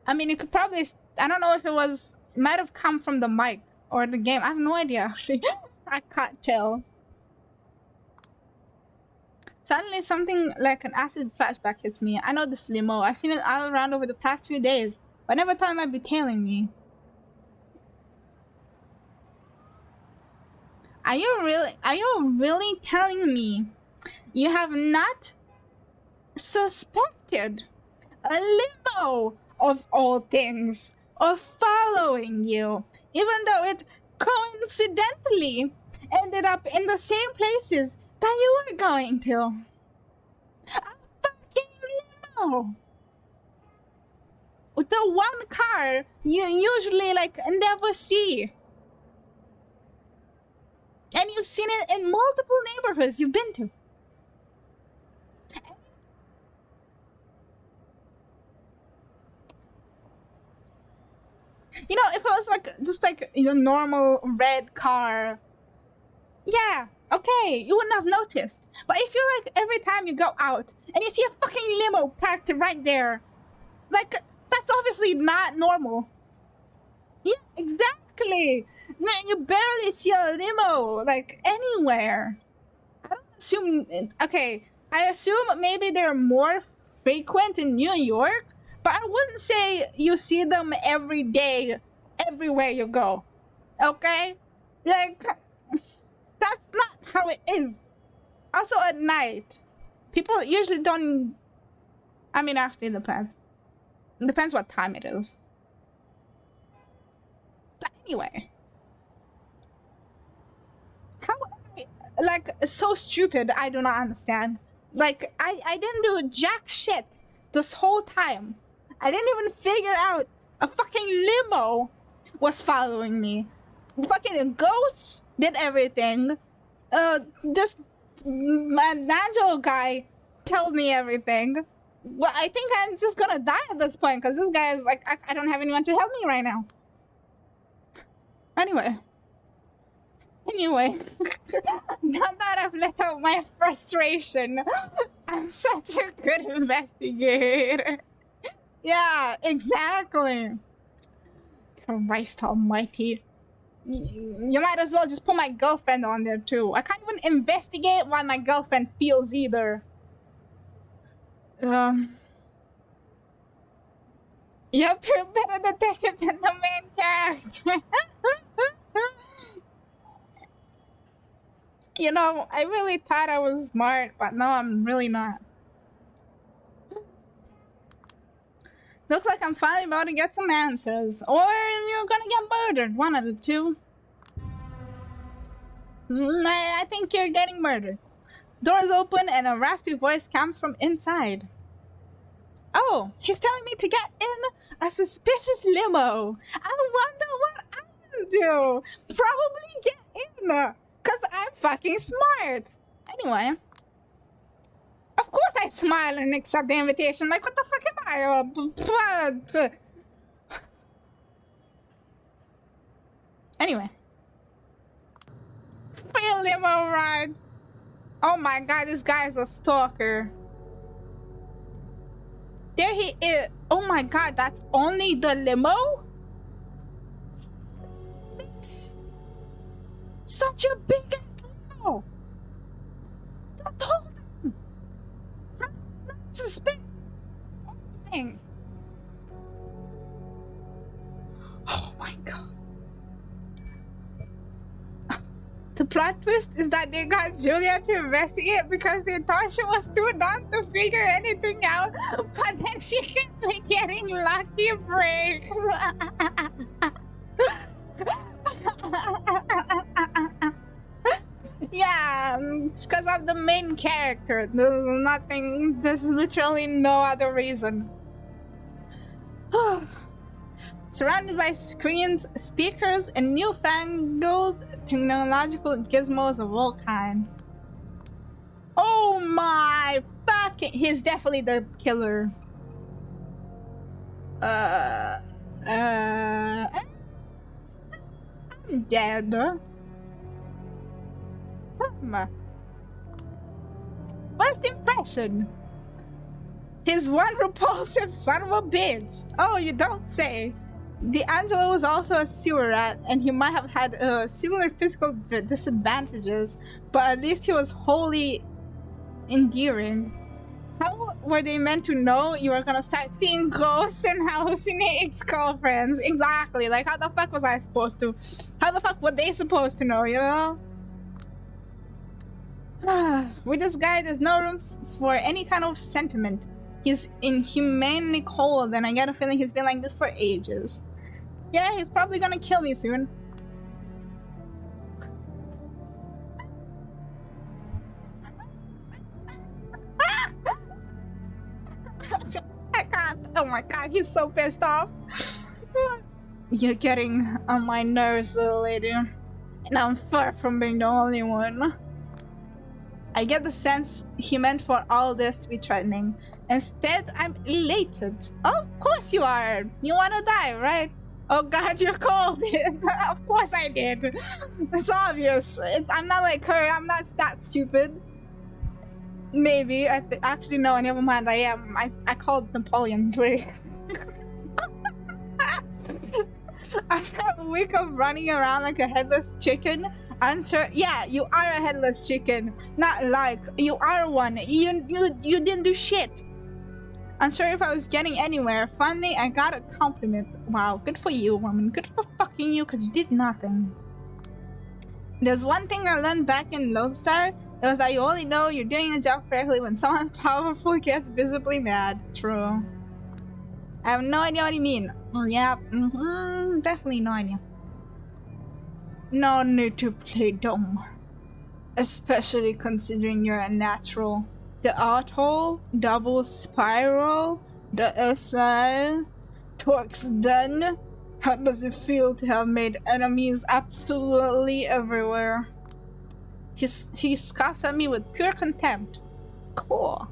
I mean, it could probably... I don't know if it was... It might have come from the mic or the game. I have no idea, actually. I can't tell. Suddenly, something like an acid flashback hits me. I know this limo. I've seen it all around over the past few days, but I never thought it might be tailing me. Are you really telling me you have not suspected a limo, of all things, of following you, even though it coincidentally ended up in the same places that you were going to? A fucking limo! With the one car you usually, like, never see. And you've seen it in multiple neighborhoods you've been to. You know, if it was like just like your normal red car, yeah, okay, you wouldn't have noticed. But if you're like every time you go out and you see a fucking limo parked right there, like that's obviously not normal. Yeah, exactly. You barely see a limo like anywhere. I don't assume. Okay, I assume maybe they're more frequent in New York, but I wouldn't say you see them every day, everywhere you go. Okay? Like, that's not how it is. Also at night, people usually don't... I mean, actually, it depends. It depends what time it is. But anyway. How am I, like, so stupid, I do not understand. Like, I didn't do jack shit this whole time. I didn't even figure out a fucking limo was following me. Fucking ghosts did everything. This Angelo guy told me everything. Well, I think I'm just gonna die at this point because this guy is like, I don't have anyone to help me right now. Anyway, now that I've let out my frustration, I'm such a good investigator. Yeah, exactly. Christ almighty. You might as well just put my girlfriend on there too. I can't even investigate why my girlfriend feels either. Yep, you're a better detective than the main character. You know, I really thought I was smart, but no, I'm really not. Looks like I'm finally about to get some answers. Or you're gonna get murdered. One of the two. I think you're getting murdered. Doors open and a raspy voice comes from inside. Oh, he's telling me to get in a suspicious limo. I wonder what I will do. Probably get in, because I'm fucking smart. Anyway. Of course I smile and accept the invitation. Like, what the fuck am I? Anyway. Free limo ride. Oh my god, this guy is a stalker. There he is. Oh my god, that's only the limo? Such a big limo. That's whole thing. Not suspect anything. Oh my god. The plot twist is that they got Julia to investigate because they thought she was too dumb to figure anything out, but then she kept getting lucky breaks. Yeah, it's because of the main character. There's literally no other reason. Surrounded by screens, speakers, and newfangled technological gizmos of all kind. Oh my fucking... He's definitely the killer. I'm dead. First impression obsession. He's one repulsive son of a bitch. Oh, you don't say. D'Angelo was also a sewer rat, and he might have had similar physical disadvantages, but at least he was wholly endearing. How were they meant to know you were gonna start seeing ghosts and hallucinate ex-girlfriends? Exactly. Like, how the fuck was I supposed to? How the fuck were they supposed to know, you know? With this guy, there's no room for any kind of sentiment. He's inhumanely cold, and I get a feeling he's been like this for ages. Yeah, he's probably gonna kill me soon. I can't. Oh my god, he's so pissed off. You're getting on my nerves, little lady. And I'm far from being the only one. I get the sense he meant for all this to be threatening. Instead, I'm elated. Oh, of course you are. You wanna die, right? Oh god, you called it. Of course I did. It's obvious. I'm not like her. I'm not that stupid. Maybe. Actually, no, never mind. I am. I called Napoleon Drake. After a week of running around like a headless chicken, I'm sure. Yeah, you are a headless chicken. Not like you are one. You didn't do shit. Unsure if I was getting anywhere. Finally, I got a compliment. Wow, good for you, woman. Good for fucking you, because you did nothing. There's one thing I learned back in Lone Star. It was that you only know you're doing your job correctly when someone powerful gets visibly mad. True. I have no idea what you mean. Yeah, definitely no idea. No need to play dumb. Especially considering you're a natural. The art-hole, double spiral, the SI, torques done. How does it feel to have made enemies absolutely everywhere? He scoffs at me with pure contempt. Cool.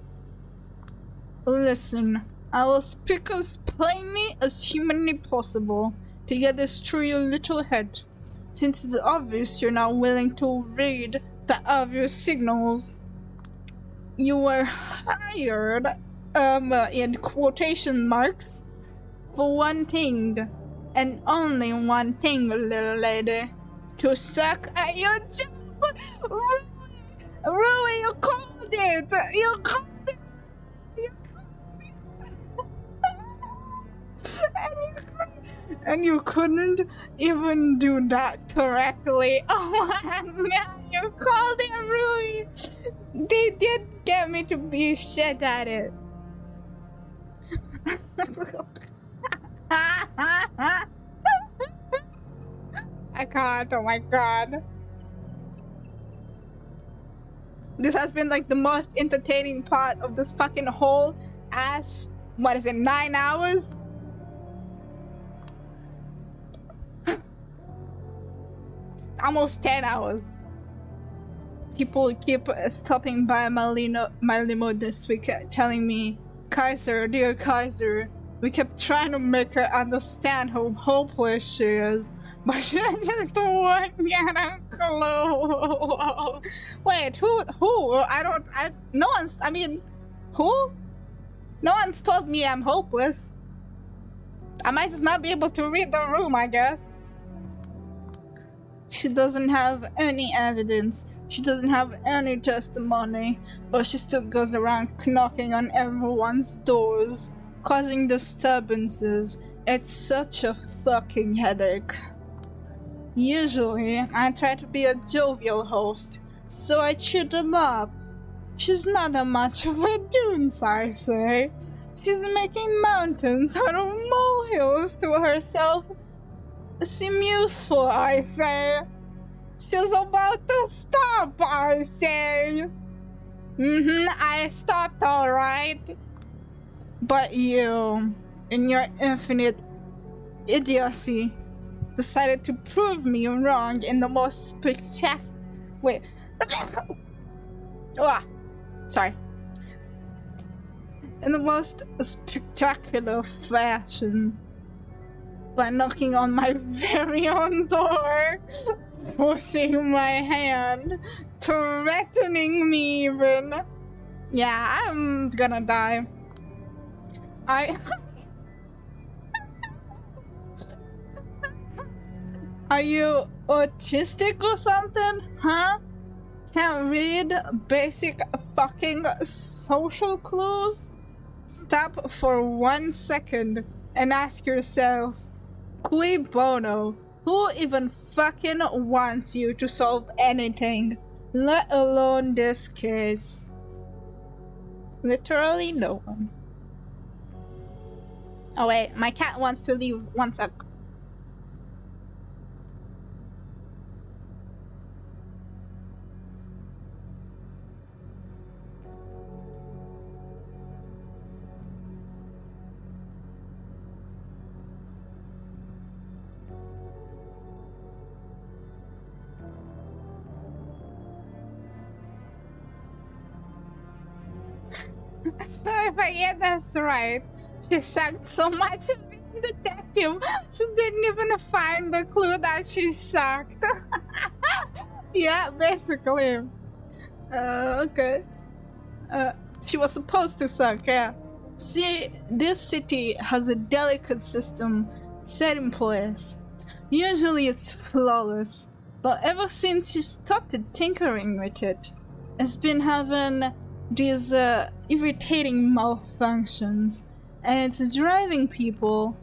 Listen, I will speak as plainly as humanly possible to get this through your little head. Since it's obvious you're not willing to read the obvious signals. You were hired, in quotation marks, for one thing, and only one thing, little lady. To suck at your job! Rui, you called it! You called it! You called it! And you couldn't even do that correctly. Oh man, you called it, Rui! They did get me to be shit at it. I can't, oh my god. This has been like the most entertaining part of this fucking whole ass, what is it, 9 hours? Almost 10 hours. People keep stopping by my limo this week telling me, Kaiser, dear Kaiser, we kept trying to make her understand how hopeless she is, but she just won't get a clue. Wait, who? No one's, I mean, who? No one's told me I'm hopeless. I might just not be able to read the room, I guess. She doesn't have any evidence. She doesn't have any testimony, but she still goes around knocking on everyone's doors, causing disturbances. It's such a fucking headache. Usually, I try to be a jovial host, so I cheer them up. She's not that much of a dunce, I say. She's making mountains out of molehills to herself. Seem useful, I say. She's about to stop, I say. I stopped, alright. But you, in your infinite idiocy, decided to prove me wrong in the most spectacular... Wait. Sorry. In the most spectacular fashion. By knocking on my very own door, forcing my hand, threatening me even. Yeah, I'm gonna die. Are you autistic or something? Huh? Can't read basic fucking social clues? Stop for 1 second and ask yourself, cui bono? Who even fucking wants you to solve anything, let alone this case? Literally no one. Oh wait, my cat wants to leave. 1 sec. So if I get this right, she sucked so much of being the detective, she didn't even find the clue that she sucked. Yeah, basically. Okay. She was supposed to suck, yeah. See, this city has a delicate system set in place. Usually it's flawless, but ever since you started tinkering with it, it's been having these irritating malfunctions, and it's driving people.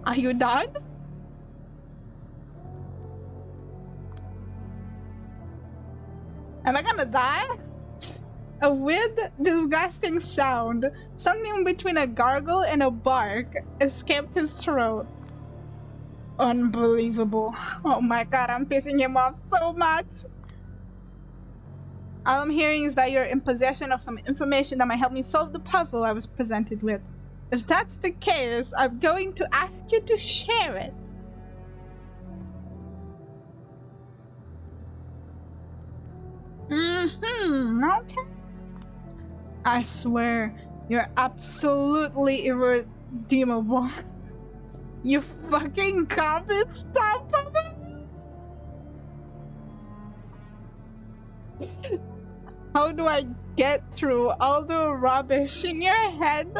Are you done? Am I gonna die? A weird, disgusting sound, something between a gargle and a bark, escaped his throat. Unbelievable. Oh my god, I'm pissing him off so much. All I'm hearing is that you're in possession of some information that might help me solve the puzzle I was presented with. If that's the case, I'm going to ask you to share it. Okay. I swear, you're absolutely irredeemable. You fucking garbage stop. How do I get through all the rubbish in your head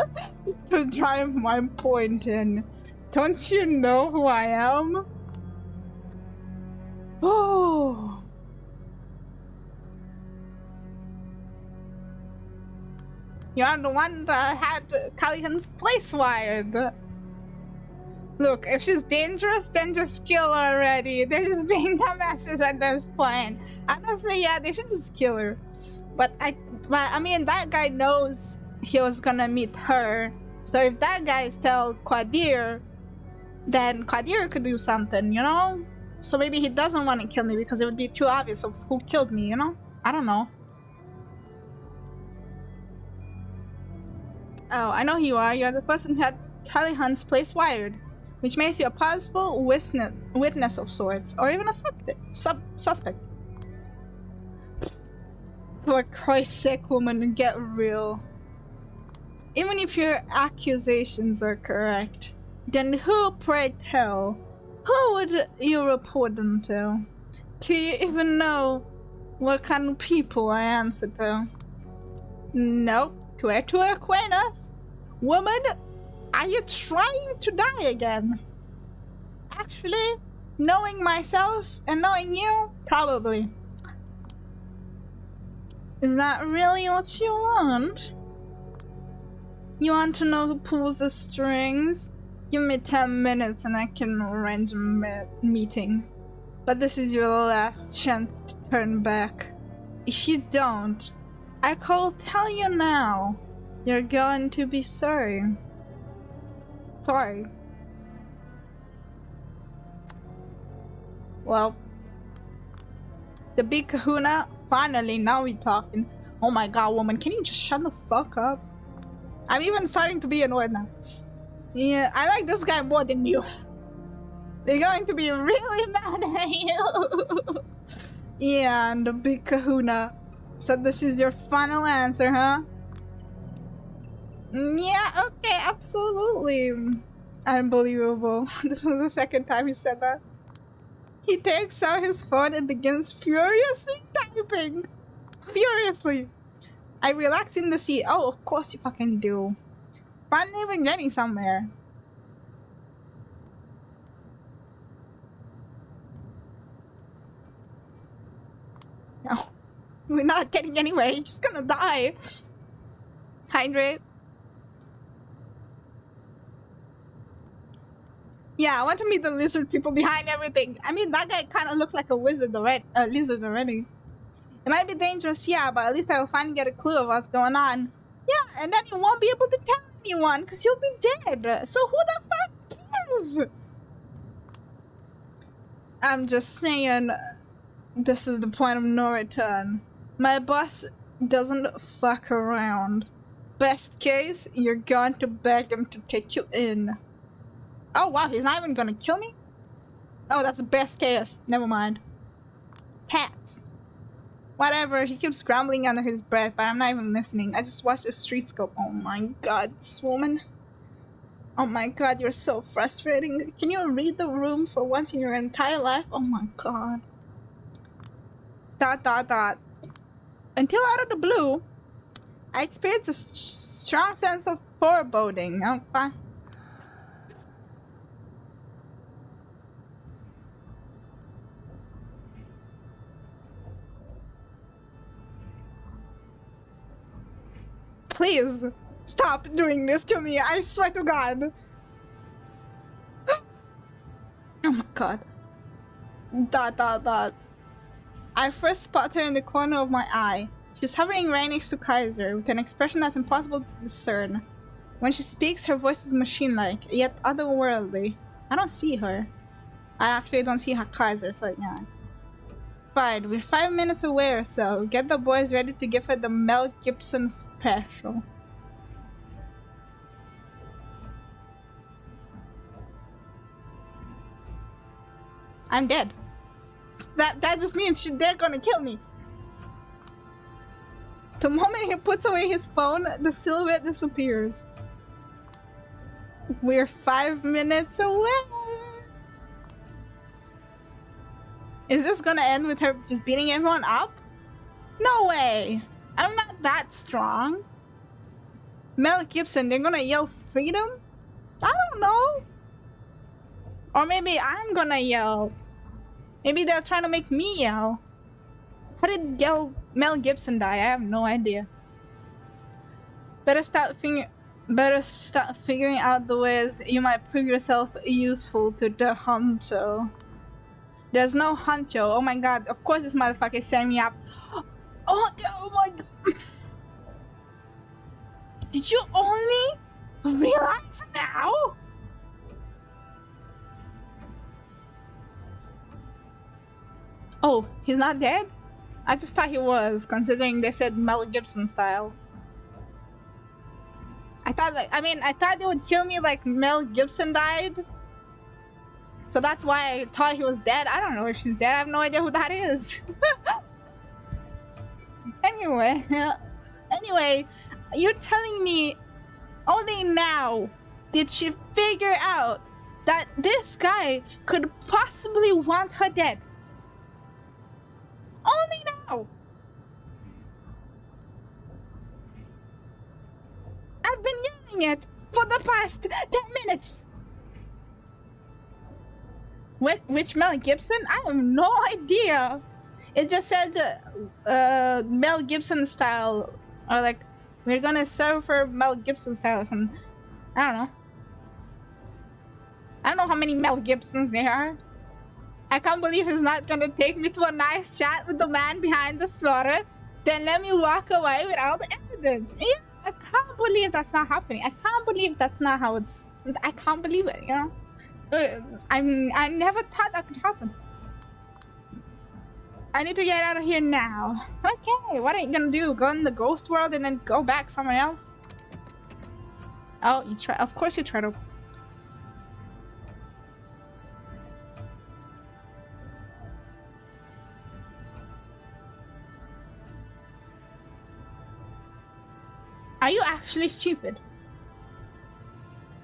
to drive my point in? Don't you know who I am? Oh. You're the one that had Callahan's place wired. Look, if she's dangerous, then just kill her already. They're just being dumbasses at this point. Honestly, yeah, they should just kill her. But I mean, that guy knows he was gonna meet her. So if that guys tell Qadir, then Qadir could do something, you know? So maybe he doesn't want to kill me because it would be too obvious of who killed me, you know? I don't know. Oh, I know who you are. You're the person who had Callahan's place wired, which makes you a possible witness of sorts, or even a suspect. For Christ's sake, woman, get real. Even if your accusations are correct, then who, pray tell, who would you report them to? Do you even know what kind of people I answer to? Nope. Where to acquaint us? Woman, are you trying to die again? Actually, knowing myself and knowing you, probably. Is that really what you want? You want to know who pulls the strings? Give me 10 minutes and I can arrange a meeting. But this is your last chance to turn back. If you don't, I'll tell you now, you're going to be sorry. Sorry. Well, the big kahuna, finally, now we're talking. Oh my god, woman, can you just shut the fuck up? I'm even starting to be annoyed now. Yeah, I like this guy more than you. They're going to be really mad at you. Yeah, and the big kahuna. So this is your final answer, huh? Yeah, okay, absolutely. Unbelievable. This is the second time he said that. He takes out his phone and begins furiously typing. Furiously. I relax in the seat. Oh, of course you fucking do. Finally, we're getting somewhere. No. We're not getting anywhere. You're just gonna die. Hydrate. Yeah, I want to meet the lizard people behind everything. I mean, that guy kind of looks like a lizard already. It might be dangerous, yeah, but at least I will finally get a clue of what's going on. Yeah, and then you won't be able to tell anyone because you'll be dead. So who the fuck cares? I'm just saying, this is the point of no return. My boss doesn't fuck around. Best case, you're going to beg him to take you in. Oh wow, he's not even gonna kill me? Oh, that's the best case. Never mind. Pats. Whatever, he keeps grumbling under his breath, but I'm not even listening. I just watched the street scope. Oh my god, this woman. Oh my god, you're so frustrating. Can you read the room for once in your entire life? Oh my god. ... Until out of the blue, I experienced a strong sense of foreboding. Okay. Please, stop doing this to me. I swear to God. Oh my god. ... I first spot her in the corner of my eye. She's hovering right next to Kaiser, with an expression that's impossible to discern. When she speaks, her voice is machine-like, yet otherworldly. I don't see her. I actually don't see her Kaiser, so yeah. Fine, we're 5 minutes away or so. Get the boys ready to give her the Mel Gibson special. I'm dead. That just means they're gonna kill me. The moment he puts away his phone, the silhouette disappears. We're 5 minutes away. Is this gonna end with her just beating everyone up? No way. I'm not that strong. Mel Gibson, they're gonna yell freedom? I don't know. Or maybe I'm gonna yell. Maybe they're trying to make me yell. How did Mel Gibson die? I have no idea. Better start figuring out the ways you might prove yourself useful to the Huncho. There's no Huncho. Oh my god, of course this motherfucker set me up. Oh my god. Did you only realize now? Oh, he's not dead? I just thought he was, considering they said Mel Gibson style. I thought they would kill me like Mel Gibson died. So that's why I thought he was dead. I don't know if she's dead. I have no idea who that is. Anyway, you're telling me only now did she figure out that this guy could possibly want her dead. Only now. I've been yelling it for the past 10 minutes. Which Mel Gibson? I have no idea. It just said Mel Gibson style, or like we're gonna serve for Mel Gibson style or something. I don't know. I don't know how many Mel Gibsons there are. I can't believe he's not gonna take me to a nice chat with the man behind the slaughter, then let me walk away without evidence. Yeah, I can't believe that's not happening. I can't believe that's not how it's. I can't believe it. You know. I never thought that could happen. I need to get out of here now. Okay, what are you gonna do? Go in the ghost world and then go back somewhere else? Oh, you try. Of course you try to. Are you actually stupid?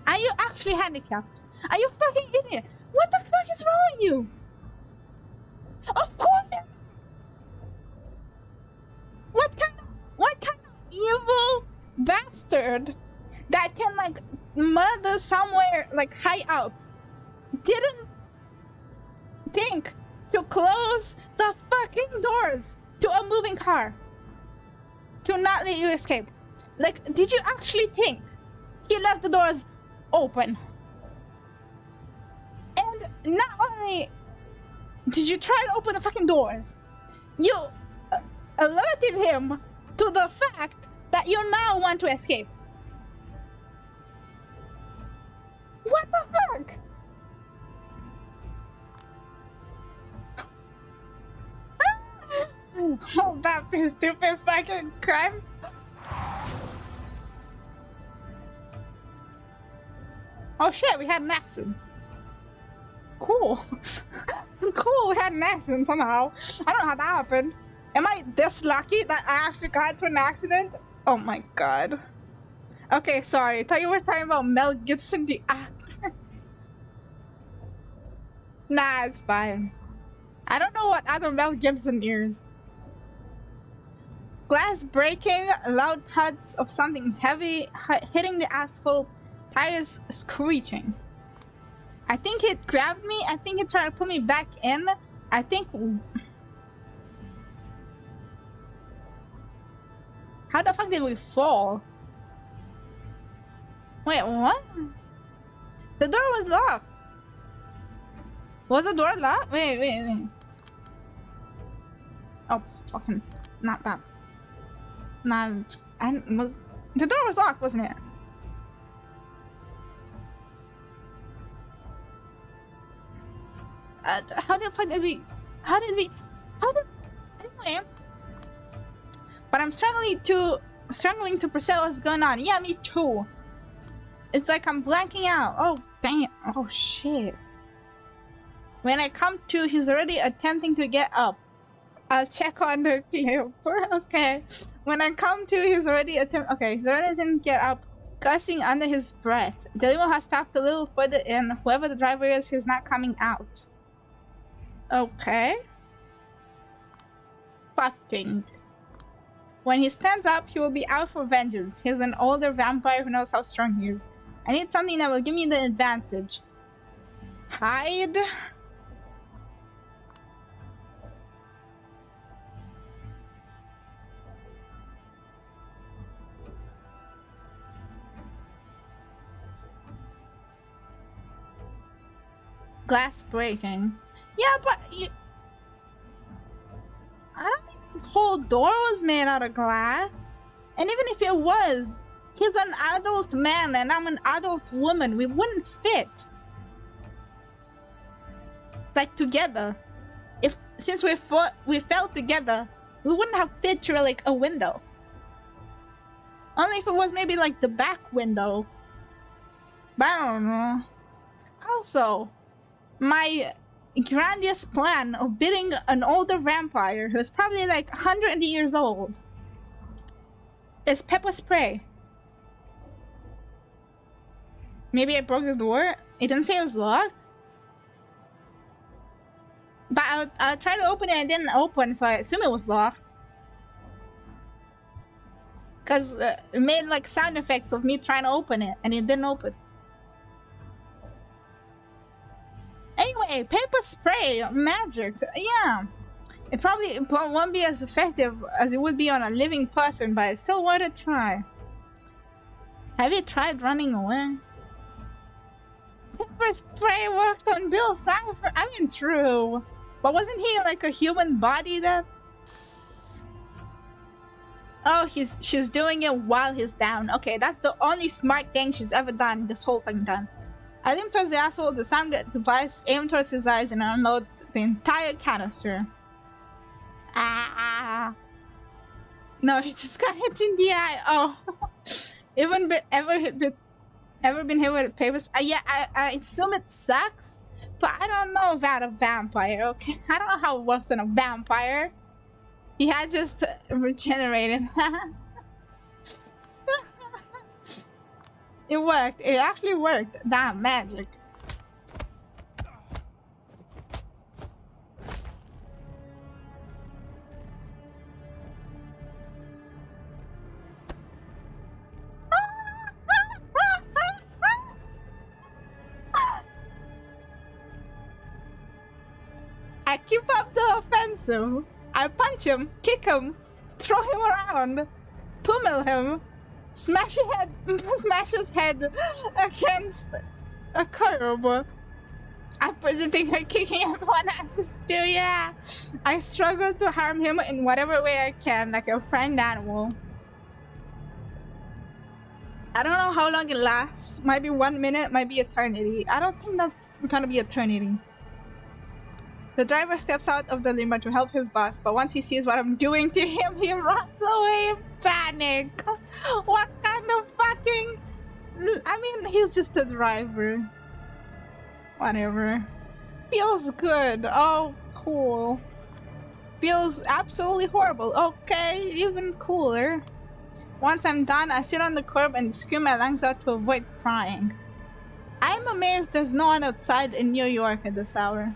Are you actually handicapped? Are you fucking idiot? What the fuck is wrong with you? Of course there. What kind of evil bastard that can like murder somewhere like high up didn't think to close the fucking doors to a moving car to not let you escape? Like, did you actually think he left the doors open? And not only did you try to open the fucking doors, you alerted him to the fact that you now want to escape. What the fuck? Hold up, you stupid fucking crime. Oh shit, we had an accident. Cool. Cool, we had an accident somehow. I don't know how that happened. Am I this lucky that I actually got into an accident? Oh my god. Okay, sorry. I thought you were talking about Mel Gibson, the actor. Nah, it's fine. I don't know what other Mel Gibson is. Glass breaking, loud thuds of something heavy hitting the asphalt, tires screeching. I think it grabbed me. I think it tried to put me back in. I think... How the fuck did we fall? Wait, what? The door was locked. Was the door locked? Wait. Oh, fucking... Not that. Nah, the door was locked, wasn't it? How the fuck did we... Anyway. But I'm struggling to perceive what's going on. Yeah, me too. It's like I'm blanking out. Oh, damn. Oh, shit. When I come to, he's already attempting to get up. I'll check on the clip. Okay. When I come to, he's already attempting to get up, cursing under his breath. The limo has stopped a little further in. Whoever the driver is, he's not coming out. Okay. Fucking. When he stands up, he will be out for vengeance. He's an older vampire who knows how strong he is. I need something that will give me the advantage. Hide. Glass breaking. Yeah, but I don't think the whole door was made out of glass. And even if it was, he's an adult man and I'm an adult woman. We wouldn't fit. Like together. Since we fell together, we wouldn't have fit through like a window. Only if it was maybe like the back window. But I don't know. Also, my grandiose plan of beating an older vampire who's probably like 100 years old is pepper spray. Maybe I broke the door. It didn't say it was locked. But I tried to open it and it didn't open, so I assume it was locked. Because it made like sound effects of me trying to open it and it didn't open. Anyway, paper spray, magic, yeah. It probably won't be as effective as it would be on a living person, but it's still worth a try. Have you tried running away? Paper spray worked on Bill Cipher. I mean, true. But wasn't he like a human body then? Oh, she's doing it while he's down. Okay, that's the only smart thing she's ever done this whole fucking time. I didn't press the asshole, disarm the device, aim towards his eyes, and unload the entire canister. Ah! No, he just got hit in the eye. Oh, ever been hit with paper spray? Yeah, I assume it sucks, but I don't know about a vampire. Okay, I don't know how it works on a vampire. He had just regenerated. It worked. It actually worked. Damn, magic. I keep up the offensive. I punch him, kick him, throw him around, pummel him, smash his head against a curb. I pretty think I'm kicking everyone else's too, yeah. I struggle to harm him in whatever way I can, like a friend animal. I don't know how long it lasts. Might be 1 minute, might be eternity. I don't think that's gonna be eternity. The driver steps out of the limo to help his boss, but once he sees what I'm doing to him, he runs away in panic. What kind of fucking... I mean, he's just a driver. Whatever. Feels good. Oh, cool. Feels absolutely horrible. Okay, even cooler. Once I'm done, I sit on the curb and scream my lungs out to avoid crying. I'm amazed there's no one outside in New York at this hour.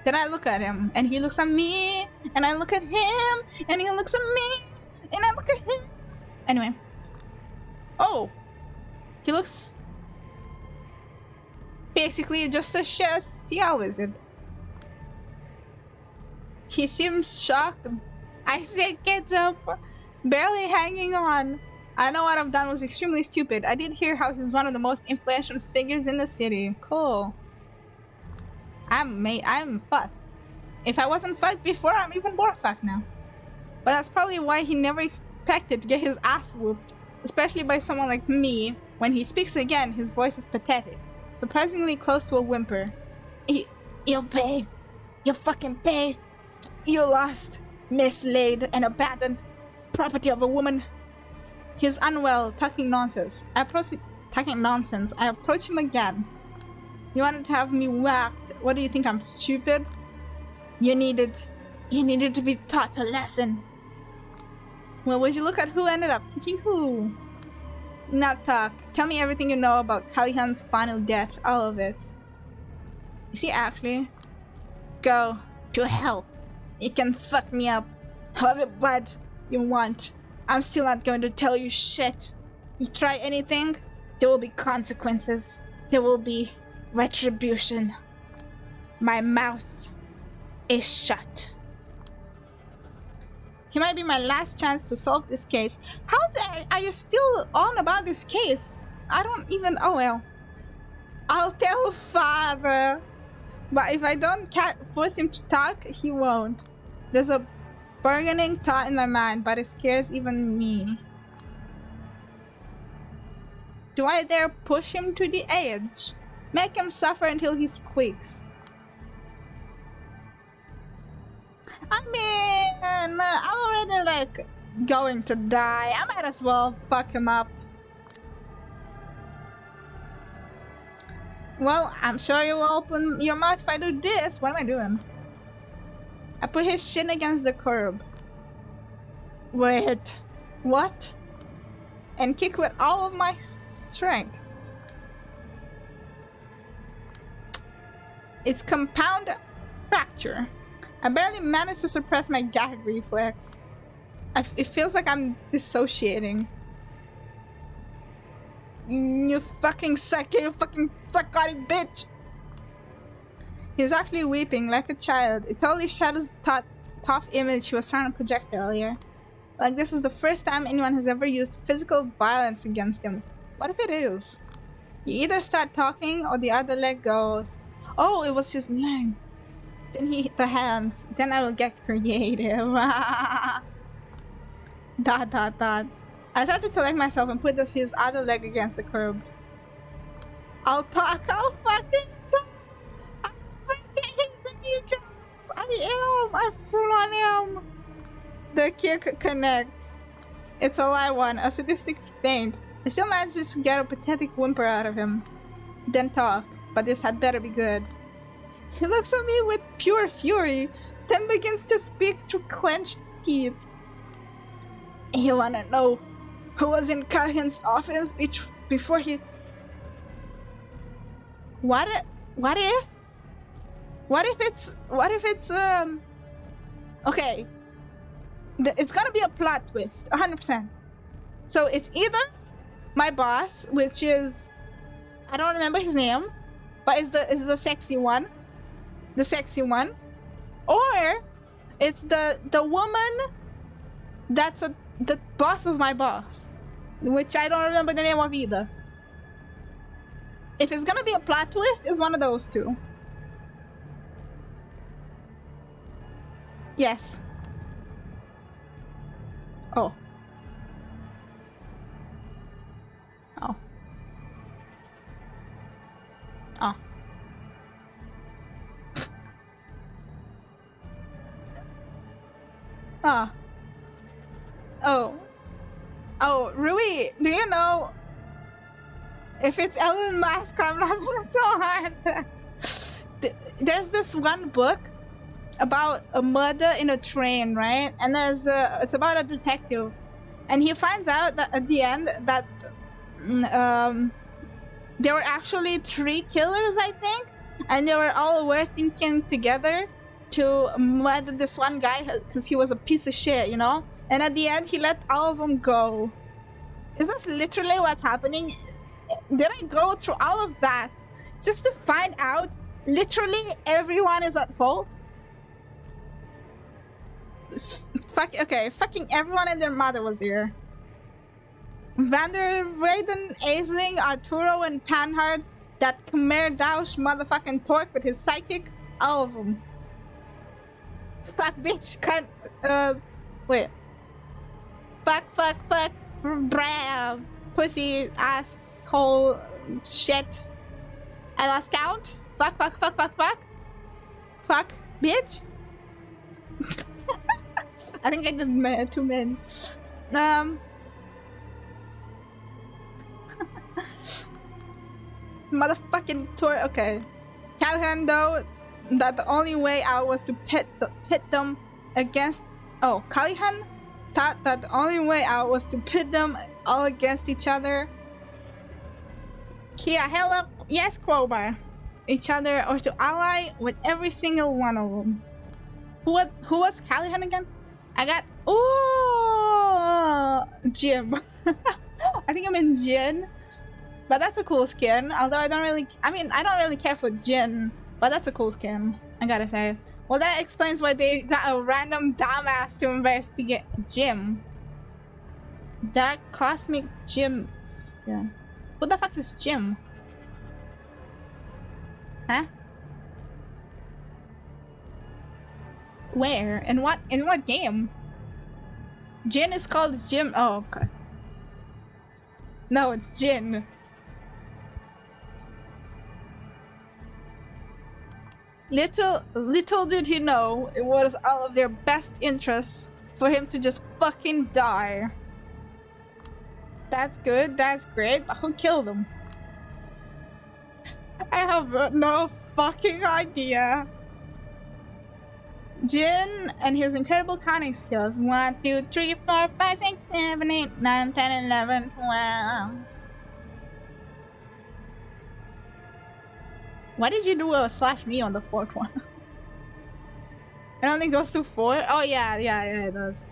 Then I look at him, and he looks at me, and I look at him, and he looks at me, and I look at him. Anyway. Oh. He looks... basically just a sea wizard. He seems shocked. I say ketchup, barely hanging on. I know what I've done was extremely stupid. I did hear how he's one of the most influential figures in the city. Cool. I'm fucked. If I wasn't fucked before, I'm even more fucked now. But that's probably why he never expected to get his ass whooped, especially by someone like me. When he speaks again, his voice is pathetic. Surprisingly close to a whimper. You'll pay. You'll fucking pay. You lost, mislaid, and abandoned property of a woman. He's unwell, talking nonsense. I approach him again. You wanted to have me whacked. What do you think, I'm stupid? You needed to be taught a lesson. Well, would you look at who ended up teaching who? Now talk. Tell me everything you know about Callahan's final death. All of it. Is he actually? Go to hell. You can fuck me up however bad you want. I'm still not going to tell you shit. You try anything, there will be consequences. There will be retribution. My mouth is shut. He might be my last chance to solve this case. How are you still on about this case? I don't even... Oh well. I'll tell father. But if I don't force him to talk, he won't. There's a burgeoning thought in my mind, but it scares even me. Do I dare push him to the edge? Make him suffer until he squeaks. I mean, I'm already like going to die. I might as well fuck him up. Well, I'm sure you will open your mouth if I do this. What am I doing? I put his shin against the curb. Wait, what? And kick with all of my strength. It's compound fracture. I barely managed to suppress my gag reflex. It feels like I'm dissociating. You fucking psychotic bitch! He's actually weeping like a child. It totally shadows the tough image he was trying to project earlier. Like this is the first time anyone has ever used physical violence against him. What if it is? You either start talking or the other leg goes. Oh, it was his leg. Then he hit the hands. Then I will get creative. Dot dot dot. I try to collect myself and put his other leg against the curb. I'll talk. I'll fucking talk. I'm freaking the I full on him. The kick connects. It's a live one, a sadistic feint. I still manages to get a pathetic whimper out of him. Then talk, but this had better be good. He looks at me with pure fury, then begins to speak through clenched teeth. You wanna know who was in Callahan's office before he... What if it's okay. It's gonna be a plot twist, 100%. So it's either my boss, which is... I don't remember his name, but is the sexy one. the sexy one, or it's the woman that's the boss of my boss, which I don't remember the name of either. If it's gonna be a plot twist, it's one of those two. Yes. Oh. Oh. Oh. Ah. Oh. Oh, Rui, do you know if it's Elon Musk? I'm not gonna tell her. There's this one book about a murder in a train, right? And it's about a detective, and he finds out that at the end that there were actually 3 killers, I think, and they were all working together to murder this one guy because he was a piece of shit, you know? And at the end, he let all of them go. Is this literally what's happening? Did I go through all of that just to find out literally everyone is at fault? Okay, fucking everyone and their mother was here. Vander Weyden, Aisling, Arturo, and Panhard, that Khmer Daush motherfucking Torque with his psychic, all of them. Fuck, bitch, wait. Fuck, brah, pussy, asshole, shit. I lost count. Fuck, bitch. I think I did 2 men. Motherfucking tour. Okay. Callahan, though, that the only way out was to pit them against. Oh, Callahan thought that the only way out was to pit them all against each other. Kya, hell up, yes, Crowbar. Each other, or to ally with every single one of them. Who was Callahan again? I got Jim. I think I'm in Jin. But that's a cool skin, although I don't really care for Jin, but that's a cool skin, I gotta say. Well, that explains why they got a random dumbass to investigate Jim. Dark Cosmic Jim. Yeah. Who the fuck is Jim? Huh? Where? In what game? Jin is called Jim. Oh, okay. No, it's Jin. Little did he know it was all of their best interests for him to just fucking die. That's good, that's great, but who killed him? I have no fucking idea. Jin and his incredible counting skills. 1, 2, 3, 4, 5, 6, 7, 8, 9, 10, 11, 12. Why did you do a /me on the 4th one? It only goes to 4? Oh yeah, it does.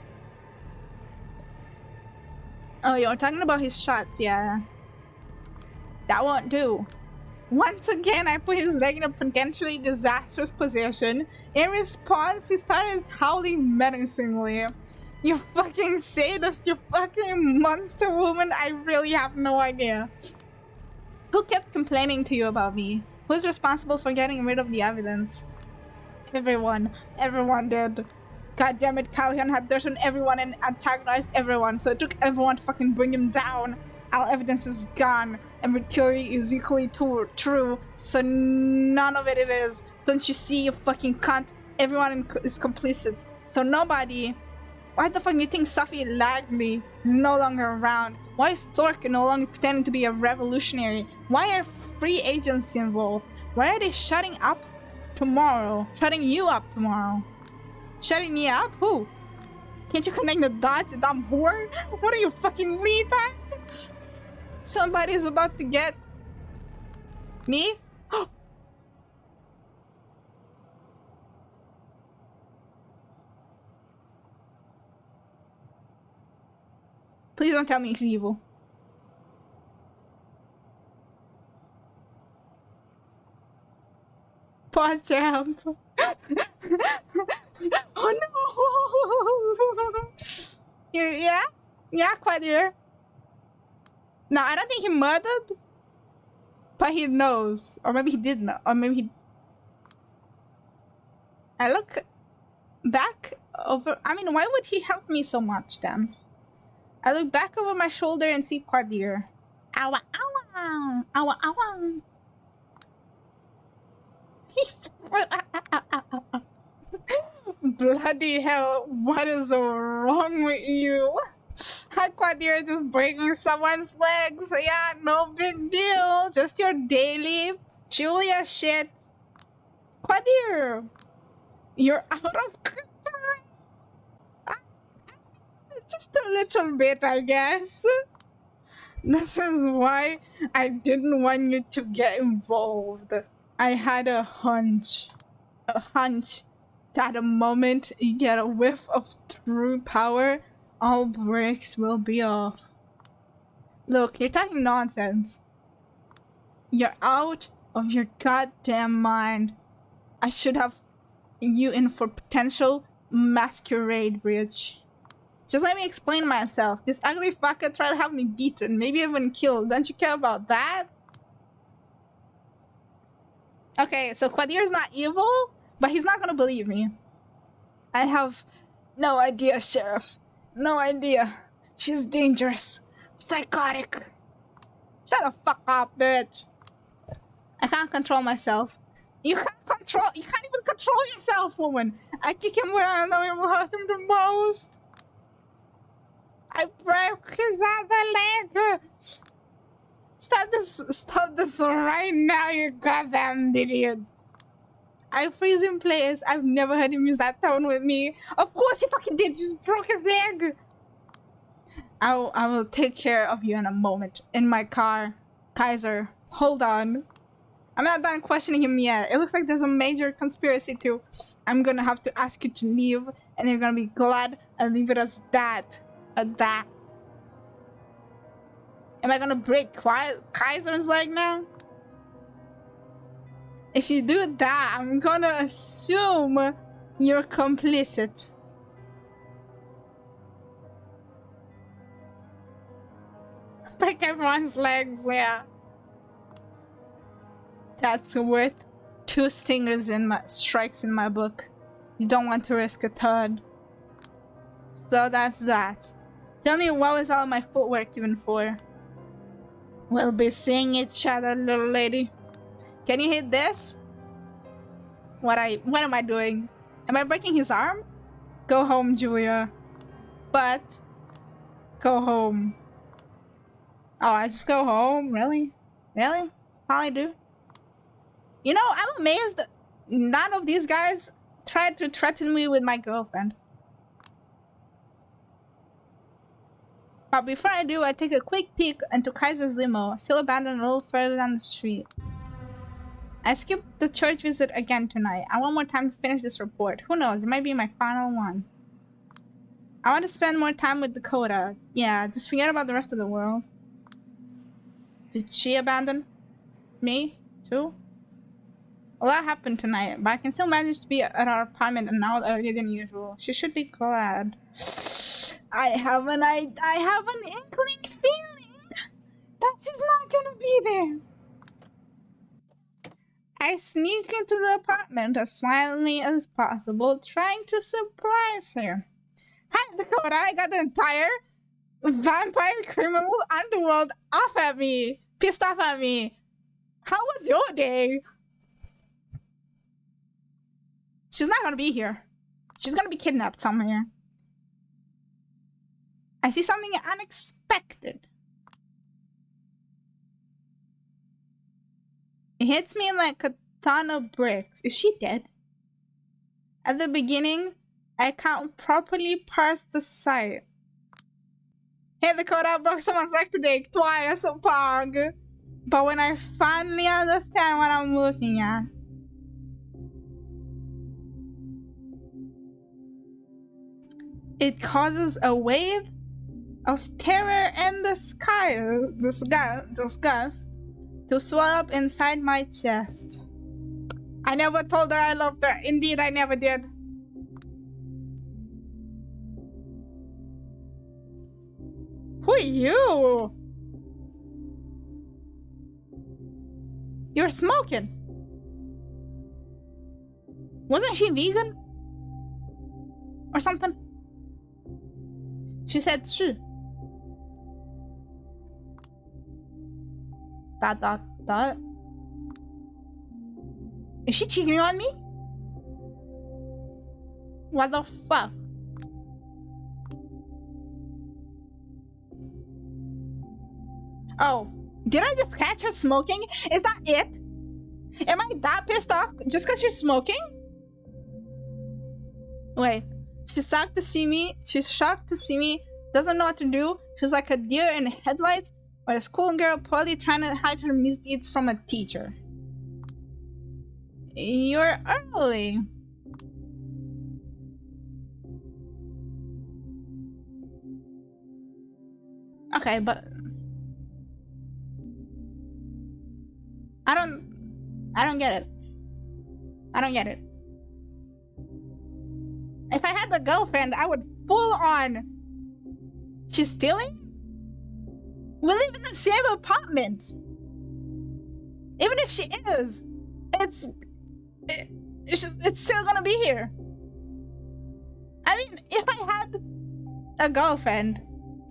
Oh, you're talking about his shots, yeah. That won't do. Once again, I put his leg in a potentially disastrous position. In response, he started howling menacingly. You fucking sadist, you fucking monster woman, I really have no idea. Who kept complaining to you about me? Who's responsible for getting rid of the evidence? Everyone did. God damn it, Callahan had dirt on everyone and antagonized everyone, so it took everyone to fucking bring him down. All evidence is gone. Every theory is equally true, so none of it is. Don't you see, you fucking cunt? Everyone is complicit, so nobody. Why the fuck do you think Sophie Lagley is no longer around? Why is Stork no longer pretending to be a revolutionary? Why are free agents involved? Why are they shutting you up tomorrow? Shutting me up? Who? Can't you connect the dots, you dumb whore? What are you, fucking retard? Somebody's about to get... Me? Please don't tell me he's evil. Pause champ. Oh no! Yeah? Yeah, Quadir. No, I don't think he murdered. But he knows. Or maybe he did know. Or maybe he... I look back over... I mean, why would he help me so much then? I look back over my shoulder and see Quadir. Ow, ow, ow, ow. Bloody hell, what is wrong with you? Quadir is just breaking someone's legs. Yeah, no big deal. Just your daily Julia shit. Quadir, you're out of control. Just a little bit, I guess. This is why I didn't want you to get involved. I had a hunch that the moment you get a whiff of true power, all brakes will be off. Look, you're talking nonsense. You're out of your goddamn mind. I should have you in for potential masquerade bridge. Just let me explain myself. This ugly fucker tried to have me beaten, maybe even killed. Don't you care about that? Okay, so Quadir's not evil, but he's not gonna believe me. I have no idea, Sheriff. No idea. She's dangerous. Psychotic. Shut the fuck up, bitch. I can't control myself. You can't even control yourself, woman. I kick him where I know it will hurt him the most. I broke his other leg. Stop this right now, you goddamn idiot. I freeze in place. I've never heard him use that tone with me. Of course he fucking did. You just broke his leg. I will take care of you in a moment. In my car. Kaiser, hold on. I'm not done questioning him yet. It looks like there's a major conspiracy too. I'm gonna have to ask you to leave, and you're gonna be glad I leave it as that. At that. Am I gonna break Kaiser's leg now? If you do that, I'm gonna assume you're complicit. Break everyone's legs, yeah. That's worth 2 strikes in my book. You don't want to risk a third. So that's that. Tell me, what was all my footwork even for? We'll be seeing each other, little lady. Can you hit this? What am I doing? Am I breaking his arm? Go home, Julia. But go home. Oh, I just go home? Really? Really? That's all I do? You know, I'm amazed that none of these guys tried to threaten me with my girlfriend. But before I do, I take a quick peek into Kaiser's limo, still abandoned a little further down the street. I skipped the church visit again tonight. I want more time to finish this report. Who knows, it might be my final one. I want to spend more time with Dakota. Yeah, just forget about the rest of the world. Did she abandon me too? A lot happened tonight, but I can still manage to be at our apartment an hour earlier than usual. She should be glad. I have an inkling feeling that she's not gonna be there. I sneak into the apartment as silently as possible, trying to surprise her. Hi, Dakota, I got the entire vampire criminal underworld pissed off at me. How was your day? She's not gonna be here. She's gonna be kidnapped somewhere. I see something unexpected. It hits me like a ton of bricks. Is she dead? At the beginning, I can't properly parse the sight. Hey Dakota, I broke someone's leg today, twice, Pog. But when I finally understand what I'm looking at, it causes a wave of terror and disgust to swell up inside my chest. I never told her I loved her. Indeed, I never did. Who are you? You're smoking. Wasn't she vegan? Or something? She said "是." Dot dot dot. Is she cheating on me? What the fuck? Oh, did I just catch her smoking? Is that it? Am I that pissed off just because you're smoking? Wait, she's shocked to see me. She's shocked to see me. Doesn't know what to do. She's like a deer in headlights, or a schoolgirl probably trying to hide her misdeeds from a teacher. You're early. Okay, but I don't get it. I don't get it. If I had a girlfriend, I would full on. She's stealing? We live in the same apartment. Even if she is, it's still gonna be here. I mean, if I had a girlfriend,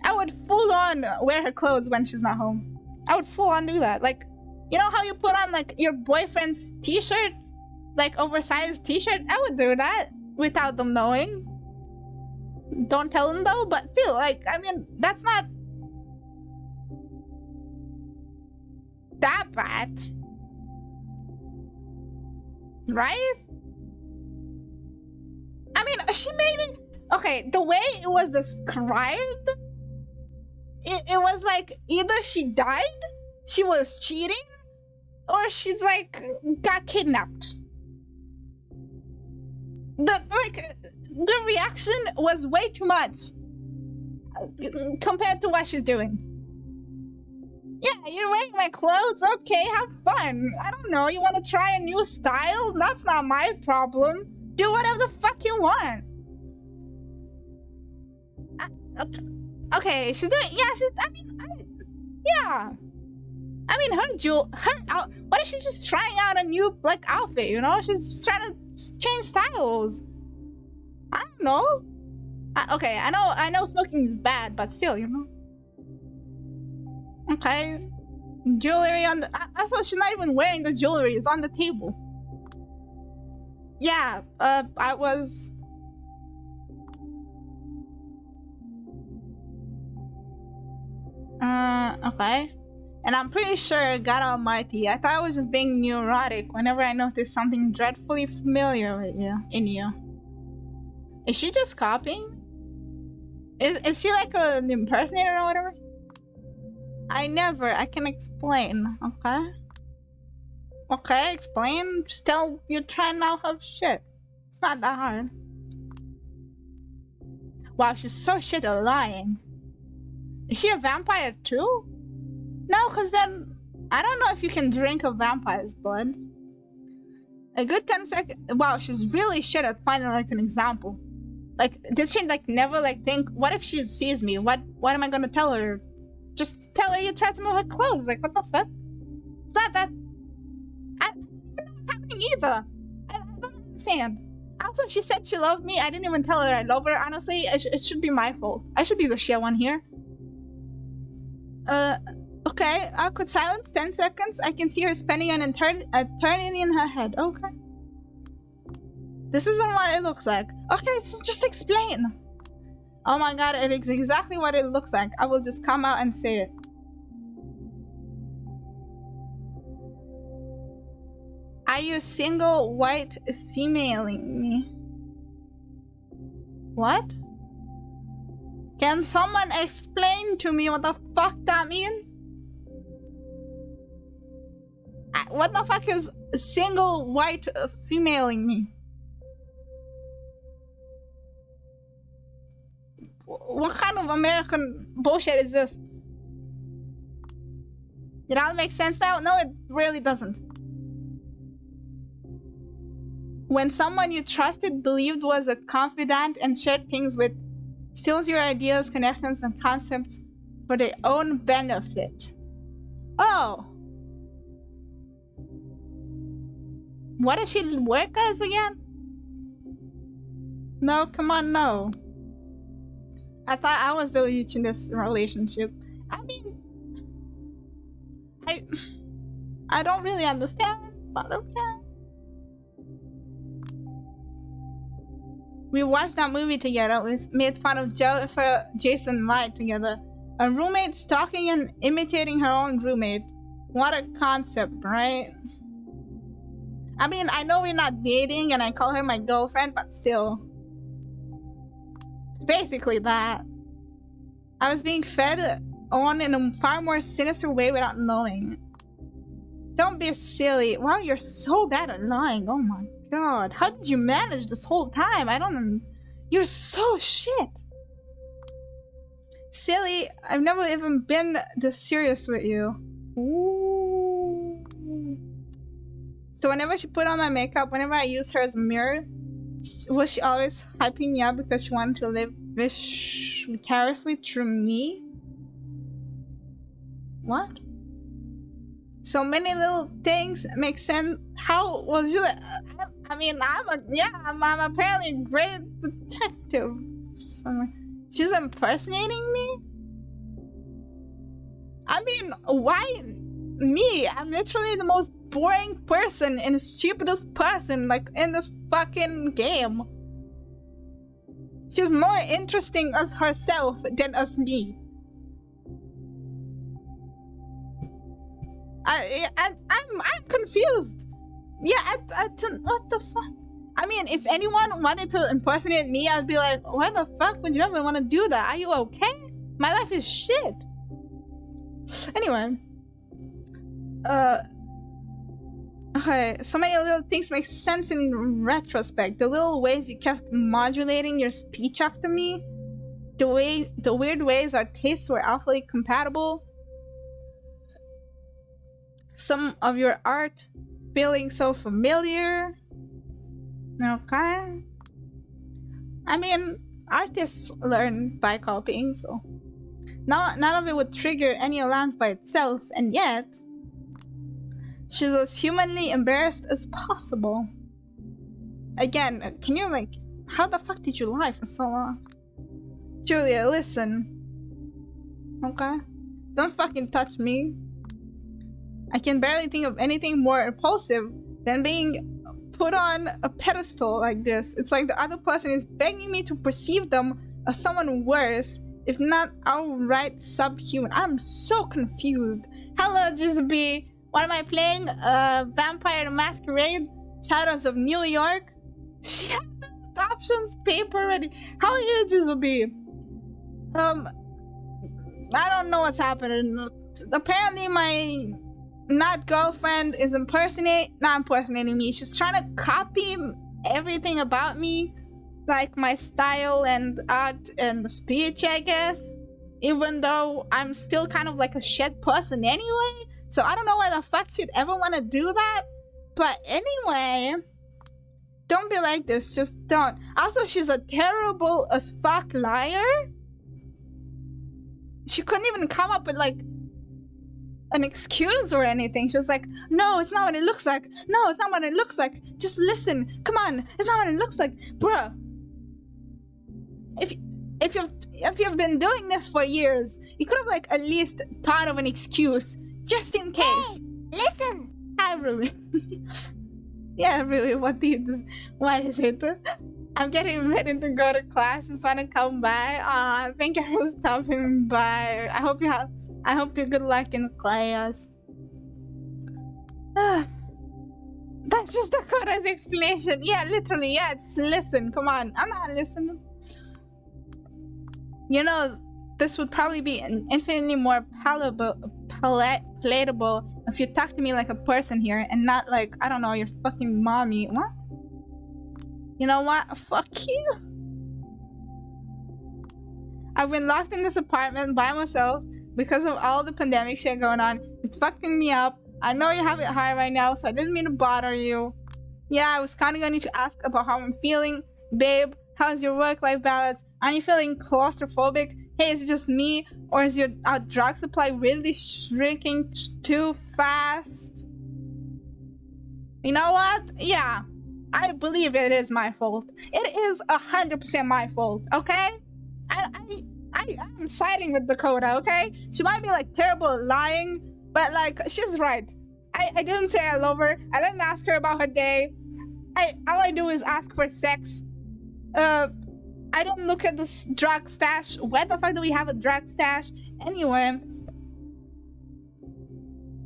I would full on wear her clothes when she's not home. I would full on do that. Like, you know how you put on like your boyfriend's t-shirt? Like oversized t-shirt? I would do that without them knowing. Don't tell them though, but still, like, I mean, that's not that bad. Right? I mean, she made it... Okay, the way it was described, it was like either she died, she was cheating, or she's like got kidnapped. The reaction was way too much compared to what she's doing. Yeah, you're wearing my clothes. Okay, have fun. I don't know. You want to try a new style? That's not my problem. Do whatever the fuck you want. Okay, she's doing. Yeah, she's. I mean, yeah. I mean, what if she's just trying out a new like outfit? You know, she's just trying to change styles. I don't know. Okay, I know smoking is bad, but still, you know. Okay, jewelry on the. Also, she's not even wearing the jewelry. It's on the table. Yeah. I was. Okay. And I'm pretty sure, God Almighty, I thought I was just being neurotic whenever I noticed something dreadfully familiar with you, in you. Is she just copying? Is she like an impersonator or whatever? I can explain, okay? Okay, explain. Just tell you're trying out her shit. It's not that hard. Wow, she's so shit at lying. Is she a vampire too? No, because then I don't know if you can drink a vampire's blood. A good 10 seconds. Wow, she's really shit at finding like an example. Like, did she like never like think, what if she sees me? What am I gonna tell her? Just tell her you tried to move her clothes. Like, what the fuck? It's not that. I don't even know what's happening either. I don't understand. Also, she said she loved me. I didn't even tell her I love her. Honestly, it should be my fault. I should be the shit one here. Okay, awkward silence, 10 seconds. I can see her spinning an eternity in her head. Okay. This isn't what it looks like. Okay, so just explain. Oh my god, it is exactly what it looks like. I will just come out and say it. Are you single, white, femaling me? What? Can someone explain to me what the fuck that means? What the fuck is single, white, femaling me? What kind of American bullshit is this? Did that make sense now? No, it really doesn't. When someone you trusted, believed was a confidant, and shared things with steals your ideas, connections, and concepts for their own benefit. Oh. What does she work as again? No, come on, no. I thought I was the leech in this relationship. I mean, I don't really understand, but okay. We watched that movie together. We made fun of Jason Light together. A roommate stalking and imitating her own roommate. What a concept, right? I mean, I know we're not dating and I call her my girlfriend, but still. It's basically that. I was being fed on in a far more sinister way without knowing. Don't be silly. Wow, you're so bad at lying. Oh my god. How did you manage this whole time? I don't know. You're so shit. Silly. I've never even been this serious with you. Ooh. So whenever she put on my makeup, whenever I use her as a mirror, was she always hyping me up because she wanted to live vicariously through me? What? So many little things make sense. How was you? I mean, I'm apparently a great detective. So, she's impersonating me? I mean, why me? I'm literally the most boring person and the stupidest person, like, in this fucking game. She's more interesting as herself than as me. I'm confused. Yeah, what the fuck? I mean, if anyone wanted to impersonate me, I'd be like, why the fuck would you ever want to do that? Are you okay? My life is shit. Anyway. Okay, so many little things make sense in retrospect. The little ways you kept modulating your speech after me. The weird ways our tastes were awfully compatible. Some of your art feeling so familiar. Okay. I mean, artists learn by copying, so none of it would trigger any alarms by itself, and yet she's as humanly embarrassed as possible. Again, can you, like, how the fuck did you lie for so long? Julia, listen. Okay? Don't fucking touch me. I can barely think of anything more repulsive than being put on a pedestal like this. It's like the other person is begging me to perceive them as someone worse, if not outright subhuman. I'm so confused. Hello, Jizzy. What am I playing? Vampire the Masquerade? Shadows of New York? She had the options paper ready. How are you, Jizzy? I don't know what's happening. Apparently my not girlfriend is not impersonating me. She's trying to copy everything about me, like my style and art and speech, I guess, even though I'm still kind of like a shit person anyway. So I don't know why the fuck she'd ever want to do that. But anyway, don't be like this. Just don't. Also, she's a terrible as fuck liar. She couldn't even come up with like an excuse or anything. She was like, no, it's not what it looks like. No, it's not what it looks like. Just listen. Come on. It's not what it looks like. Bruh. If you've been doing this for years, you could have like at least thought of an excuse just in case. Hey, listen. Hi, Ruby. Yeah, Ruby, what is it? I'm getting ready to go to class. Just want to come by. Thank you for stopping by. I hope you good luck in class. That's just the Koda's explanation. Yeah, literally. Yeah, just listen. Come on. I'm not listening. You know, this would probably be infinitely more palatable if you talk to me like a person here and not like, I don't know, your fucking mommy. What? You know what? Fuck you. I've been locked in this apartment by myself because of all the pandemic shit going on. It's fucking me up. I know you have it hard right now, so I didn't mean to bother you. Yeah, I was kind of going to ask about how I'm feeling. Babe, how's your work-life balance? Are you feeling claustrophobic? Hey, is it just me? Or is your drug supply really shrinking too fast? You know what? Yeah, I believe it is my fault. It is 100% my fault, okay? I'm siding with Dakota, okay? She might be like terrible at lying, but like she's right. I didn't say I love her. I didn't ask her about her day. All I do is ask for sex. I didn't look at this drug stash. Where the fuck do we have a drug stash? Anyway,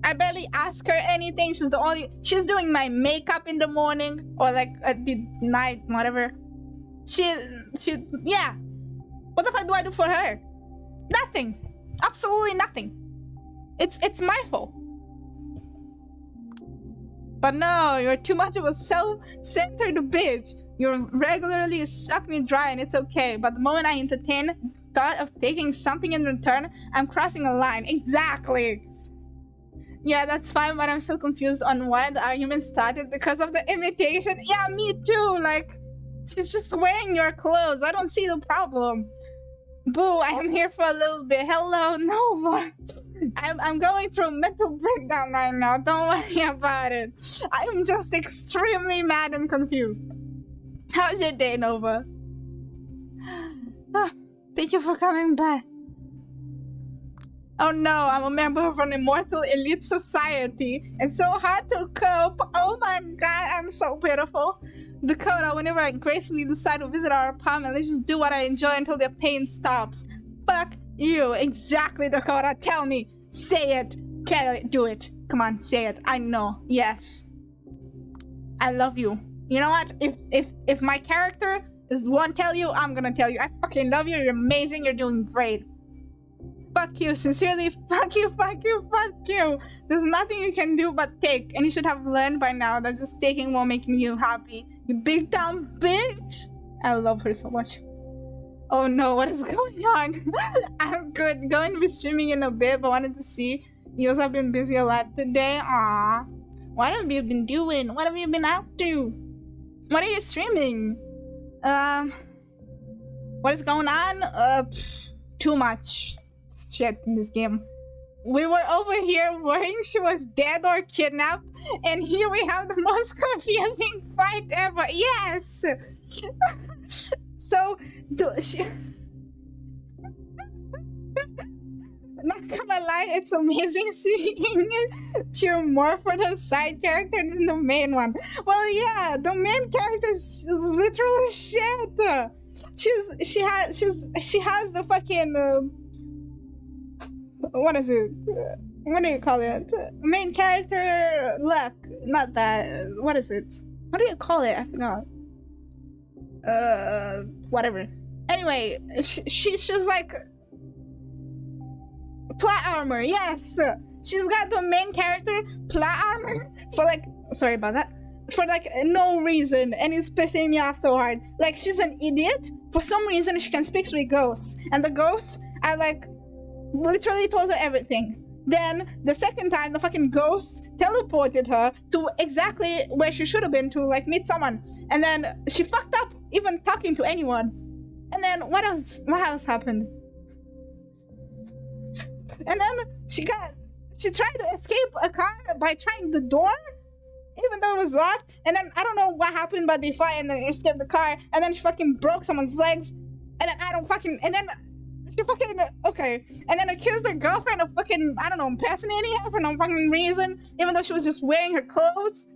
I barely ask her anything. She's doing my makeup in the morning or like at the night, whatever. Yeah. What the fuck do I do for her? Nothing. Absolutely nothing. It's my fault. But no, you're too much of a self-centered bitch. You regularly suck me dry and it's okay. But the moment I entertain thought of taking something in return, I'm crossing a line. Exactly. Yeah, that's fine, but I'm still confused on why the argument started because of the imitation. Yeah, me too. Like, she's just wearing your clothes. I don't see the problem. Boo, I am here for a little bit. Hello, Nova. I'm going through a mental breakdown right now. Don't worry about it. I'm just extremely mad and confused. How's your day, Nova? Thank you for coming back. Oh no, I'm a member of an immortal elite society. It's so hard to cope. Oh my god, I'm so pitiful. Dakota, whenever I gracefully decide to visit our apartment, let's just do what I enjoy until the pain stops. Fuck you. Exactly, Dakota. Tell me. Say it. Tell it. Do it. Come on, say it. I know. Yes. I love you. You know what? If my character won't tell you, I'm gonna tell you. I fucking love you. You're amazing. You're doing great. Fuck you. Sincerely, fuck you, fuck you, fuck you. There's nothing you can do but take. And you should have learned by now that just taking won't make you happy. You big dumb bitch. I love her so much. Oh no, what is going on? I'm good. Going to be streaming in a bit, but wanted to see. You also have been busy a lot today. Aww. What have you been doing? What have you been up to? What are you streaming? What is going on? Too much shit in this game. We were over here worrying she was dead or kidnapped, and here we have the most confusing fight ever. Yes! So, not gonna lie, it's amazing seeing cheer more for the side character than the main one. Well, yeah, the main character is literally shit. She has the fucking what is it? What do you call it? Main character luck. Not that. What is it? What do you call it? I forgot. Whatever. Anyway, she's like plot armor. Yes, she's got the main character plot armor for like. Sorry about that. For like no reason, and it's pissing me off so hard. Like she's an idiot. For some reason, she can speak with ghosts, and the ghosts are like literally told her everything. Then the second time, the fucking ghosts teleported her to exactly where she should have been to like meet someone, and then she fucked up even talking to anyone. And then what else happened? And then she tried to escape a car by trying the door, even though it was locked. And then I don't know what happened, but they fought and then escaped the car. And then she fucking broke someone's legs. And then and then she fucking, okay. And then accused her girlfriend of fucking, I don't know, impersonating her for no fucking reason, even though she was just wearing her clothes.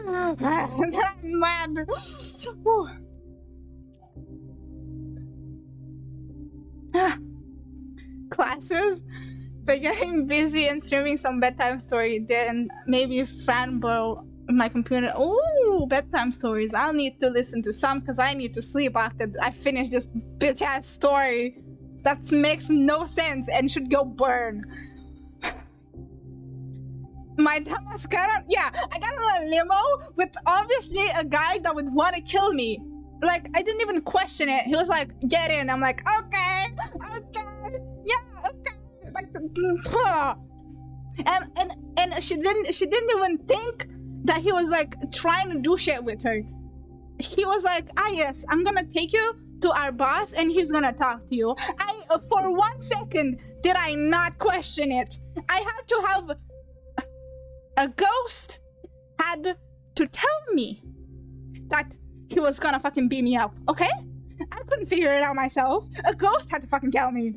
I'm mad. Classes, by getting busy and streaming some bedtime story, then maybe fanboy my computer. Oh, bedtime stories. I'll need to listen to some because I need to sleep after I finish this bitch ass story that makes no sense and should go burn. My dumbass I got on a limo with obviously a guy that would want to kill me. Like, I didn't even question it. He was like, get in. I'm like, okay, yeah, okay. Like, And she didn't even think that he was like trying to do shit with her. He was like, yes, I'm gonna take you to our boss and he's gonna talk to you. For 1 second did I not question it. I had to have a ghost had to tell me that he was gonna fucking beat me up, okay? I couldn't figure it out myself. A ghost had to fucking tell me.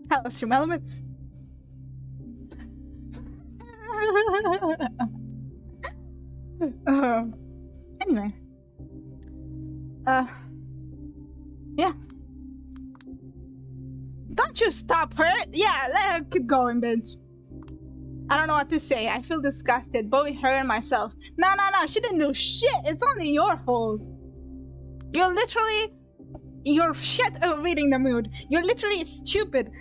Hello, Stream Elements. Anyway. Yeah. Don't you stop her! Yeah, let her keep going, bitch. I don't know what to say. I feel disgusted, both with her and myself. No, she didn't do shit. It's only your fault. You're literally... You're shit at reading the mood. You're literally stupid.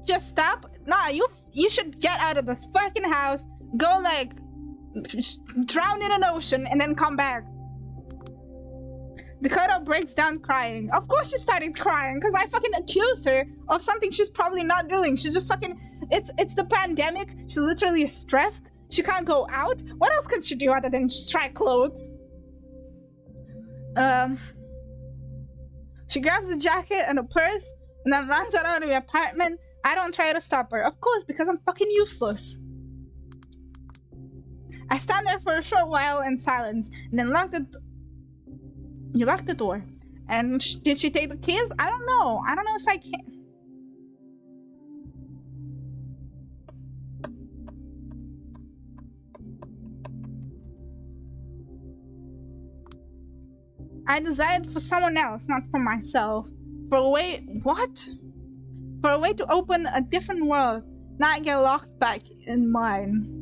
Just stop. Nah, you should get out of this fucking house. Go like... drown in an ocean and then come back. Dakota breaks down crying. Of course she started crying because I fucking accused her of something she's probably not doing. She's just fucking... It's the pandemic. She's literally stressed. She can't go out. What else could she do other than just try clothes? She grabs a jacket and a purse and then runs out of the apartment. I don't try to stop her. Of course, because I'm fucking useless. I stand there for a short while in silence and then you locked the door. And did she take the keys? I don't know. I don't know if I can. I desired for someone else, not for myself. For a way... What? For a way to open a different world, not get locked back in mine.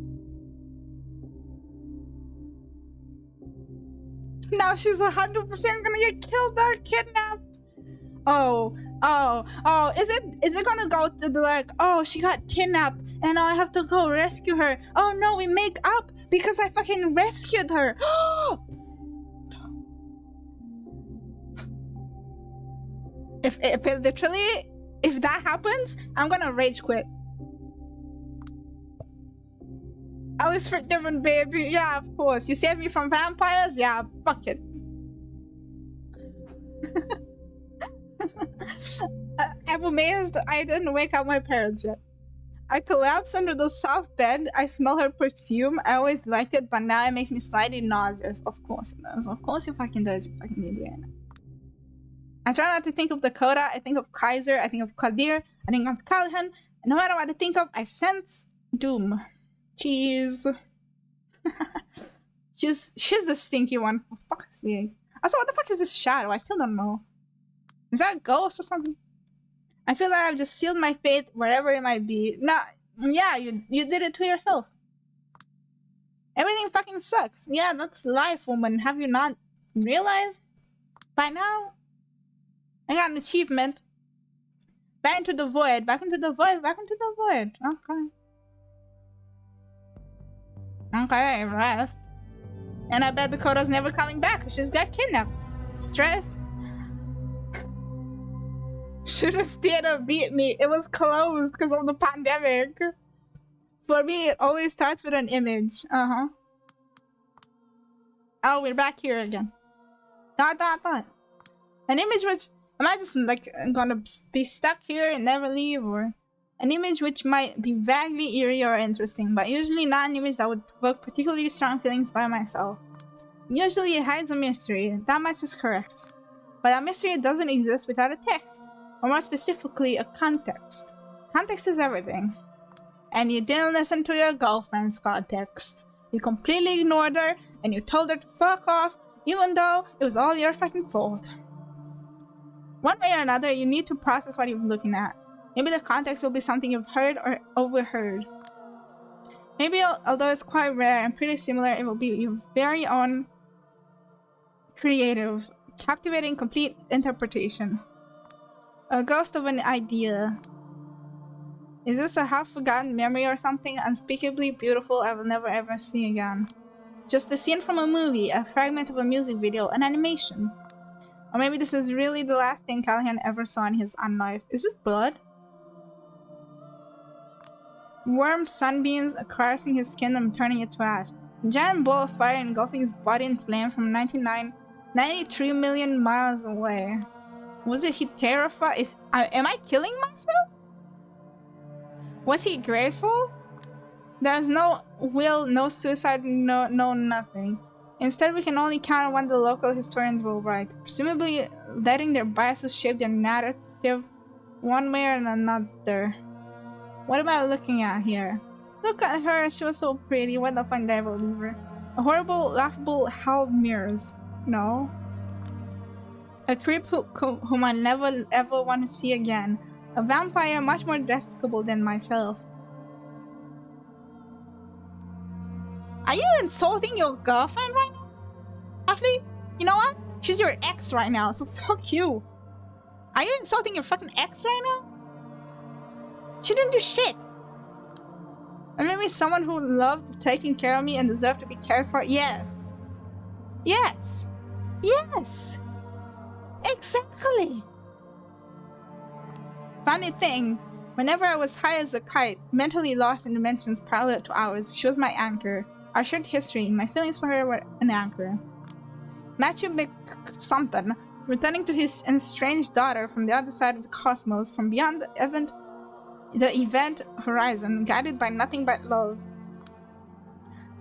Now she's 100% gonna get killed or kidnapped. Oh, is it gonna go to the like, oh, she got kidnapped and I have to go rescue her. Oh no, we make up because I fucking rescued her. If it literally, if that happens, I'm gonna rage quit. I was forgiven, baby. Yeah, of course. You saved me from vampires? Yeah, fuck it. I'm amazed I didn't wake up my parents yet. I collapse under the soft bed. I smell her perfume. I always liked it, but now it makes me slightly nauseous. Of course it does. Of course you fucking does, you fucking idiot. I try not to think of Dakota. I think of Kaiser. I think of Kadir. I think of Callahan. And no matter what I think of, I sense doom. Jeez. she's the stinky one, for fuck's sake. Also, what the fuck is this shadow? I still don't know. Is that a ghost or something? I feel like I've just sealed my fate wherever it might be. No, yeah, you did it to yourself. Everything fucking sucks. Yeah, that's life, woman. Have you not realized by now? I got an achievement. Back into the void. Back into the void. Back into the void. Okay. Okay, rest. And I bet Dakota's never coming back. She's got kidnapped. Stress. Should've theater beat me. It was closed because of the pandemic. For me, it always starts with an image. Uh-huh. Oh, we're back here again. Dot. An image which... Am I just like gonna be stuck here and never leave, or an image which might be vaguely eerie or interesting, but usually not an image that would provoke particularly strong feelings by myself. Usually it hides a mystery, that much is correct. But that mystery doesn't exist without a text, or more specifically, a context. Context is everything. And you didn't listen to your girlfriend's context. You completely ignored her, and you told her to fuck off, even though it was all your fucking fault. One way or another, you need to process what you're looking at. Maybe the context will be something you've heard or overheard. Maybe, although it's quite rare and pretty similar, it will be your very own creative, captivating, complete interpretation. A ghost of an idea. Is this a half-forgotten memory or something unspeakably beautiful I will never ever see again? just a scene from a movie, a fragment of a music video, an animation. Or maybe this is really the last thing Callahan ever saw in his unlife. Is this blood? Warm sunbeams are caressing his skin and turning it to ash. A giant ball of fire engulfing his body in flame from 93 million miles away. Was it he terrified? Am I killing myself? Was he grateful? There's no will, no suicide, no nothing. Instead, we can only count on what the local historians will write, presumably letting their biases shape their narrative one way or another. What am I looking at here? Look at her, she was so pretty. What the fuck did I believe her? A horrible, laughable hell of mirrors. No. A creep whom I never ever want to see again. A vampire much more despicable than myself. Are you insulting your girlfriend right now? Actually, you know what? She's your ex right now, so fuck you. Are you insulting your fucking ex right now? She didn't do shit. And maybe someone who loved taking care of me and deserved to be cared for? Yes. Yes. Yes. Exactly. Funny thing, whenever I was high as a kite, mentally lost in dimensions parallel to ours, she was my anchor. Our shared history, my feelings for her were an anchor. Matthew something, returning to his estranged daughter from the other side of the cosmos, from beyond the event horizon, guided by nothing but love.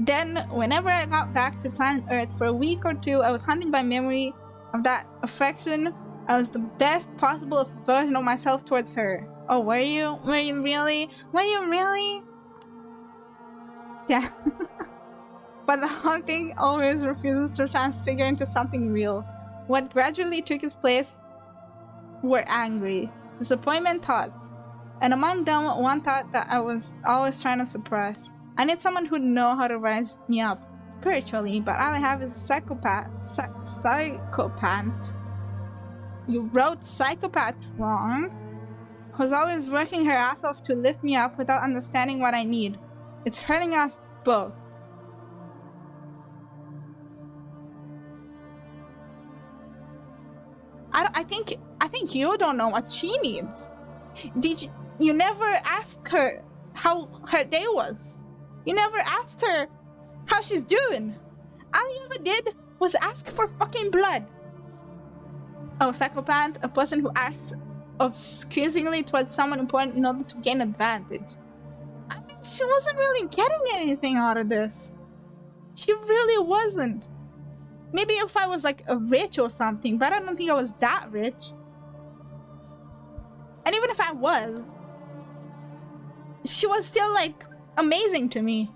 Then, whenever I got back to planet Earth for a week or two, I was haunted by memory of that affection. I was the best possible version of myself towards her. Oh, were you? Were you really? Were you really? Yeah. But the haunting always refuses to transfigure into something real. What gradually took its place were angry, disappointment thoughts. And among them, one thought that I was always trying to suppress. I need someone who'd know how to rise me up spiritually, but all I have is a psychopath. Psychopath. You wrote psychopath wrong. Who's always working her ass off to lift me up without understanding what I need. It's hurting us both. I think you don't know what she needs. You never asked her how her day was. You never asked her how she's doing. All you ever did was ask for fucking blood. Oh, psychopath, a person who acts obscurely towards someone important in order to gain advantage. I mean, she wasn't really getting anything out of this. She really wasn't. Maybe if I was like a rich or something, but I don't think I was that rich. And even if I was, she was still like amazing to me.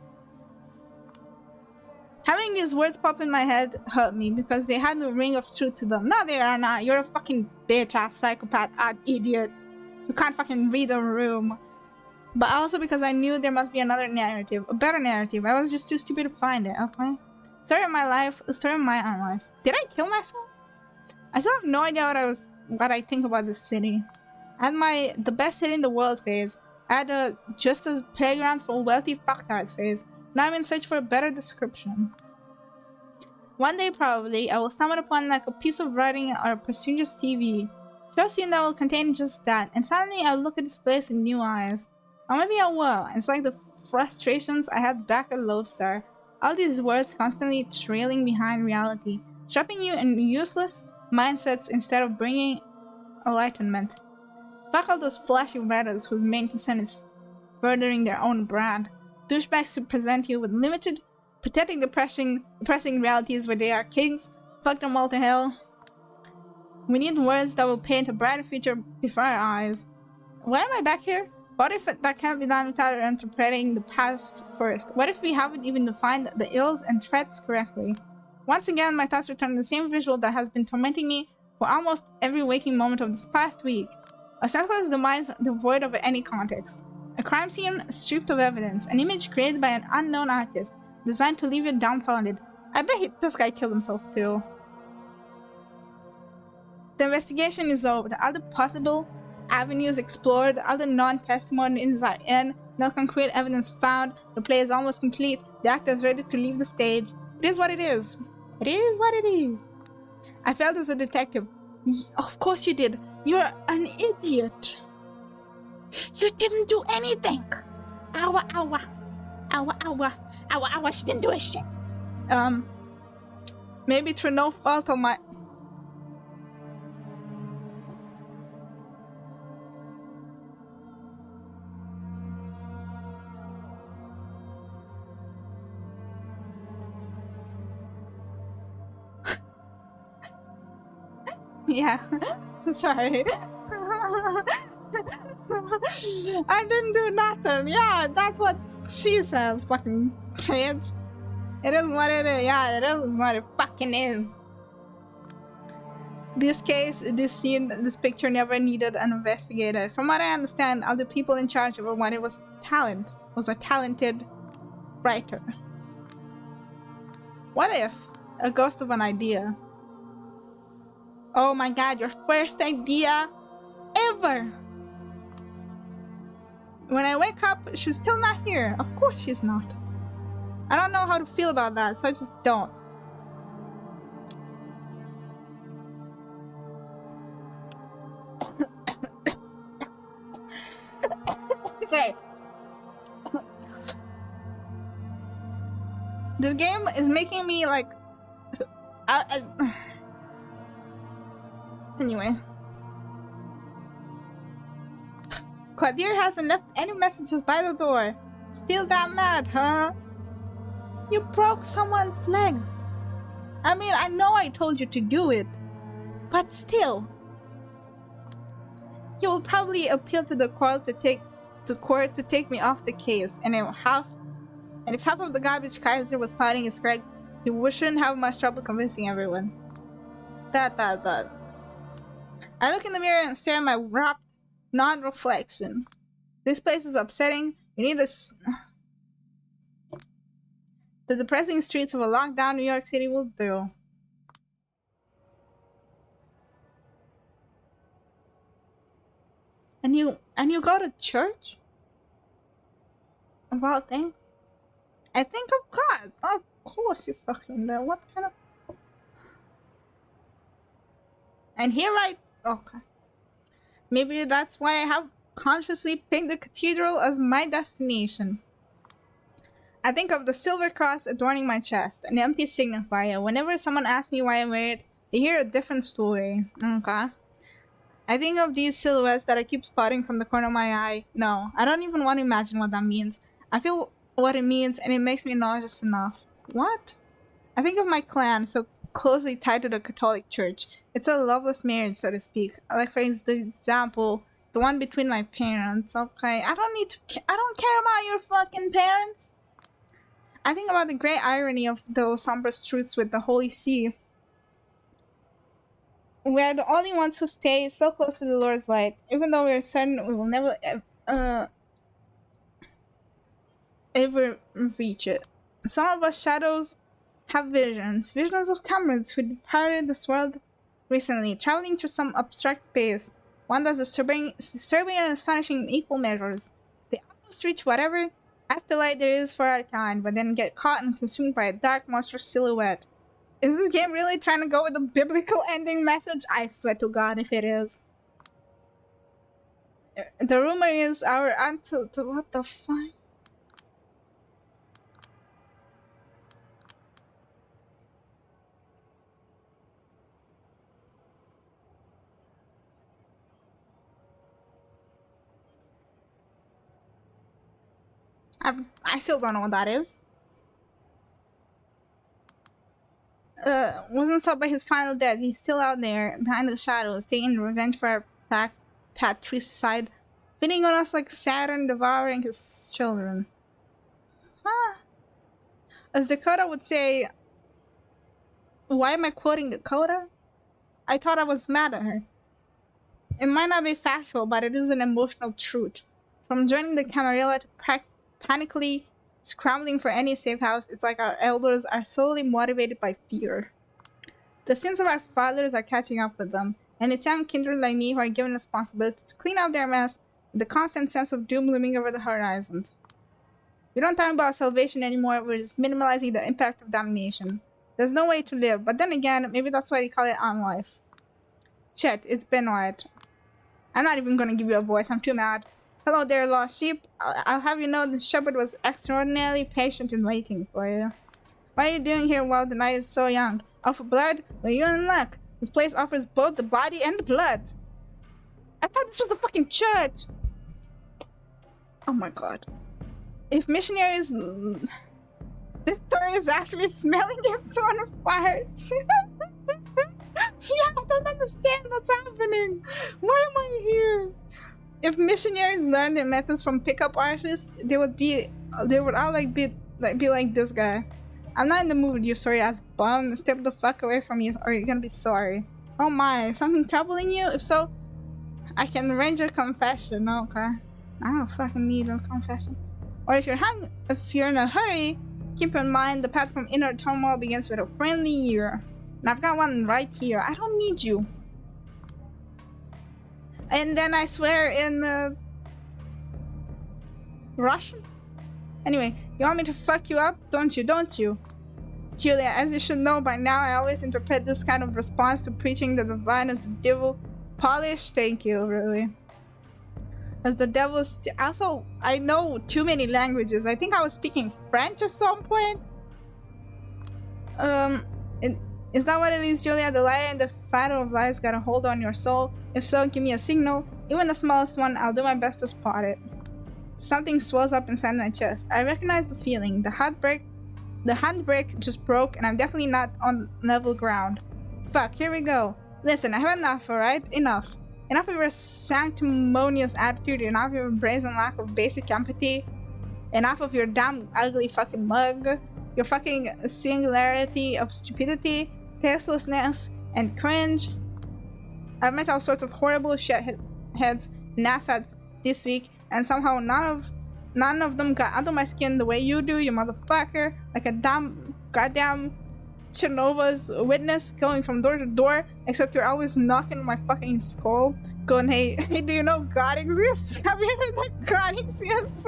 Having these words pop in my head hurt me because they had the ring of truth to them. No, they are not. You're a fucking bitch ass psychopath idiot. You can't fucking read a room. But also because I knew there must be another narrative, a better narrative. I was just too stupid to find it, okay? Story of my life, a story of my own life. Did I kill myself? I still have no idea what I think about this city. I had the best city in the world phase. I had a just as playground for wealthy fucktards phase. Now I'm in search for a better description. One day probably, I will stumble upon like a piece of writing or a prestigious TV show scene that will contain just that, and suddenly I'll look at this place with new eyes. Or maybe I will. It's like the frustrations I had back at Lodestar. All these words constantly trailing behind reality, trapping you in useless mindsets instead of bringing enlightenment. Fuck all those flashy writers whose main concern is furthering their own brand. Douchebags who present you with limited, pathetic, depressing realities where they are kings. Fuck them all to hell. We need words that will paint a brighter future before our eyes. Why am I back here? What if that can't be done without interpreting the past first? What if we haven't even defined the ills and threats correctly? Once again, my thoughts return to the same visual that has been tormenting me for almost every waking moment of this past week. A senseless demise devoid of any context. A crime scene stripped of evidence. An image created by an unknown artist, designed to leave you dumbfounded. I bet this guy killed himself too. The investigation is over. All the possible avenues explored, all the non-testimonies are in, no concrete evidence found, the play is almost complete, the actor is ready to leave the stage. It is what it is. It is what it is. I felt as a detective. Of course you did. You're an idiot. You didn't do anything. Ow, ow, ow, ow, ow, ow, she didn't do a shit. Maybe through no fault of my... Yeah, sorry. I didn't do nothing. Yeah, that's what she says, fucking bitch. It is what it is. Yeah, it is what it fucking is. This case, this scene, this picture never needed an investigator. From what I understand, all the people in charge of it was talent. Was a talented writer. What if a ghost of an idea? Oh my god, your first idea ever! When I wake up, she's still not here. Of course she's not. I don't know how to feel about that, so I just don't. Sorry. This game is making me like... Anyway. Qadir hasn't left any messages by the door. Still that mad, huh? You broke someone's legs. I mean, I know I told you to do it, but still. You will probably appeal to the court to take me off the case, and if half of the garbage Kaiser was pouting is correct, he shouldn't have much trouble convincing everyone. That. I look in the mirror and stare at my wrapped non-reflection. This place is upsetting. You need this. The depressing streets of a lockdown New York City will do. And you go to church? Of all things? I think of God. Of course you fucking know. What kind of... And here okay. Maybe that's why I have consciously picked the cathedral as my destination. I think of the silver cross adorning my chest, an empty signifier. Whenever someone asks me why I wear it, they hear a different story. Okay. I think of these silhouettes that I keep spotting from the corner of my eye. No, I don't even want to imagine what that means. I feel what it means and it makes me nauseous enough. What? I think of my clan, so closely tied to the Catholic Church. It's a loveless marriage, so to speak. Like for example, the one between my parents. Okay, I don't care about your fucking parents. I think about the great irony of those somber truths with the Holy See. We are the only ones who stay so close to the Lord's light, even though we are certain we will never ever reach it. Some of us shadows have visions of comrades who departed this world recently, traveling through some abstract space, one that's disturbing and astonishing in equal measures. They almost reach whatever afterlife there is for our kind, but then get caught and consumed by a dark, monstrous silhouette. Is this game really trying to go with a biblical ending message? I swear to God if it is. The rumor is our aunt... What the fuck? I still don't know what that is. Wasn't stopped by his final death. He's still out there, behind the shadows, taking revenge for our patricide, feeding on us like Saturn devouring his children. Huh? As Dakota would say, why am I quoting Dakota? I thought I was mad at her. It might not be factual, but it is an emotional truth. From joining the Camarilla to panically scrambling for any safe house, it's like our elders are solely motivated by fear. The sins of our fathers are catching up with them, and it's young kindred like me who are given responsibility to clean up their mess with the constant sense of doom looming over the horizon. We don't talk about salvation anymore. We're just minimalizing the impact of damnation. There's no way to live. But then again, maybe that's why they call it on life. Chet, it's been white. I'm not even gonna give you a voice. I'm too mad. Hello there, lost sheep. I'll have you know the shepherd was extraordinarily patient in waiting for you. What are you doing here while the night is so young? Out for blood? Well, you're in luck. This place offers both the body and the blood. I thought this was the fucking church. Oh my god. If missionaries... This story is actually smelling its own farts. Yeah, I don't understand what's happening. Why am I here? If missionaries learned their methods from pickup artists, they would all be like this guy. I'm not in the mood, you sorry ass bum. Step the fuck away from me or you're gonna be sorry. Oh my, something troubling you? If so, I can arrange your confession. Okay. I don't fucking need a confession. Or if you're in a hurry, keep in mind the path from inner turmoil begins with a friendly ear. And I've got one right here. I don't need you. And then I swear in Russian? Anyway, you want me to fuck you up? Don't you? Julia, as you should know by now, I always interpret this kind of response to preaching the divine as the devil. Polish? Thank you, really. As the devil's... Also, I know too many languages. I think I was speaking French at some point. Is that what it is, Julia? The liar and the shadow of lies got a hold on your soul? If so, give me a signal. Even the smallest one, I'll do my best to spot it. Something swells up inside my chest. I recognize the feeling. The handbrake just broke, and I'm definitely not on level ground. Fuck, here we go. Listen, I have enough, alright? Enough. Enough of your sanctimonious attitude, enough of your brazen lack of basic empathy, enough of your damn ugly fucking mug, your fucking singularity of stupidity, tastelessness, and cringe. I've met all sorts of horrible shitheads and asshats this week, and somehow none of them got under my skin the way you do, you motherfucker. Like a goddamn Chernobyl's witness going from door to door, except you're always knocking on my fucking skull, going, hey, do you know God exists? Have you heard that God exists?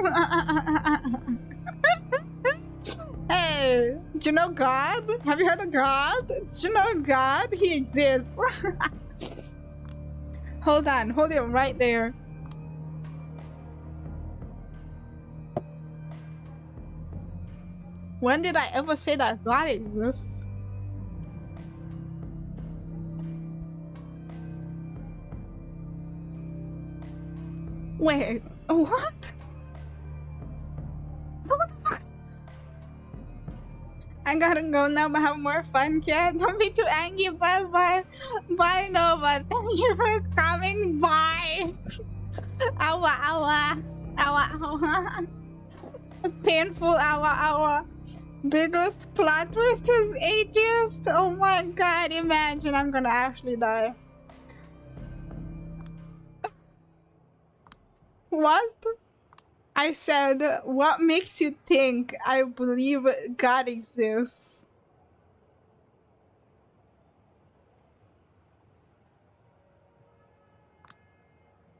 Hey, do you know God? Have you heard of God? Do you know God? He exists. Hold on, hold it right there. When did I ever say that God exists? Wait, what? So what the fuck? I gotta go now, but have more fun, kid. Don't be too angry. Bye bye. Bye, Nova. Thank you for coming. Bye. Awa, awa. Awa, awa. Painful awa, awa. Biggest plot twist is atheist. Oh my god, imagine I'm gonna actually die. What? I said, what makes you think I believe God exists?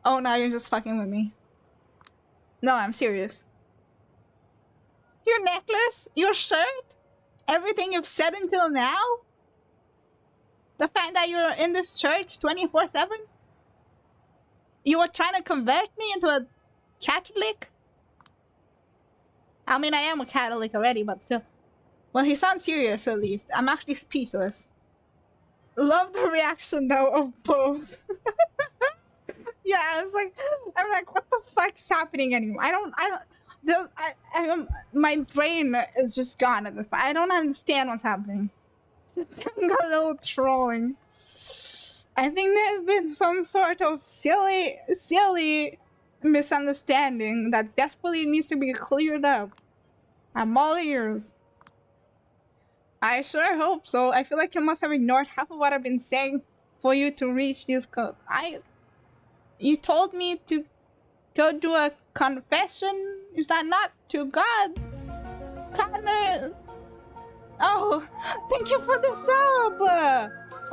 Oh, now you're just fucking with me. No, I'm serious. Your necklace? Your shirt? Everything you've said until now? The fact that you're in this church 24/7? You were trying to convert me into a Catholic? I mean, I am a Catholic already, but still. Well, he sounds serious at least. I'm actually speechless. Love the reaction though of both. Yeah, I'm like, what the fuck's happening anymore? My brain is just gone at this point. I don't understand what's happening. It's just a little trolling. I think there's been some sort of silly misunderstanding that desperately needs to be cleared up. I'm all ears. I sure hope so. I feel like you must have ignored half of what I've been saying for you to reach this code. You told me to go do a confession. Is that not to God? Connor. Oh, thank you for the sub.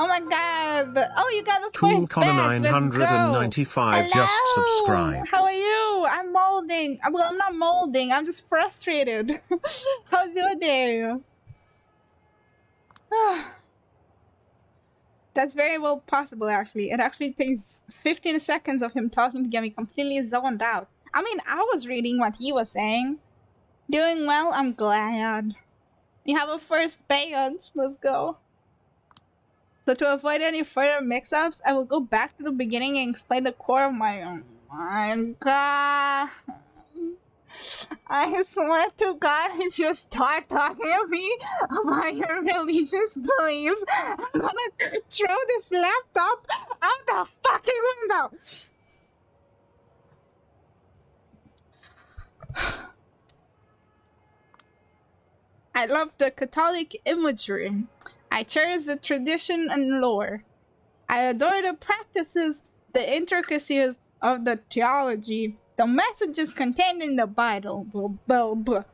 Oh my god. Oh, you got the first Cool Connor badge. 995 just subscribed. How are you? I'm molding. Well, I'm not molding. I'm just frustrated. How's your day? That's very well possible, actually. It actually takes 15 seconds of him talking to get me completely zoned out. I mean, I was reading what he was saying. Doing well, I'm glad. You have a first page. Let's go. So to avoid any further mix-ups, I will go back to the beginning and explain the core of my... Oh my god. I swear to God, if you start talking to me about your religious beliefs, I'm gonna throw this laptop out the fucking window. I love the Catholic imagery. I cherish the tradition and lore. I adore the practices, the intricacies of the theology, the messages contained in the Bible. Does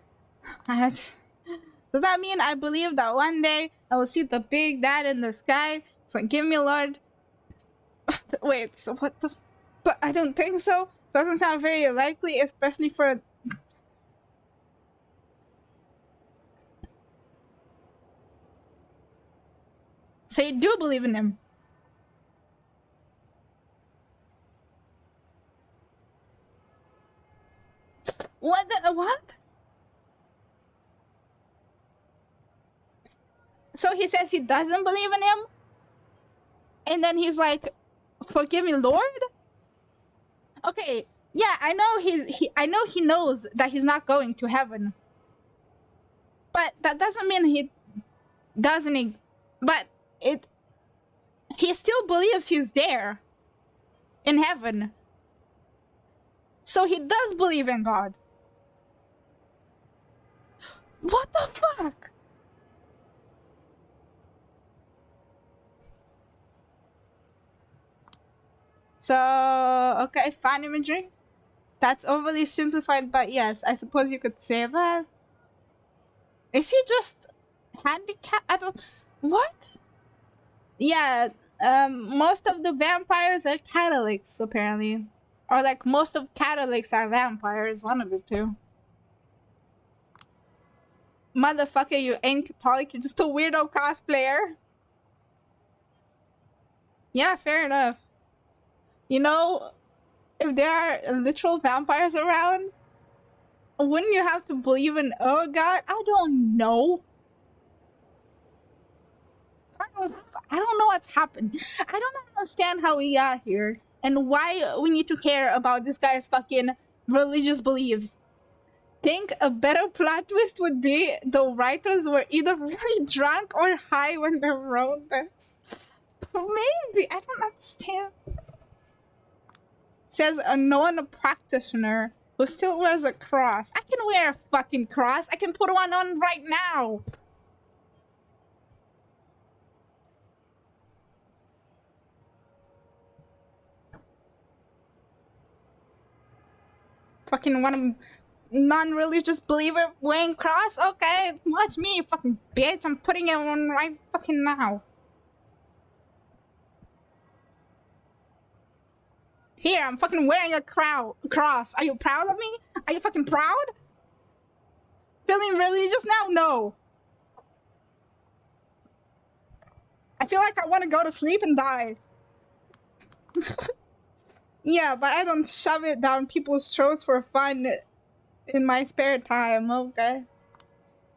that mean I believe that one day I will see the big dad in the sky? Forgive me, Lord. Wait, so what the but I don't think so. Doesn't sound very likely, especially for... So you do believe in him? What? What? So he says he doesn't believe in him? And then he's like, forgive me, Lord? Okay, yeah, I know he knows that he's not going to heaven. But that doesn't mean he doesn't... But he still believes he's there in heaven. So he does believe in God. What the fuck? So, okay, fan imagery. That's overly simplified, but yes, I suppose you could say that. Is he just handicapped? I don't... What? Yeah, most of the vampires are Catholics, apparently. Or like, most of Catholics are vampires, one of the two. Motherfucker, you ain't Catholic, you're just a weirdo cosplayer. Yeah, fair enough. You know, if there are literal vampires around, wouldn't you have to believe in, oh god, I don't know. I don't know what's happened. I don't understand how we got here and why we need to care about this guy's fucking religious beliefs. Think a better plot twist would be the writers were either really drunk or high when they wrote this. Maybe. I don't understand. Says a known practitioner who still wears a cross. I can wear a fucking cross. I can put one on right now. Fucking one non-religious believer wearing cross? Okay, watch me, you fucking bitch. I'm putting it on right fucking now. Here, I'm fucking wearing a cross. Are you proud of me? Are you fucking proud? Feeling religious now? No. I feel like I want to go to sleep and die. Yeah, but I don't shove it down people's throats for fun in my spare time, okay?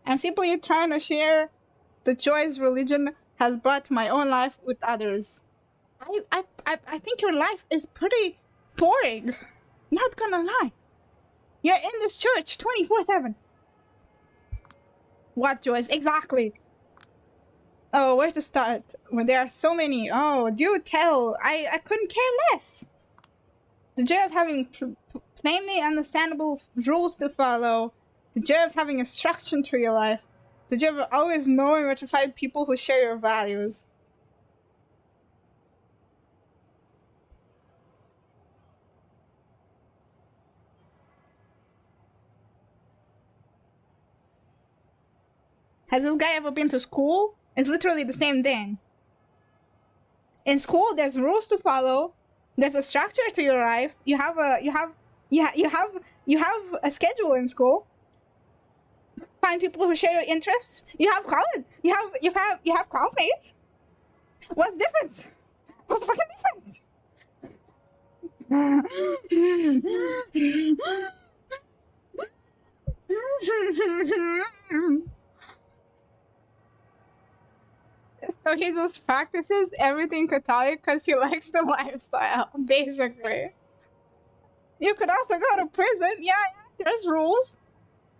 I'm simply trying to share the joys religion has brought to my own life with others. I think your life is pretty boring. Not gonna lie. You're in this church 24/7. What joys? Exactly. Oh, where to start? When there are so many. Oh, do tell. I couldn't care less. The joy of having plainly understandable rules to follow. The joy of having a structure to your life. The joy of always knowing where to find people who share your values. Has this guy ever been to school? It's literally the same thing. In school, there's rules to follow. There's a structure to your life. You have Yeah, you have a schedule in school. Find people who share your interests. You have college. You have classmates. What's different? What's fucking different? So he just practices everything Catholic because he likes the lifestyle, basically. You could also go to prison. Yeah, there's rules.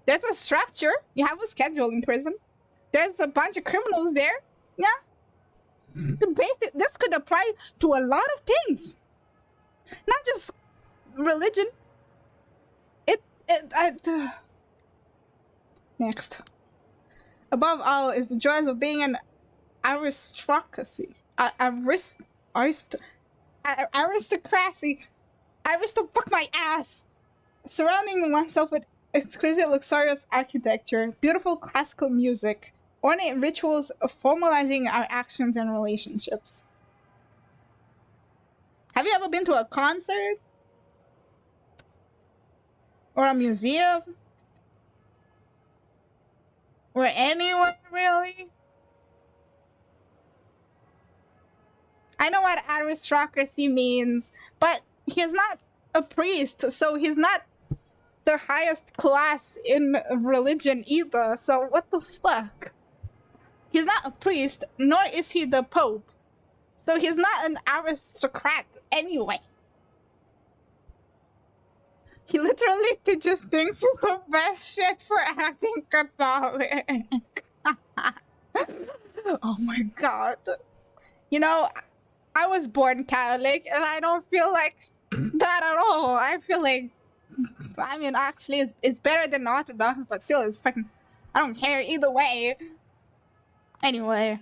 There's a structure. You have a schedule in prison. There's a bunch of criminals there. Yeah. This could apply to a lot of things. Not just religion. Next. Above all is the joys of being an aristocracy. Aristocracy. Fuck my ass. Surrounding oneself with exquisite, luxurious architecture, beautiful classical music, ornate rituals of formalizing our actions and relationships. Have you ever been to a concert? Or a museum? Or anyone, really? I know what aristocracy means, but he's not a priest, so he's not the highest class in religion either, so what the fuck? He's not a priest, nor is he the Pope. So he's not an aristocrat anyway. He literally just thinks he's the best shit for acting Catholic. Oh my god. You know, I was born Catholic and I don't feel like that at all. I feel like, I mean, actually, it's better than Orthodox, but still, it's fucking, I don't care either way. Anyway,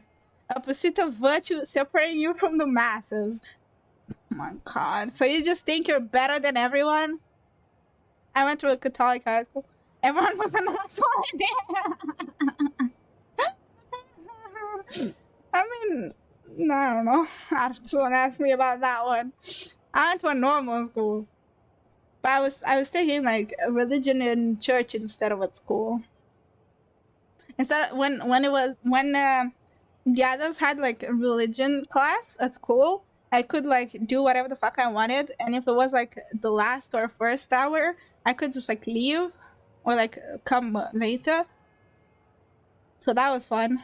a pursuit of virtue separating you from the masses. Oh my god. So you just think you're better than everyone? I went to a Catholic high school. Everyone was an asshole there. I mean, I don't know. Someone asked me about that one. I went to a normal school. But I was taking like religion in church instead of at school. Instead when the others had like a religion class at school, I could like do whatever the fuck I wanted, and if it was like the last or first hour, I could just like leave or like come later. So that was fun.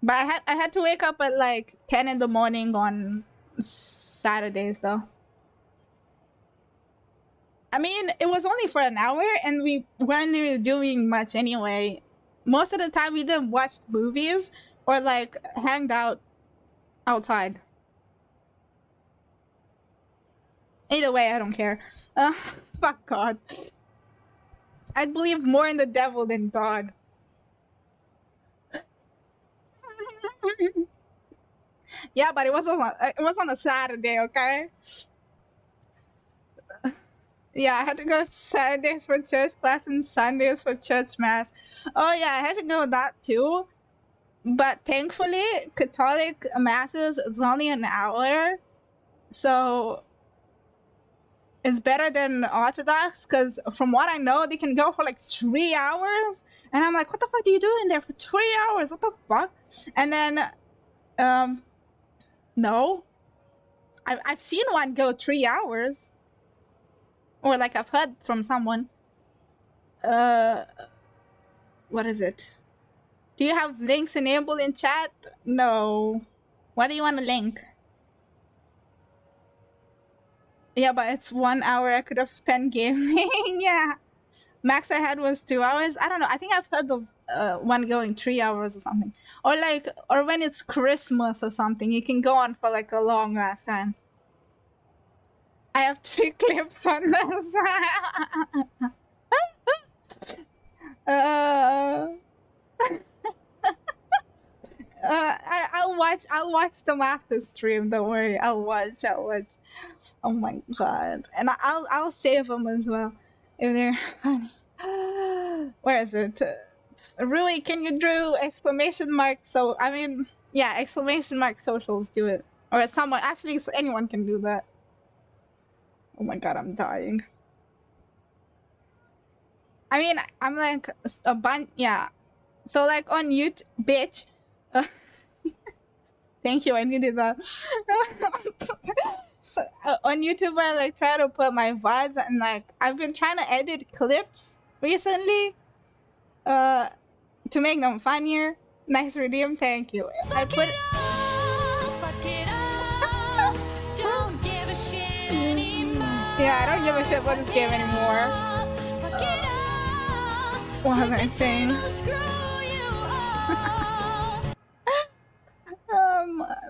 But I had to wake up at like 10 in the morning on Saturdays though. I mean, it was only for an hour and we weren't really doing much anyway. Most of the time we didn't watch movies or like hanged out outside. Either way, I don't care. Fuck God. I'd believe more in the devil than God. Yeah, but it was on a Saturday, okay? Yeah, I had to go Saturdays for church class and Sundays for church mass. Oh yeah, I had to go that too. But thankfully, Catholic masses is only an hour. So it's better than Orthodox, because from what I know, they can go for like 3 hours. And I'm like, what the fuck do you do in there for 3 hours? What the fuck? And then, no. I've seen one go 3 hours. Or like I've heard from someone. What is it? Do you have links enabled in chat? No. Why do you want a link? Yeah, but it's 1 hour I could have spent gaming. Yeah. Max I had was 2 hours. I don't know. I think I've heard of one going 3 hours or something. Or when it's Christmas or something, you can go on for like a long ass time. I have 3 clips on this. I'll watch them after stream. Don't worry. I'll watch. Oh my god. And I'll save them as well if they're funny. Where is it? Rui, can you draw exclamation mark? So I mean, yeah, exclamation mark socials do it, or someone actually anyone can do that. Oh my god, I'm dying. I mean, I'm like a bunch. Yeah. So like on YouTube, bitch. Uh, thank you. I needed that. So on YouTube, I like try to put my VODs, and like I've been trying to edit clips recently, to make them funnier. Nice redeem. Thank you. I put. Yeah, I don't give a shit about this game anymore. What was I saying?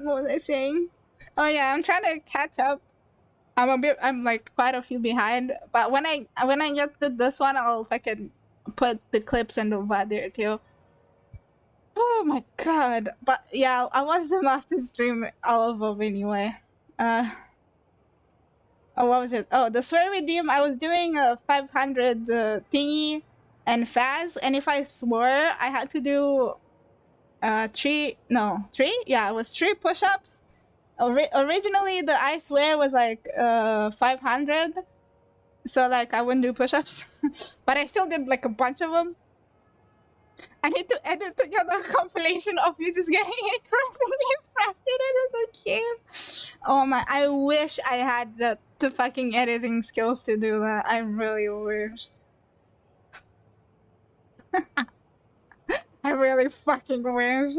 What was I saying? Oh yeah, I'm trying to catch up. I'm like quite a few behind, but when I get to this one, I'll fucking put the clips in the VOD there too. Oh my god! But yeah, I watched them after stream, all of them anyway. Oh, what was it? Oh, the swear redeem. I was doing a 500 thingy and fast, and if I swore, I had to do three. Yeah, it was 3 push-ups. Originally, the I swear was like 500, so like I wouldn't do push-ups, but I still did like a bunch of them. I need to edit together a compilation of you just getting increasingly frustrated in the game. Oh my, I wish I had the fucking editing skills to do that. I really wish. I really fucking wish.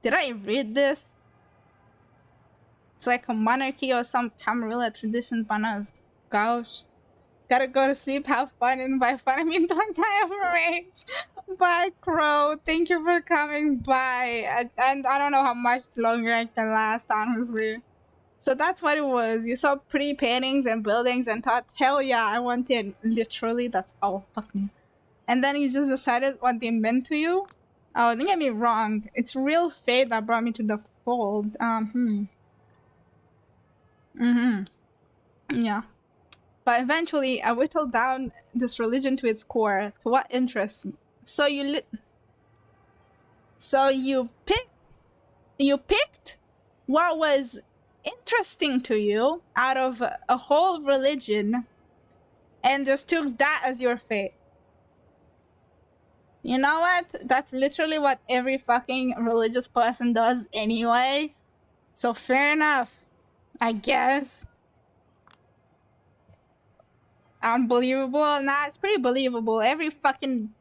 Did I read this? It's like a monarchy or some Camarilla tradition, bananas. Gosh. Gotta go to sleep, have fun, and by fun I mean don't die of rage. Bye, Crow. Thank you for coming by. And I don't know how much longer I can last, honestly. So that's what it was. You saw pretty paintings and buildings and thought, hell yeah, I want it. Literally, that's all. Fuck me. And then you just decided what they meant to you? Oh, don't get me wrong. It's real fate that brought me to the fold. Yeah. But eventually, I whittled down this religion to its core, to what interests me. So you picked what was interesting to you out of a whole religion, and just took that as your fate. You know what? That's literally what every fucking religious person does anyway. So fair enough, I guess. Unbelievable? Nah, it's pretty believable. Every fucking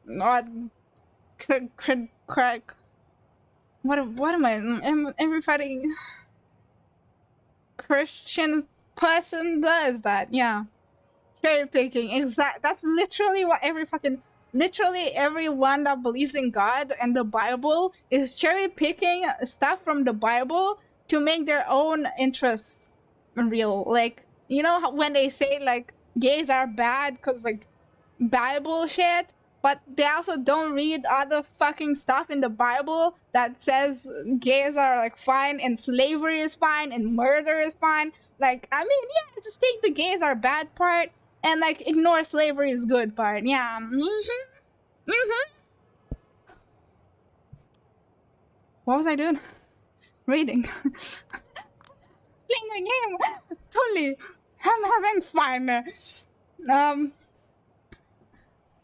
what am I? Every fucking Christian person does that. Yeah, cherry picking. Exact. That's literally what literally everyone that believes in God and the Bible is cherry picking stuff from the Bible to make their own interests real. Like, you know how when they say like gays are bad because like Bible shit, but they also don't read other fucking stuff in the Bible that says gays are like fine and slavery is fine and murder is fine. Like, I mean, yeah, just take the gays are bad part and like ignore slavery is good part. Yeah. What was I doing? Reading. Playing the game. Totally. I'm having fun.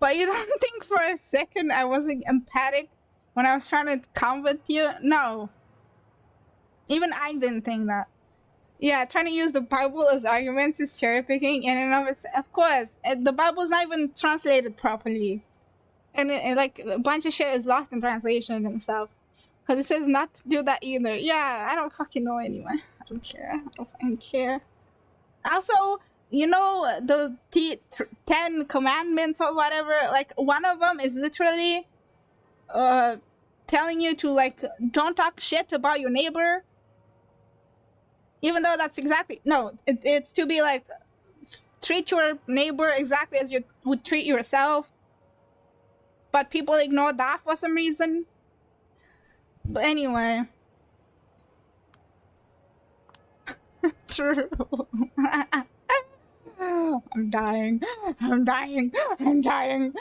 But you don't think for a second I wasn't empathic when I was trying to comfort you? No. Even I didn't think that. Yeah, trying to use the Bible as arguments is cherry picking in and of itself. Of course, the Bible's not even translated properly. And like a bunch of shit is lost in translation and stuff. Because it says not to do that either. Yeah, I don't fucking know anyway. I don't care. I don't fucking care. Also, you know, the 10 commandments or whatever, like one of them is literally telling you to like don't talk shit about your neighbor, even though that's exactly it's to be like treat your neighbor exactly as you would treat yourself, but people ignore that for some reason. But anyway. True. I'm dying. I'm dying. I'm dying.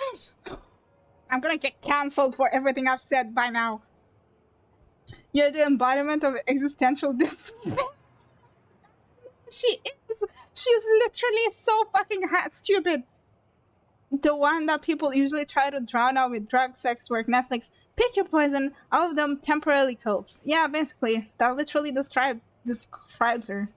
I'm gonna get cancelled for everything I've said by now. You're the embodiment of existential despair. She is. She's literally so fucking stupid. The one that people usually try to drown out with drugs, sex work, Netflix. Pick your poison. All of them temporarily copes. Yeah, basically, that literally describes her.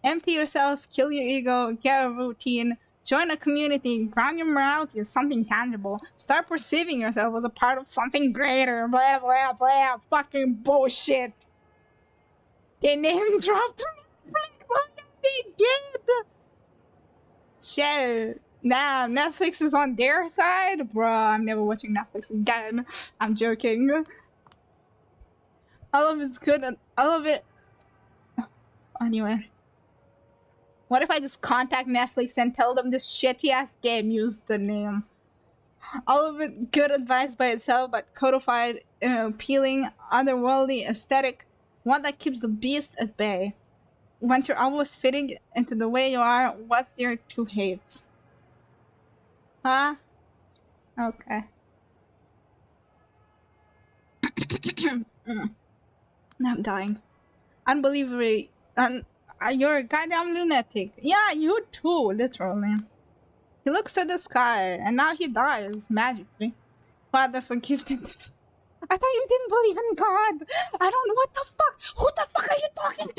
Empty yourself, kill your ego, get a routine, join a community, ground your morality in something tangible, start perceiving yourself as a part of something greater, blah blah blah, fucking bullshit. They name dropped Netflix. Oh yeah, they did. Shit. Nah, Netflix is on their side? Bruh, I'm never watching Netflix again. I'm joking. All of it's good and all of it... Anyway. What if I just contact Netflix and tell them this shitty-ass game used the name? All of it good advice by itself, but codified in an appealing, otherworldly aesthetic. One that keeps the beast at bay. Once you're almost fitting into the way you are, what's there to hate? Huh? Okay. I'm dying. Unbelievably. You're a goddamn lunatic. Yeah, you too, literally. He looks to the sky, and now he dies, magically. Father, forgive them. I thought you didn't believe in God. I don't know what the fuck. Who the fuck are you talking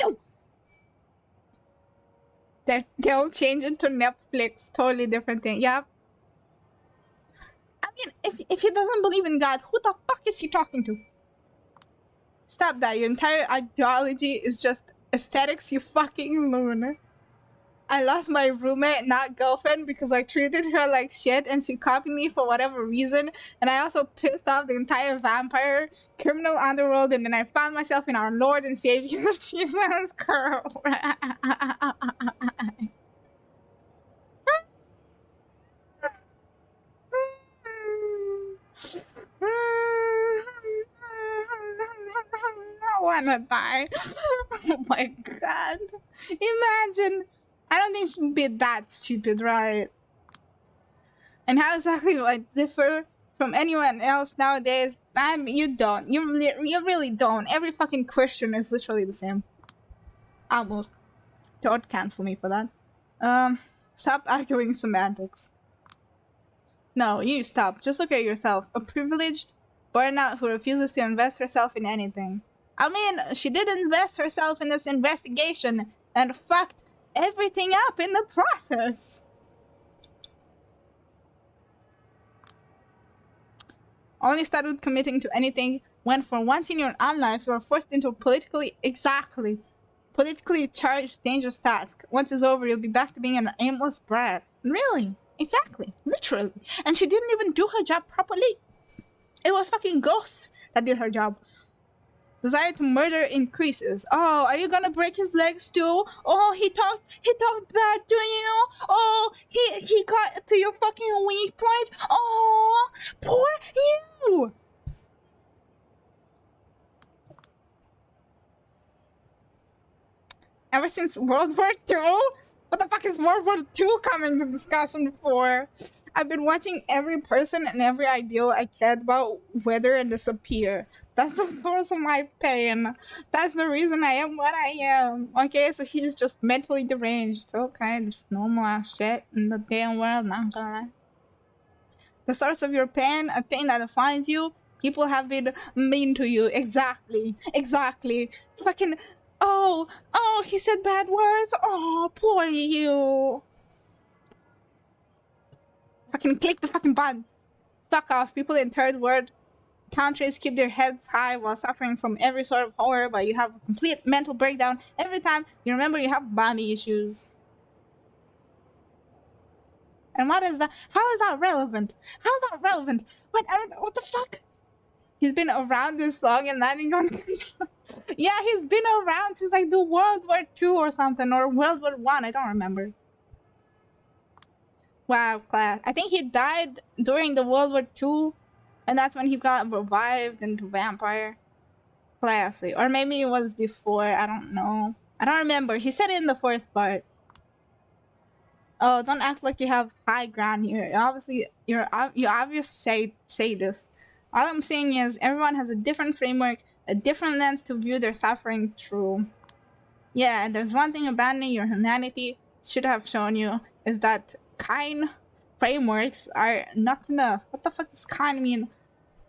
to? They'll change into Netflix. Totally different thing. Yep. I mean, if he doesn't believe in God, who the fuck is he talking to? Stop that. Your entire ideology is just aesthetics, you fucking loon. I lost my roommate, not girlfriend, because I treated her like shit and she copied me for whatever reason. And I also pissed off the entire vampire, criminal underworld, and then I found myself in our Lord and Savior Jesus Christ. I wanna die. Oh my god. Imagine. I don't think she'd be that stupid, right? And how exactly do I differ from anyone else nowadays? You don't. You really don't. Every fucking Christian is literally the same. Almost. Don't cancel me for that. Stop arguing semantics. No, you stop. Just look at yourself. A privileged burnout who refuses to invest herself in anything. I mean, she did invest herself in this investigation and fucked everything up in the process. Only started committing to anything when for once in your own life you are forced into a politically charged dangerous task. Once it's over, you'll be back to being an aimless brat. Really? Exactly. Literally. And she didn't even do her job properly. It was fucking ghosts that did her job. Desire to murder increases. Oh, are you gonna break his legs too? Oh, he talked bad to you. Oh, he got to your fucking weak point. Oh, poor you. Ever since World War II? What the fuck is World War II coming to discussion for? I've been watching every person and every ideal I cared about wither and disappear. That's the source of my pain. That's the reason I am what I am. Okay, so he's just mentally deranged. Okay, just normal ass shit in the damn world, not gonna lie. The source of your pain, a thing that defines you. People have been mean to you. Exactly. Fucking, oh, he said bad words. Oh, poor you. Fucking click the fucking button. Fuck off. People in third world countries keep their heads high while suffering from every sort of horror, but you have a complete mental breakdown every time you remember you have mommy issues. And what is that? How is that relevant? What the fuck? He's been around this long and not even yeah, he's been around since like the World War II or something, or World War I don't remember. Wow, class. I think he died during the World War II, and that's when he got revived into vampire. Classy. Or maybe it was before, I don't know. I don't remember. He said it in the first part. Oh, don't act like you have high ground here. Obviously, you're obvious sadist. All I'm saying is everyone has a different framework a different lens to view their suffering through. Yeah, and there's one thing abandoning your humanity should have shown you is that kind frameworks are not enough. What the fuck does kind mean?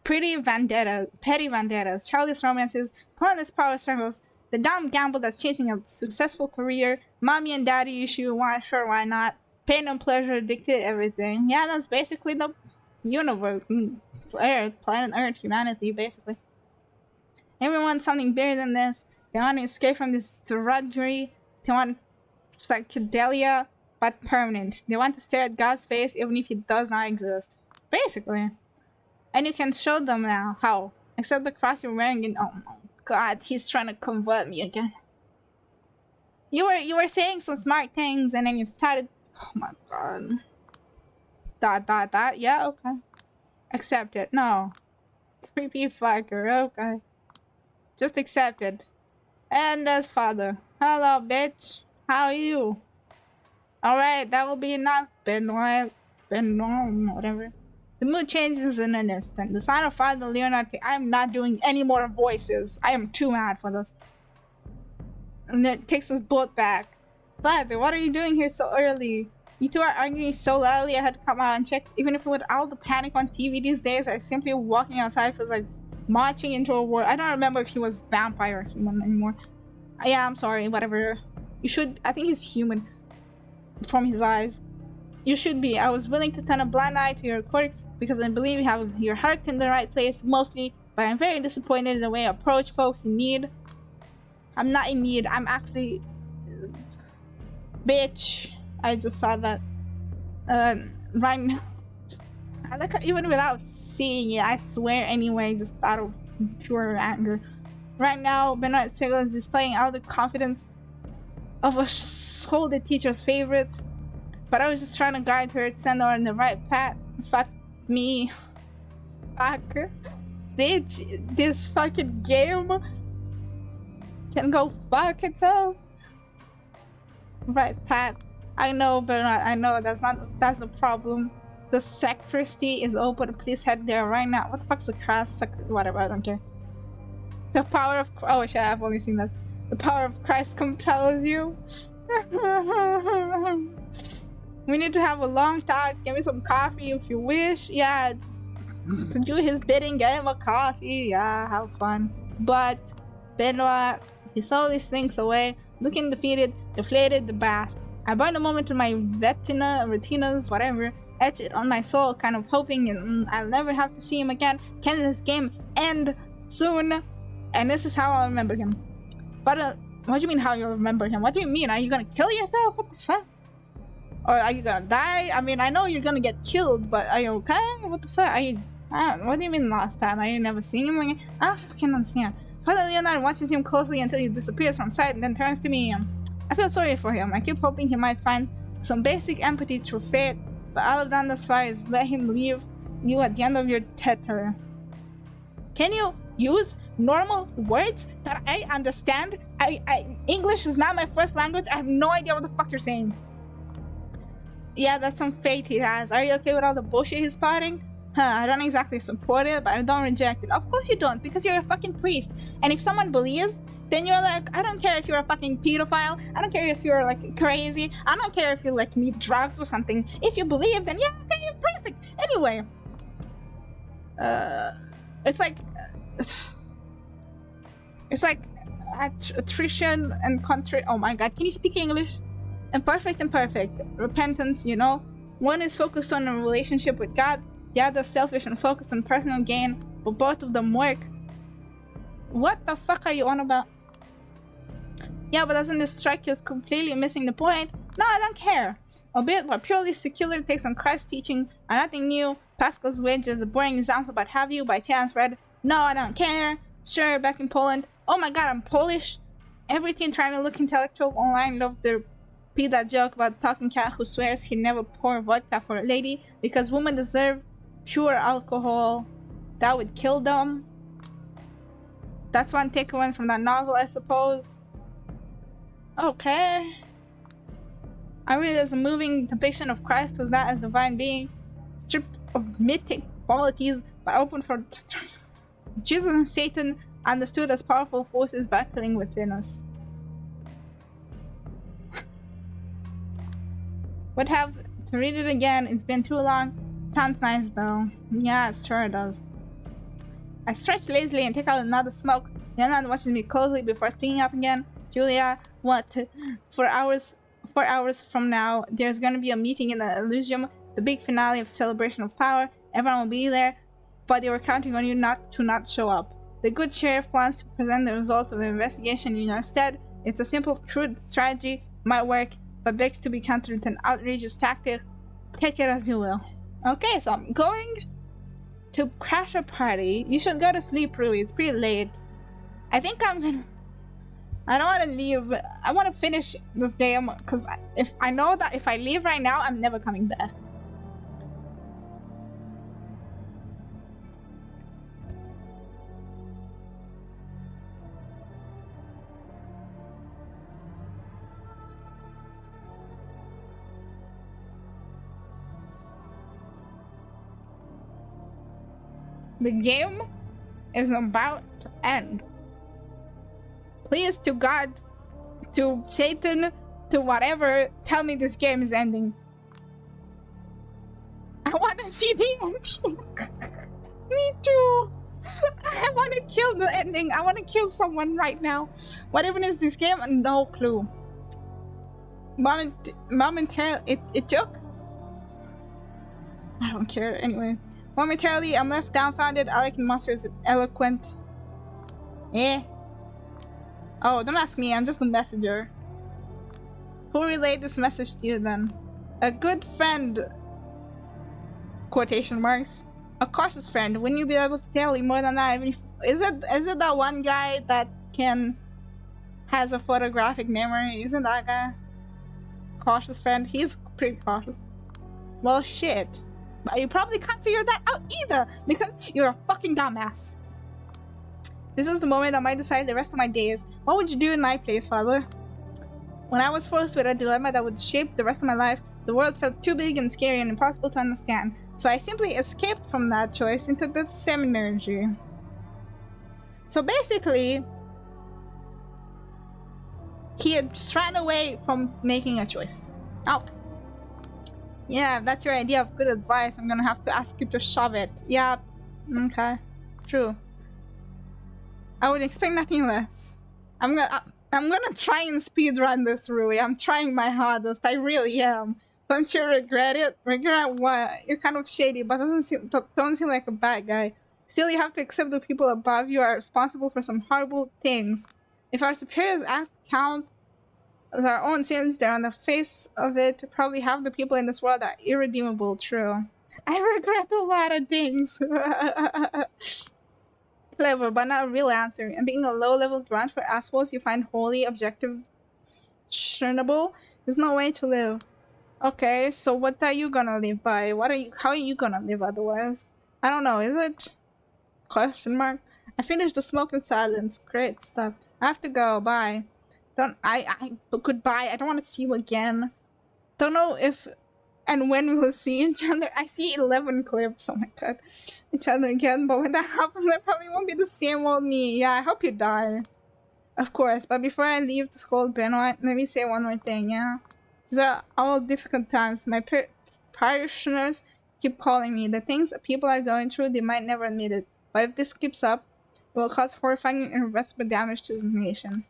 Petty vendettas, childish romances, pointless power struggles, the dumb gamble that's chasing a successful career, mommy and daddy issue, why not, pain and pleasure dictate everything. Yeah, that's basically the universe, Earth, planet Earth, humanity, basically. Everyone wants something bigger than this. They want to escape from this drudgery. They want psychedelia, but permanent. They want to stare at God's face even if he does not exist. Basically. And you can show them now how. Except the cross you're wearing in... Oh my god, he's trying to convert me again. You were saying some smart things and then you started... Oh my god. Dot. Yeah, okay. Accept it. No. Creepy fucker, okay. Just accept it. And as father. Hello, bitch. How are you? Alright, that will be enough. Whatever. The mood changes in an instant. The sign of Father Leonard. I'm not doing any more voices. I am too mad for this. And it takes us both back. Father, what are you doing here so early? You two are arguing so loudly I had to come out and check. Even if with all the panic on TV these days, I simply walking outside feels like marching into a war. I don't remember if he was vampire or human anymore. Yeah, I'm sorry, whatever. You should... I think he's human. From his eyes. You should be. I was willing to turn a blind eye to your quirks because I believe you have your heart in the right place mostly, but I'm very disappointed in the way you approach folks in need. I'm not in need. I'm actually... Bitch. I just saw that. Right now. I like even without seeing it, I swear anyway, just out of pure anger. Right now, Benoit Sigel is displaying all the confidence of a scolded teacher's favorite. But I was just trying to guide her, send her on the right path. Fuck me. Fuck. Bitch, this fucking game can go fuck itself. Right path. I know, but I know that's the problem. The sacristy is open. Please head there right now. What the fuck's the cross? Whatever, I don't care. The power of... Oh shit, I've only seen that. The power of Christ compels you. We need to have a long talk. Give me some coffee if you wish. Yeah, just to do his bidding, get him a coffee. Yeah, have fun. But Benoit, he slowly slinks away, looking defeated, deflated, the bast. I burn a moment to my retinas, whatever, etch it on my soul, kind of hoping I'll never have to see him again. Can this game end soon? And this is how I'll remember him. But what do you mean how you'll remember him? What do you mean? Are you gonna kill yourself? What the fuck? Or are you gonna die? I mean, I know you're gonna get killed, but are you okay? What the fuck? What do you mean last time? I never seen him again? I don't fucking understand. Father Leonard watches him closely until he disappears from sight and then turns to me. I feel sorry for him. I keep hoping he might find some basic empathy through fate, but all I've done thus far is let him leave you at the end of your tether. Can you use normal words that I understand? English is not my first language. I have no idea what the fuck you're saying. Yeah, that's some fate he has. Are you okay with all the bullshit he's spotting? I don't exactly support it, but I don't reject it. Of course you don't, because you're a fucking priest. And if someone believes, then you're like, I don't care if you're a fucking pedophile. I don't care if you're like crazy. I don't care if you like need drugs or something. If you believe, then yeah, okay, you're perfect. Anyway. It's like attrition and contra... Oh my god, can you speak English? Imperfect and perfect. Repentance, you know? One is focused on a relationship with God. The other selfish and focused on personal gain, but both of them work. What the fuck are you on about? Yeah, but doesn't this strike you as completely missing the point? No, I don't care. Albeit what purely secular takes on Christ's teaching are nothing new. Pascal's Wedge is a boring example, but have you by chance read? No, I don't care. Sure, back in Poland. Oh my god, I'm Polish. Everything trying to look intellectual online. Love the that joke about talking cat who swears he never pour vodka for a lady because women deserve pure alcohol. That would kill them. That's one takeaway from that novel, I suppose. Okay. I read it as a moving depiction of Christ who's not as divine being, stripped of mythic qualities, but open for Jesus and Satan understood as powerful forces battling within us. Would have to read it again. It's been too long. Sounds nice though. Yeah, it sure does. I stretch lazily and take out another smoke. Yana watches me closely before speaking up again. Julia, what? 4 hours from now, there's gonna be a meeting in the Elysium, the big finale of Celebration of Power. Everyone will be there, but they were counting on you not show up. The good sheriff plans to present the results of the investigation in your stead. It's a simple, crude strategy, might work, but begs to be countered with an outrageous tactic. Take it as you will. Okay, so I'm going to crash a party. You should go to sleep, Rui. It's pretty late. I think I'm gonna... I don't want to leave. I want to finish this game because if I know that if I leave right now, I'm never coming back. The game is about to end. Please to God, to Satan, to whatever, tell me this game is ending. I want to see the ending. Me too. I want to kill the ending. I want to kill someone right now. What even is this game? No clue. Momentarily, it took? I don't care. Anyway. Momentarily, I'm left dumbfounded. Alec and Monster is eloquent. Eh? Oh, don't ask me. I'm just a messenger. Who relayed this message to you then? A good friend. Quotation marks. A cautious friend. Wouldn't you be able to tell you more than that? Even if, is it that one guy that has a photographic memory? Isn't that guy? Cautious friend. He's pretty cautious. Well, shit. But you probably can't figure that out either because you're a fucking dumbass. This is the moment I might decide the rest of my days. What would you do in my place, Father? When I was forced with a dilemma that would shape the rest of my life, the world felt too big and scary and impossible to understand. So I simply escaped from that choice into the seminary. So basically, he had ran away from making a choice. Oh. Yeah, if that's your idea of good advice, I'm gonna have to ask you to shove it. Yeah, okay, true. I would expect nothing less. I'm gonna try and speedrun this, Rui. I'm trying my hardest. I really am. Don't you regret it? Regret what? You're kind of shady, but don't seem like a bad guy. Still, you have to accept the people above you are responsible for some horrible things. If our superiors act count as our own sins, they're on the face of it. Probably half the people in this world are irredeemable, true. I regret a lot of things. Clever, but not a real answer. And being a low-level grunt for assholes you find wholly objectionable is no way to live. Okay, so what are you gonna live by? How are you gonna live otherwise? I don't know, is it? Question mark. I finished the smoke in silence. Great stuff. I have to go, bye. Goodbye. I don't want to see you again. Don't know if and when we'll see each other. I see 11 clips. Oh my god. Each other again. But when that happens, that probably won't be the same old me. Yeah, I hope you die. Of course. But before I leave to scold Benoit, let me say one more thing, yeah? These are all difficult times. My parishioners keep calling me. The things people are going through, they might never admit it. But if this keeps up, it will cause horrifying and irreversible damage to this nation.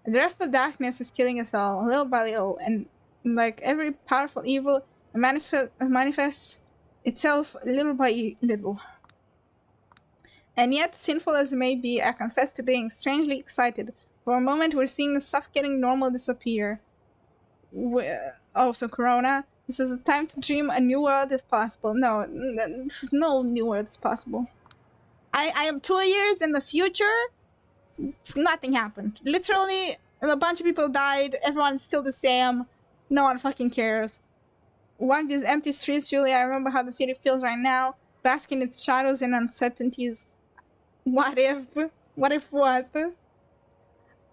The dreadful darkness is killing us all, little by little, and like every powerful evil, it manifests itself little by little. And yet, sinful as it may be, I confess to being strangely excited. For a moment, we're seeing the suffocating normal disappear. Oh, so Corona? This is a time to dream a new world is possible. No, no new world is possible. I am 2 years in the future. Nothing happened. Literally, a bunch of people died. Everyone's still the same. No one fucking cares. Walk these empty streets, Julia. I remember how the city feels right now. Bask in its shadows and uncertainties. What if? What if what?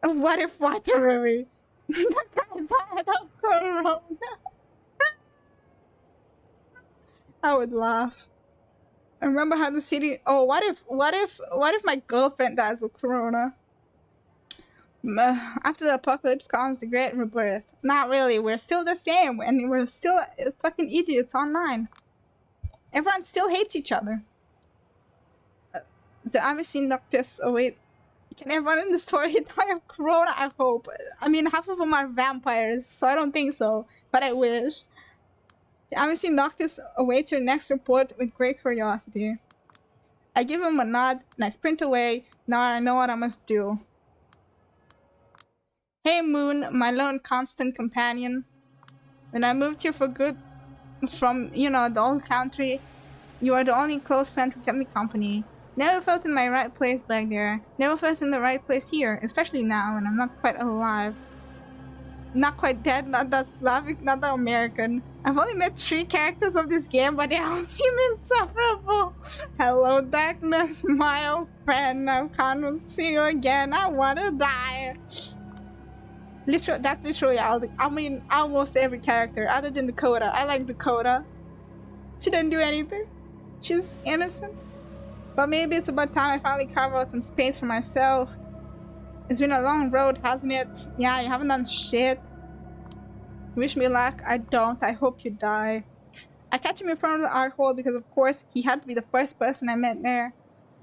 What if what, Rui? The guy died of Corona. I would laugh. I remember how the city. Oh, what if my girlfriend dies of corona? After the apocalypse comes the great rebirth. Not really. We're still the same, and we're still fucking idiots online. Everyone still hates each other. The Amici Noctis. Oh wait, can everyone in the story die of corona? I hope. I mean, half of them are vampires, so I don't think so. But I wish. The Amici Noctis awaits your next report with great curiosity. I give him a nod and I sprint away. Now I know what I must do. Hey Moon, my lone constant companion. When I moved here for good from, you know, the old country, you are the only close friend who kept me company. Never felt in my right place back there. Never felt in the right place here, especially now when I'm not quite alive. Not quite dead, not that Slavic, not that American. I've only met 3 characters of this game, but they all seem insufferable. Hello, darkness, my old friend. I can't see you again. I want to die. Literally, that's literally almost every character, other than Dakota. I like Dakota. She didn't do anything. She's innocent. But maybe it's about time I finally carve out some space for myself. It's been a long road, hasn't it? Yeah, you haven't done shit. Wish me luck. I don't. I hope you die. I catch him in front of the art hall because, of course, he had to be the first person I met there.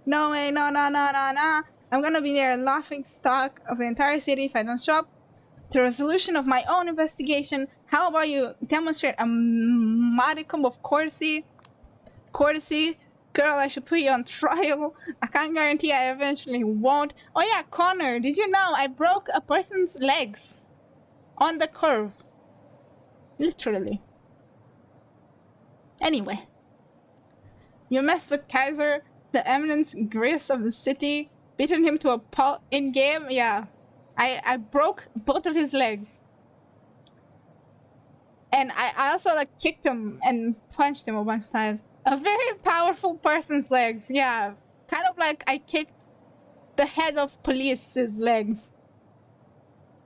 No way, no. I'm gonna be there laughing stock of the entire city if I don't show up. The resolution of my own investigation. How about you demonstrate a modicum of courtesy? Courtesy? Girl, I should put you on trial. I can't guarantee I eventually won't. Oh yeah, Connor, did you know I broke a person's legs? On the curve. Literally. Anyway. You messed with Kaiser, the eminence grace of the city, beaten him to a pulp in-game? Yeah. I broke both of his legs. And I also like kicked him and punched him a bunch of times. A very powerful person's legs, yeah. Kind of like I kicked the head of police's legs.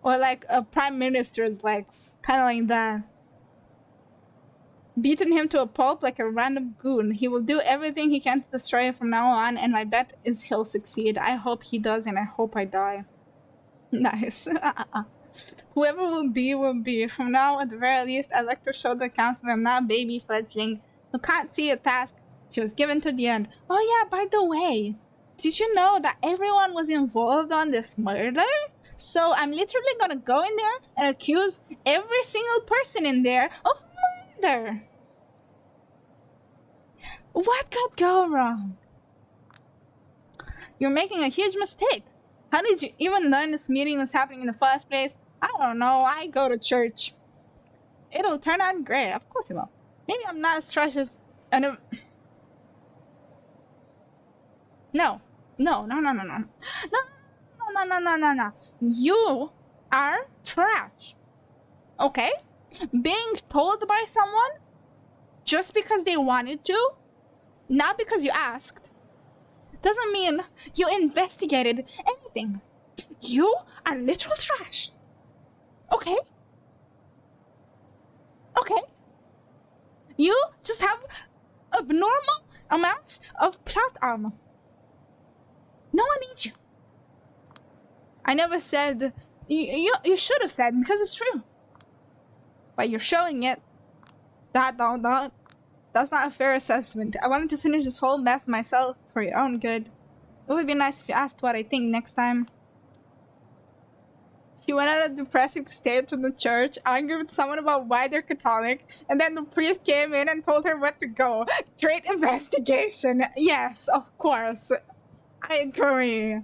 Or like a prime minister's legs. Kind of like that. Beaten him to a pulp like a random goon. He will do everything he can to destroy it from now on, and my bet is he'll succeed. I hope he does, and I hope I die. Nice. Whoever will be. From now, at the very least, I'd like to show the council I'm not a baby fledgling who can't see a task she was given to the end. Oh yeah, by the way, did you know that everyone was involved on this murder? So I'm literally gonna go in there and accuse every single person in there of murder. What could go wrong? You're making a huge mistake. How did you even learn this meeting was happening in the first place? I don't know. I go to church. It'll turn out great. Of course it will. Maybe I'm not as trash as... No. You are trash. Okay? Being told by someone just because they wanted to, not because you asked, doesn't mean you investigated anything. You are literal trash. Okay? Okay? You just have abnormal amounts of plot armor. No one needs you. I never said... You should have said, because it's true. But you're showing it. That's not a fair assessment. I wanted to finish this whole mess myself for your own good. It would be nice if you asked what I think next time. She went on a depressive state from the church, argued with someone about why they're Catholic, and then the priest came in and told her where to go. Great investigation. Yes, of course. I agree.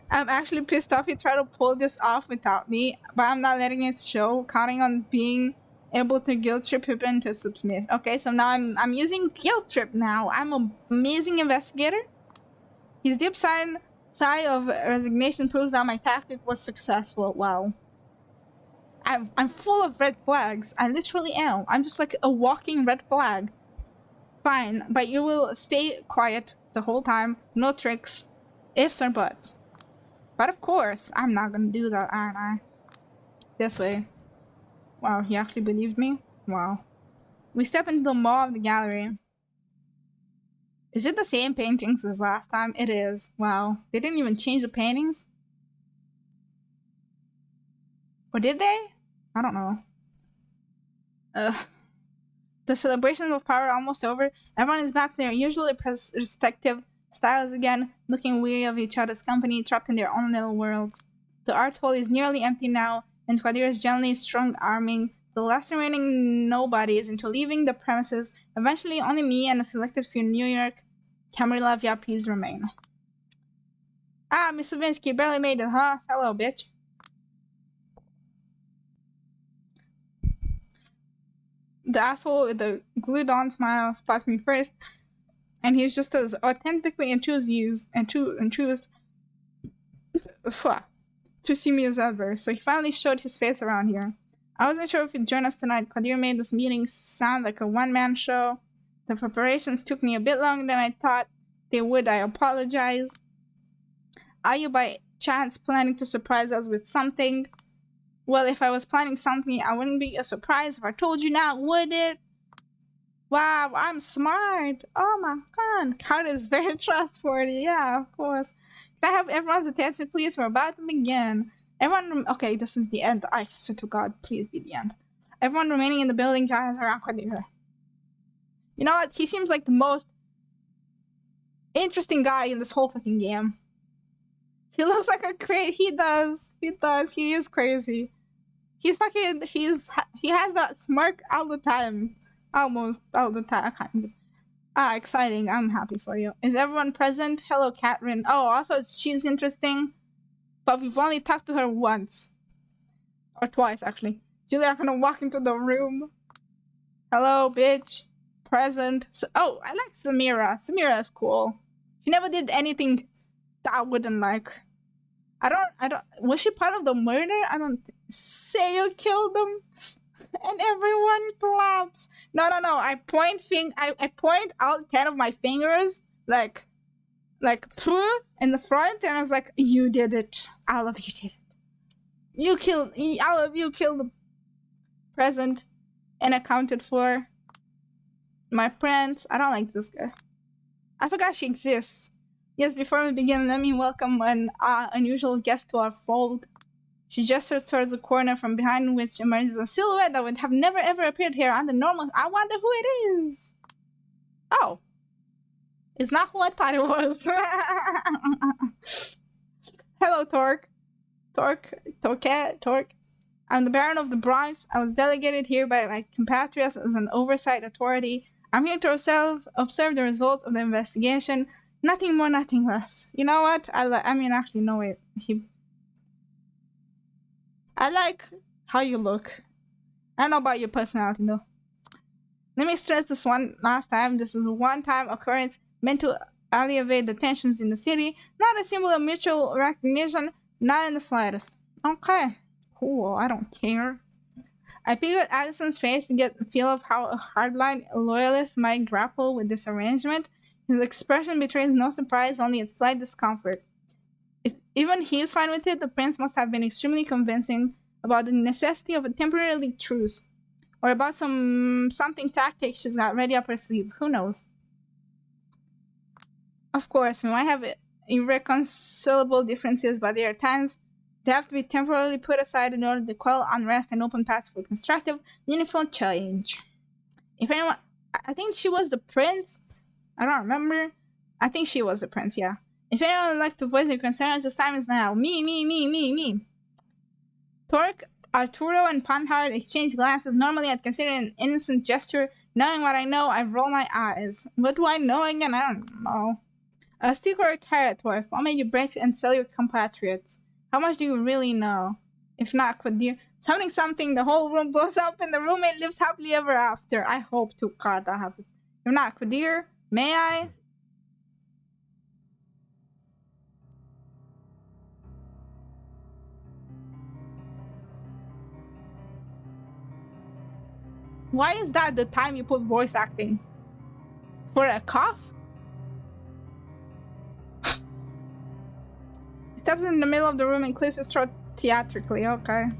I'm actually pissed off you try to pull this off without me, but I'm not letting it show, counting on being able to guilt trip him into submit. Okay, so now I'm using guilt trip now. I'm an amazing investigator. His deep sigh of resignation proves that my tactic was successful. Wow. I'm full of red flags. I literally am. I'm just like a walking red flag. Fine, but you will stay quiet the whole time. No tricks, ifs or buts. But of course, I'm not gonna do that, aren't I? This way. Wow, he actually believed me? Wow. We step into the maw of the gallery. Is it the same paintings as last time? It is. Wow. They didn't even change the paintings? Or did they? I don't know. The celebrations of power are almost over. Everyone is back to their usually respective styles again, looking weary of each other's company, trapped in their own little worlds. The art hall is nearly empty now, and Qadir is gently strong-arming the last remaining nobodies into leaving the premises. Eventually, only me and a selected few New York Camarilla VIPs remain. Ah, Miss Levinsky barely made it, huh? Hello, bitch. The asshole with the glued-on smile spots me first, and he's just as authentically enthused to see me as ever, so he finally showed his face around here. I wasn't sure if he'd join us tonight. Qadir made this meeting sound like a one-man show. The preparations took me a bit longer than I thought they would. I apologize. Are you by chance planning to surprise us with something? Well, if I was planning something, I wouldn't be a surprise if I told you now, would it? Wow, I'm smart. Oh my god. Carter is very trustworthy. Yeah, of course. Can I have everyone's attention, please? We're about to begin. Everyone, okay, this is the end. I swear to God, please be the end. Everyone remaining in the building, join us around Qadir. You know what? He seems like the most interesting guy in this whole fucking game. He looks like a he does. He is crazy. He has that smirk all the time. Almost all the time, kind of. Ah, exciting. I'm happy for you. Is everyone present? Hello, Catherine. Oh, also, she's interesting. But we've only talked to her once. Or twice, actually. Julia gonna walk into the room. Hello, bitch. Present. So, oh, I like Samira. Samira is cool. She never did anything that I wouldn't like. I don't, was she part of the murder? I don't say you killed them. And everyone claps. No. I point out 10 of my fingers, like, in the front, and I was like, you did it. All of you did it. All of you killed the present and accounted for. My friends, I don't like this girl. I forgot she exists. Yes, before we begin, let me welcome an unusual guest to our fold. She gestures towards a corner from behind which emerges a silhouette that would have never ever appeared here under normal. I wonder who it is. Oh. It's not who I thought it was. Hello, Torque. Torque. I'm the Baron of the Bronx. I was delegated here by my compatriots as an oversight authority. I'm here to observe the results of the investigation. Nothing more, nothing less. You know what? Actually, no, wait. I like how you look. I don't know about your personality, though. Let me stress this one last time. This is a one-time occurrence meant to alleviate the tensions in the city. Not a symbol of mutual recognition. Not in the slightest. Okay. Cool. I don't care. I peeked at Addison's face to get a feel of how a hardline loyalist might grapple with this arrangement. His expression betrays no surprise, only a slight discomfort. If even he is fine with it, the prince must have been extremely convincing about the necessity of a temporary truce. Or about something tactic she's got ready up her sleeve. Who knows? Of course, we might have irreconcilable differences, but there are times they have to be temporarily put aside in order to quell unrest and open paths for constructive, meaningful change. If anyone... I think she was the prince. I don't remember. I think she was the prince, yeah. If anyone would like to voice their concerns, this time is now. Me. Torque, Arturo, and Panhard exchange glances. Normally, I'd consider it an innocent gesture. Knowing what I know, I roll my eyes. What do I know again? I don't know. A stick or a carrot, Torque? What made you break and sell your compatriots? How much do you really know? If not, Qadir, something, the whole room blows up and the roommate lives happily ever after. I hope to God that happens. If not, Qadir, may I? Why is that the time you put voice acting? For a cough? He steps in the middle of the room and clears his throat theatrically. Okay.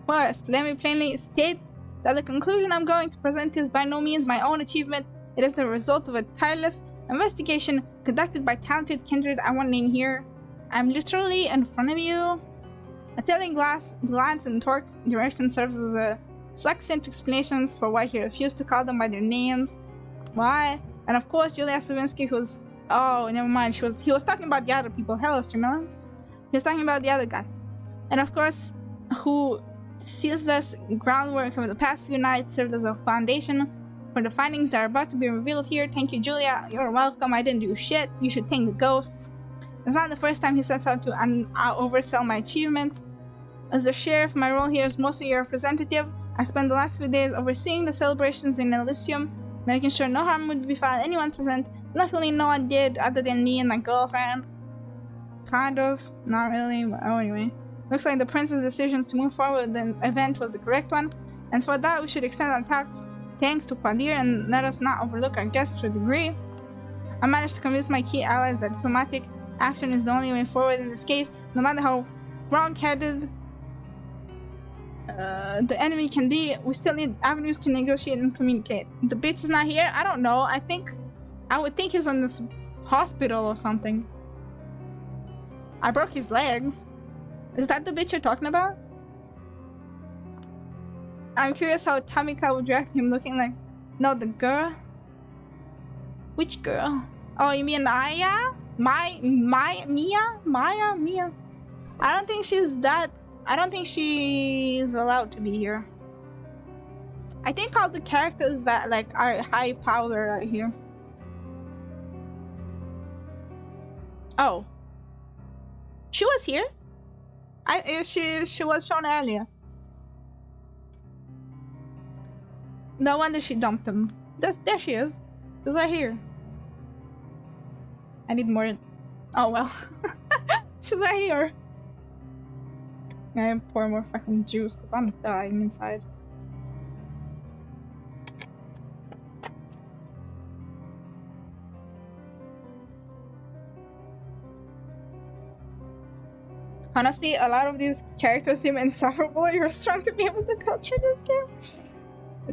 First, let me plainly state that the conclusion I'm going to present is by no means my own achievement. It is the result of a tireless Investigation conducted by talented kindred I won't name here. I'm literally in front of you. A telling glance in Torque's direction serves as a succinct explanations for why he refused to call them by their names. Why? And of course, Julia Slavinsky, who's... Oh, never mind. He was talking about the other people. Hello, StreamAssets. He was talking about the other guy. And of course, who ceaseless groundwork over the past few nights served as a foundation for the findings that are about to be revealed here. Thank you, Julia. You're welcome. I didn't do shit. You should thank the ghosts. It's not the first time he sets out to oversell my achievements. As the sheriff, my role here is mostly a representative. I spent the last few days overseeing the celebrations in Elysium, making sure no harm would befall anyone present. Luckily, no one did, other than me and my girlfriend. Kind of. Not really, but oh, anyway. Looks like the prince's decision to move forward with the event was the correct one, and for that we should extend our thanks to Qadir and let us not overlook our guests to a degree. I managed to convince my key allies that diplomatic action is the only way forward in this case, no matter how wrong-headed the enemy can be. We still need avenues to negotiate and communicate. The bitch is not here? I don't know. I would think he's in this hospital or something. I broke his legs. Is that the bitch you're talking about? I'm curious how Tamika would react to him looking like... No, the girl? Which girl? Oh, you mean Aya? Mia? I don't think she's allowed to be here. I think all the characters that like are high power are here. Oh. She was here? She was shown earlier. No wonder she dumped him. There she is. She's right here. I need more. Oh well. She's right here. I pour more fucking juice because I'm dying inside. Honestly, a lot of these characters seem insufferable. You're strong to be able to go through this game.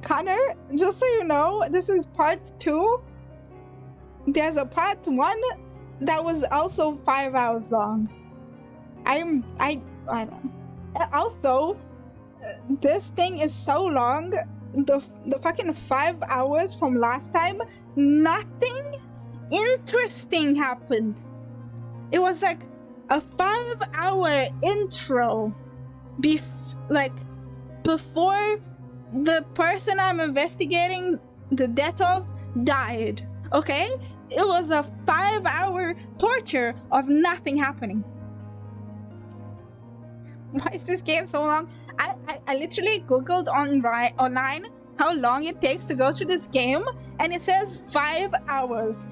Connor, just so you know, this is part 2. There's a part 1 that was also 5 hours long. I don't. Also, this thing is so long. The fucking 5 hours from last time, nothing interesting happened. It was like a 5-hour intro before the person I'm investigating the death of died. Okay? It was a 5-hour torture of nothing happening. Why is this game so long? I literally googled online how long it takes to go through this game, and it says 5 hours.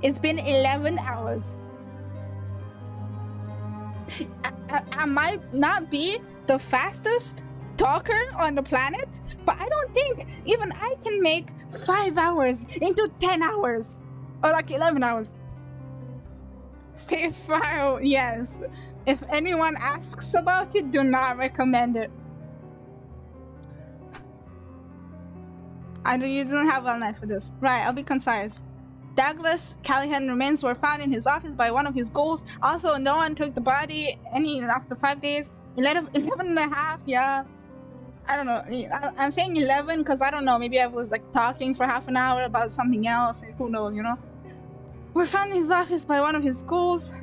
It's been 11 hours. I might not be the fastest talker on the planet, but I don't think even I can make 5 hours into 10 hours. Or like 11 hours. Stay far. Yes. If anyone asks about it, do not recommend it. You don't have all night for this. Right, I'll be concise. Douglas Callahan remains were found in his office by one of his ghouls. Also, no one took the body after 5 days. 11 and a half, yeah. I don't know. I'm saying 11 because I don't know. Maybe I was like talking for half an hour about something else. And who knows, you know? We're found in his office by one of his ghouls.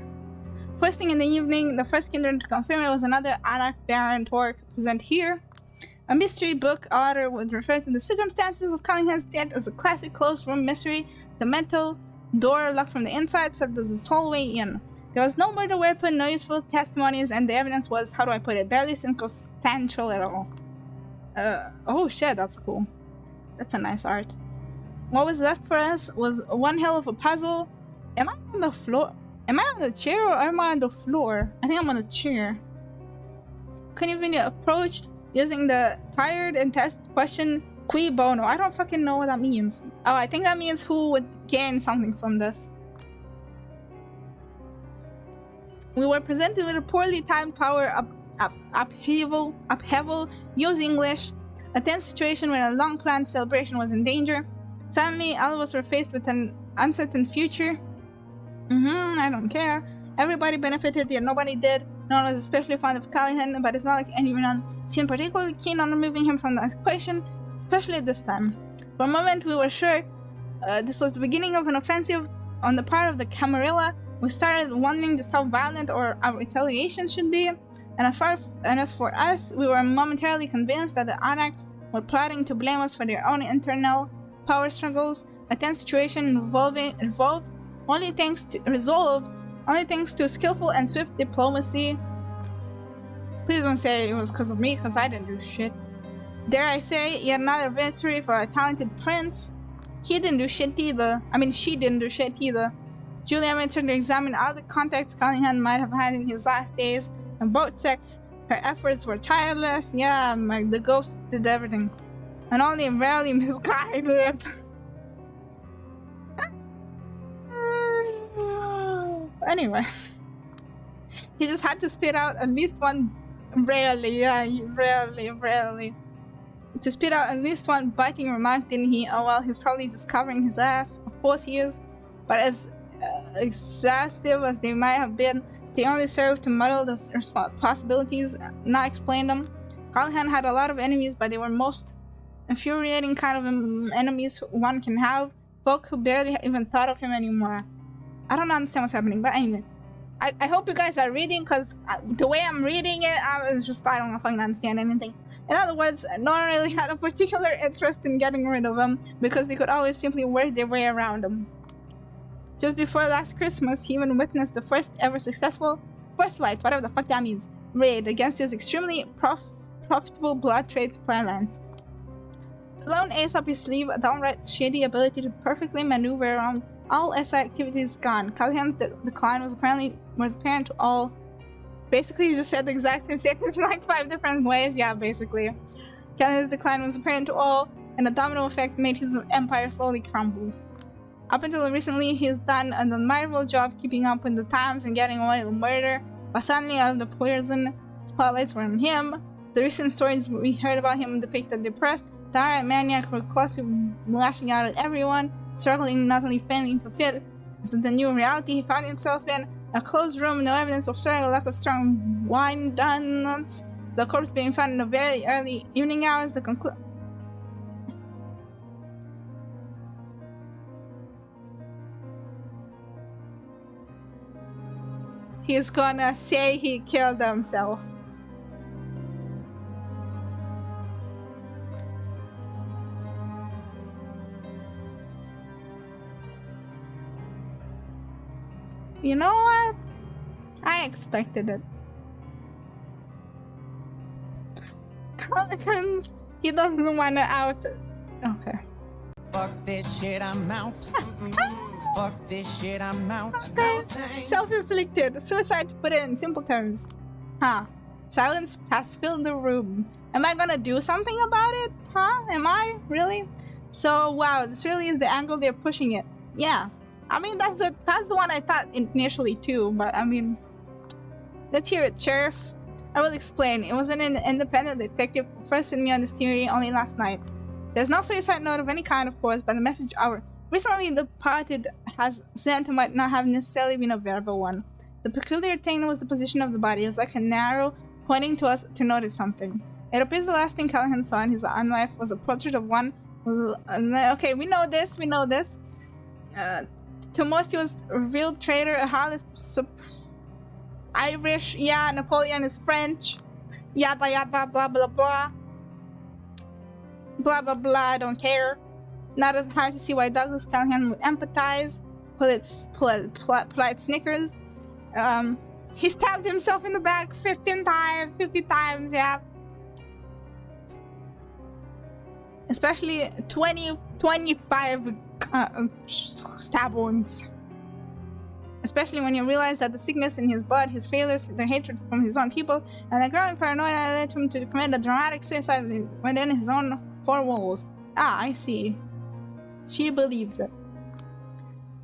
First thing in the evening, the first kindred to confirm it was another Anarch Baron Torque present here. A mystery book author would refer to the circumstances of Cunningham's death as a classic closed room mystery. The metal door locked from the inside served as the sole way in. There was no murder weapon, no useful testimonies, and the evidence was, how do I put it, barely circumstantial at all. Oh shit, that's cool. That's a nice art. What was left for us was one hell of a puzzle. Am I on the floor? Am I on the chair or am I on the floor? I think I'm on the chair. Couldn't even get approached using the tired and test question qui bono. I don't fucking know what that means. Oh, I think that means who would gain something from this. We were presented with a poorly timed power upheaval. Use English. A tense situation when a long-planned celebration was in danger. Suddenly, all of us were faced with an uncertain future. I don't care. Everybody benefited, yet nobody did. No one was especially fond of Callahan, but it's not like anyone seemed particularly keen on removing him from the equation, especially at this time. For a moment, we were sure this was the beginning of an offensive on the part of the Camarilla. We started wondering just how violent our retaliation should be. And as for us, we were momentarily convinced that the Anarchs were plotting to blame us for their own internal power struggles, a tense situation involved only thanks to skillful and swift diplomacy. Please don't say it was because of me, because I didn't do shit. Dare I say, yet another victory for our talented prince. He didn't do shit either. I mean, she didn't do shit either. Julia made sure to examine all the contacts Callahan might have had in his last days, and both sects. Her efforts were tireless. Yeah, the ghost did everything. And only rarely misguided. Anyway. He just had to spit out at least one... Rarely. To spit out at least one biting remark, didn't he? Oh well, he's probably just covering his ass. Of course he is. But as exhaustive as they might have been, they only served to muddle the possibilities, not explain them. Callahan had a lot of enemies, but they were most infuriating kind of enemies one can have. Folk who barely even thought of him anymore. I don't understand what's happening, but anyway. I hope you guys are reading, because the way I'm reading it, I don't know if I can understand anything. In other words, no one really had a particular interest in getting rid of him, because they could always simply work their way around him. Just before last Christmas, he even witnessed the first ever successful First Light, whatever the fuck that means, raid against his extremely profitable blood trade plans. The lone ace up his sleeve, a downright shady ability to perfectly maneuver around all SI activities gone. Callahan's decline was apparent to all. Basically, you just said the exact same sentence in like 5 different ways. Yeah, basically. Callahan's decline was apparent to all, and the domino effect made his empire slowly crumble. Up until recently, he's done an admirable job keeping up with the times and getting away with murder, but suddenly all the poison spotlights were on him. The recent stories we heard about him depicted depressed, downright maniac, recklessly lashing out at everyone, struggling, not only failing to fit into the new reality he found himself in. A closed room, no evidence of struggle, lack of strong wine donuts, the corpse being found in the very early evening hours, He's gonna say he killed himself. You know what? I expected it. Collins, he doesn't want to out. Okay. Fuck this shit, I'm out. Fuck this shit, I'm out. Okay. Self-inflicted. Suicide, to put it in simple terms. Huh. Silence has filled the room. Am I gonna do something about it? Huh? Am I? Really? So, wow, this really is the angle they're pushing it. Yeah. I mean, that's the one I thought initially too, but I mean... Let's hear it, Sheriff. I will explain. It was an independent detective who first sent me on this theory only last night. There's no suicide note of any kind, of course, but the message our recently departed has sent might not have necessarily been a verbal one. The peculiar thing was the position of the body. It was like an arrow pointing to us to notice something. It appears the last thing Callahan saw in his own life was a portrait of one... Okay, we know this. To most, he was a real traitor, a heartless... Irish, yeah, Napoleon is French, yada yada, blah blah blah. Blah blah blah, I don't care. Not as hard to see why Douglas Callahan would empathize. Polite snickers. He stabbed himself in the back 50 times, yeah. Especially 25 stab wounds. Especially when you realize that the sickness in his blood, his failures, the hatred from his own people, and the growing paranoia led him to commit a dramatic suicide within his own four walls. Ah, I see. She believes it.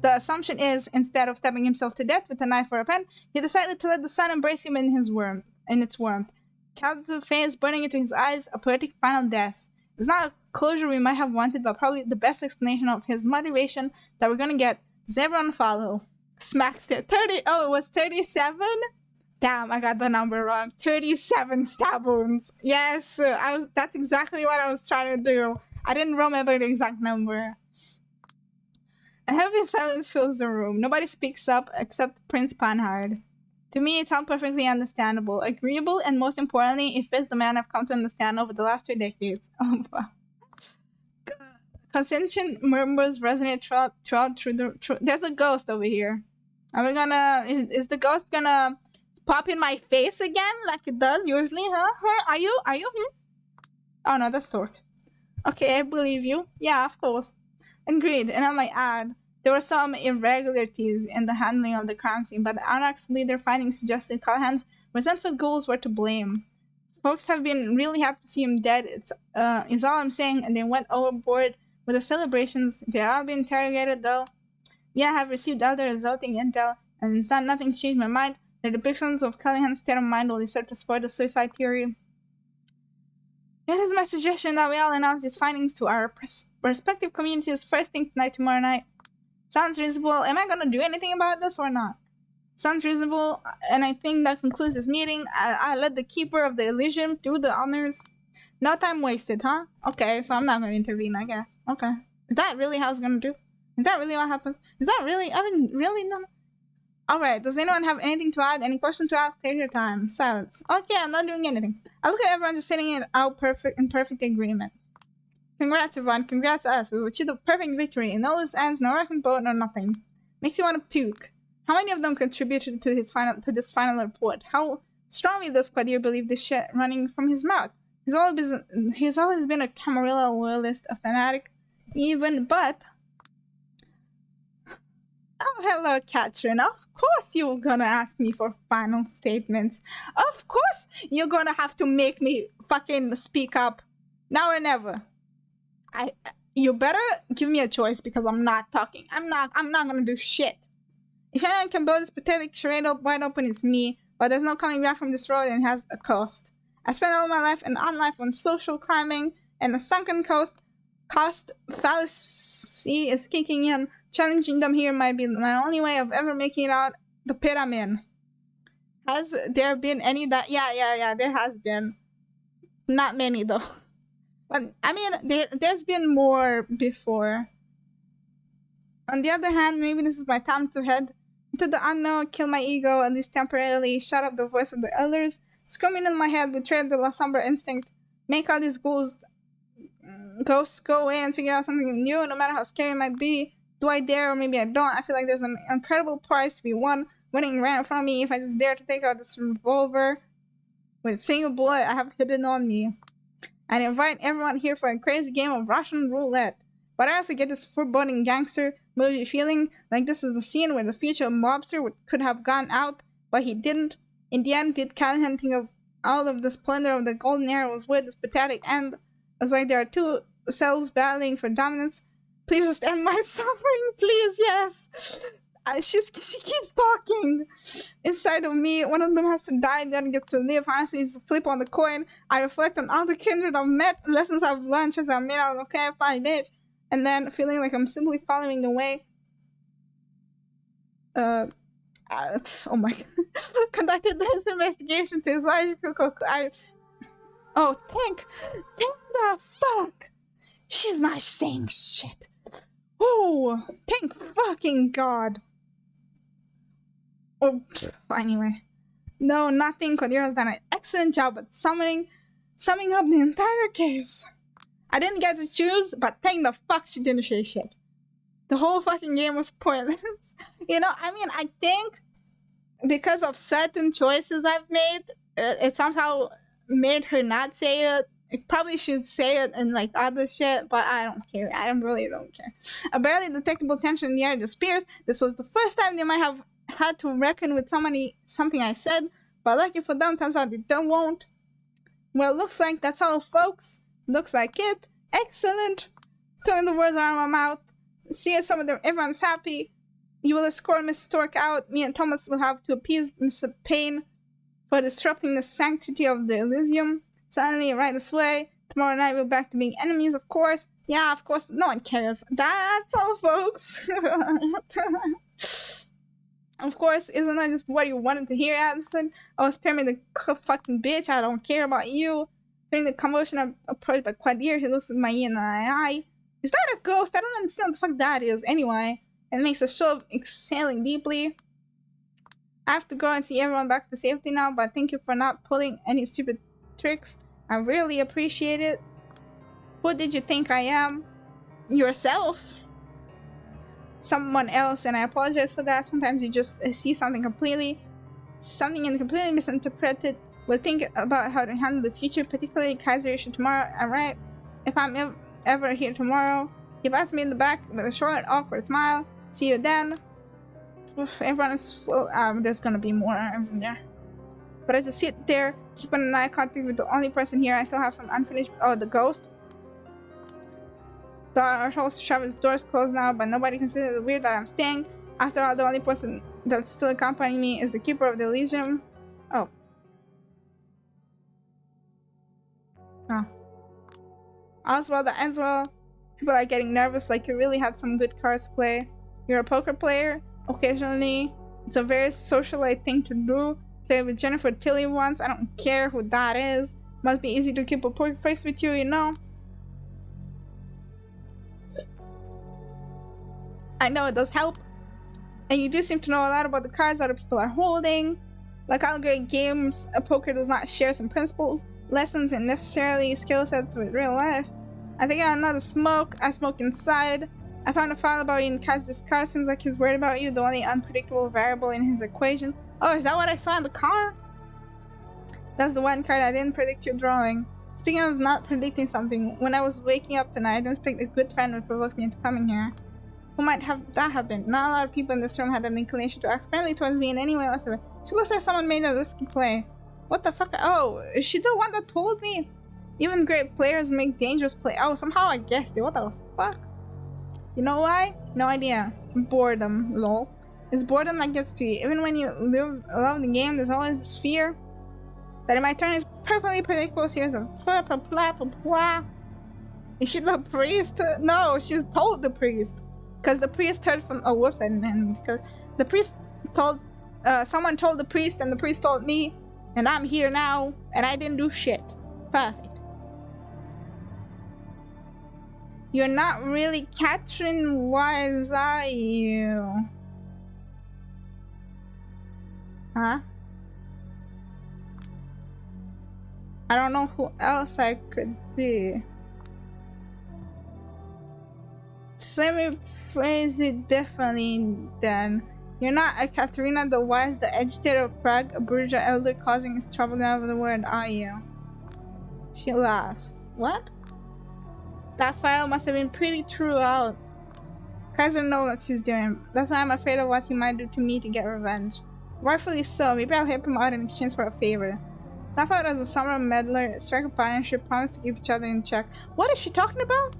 The assumption is, instead of stabbing himself to death with a knife or a pen, he decided to let the sun embrace him in its warmth. Captive face burning into his eyes, a poetic final death. It's not closure we might have wanted, but probably the best explanation of his motivation that we're gonna get is everyone follow. Smacks it. 30. Oh, it was 37? Damn, I got the number wrong. 37 stab wounds. Yes, that's exactly what I was trying to do. I didn't remember the exact number. A heavy silence fills the room. Nobody speaks up except Prince Panhard. To me, it sounds perfectly understandable, agreeable, and most importantly, it fits the man I've come to understand over the last 2 decades. Oh, wow. Consentient murmurs resonate throughout through the... There's a ghost over here. Are we gonna... Is the ghost gonna pop in my face again like it does usually? Huh? Are you? Oh no, that's Torque. Okay, I believe you. Yeah, of course. Agreed, and I might add, there were some irregularities in the handling of the crime scene, but the Anarch's leader findings suggested Callahan's resentful ghouls were to blame. Folks have been really happy to see him dead, is all I'm saying, and they went overboard with the celebrations. They've all been interrogated, though. Yeah, I have received other resulting intel, and it's not nothing changed my mind. The depictions of Callahan's state of mind only serve to support the suicide theory. It is my suggestion that we all announce these findings to our respective communities first thing tonight, tomorrow night. Sounds reasonable. Am I gonna do anything about this or not? Sounds reasonable, and I think that concludes this meeting. I let the Keeper of the Elysium do the honors. No time wasted, huh? Okay, so I'm not gonna intervene, I guess. Okay. Is that really how it's gonna do? Is that really what happens? Is that really? I mean, really? No. Alright, does anyone have anything to add? Any questions to ask? Take your time. Silence. Okay, I'm not doing anything. I look at everyone just sitting in perfect agreement. Congrats, everyone. Congrats us. We achieved the perfect victory. No loose ends, no wrecking boat, no nothing. Makes you want to puke. How many of them contributed to this final report? How strongly does Qadir believe this shit running from his mouth? He's always been a Camarilla loyalist, a fanatic, even, but... Oh, hello, Katrin. Of course you're gonna ask me for final statements. Of course you're gonna have to make me fucking speak up. Now or never. You better give me a choice because I'm not talking. I'm not gonna do shit. If anyone can blow this pathetic charade up wide open, it's me. But there's no coming back from this road and it has a cost. I spent all my life and on life on social climbing and the sunken cost fallacy is kicking in. Challenging them here might be my only way of ever making it out the pit I'm in. Has there been any that? Yeah, there has been. Not many though. But, I mean, there's been more before. On the other hand, maybe this is my time to head into the unknown, kill my ego, at least temporarily, shut up the voice of the others, screaming in my head, betray the La Sombra instinct, make all these ghosts go away and figure out something new, no matter how scary it might be. Do I dare, or maybe I don't? I feel like there's an incredible prize to be won, winning right in front of me if I just dare to take out this revolver with a single bullet I have hidden on me. And invite everyone here for a crazy game of Russian roulette. But I also get this foreboding gangster movie feeling like this is the scene where the future mobster could have gone out, but he didn't. In the end, did Callahan think of all of the splendor of the golden era was worth this pathetic end? As like there are two selves battling for dominance. Please just end my suffering, please, yes. She keeps talking inside of me. One of them has to die, the other gets to live. Honestly, just flip on the coin. I reflect on all the kindred I've met, lessons I've learned, choices I've made out of okay, fine, bitch. And then feeling like I'm simply following the way. Oh my god. Conducted this investigation to his life. Oh, thank the fuck. She's not saying shit. Oh, thank fucking god. Oh, anyway. No, nothing. Qadir has done an excellent job at summing up the entire case. I didn't get to choose, but thank the fuck she didn't say shit. The whole fucking game was pointless. You know, I mean, I think because of certain choices I've made, it somehow made her not say it. It probably should say it and like other shit, but I don't care. I really don't care. A barely detectable tension in the air disappears. This was the first time they might have had to reckon with something I said, but lucky for them, turns out they won't. Well, looks like that's all, folks. Looks like it. Excellent. Throwing the words around my mouth. See as everyone's happy. You will escort Miss Stork out. Me and Thomas will have to appease Mr. Payne for disrupting the sanctity of the Elysium. Suddenly, right this way. Tomorrow night we're back to being enemies, of course. Yeah, of course. No one cares. That's all, folks. Of course, isn't that just what you wanted to hear, Addison? Oh, spare me the fucking bitch. I don't care about you. During the convulsion, I'm approached by Quadir. He looks at my in the eye. Is that a ghost? I don't understand what the fuck that is. Anyway, it makes a show of exhaling deeply. I have to go and see everyone back to safety now, but thank you for not pulling any stupid tricks. I really appreciate it. Who did you think I am? Yourself? Someone else, and I apologize for that. Sometimes you just see something and completely misinterpreted. We'll think about how to handle the future, particularly Kaiser issue tomorrow. Alright? If I'm ever here tomorrow, he pats me in the back with a short, awkward smile. See you then. Oof, everyone is slow. There's gonna be more arms in there. But I just sit there, keeping an eye contact with the only person here. I still have some unfinished. Oh, the ghost. The house shop its doors closed now, but nobody considers it weird that I'm staying. After all, the only person that's still accompanying me is the keeper of the Elysium. Oh. Oh. All's well that ends well. People are getting nervous like you really had some good cards to play. You're a poker player? Occasionally. It's a very socialite thing to do. Played with Jennifer Tilly once. I don't care who that is. Must be easy to keep a poker face with you, you know? I know it does help. And you do seem to know a lot about the cards other people are holding. Like all great games, a poker does not share some principles, lessons, and necessarily skill sets with real life. I think I got another smoke. I smoke inside. I found a file about you in Kaiser's car. Seems like he's worried about you, the only unpredictable variable in his equation. Oh, is that what I saw in the car? That's the one card I didn't predict you drawing. Speaking of not predicting something, when I was waking up tonight, I didn't expect a good friend would provoke me into coming here. Who might have that have been? Not a lot of people in this room had an inclination to act friendly towards me in any way whatsoever. She looks like someone made a risky play. What the fuck? Oh, is she the one that told me? Even great players make dangerous play. Oh, somehow I guessed it. What the fuck? You know why? No idea. Boredom, lol. It's boredom that gets to you. Even when you love the game, there's always this fear that in my turn is perfectly predictable series of blah blah blah blah blah. Is she the priest? No, she's told the priest. Because the priest heard from. Oh, whoops! I didn't. Because the priest told. Someone told the priest, and the priest told me, and I'm here now, and I didn't do shit. Perfect. You're not really Catherine Wise, are you? Huh? I don't know who else I could be. Just let me phrase it differently then. You're not a Katharina the Wise, the agitator of Prague, a bourgeois elder causing his trouble down over the world, are you? She laughs. What? That file must have been pretty true out. Kaiser knows what she's doing. That's why I'm afraid of what he might do to me to get revenge. Rightfully so. Maybe I'll help him out in exchange for a favor. Snuff out as a summer meddler, strike a partnership, promise to keep each other in check. What is she talking about?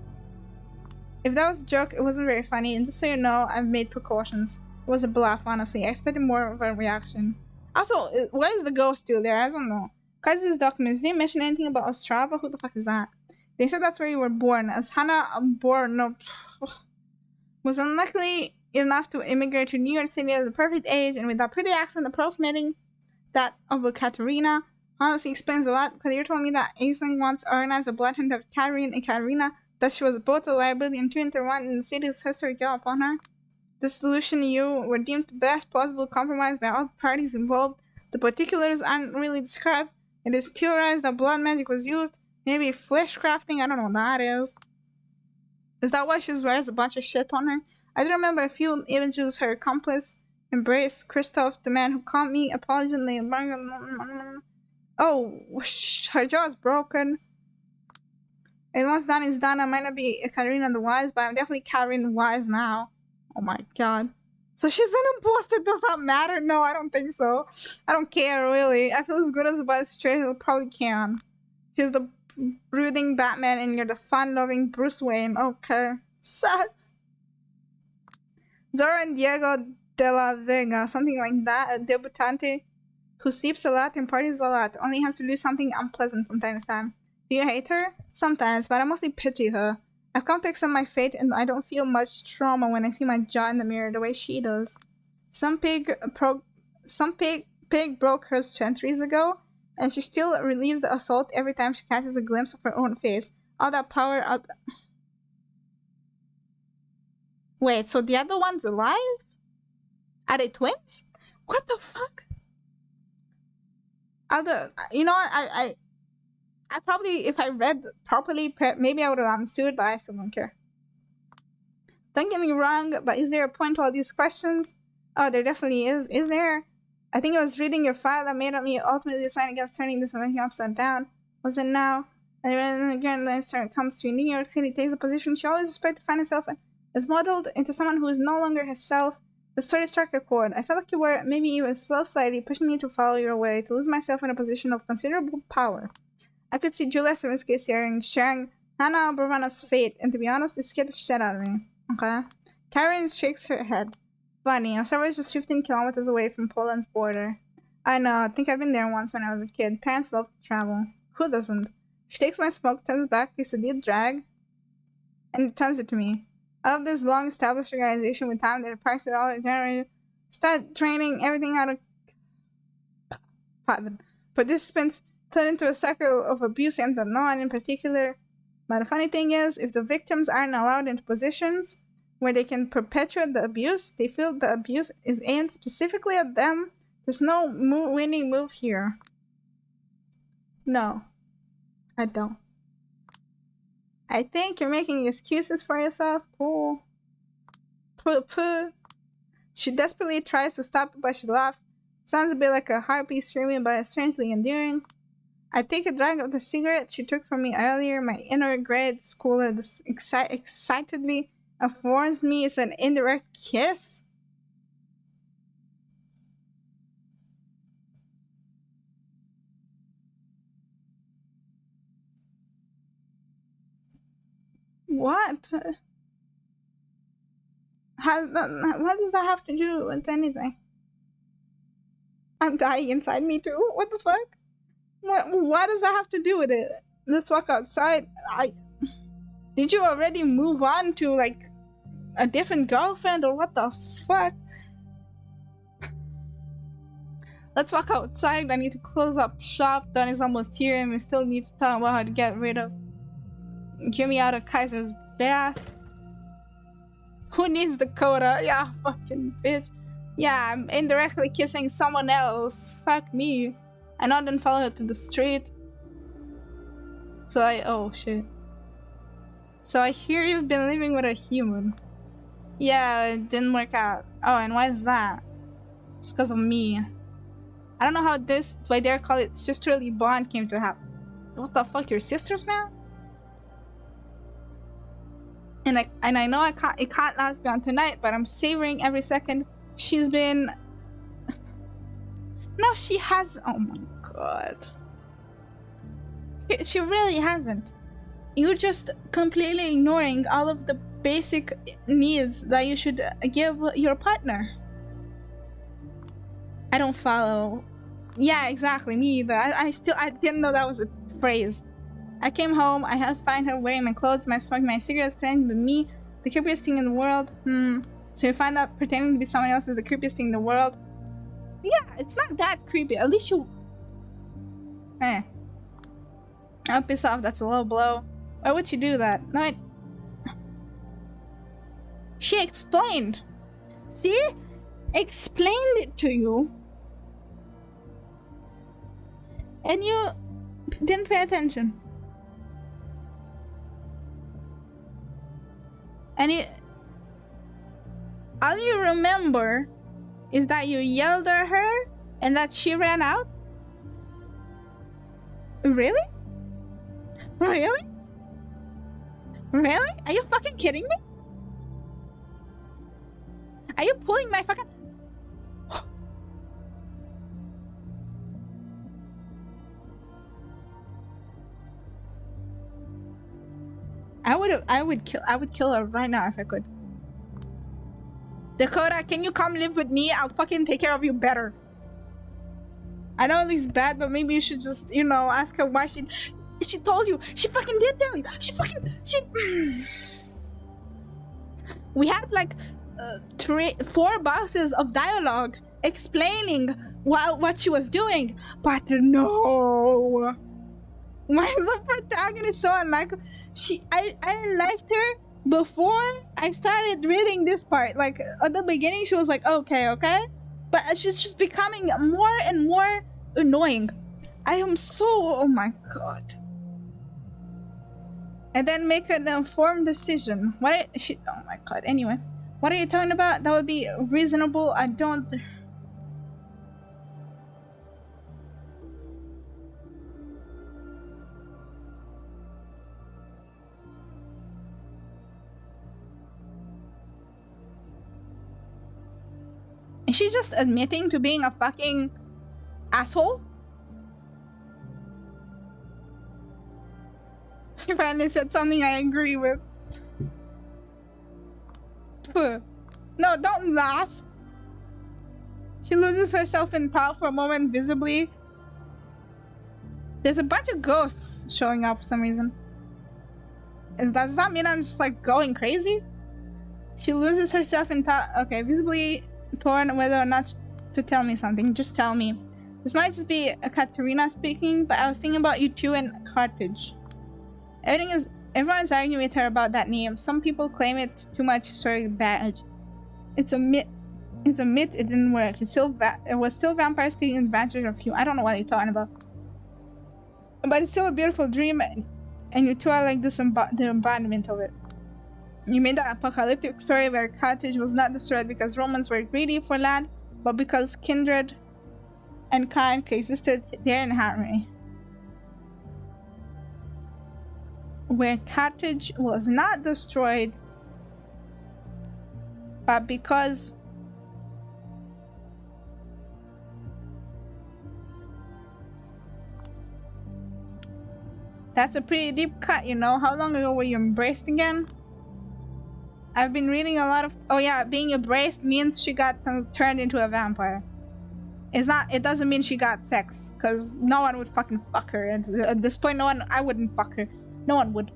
If that was a joke, it wasn't very funny, and just so you know, I've made precautions. It was a bluff, honestly. I expected more of a reaction. Also, why is the ghost still there? I don't know. Kaiser's documents, didn't mention anything about Ostrava? Who the fuck is that? They said that's where you were born. As Hannah Borno was unlucky enough to immigrate to New York City at the perfect age, and with that pretty accent approximating that of a Katerina, honestly explains a lot, because you told me that Aisling once organized a blood hunt of Katerina and Katerina, that she was both a liability and two intertwined in the city's history jaw upon her. The solution you were deemed the best possible compromise by all parties involved. The particulars aren't really described. It is theorized that blood magic was used, maybe flesh crafting, I don't know what that is. Is that why she wears a bunch of shit on her? I do remember a few images her accomplice embraced Christoph, the man who caught me, apologizingly. Oh, her jaw is broken. And once done is done, I might not be Katarina the Wise, but I'm definitely Katarina the Wise now. Oh my god. So she's an imposter, does that matter? No, I don't think so. I don't care, really. I feel as good as about the situation I probably can. She's the brooding Batman and you're the fun-loving Bruce Wayne. Okay. Sucks. Zora and Diego de la Vega, something like that, a debutante who sleeps a lot and parties a lot, only has to do something unpleasant from time to time. Do you hate her? Sometimes, but I mostly pity her. I've come to accept my fate and I don't feel much trauma when I see my jaw in the mirror the way she does. Some pig broke hers centuries ago, and she still relieves the assault every time she catches a glimpse of her own face. All that power out. Wait, so the other one's alive? Are they twins? What the fuck? You know what? I probably, if I read properly, maybe I would have understood, but I still don't care. Don't get me wrong, but is there a point to all these questions? Oh, there definitely is. Is there? I think I was reading your file that made me ultimately decide against turning this event upside down. Was it now? And then again, when it comes to New York City, takes a position she always expected to find herself in, is modeled into someone who is no longer herself. The story struck a chord. I felt like you were, maybe even slightly, pushing me to follow your way, to lose myself in a position of considerable power. I could see Julia Savinsky sharing Hannah Bravana's fate, and to be honest, it scared the shit out of me. Okay? Karen shakes her head. Funny, Osaka is just 15 kilometers away from Poland's border. I know, I think I've been there once when I was a kid. Parents love to travel. Who doesn't? She takes my smoke, turns back, takes a deep drag, and returns it to me. I love this long-established organization with time that parks it all generated. Start training everything out of participants, turn into a cycle of abuse aimed at no one in particular. But the funny thing is, if the victims aren't allowed into positions where they can perpetuate the abuse, they feel the abuse is aimed specifically at them. There's no winning move here. No, I don't. I think you're making excuses for yourself. Cool. Puh. She desperately tries to stop it, but she laughs. Sounds a bit like a heartbeat screaming, but strangely endearing. I take a drag of the cigarette she took from me earlier. My inner grade schooler excitedly informs me it's an indirect kiss. What? What does that have to do with anything? I'm dying inside me too. What the fuck? What does that have to do with it? Let's walk outside. Did you already move on to like a different girlfriend or what the fuck? Let's walk outside. I need to close up shop. Donnie's almost here and we still need to talk about how to get me out of Kaiser's grasp. Who needs Dakota? Yeah, fucking bitch. Yeah, I'm indirectly kissing someone else. Fuck me. I know I didn't follow her to the street. Oh shit. So I hear you've been living with a human. Yeah, it didn't work out. Oh, and why is that? It's because of me. I don't know how this, do I dare call it sisterly bond came to happen. What the fuck, you're sisters now? And I know it can't last beyond tonight, but I'm savoring every second. She's been... No, she has... Oh my god. She really hasn't. You're just completely ignoring all of the basic needs that you should give your partner. I don't follow. Yeah, exactly, me either. I didn't know that was a phrase. I came home, I had to find her wearing my clothes, smoking my cigarettes, pretending to be me, the creepiest thing in the world. So you find out pretending to be someone else is the creepiest thing in the world? Yeah, it's not that creepy. At least you... I'll piss off, that's a low blow. Why would she do that? No, She explained. She explained it to you. And you didn't pay attention. And all you remember is that you yelled at her and that she ran out? Really? Really? Really? Are you fucking kidding me? Are you pulling my fucking... I would kill her right now if I could. Dakota, can you come live with me? I'll fucking take care of you better. I know Ellie's bad, but maybe you should just, you know, ask her why she... She told you. She fucking did tell you. We had like 4 boxes of dialogue explaining what she was doing, but no. Why is the protagonist so unlikable? I liked her before I started reading this part. Like at the beginning, she was like, okay, but she's just becoming more and more annoying. I am so, oh my god. And then make an informed decision. Oh my god. Anyway, what are you talking about? That would be reasonable. I don't. Is she just admitting to being a fucking asshole? She finally said something I agree with. No, don't laugh. She loses herself in thought for a moment visibly. There's a bunch of ghosts showing up for some reason. And does that mean I'm just like going crazy? She loses herself in thought. Okay, visibly torn whether or not to tell me something. Just tell me. This might just be a Katerina speaking, but I was thinking about you too and Carthage. Everyone is arguing with her about that name. Some people claim it too much historic badge. It's a myth. It didn't work. It was still vampires taking advantage of you. I don't know what you're talking about. But it's still a beautiful dream, and you two are like the embodiment of it. You made that apocalyptic story where Carthage was not destroyed because Romans were greedy for land, but because kindred and kind coexisted there in harmony. Where Carthage was not destroyed, but because that's a pretty deep cut, you know. How long ago were you embraced again? I've been reading a lot of. Oh yeah, being embraced means she got turned into a vampire. It doesn't mean she got sex, because no one would fucking fuck her. And at this point, I wouldn't fuck her. No one would.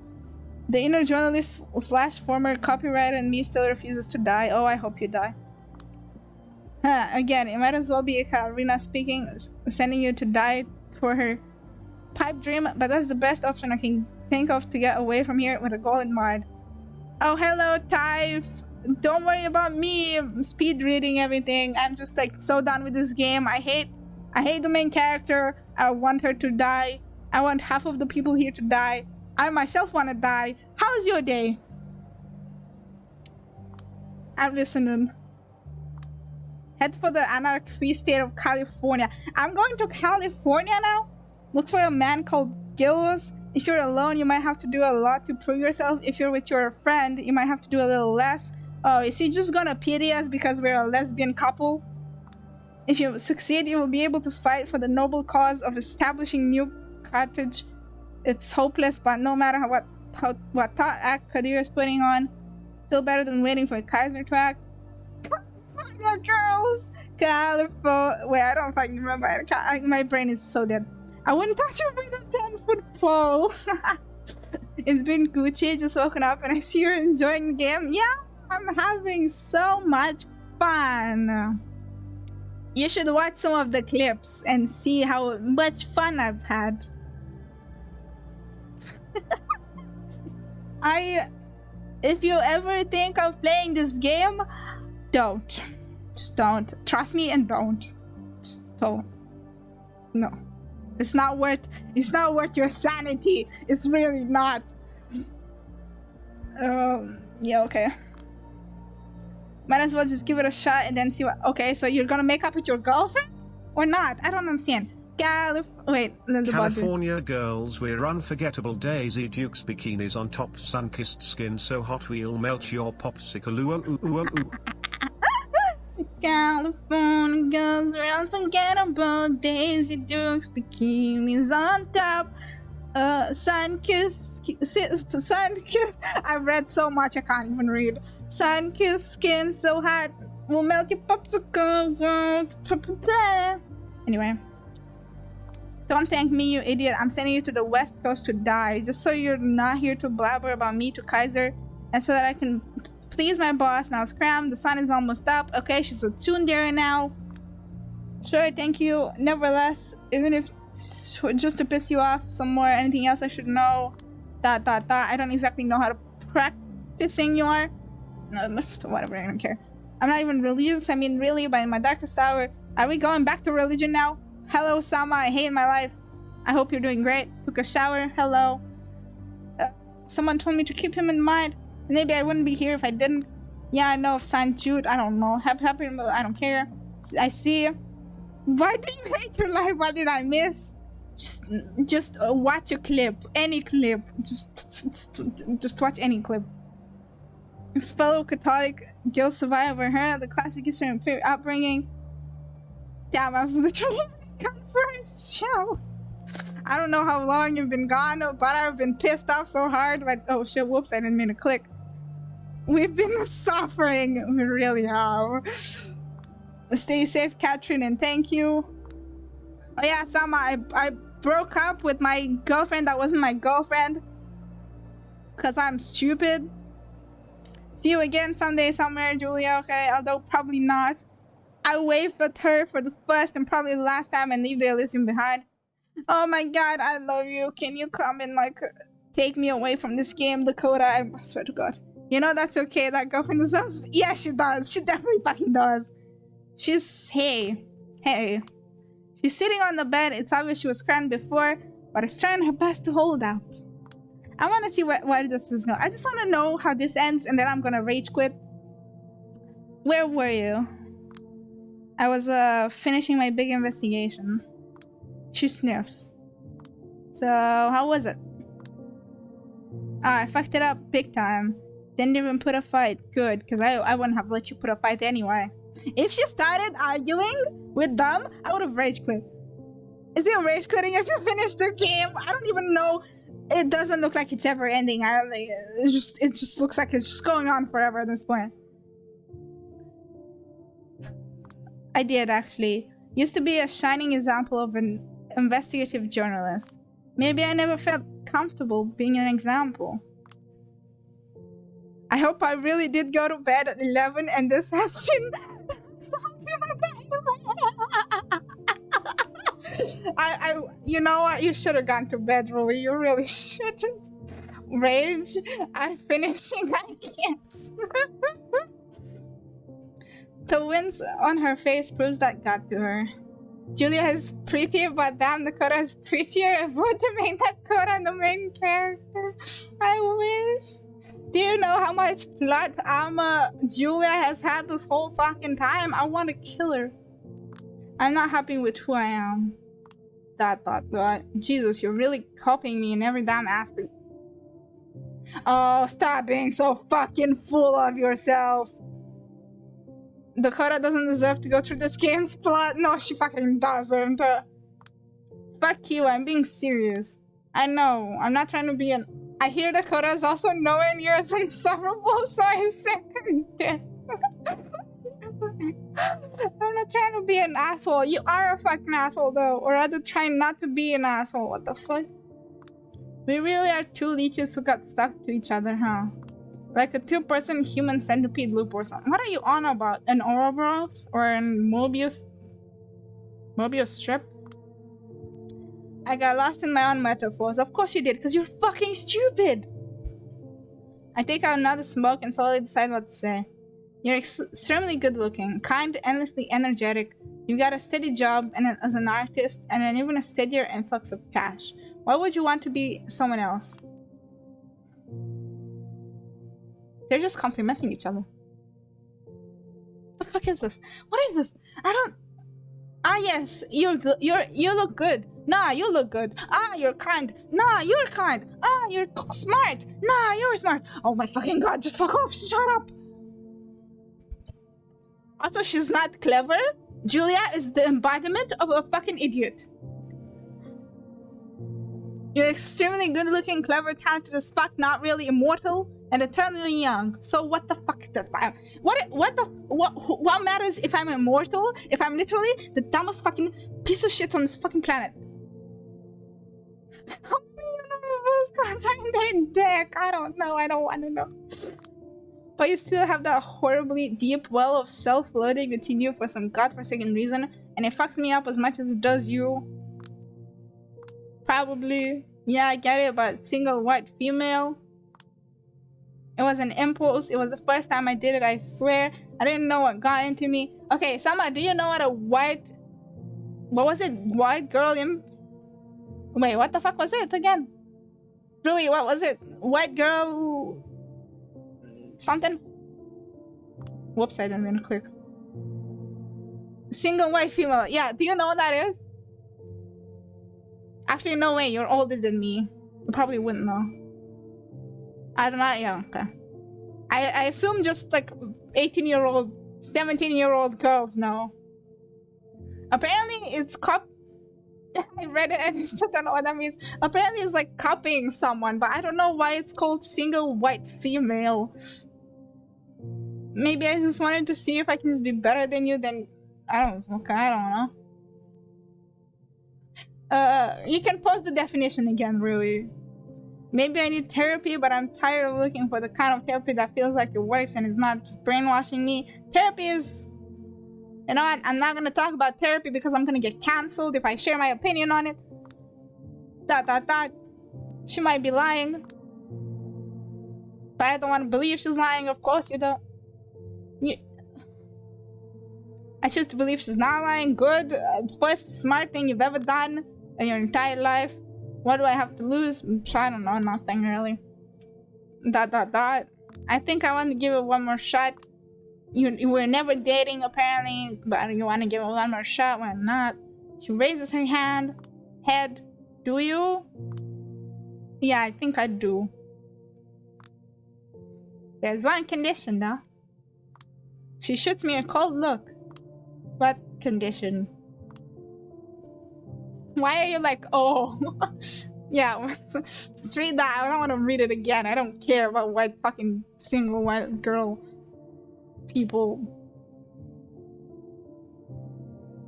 The inner journalist / former copywriter in me still refuses to die. Oh, I hope you die. Again, it might as well be Karina speaking, sending you to die for her pipe dream, but that's the best option I can think of to get away from here with a goal in mind. Oh, hello, Typh. Don't worry about me speed reading everything. I'm just like so done with this game. I hate the main character. I want her to die. I want half of the people here to die. I myself want to die. How's your day? I'm listening. Head for the anarch-free state of California. I'm going to California now? Look for a man called Gills. If you're alone, you might have to do a lot to prove yourself. If you're with your friend, you might have to do a little less. Oh, is he just gonna pity us because we're a lesbian couple? If you succeed, you will be able to fight for the noble cause of establishing New Carthage. It's hopeless, but no matter what thought act Kadir is putting on, still better than waiting for Kaiser to act. California girls! California. Wait, I don't fucking remember. My brain is so dead. I wouldn't touch you with a 10-foot pole. It's been Gucci, just woken up and I see you're enjoying the game. Yeah, I'm having so much fun. You should watch some of the clips and see how much fun I've had. If you ever think of playing this game, don't. Just don't. Trust me and don't. Just don't. No. It's not worth your sanity. It's really not. Yeah, okay. Might as well just give it a shot and then see what. Okay, so you're gonna make up with your girlfriend? Or not? I don't understand. California girls wear unforgettable Daisy Dukes bikinis on top, sun-kissed skin so hot we'll melt your popsicle. Ooh, ooh, ooh, ooh. California girls wear unforgettable Daisy Dukes bikinis on top. Sun-kissed. I've read so much I can't even read. Sun-kissed skin so hot we'll melt your popsicle. Anyway. Don't thank me, you idiot. I'm sending you to the West Coast to die. Just so you're not here to blabber about me to Kaiser. And so that I can please my boss. Now scram. The sun is almost up. Okay, she's a tsundere now. Sure, thank you. Nevertheless, even if just to piss you off some more, anything else I should know? ... I don't exactly know how to practicing you are. No, whatever, I don't care. I'm not even religious. I mean, really, by my darkest hour. Are we going back to religion now? Hello, Sama. I hate my life. I hope you're doing great. Took a shower. Hello. Someone told me to keep him in mind. Maybe I wouldn't be here if I didn't. Yeah, I know of Saint Jude. I don't know. Happy, I don't care. I see. Why do you hate your life? What did I miss? Just watch a clip. Any clip. Just watch any clip. Fellow Catholic guilt survivor, her, the classic history and upbringing. Damn, I was literally gone for a show. I don't know how long you've been gone, but I've been pissed off so hard. But oh shit, whoops, I didn't mean to click. We've been suffering. We really have. Stay safe, Catherine, and thank you. Oh yeah, Sama, I broke up with my girlfriend that wasn't my girlfriend. Because I'm stupid. See you again someday, somewhere, Julia, okay? Although probably not. I waved at her for the first and probably the last time and leave the Elysium behind. Oh my god, I love you. Can you come and like take me away from this game, Dakota? I swear to god. You know that's okay, that girlfriend deserves. Yeah, she does. She definitely fucking does. She's hey. She's sitting on the bed. It's obvious she was crying before, but is trying her best to hold out. I want to see where this is going. I just want to know how this ends, and then I'm gonna rage quit. Where were you? I was finishing my big investigation. She sniffs. So how was it? I fucked it up big time. Didn't even put a fight. Good, because I wouldn't have let you put a fight anyway. If she started arguing with them, I would have rage quit. Is it rage quitting if you finish the game? I don't even know. It doesn't look like it's ever ending. It just looks like it's just going on forever at this point. I did actually. Used to be a shining example of an investigative journalist. Maybe I never felt comfortable being an example. I hope I really did go to bed at 11 and this has been you know what? You should have gone to bed, Rui. You really shouldn't. Rage. I'm finishing. I can't. The wince on her face proves that got to her. Julia is pretty, but damn, Dakota is prettier. I vote to make Dakota the main character. I wish. Do you know how much plot armor Julia has had this whole fucking time? I want to kill her. I'm not happy with who I am. That. Jesus, you're really copying me in every damn aspect. Oh, stop being so fucking full of yourself. Dakota doesn't deserve to go through this game's plot. No, she fucking doesn't. Fuck you, I'm being serious. I know, I'm not trying to be an... I hear Dakota is also nowhere near as insufferable, so I second it. I'm not trying to be an asshole. You are a fucking asshole though. Or rather trying not to be an asshole. What the fuck? We really are two leeches who got stuck to each other, huh? Like a two-person human centipede loop or something. What are you on about? An Ouroboros? Or an Mobius strip? I got lost in my own metaphors. Of course you did, because you're fucking stupid! I take out another smoke and slowly decide what to say. You're extremely good looking, kind, endlessly energetic. You got a steady job and as an artist, and an even a steadier influx of cash. Why would you want to be someone else? They're just complimenting each other. What the fuck is this? What is this? I don't... Ah yes, you look good. Nah, you look good. Ah, you're kind. Nah, you're kind. Ah, you're smart. Nah, you're smart. Oh my fucking god, just fuck off. Shut up. Also, she's not clever. Julia is the embodiment of a fucking idiot. You're extremely good looking, clever, talented as fuck, not really immortal, and eternally young. So what the fuck? What matters if I'm immortal? If I'm literally the dumbest fucking piece of shit on this fucking planet? How many universe cards are in their deck? I don't know. I don't want to know. But you still have that horribly deep well of self-loathing within you for some godforsaken reason, and it fucks me up as much as it does you. Probably. Yeah, I get it, but single white female. It was an impulse. It was the first time I did it, I swear. I didn't know what got into me. Okay, Sama, do you know what a white... What was it? White girl imp... Wait, what the fuck was it again? Rui, what was it? White girl... Something? Whoops, I didn't mean to click. Single white female. Yeah, do you know what that is? Actually, no way. You're older than me. You probably wouldn't know. I don't know. Yeah, okay. I assume just like 18-year-old, 17-year-old girls know. Apparently, it's I read it and I still don't know what that means. Apparently, it's like copying someone, but I don't know why it's called single white female. Maybe I just wanted to see if I can just be better than you. Then I don't know. You can post the definition again, really. Maybe I need therapy, but I'm tired of looking for the kind of therapy that feels like it works and is not just brainwashing me. Therapy is... You know what? I'm not gonna talk about therapy because I'm gonna get cancelled if I share my opinion on it. ... She might be lying. But I don't want to believe she's lying. Of course you don't. I choose to believe she's not lying. Good. First smart thing you've ever done in your entire life. What do I have to lose? I don't know. Nothing really. ... I think I want to give it one more shot. You were never dating apparently, but you want to give it one more shot. Why not? She raises her head. Do you? Yeah, I think I do. There's one condition though. She shoots me a cold look. What condition? Why are you like, oh? Yeah, just read that. I don't want to read it again. I don't care about white fucking single white girl people.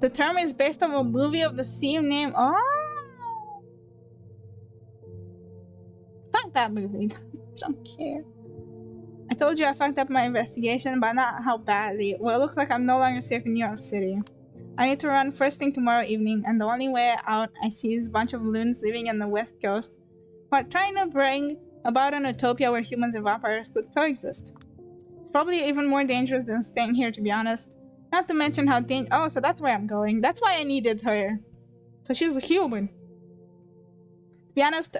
The term is based on a movie of the same name. Oh, fuck that movie. Don't care. I told you I fucked up my investigation, but not how badly. Well, it looks like I'm no longer safe in New York City. I need to run first thing tomorrow evening, and the only way out I see is a bunch of loons living in the West Coast who are trying to bring about an utopia where humans and vampires could coexist. It's probably even more dangerous than staying here, to be honest. Not to mention how oh, so that's where I'm going. That's why I needed her. Because she's a human. To be honest,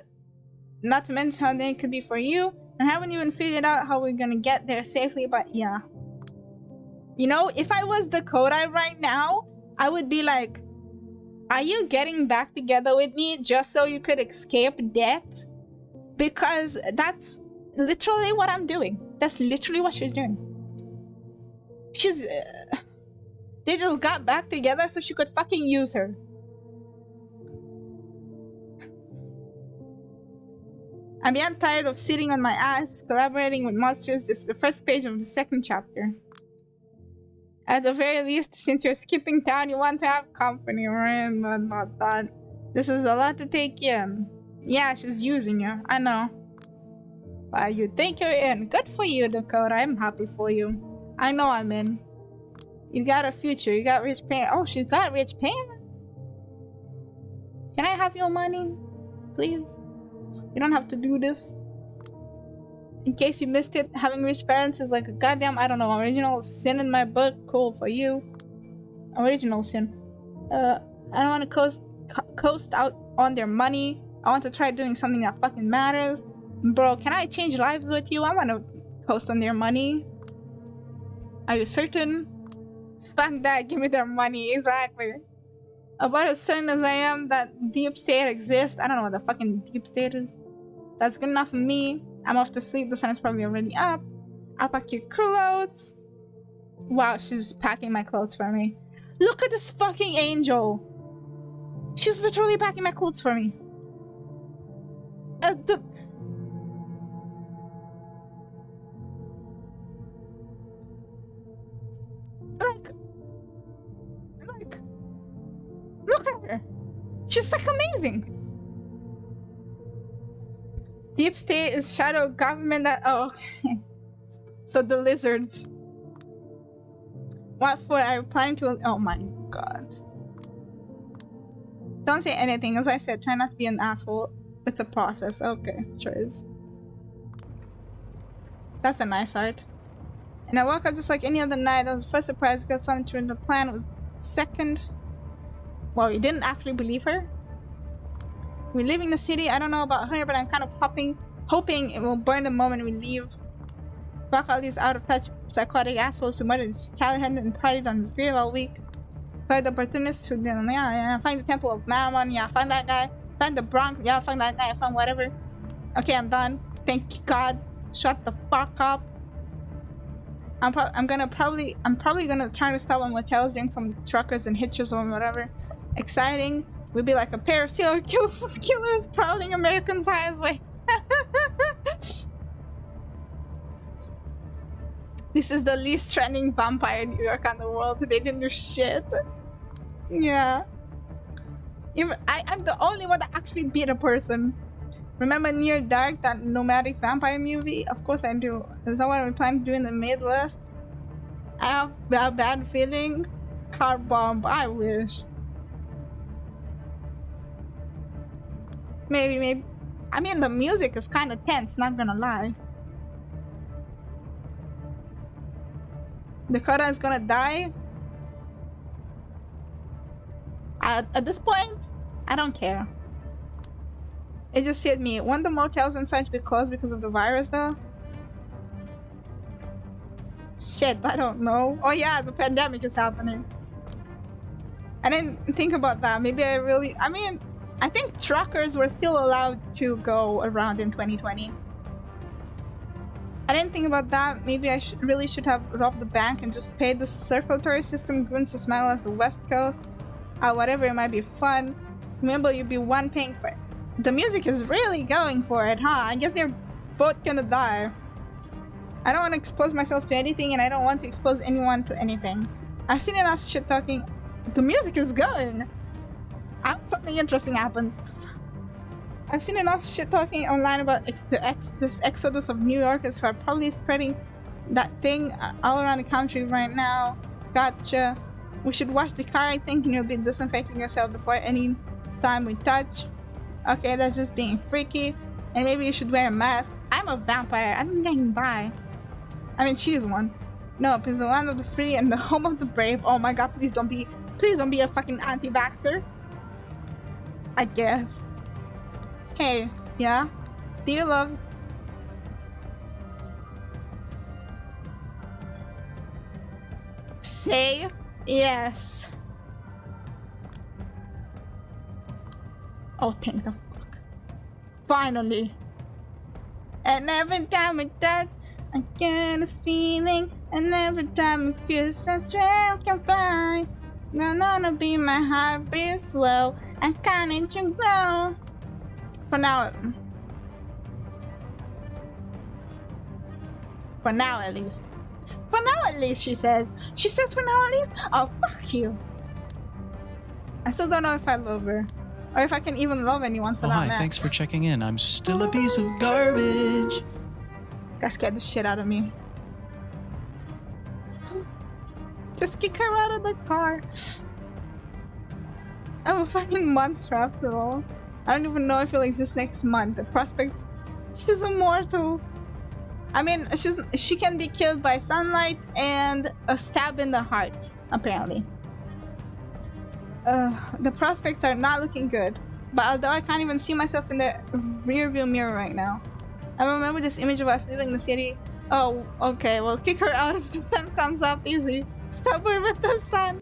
not to mention how dangerous it could be for you. And I haven't even figured out how we're gonna get there safely, but yeah. You know, if I was Dakota right now, I would be like, are you getting back together with me just so you could escape death? Because that's literally what I'm doing. That's literally what she's doing. She's... they just got back together so she could fucking use her. I'm beyond tired of sitting on my ass, collaborating with monsters. This is the first page of the second chapter. At the very least, since you're skipping town, you want to have company, right? Not that. This is a lot to take in. Yeah, she's using you. I know. But you think you're in. Good for you, Dakota. I'm happy for you. I know I'm in. You got a future. You got rich parents. Oh, she's got rich parents. Can I have your money? Please? You don't have to do this. In case you missed it, having rich parents is like a goddamn, I don't know, original sin in my book. Cool for you. Original sin. I don't want to coast out on their money. I want to try doing something that fucking matters. Bro, can I change lives with you? I want to coast on their money. Are you certain? Fuck that, give me their money. Exactly. About as certain as I am that deep state exists. I don't know what the fucking deep state is. That's good enough for me. I'm off to sleep. The sun is probably already up. I'll pack your clothes. Wow, she's packing my clothes for me. Look at this fucking angel. She's literally packing my clothes for me. Like, look at her. She's like amazing. Deep state is shadow government that. Oh, okay. So the lizards. What for are you planning to? Oh my god. Don't say anything. As I said, try not to be an asshole. It's a process. Okay, sure is. That's a nice art. And I woke up just like any other night. That was the first surprise. Got fun during the plan. Was second. Well, you didn't actually believe her. We're leaving the city. I don't know about her, but I'm kind of hoping it will burn the moment we leave. Fuck all these out-of-touch psychotic assholes who murdered Callahan and partied on his grave all week. Find the opportunists who didn't. Yeah. Find the Temple of Mammon. Yeah, find that guy. Find the Bronx. Yeah, find that guy. Find whatever. Okay, I'm done. Thank God. Shut the fuck up. I'm probably gonna try to stop on motels, drink from truckers and hitchers or whatever. Exciting. We'd be like a pair of serial killers prowling American highway. This is the least trending vampire in New York on the world. They didn't do shit. Yeah. I'm the only one that actually beat a person. Remember Near Dark, that nomadic vampire movie? Of course I do. Is that what we plan to do in the Midwest? I have a bad feeling. Car bomb. I wish. Maybe. I mean, the music is kind of tense, not gonna lie. Dakota is gonna die. At this point, I don't care. It just hit me. Won't the motels and such be closed because of the virus, though? Shit, I don't know. Oh yeah, the pandemic is happening. I didn't think about that. Maybe I mean, I think truckers were still allowed to go around in 2020. I didn't think about that. Maybe I really should have robbed the bank and just paid the circulatory system goons to smile as the West Coast. Whatever, it might be fun. Remember, you'd be one paying for it. The music is really going for it, huh? I guess they're both gonna die. I don't want to expose myself to anything, and I don't want to expose anyone to anything. I've seen enough shit talking. The music is going. I hope something interesting happens. I've seen enough shit talking online about this exodus of New Yorkers who are probably spreading that thing all around the country right now. Gotcha. We should wash the car, I think, and you'll be disinfecting yourself before any time we touch. Okay, that's just being freaky. And maybe you should wear a mask. I'm a vampire. I don't think I can die. I mean, she is one. Nope, it's the land of the free and the home of the brave. Oh my god, please don't be a fucking anti-vaxxer. I guess. Hey, yeah? Do you love... Say yes. Oh, thank the fuck. Finally. And every time we touch, I get this feeling. And every time we kiss, I swear I can fly. Gonna be my heartbeat slow. I can't let you go. For now at least. For now at least, she says. She says for now at least? Oh, fuck you. I still don't know if I love her. Or if I can even love anyone for that Hi, matter. thanks for checking in. I'm still a piece of garbage. That scared the shit out of me. Just kick her out of the car. I'm a fucking monster after all. I don't even know if it'll exist next month. The prospect, she's immortal. I mean, she can be killed by sunlight and a stab in the heart, apparently. The prospects are not looking good. But although I can't even see myself in the rearview mirror right now. I remember this image of us leaving the city. Oh, okay, well, kick her out as the sun comes up, easy. Stop her with the sun.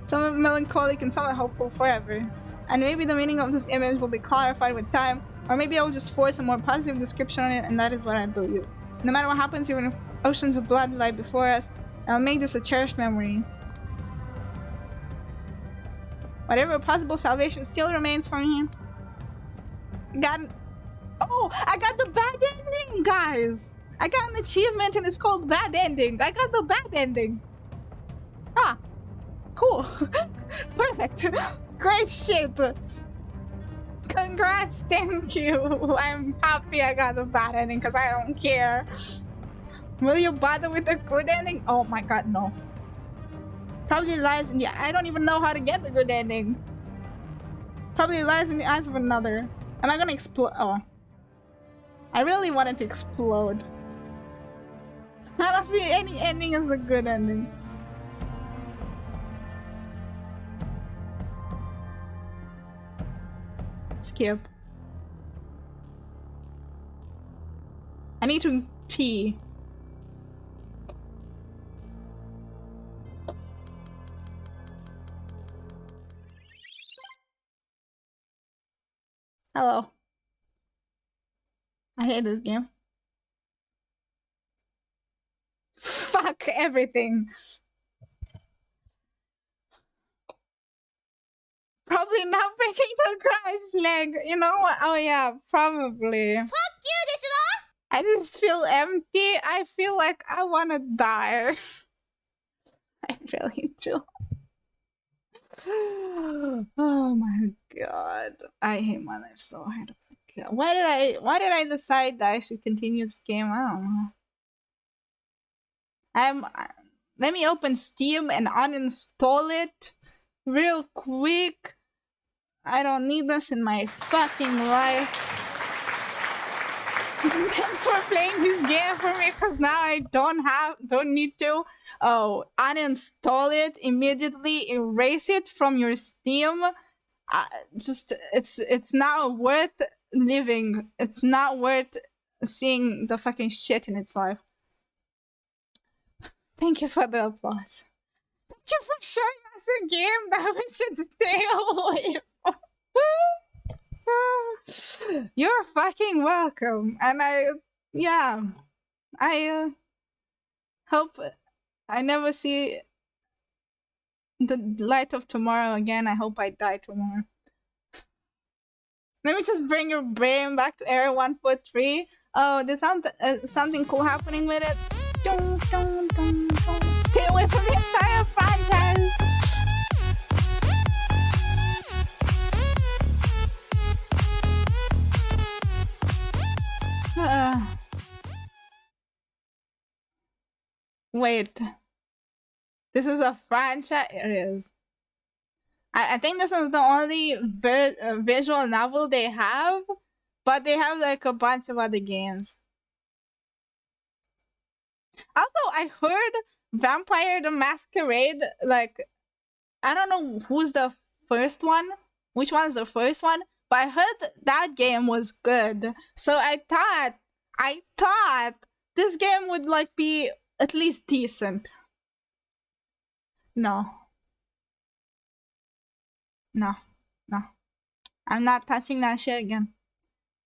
Somewhat melancholic and somewhat hopeful forever. And maybe the meaning of this image will be clarified with time, or maybe I will just force a more positive description on it, and that is what I believe. No matter what happens, even if oceans of blood lie before us, I'll make this a cherished memory. Whatever possible salvation still remains for me. I got the bad ending, guys! I got an achievement and it's called bad ending. I got the bad ending. Ah, cool. Perfect. Great shit. Congrats, thank you. I'm happy I got the bad ending because I don't care. Will you bother with the good ending? Oh my god, no. Probably lies in the... I don't even know how to get the good ending. Probably lies in the eyes of another. Am I gonna explode? Oh. I really wanted to explode. I don't see any ending as a good ending. Skip. I need to pee. Hello. I hate this game. Fuck everything. Probably not breaking the guy's leg. You know what? Oh yeah, probably. Fuck you, I just feel empty. I feel like I want to die. I really do. Oh my god. I hate my life so hard. Why did I decide that I should continue this game? I don't know. Let me open Steam and uninstall it real quick. I don't need this in my fucking life. Thanks for playing this game for me, because now I don't need to. Oh, uninstall it immediately, erase it from your Steam. It's not worth living. It's not worth seeing the fucking shit in its life. Thank you for the applause. Thank you for showing us a game that we should stay away from. You're fucking welcome. And I hope I never see the light of tomorrow again. I hope I die tomorrow. Let me just bring your brain back to Area 143. Oh, there's something cool happening with it. Stay away from the entire franchise. Wait. This is a franchise? It is. I think this is the only visual novel they have, but they have like a bunch of other games. Also, I heard Vampire the Masquerade, like, I don't know who's the first one, which one's the first one, but I heard that game was good. So I thought this game would like be at least decent. No. I'm not touching that shit again.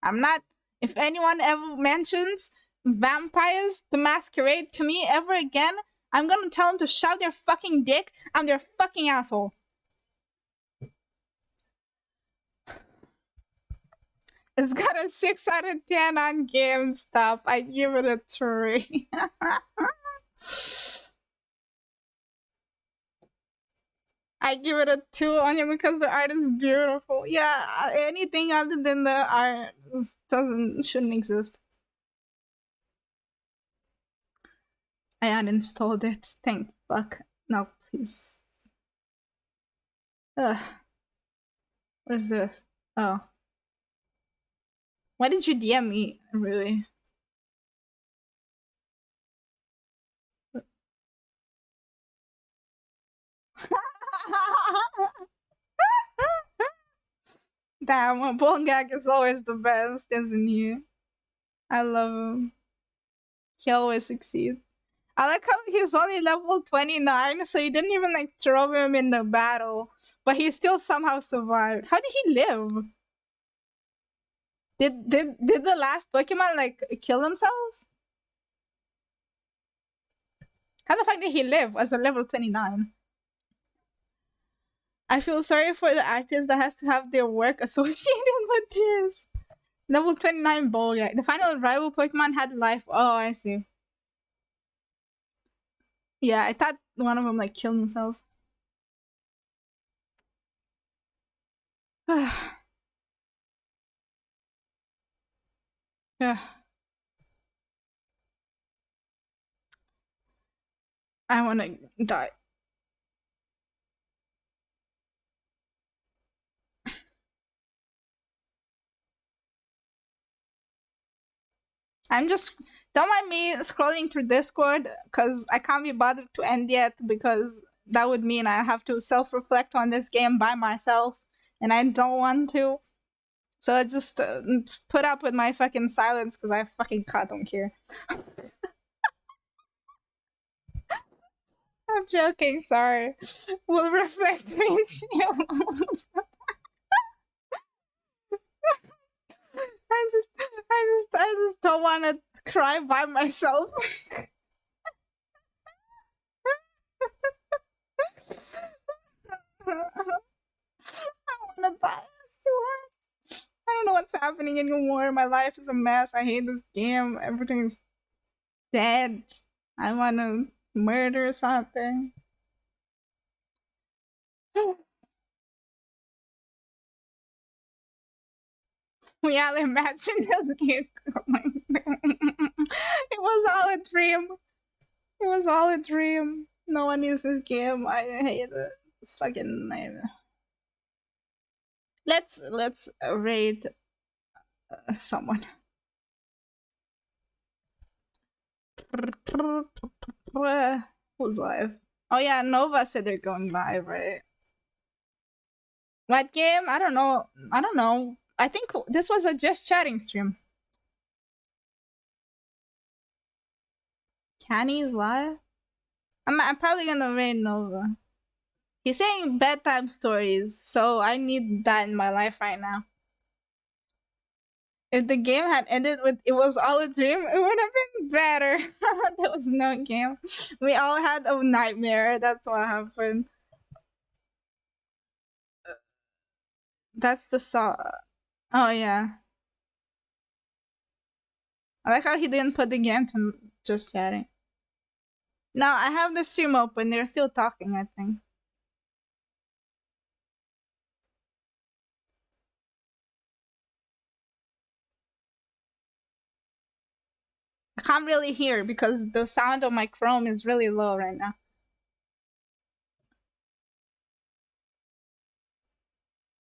I'm not. If anyone ever mentions Vampires the Masquerade to me ever again, I'm gonna tell them to shove their fucking dick. I'm their fucking asshole. It's got a 6 out of 10 on GameStop. I give it a 3. I give it a 2 only because the art is beautiful. Yeah, anything other than the art shouldn't exist. I uninstalled it. Thank fuck. No, please. Ugh. What is this? Oh. Why did you DM me, really? Damn, Bongak is always the best, isn't he? I love him. He always succeeds. I like how he's only level 29, so you didn't even like throw him in the battle, but he still somehow survived. How did he live? Did the last Pokemon like kill themselves? How the fuck did he live as a level 29? I feel sorry for the artist that has to have their work associated with this. Level 29 Bull guy. The final rival Pokemon had life. Oh, I see. Yeah, I thought one of them like killed themselves. Ugh. I wanna die. I'm just, don't mind me scrolling through Discord because I can't be bothered to end yet because that would mean I have to self-reflect on this game by myself and I don't want to. So I just put up with my fucking silence because I fucking don't care. I'm joking, sorry. Will reflect me. I just don't want to cry by myself. I wanna die. I don't know what's happening anymore. My life is a mess. I hate this game. Everything is dead. I wanna murder something. We all imagine this game going. It was all a dream. It was all a dream. No one uses this game. I hate it. It's fucking nightmare. Let's raid someone. Who's live? Oh yeah, Nova said they're going live, right? What game? I don't know. I think this was a just chatting stream. Canny's live? I'm probably gonna raid Nova. He's saying bedtime stories, so I need that in my life right now. If the game had ended with "it was all a dream," it would have been better. There was no game. We all had a nightmare. That's what happened. That's the song. Oh yeah. I like how he didn't put the game to just chatting. No, I have the stream open. They're still talking, I think. I can't really hear because the sound of my Chrome is really low right now.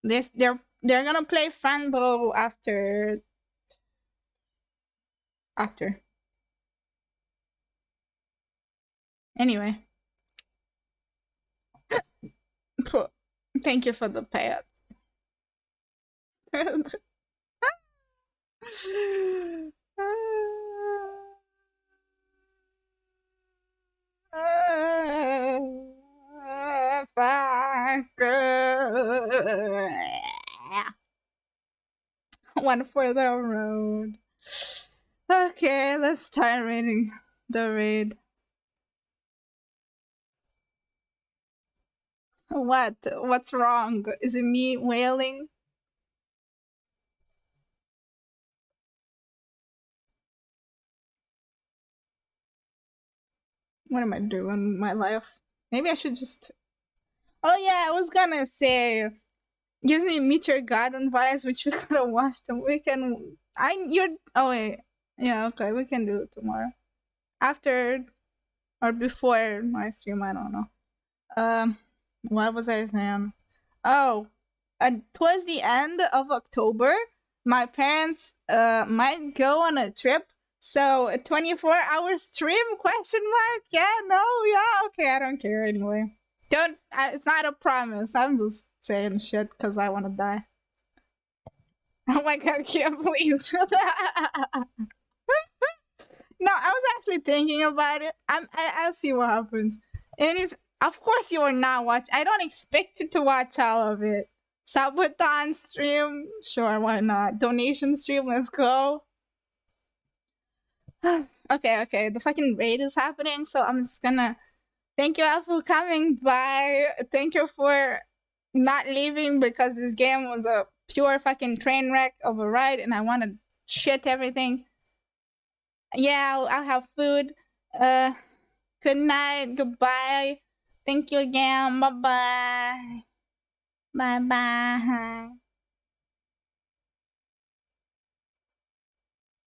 They're gonna play Fanbow after. Anyway. Thank you for the payouts. One for the road. Okay, let's start raiding the raid. What? What's wrong? Is it me wailing? What am I doing in my life? Maybe I should just... Oh yeah, I was gonna say... Gives me Meet Your Garden vibes, which we could have watched and we can... Oh wait. Yeah, okay, we can do it tomorrow. After or before my stream, I don't know. What was I saying? Oh, towards the end of October, my parents might go on a trip. So a 24-hour stream? Question mark? Yeah, no, yeah, okay, I don't care anyway. It's not a promise. I'm just saying shit because I want to die. Oh my god, Kya, please. No, I was actually thinking about it. I'll see what happens. And if, of course, you are not watching. I don't expect you to watch all of it. Subathon stream? Sure, why not? Donation stream, let's go. Okay, the fucking raid is happening, so I'm just gonna... Thank you all for coming by. Thank you for not leaving because this game was a pure fucking train wreck of a ride and I want to shit everything. Yeah, I'll have food. Good night, goodbye. Thank you again. Bye-bye. Bye-bye.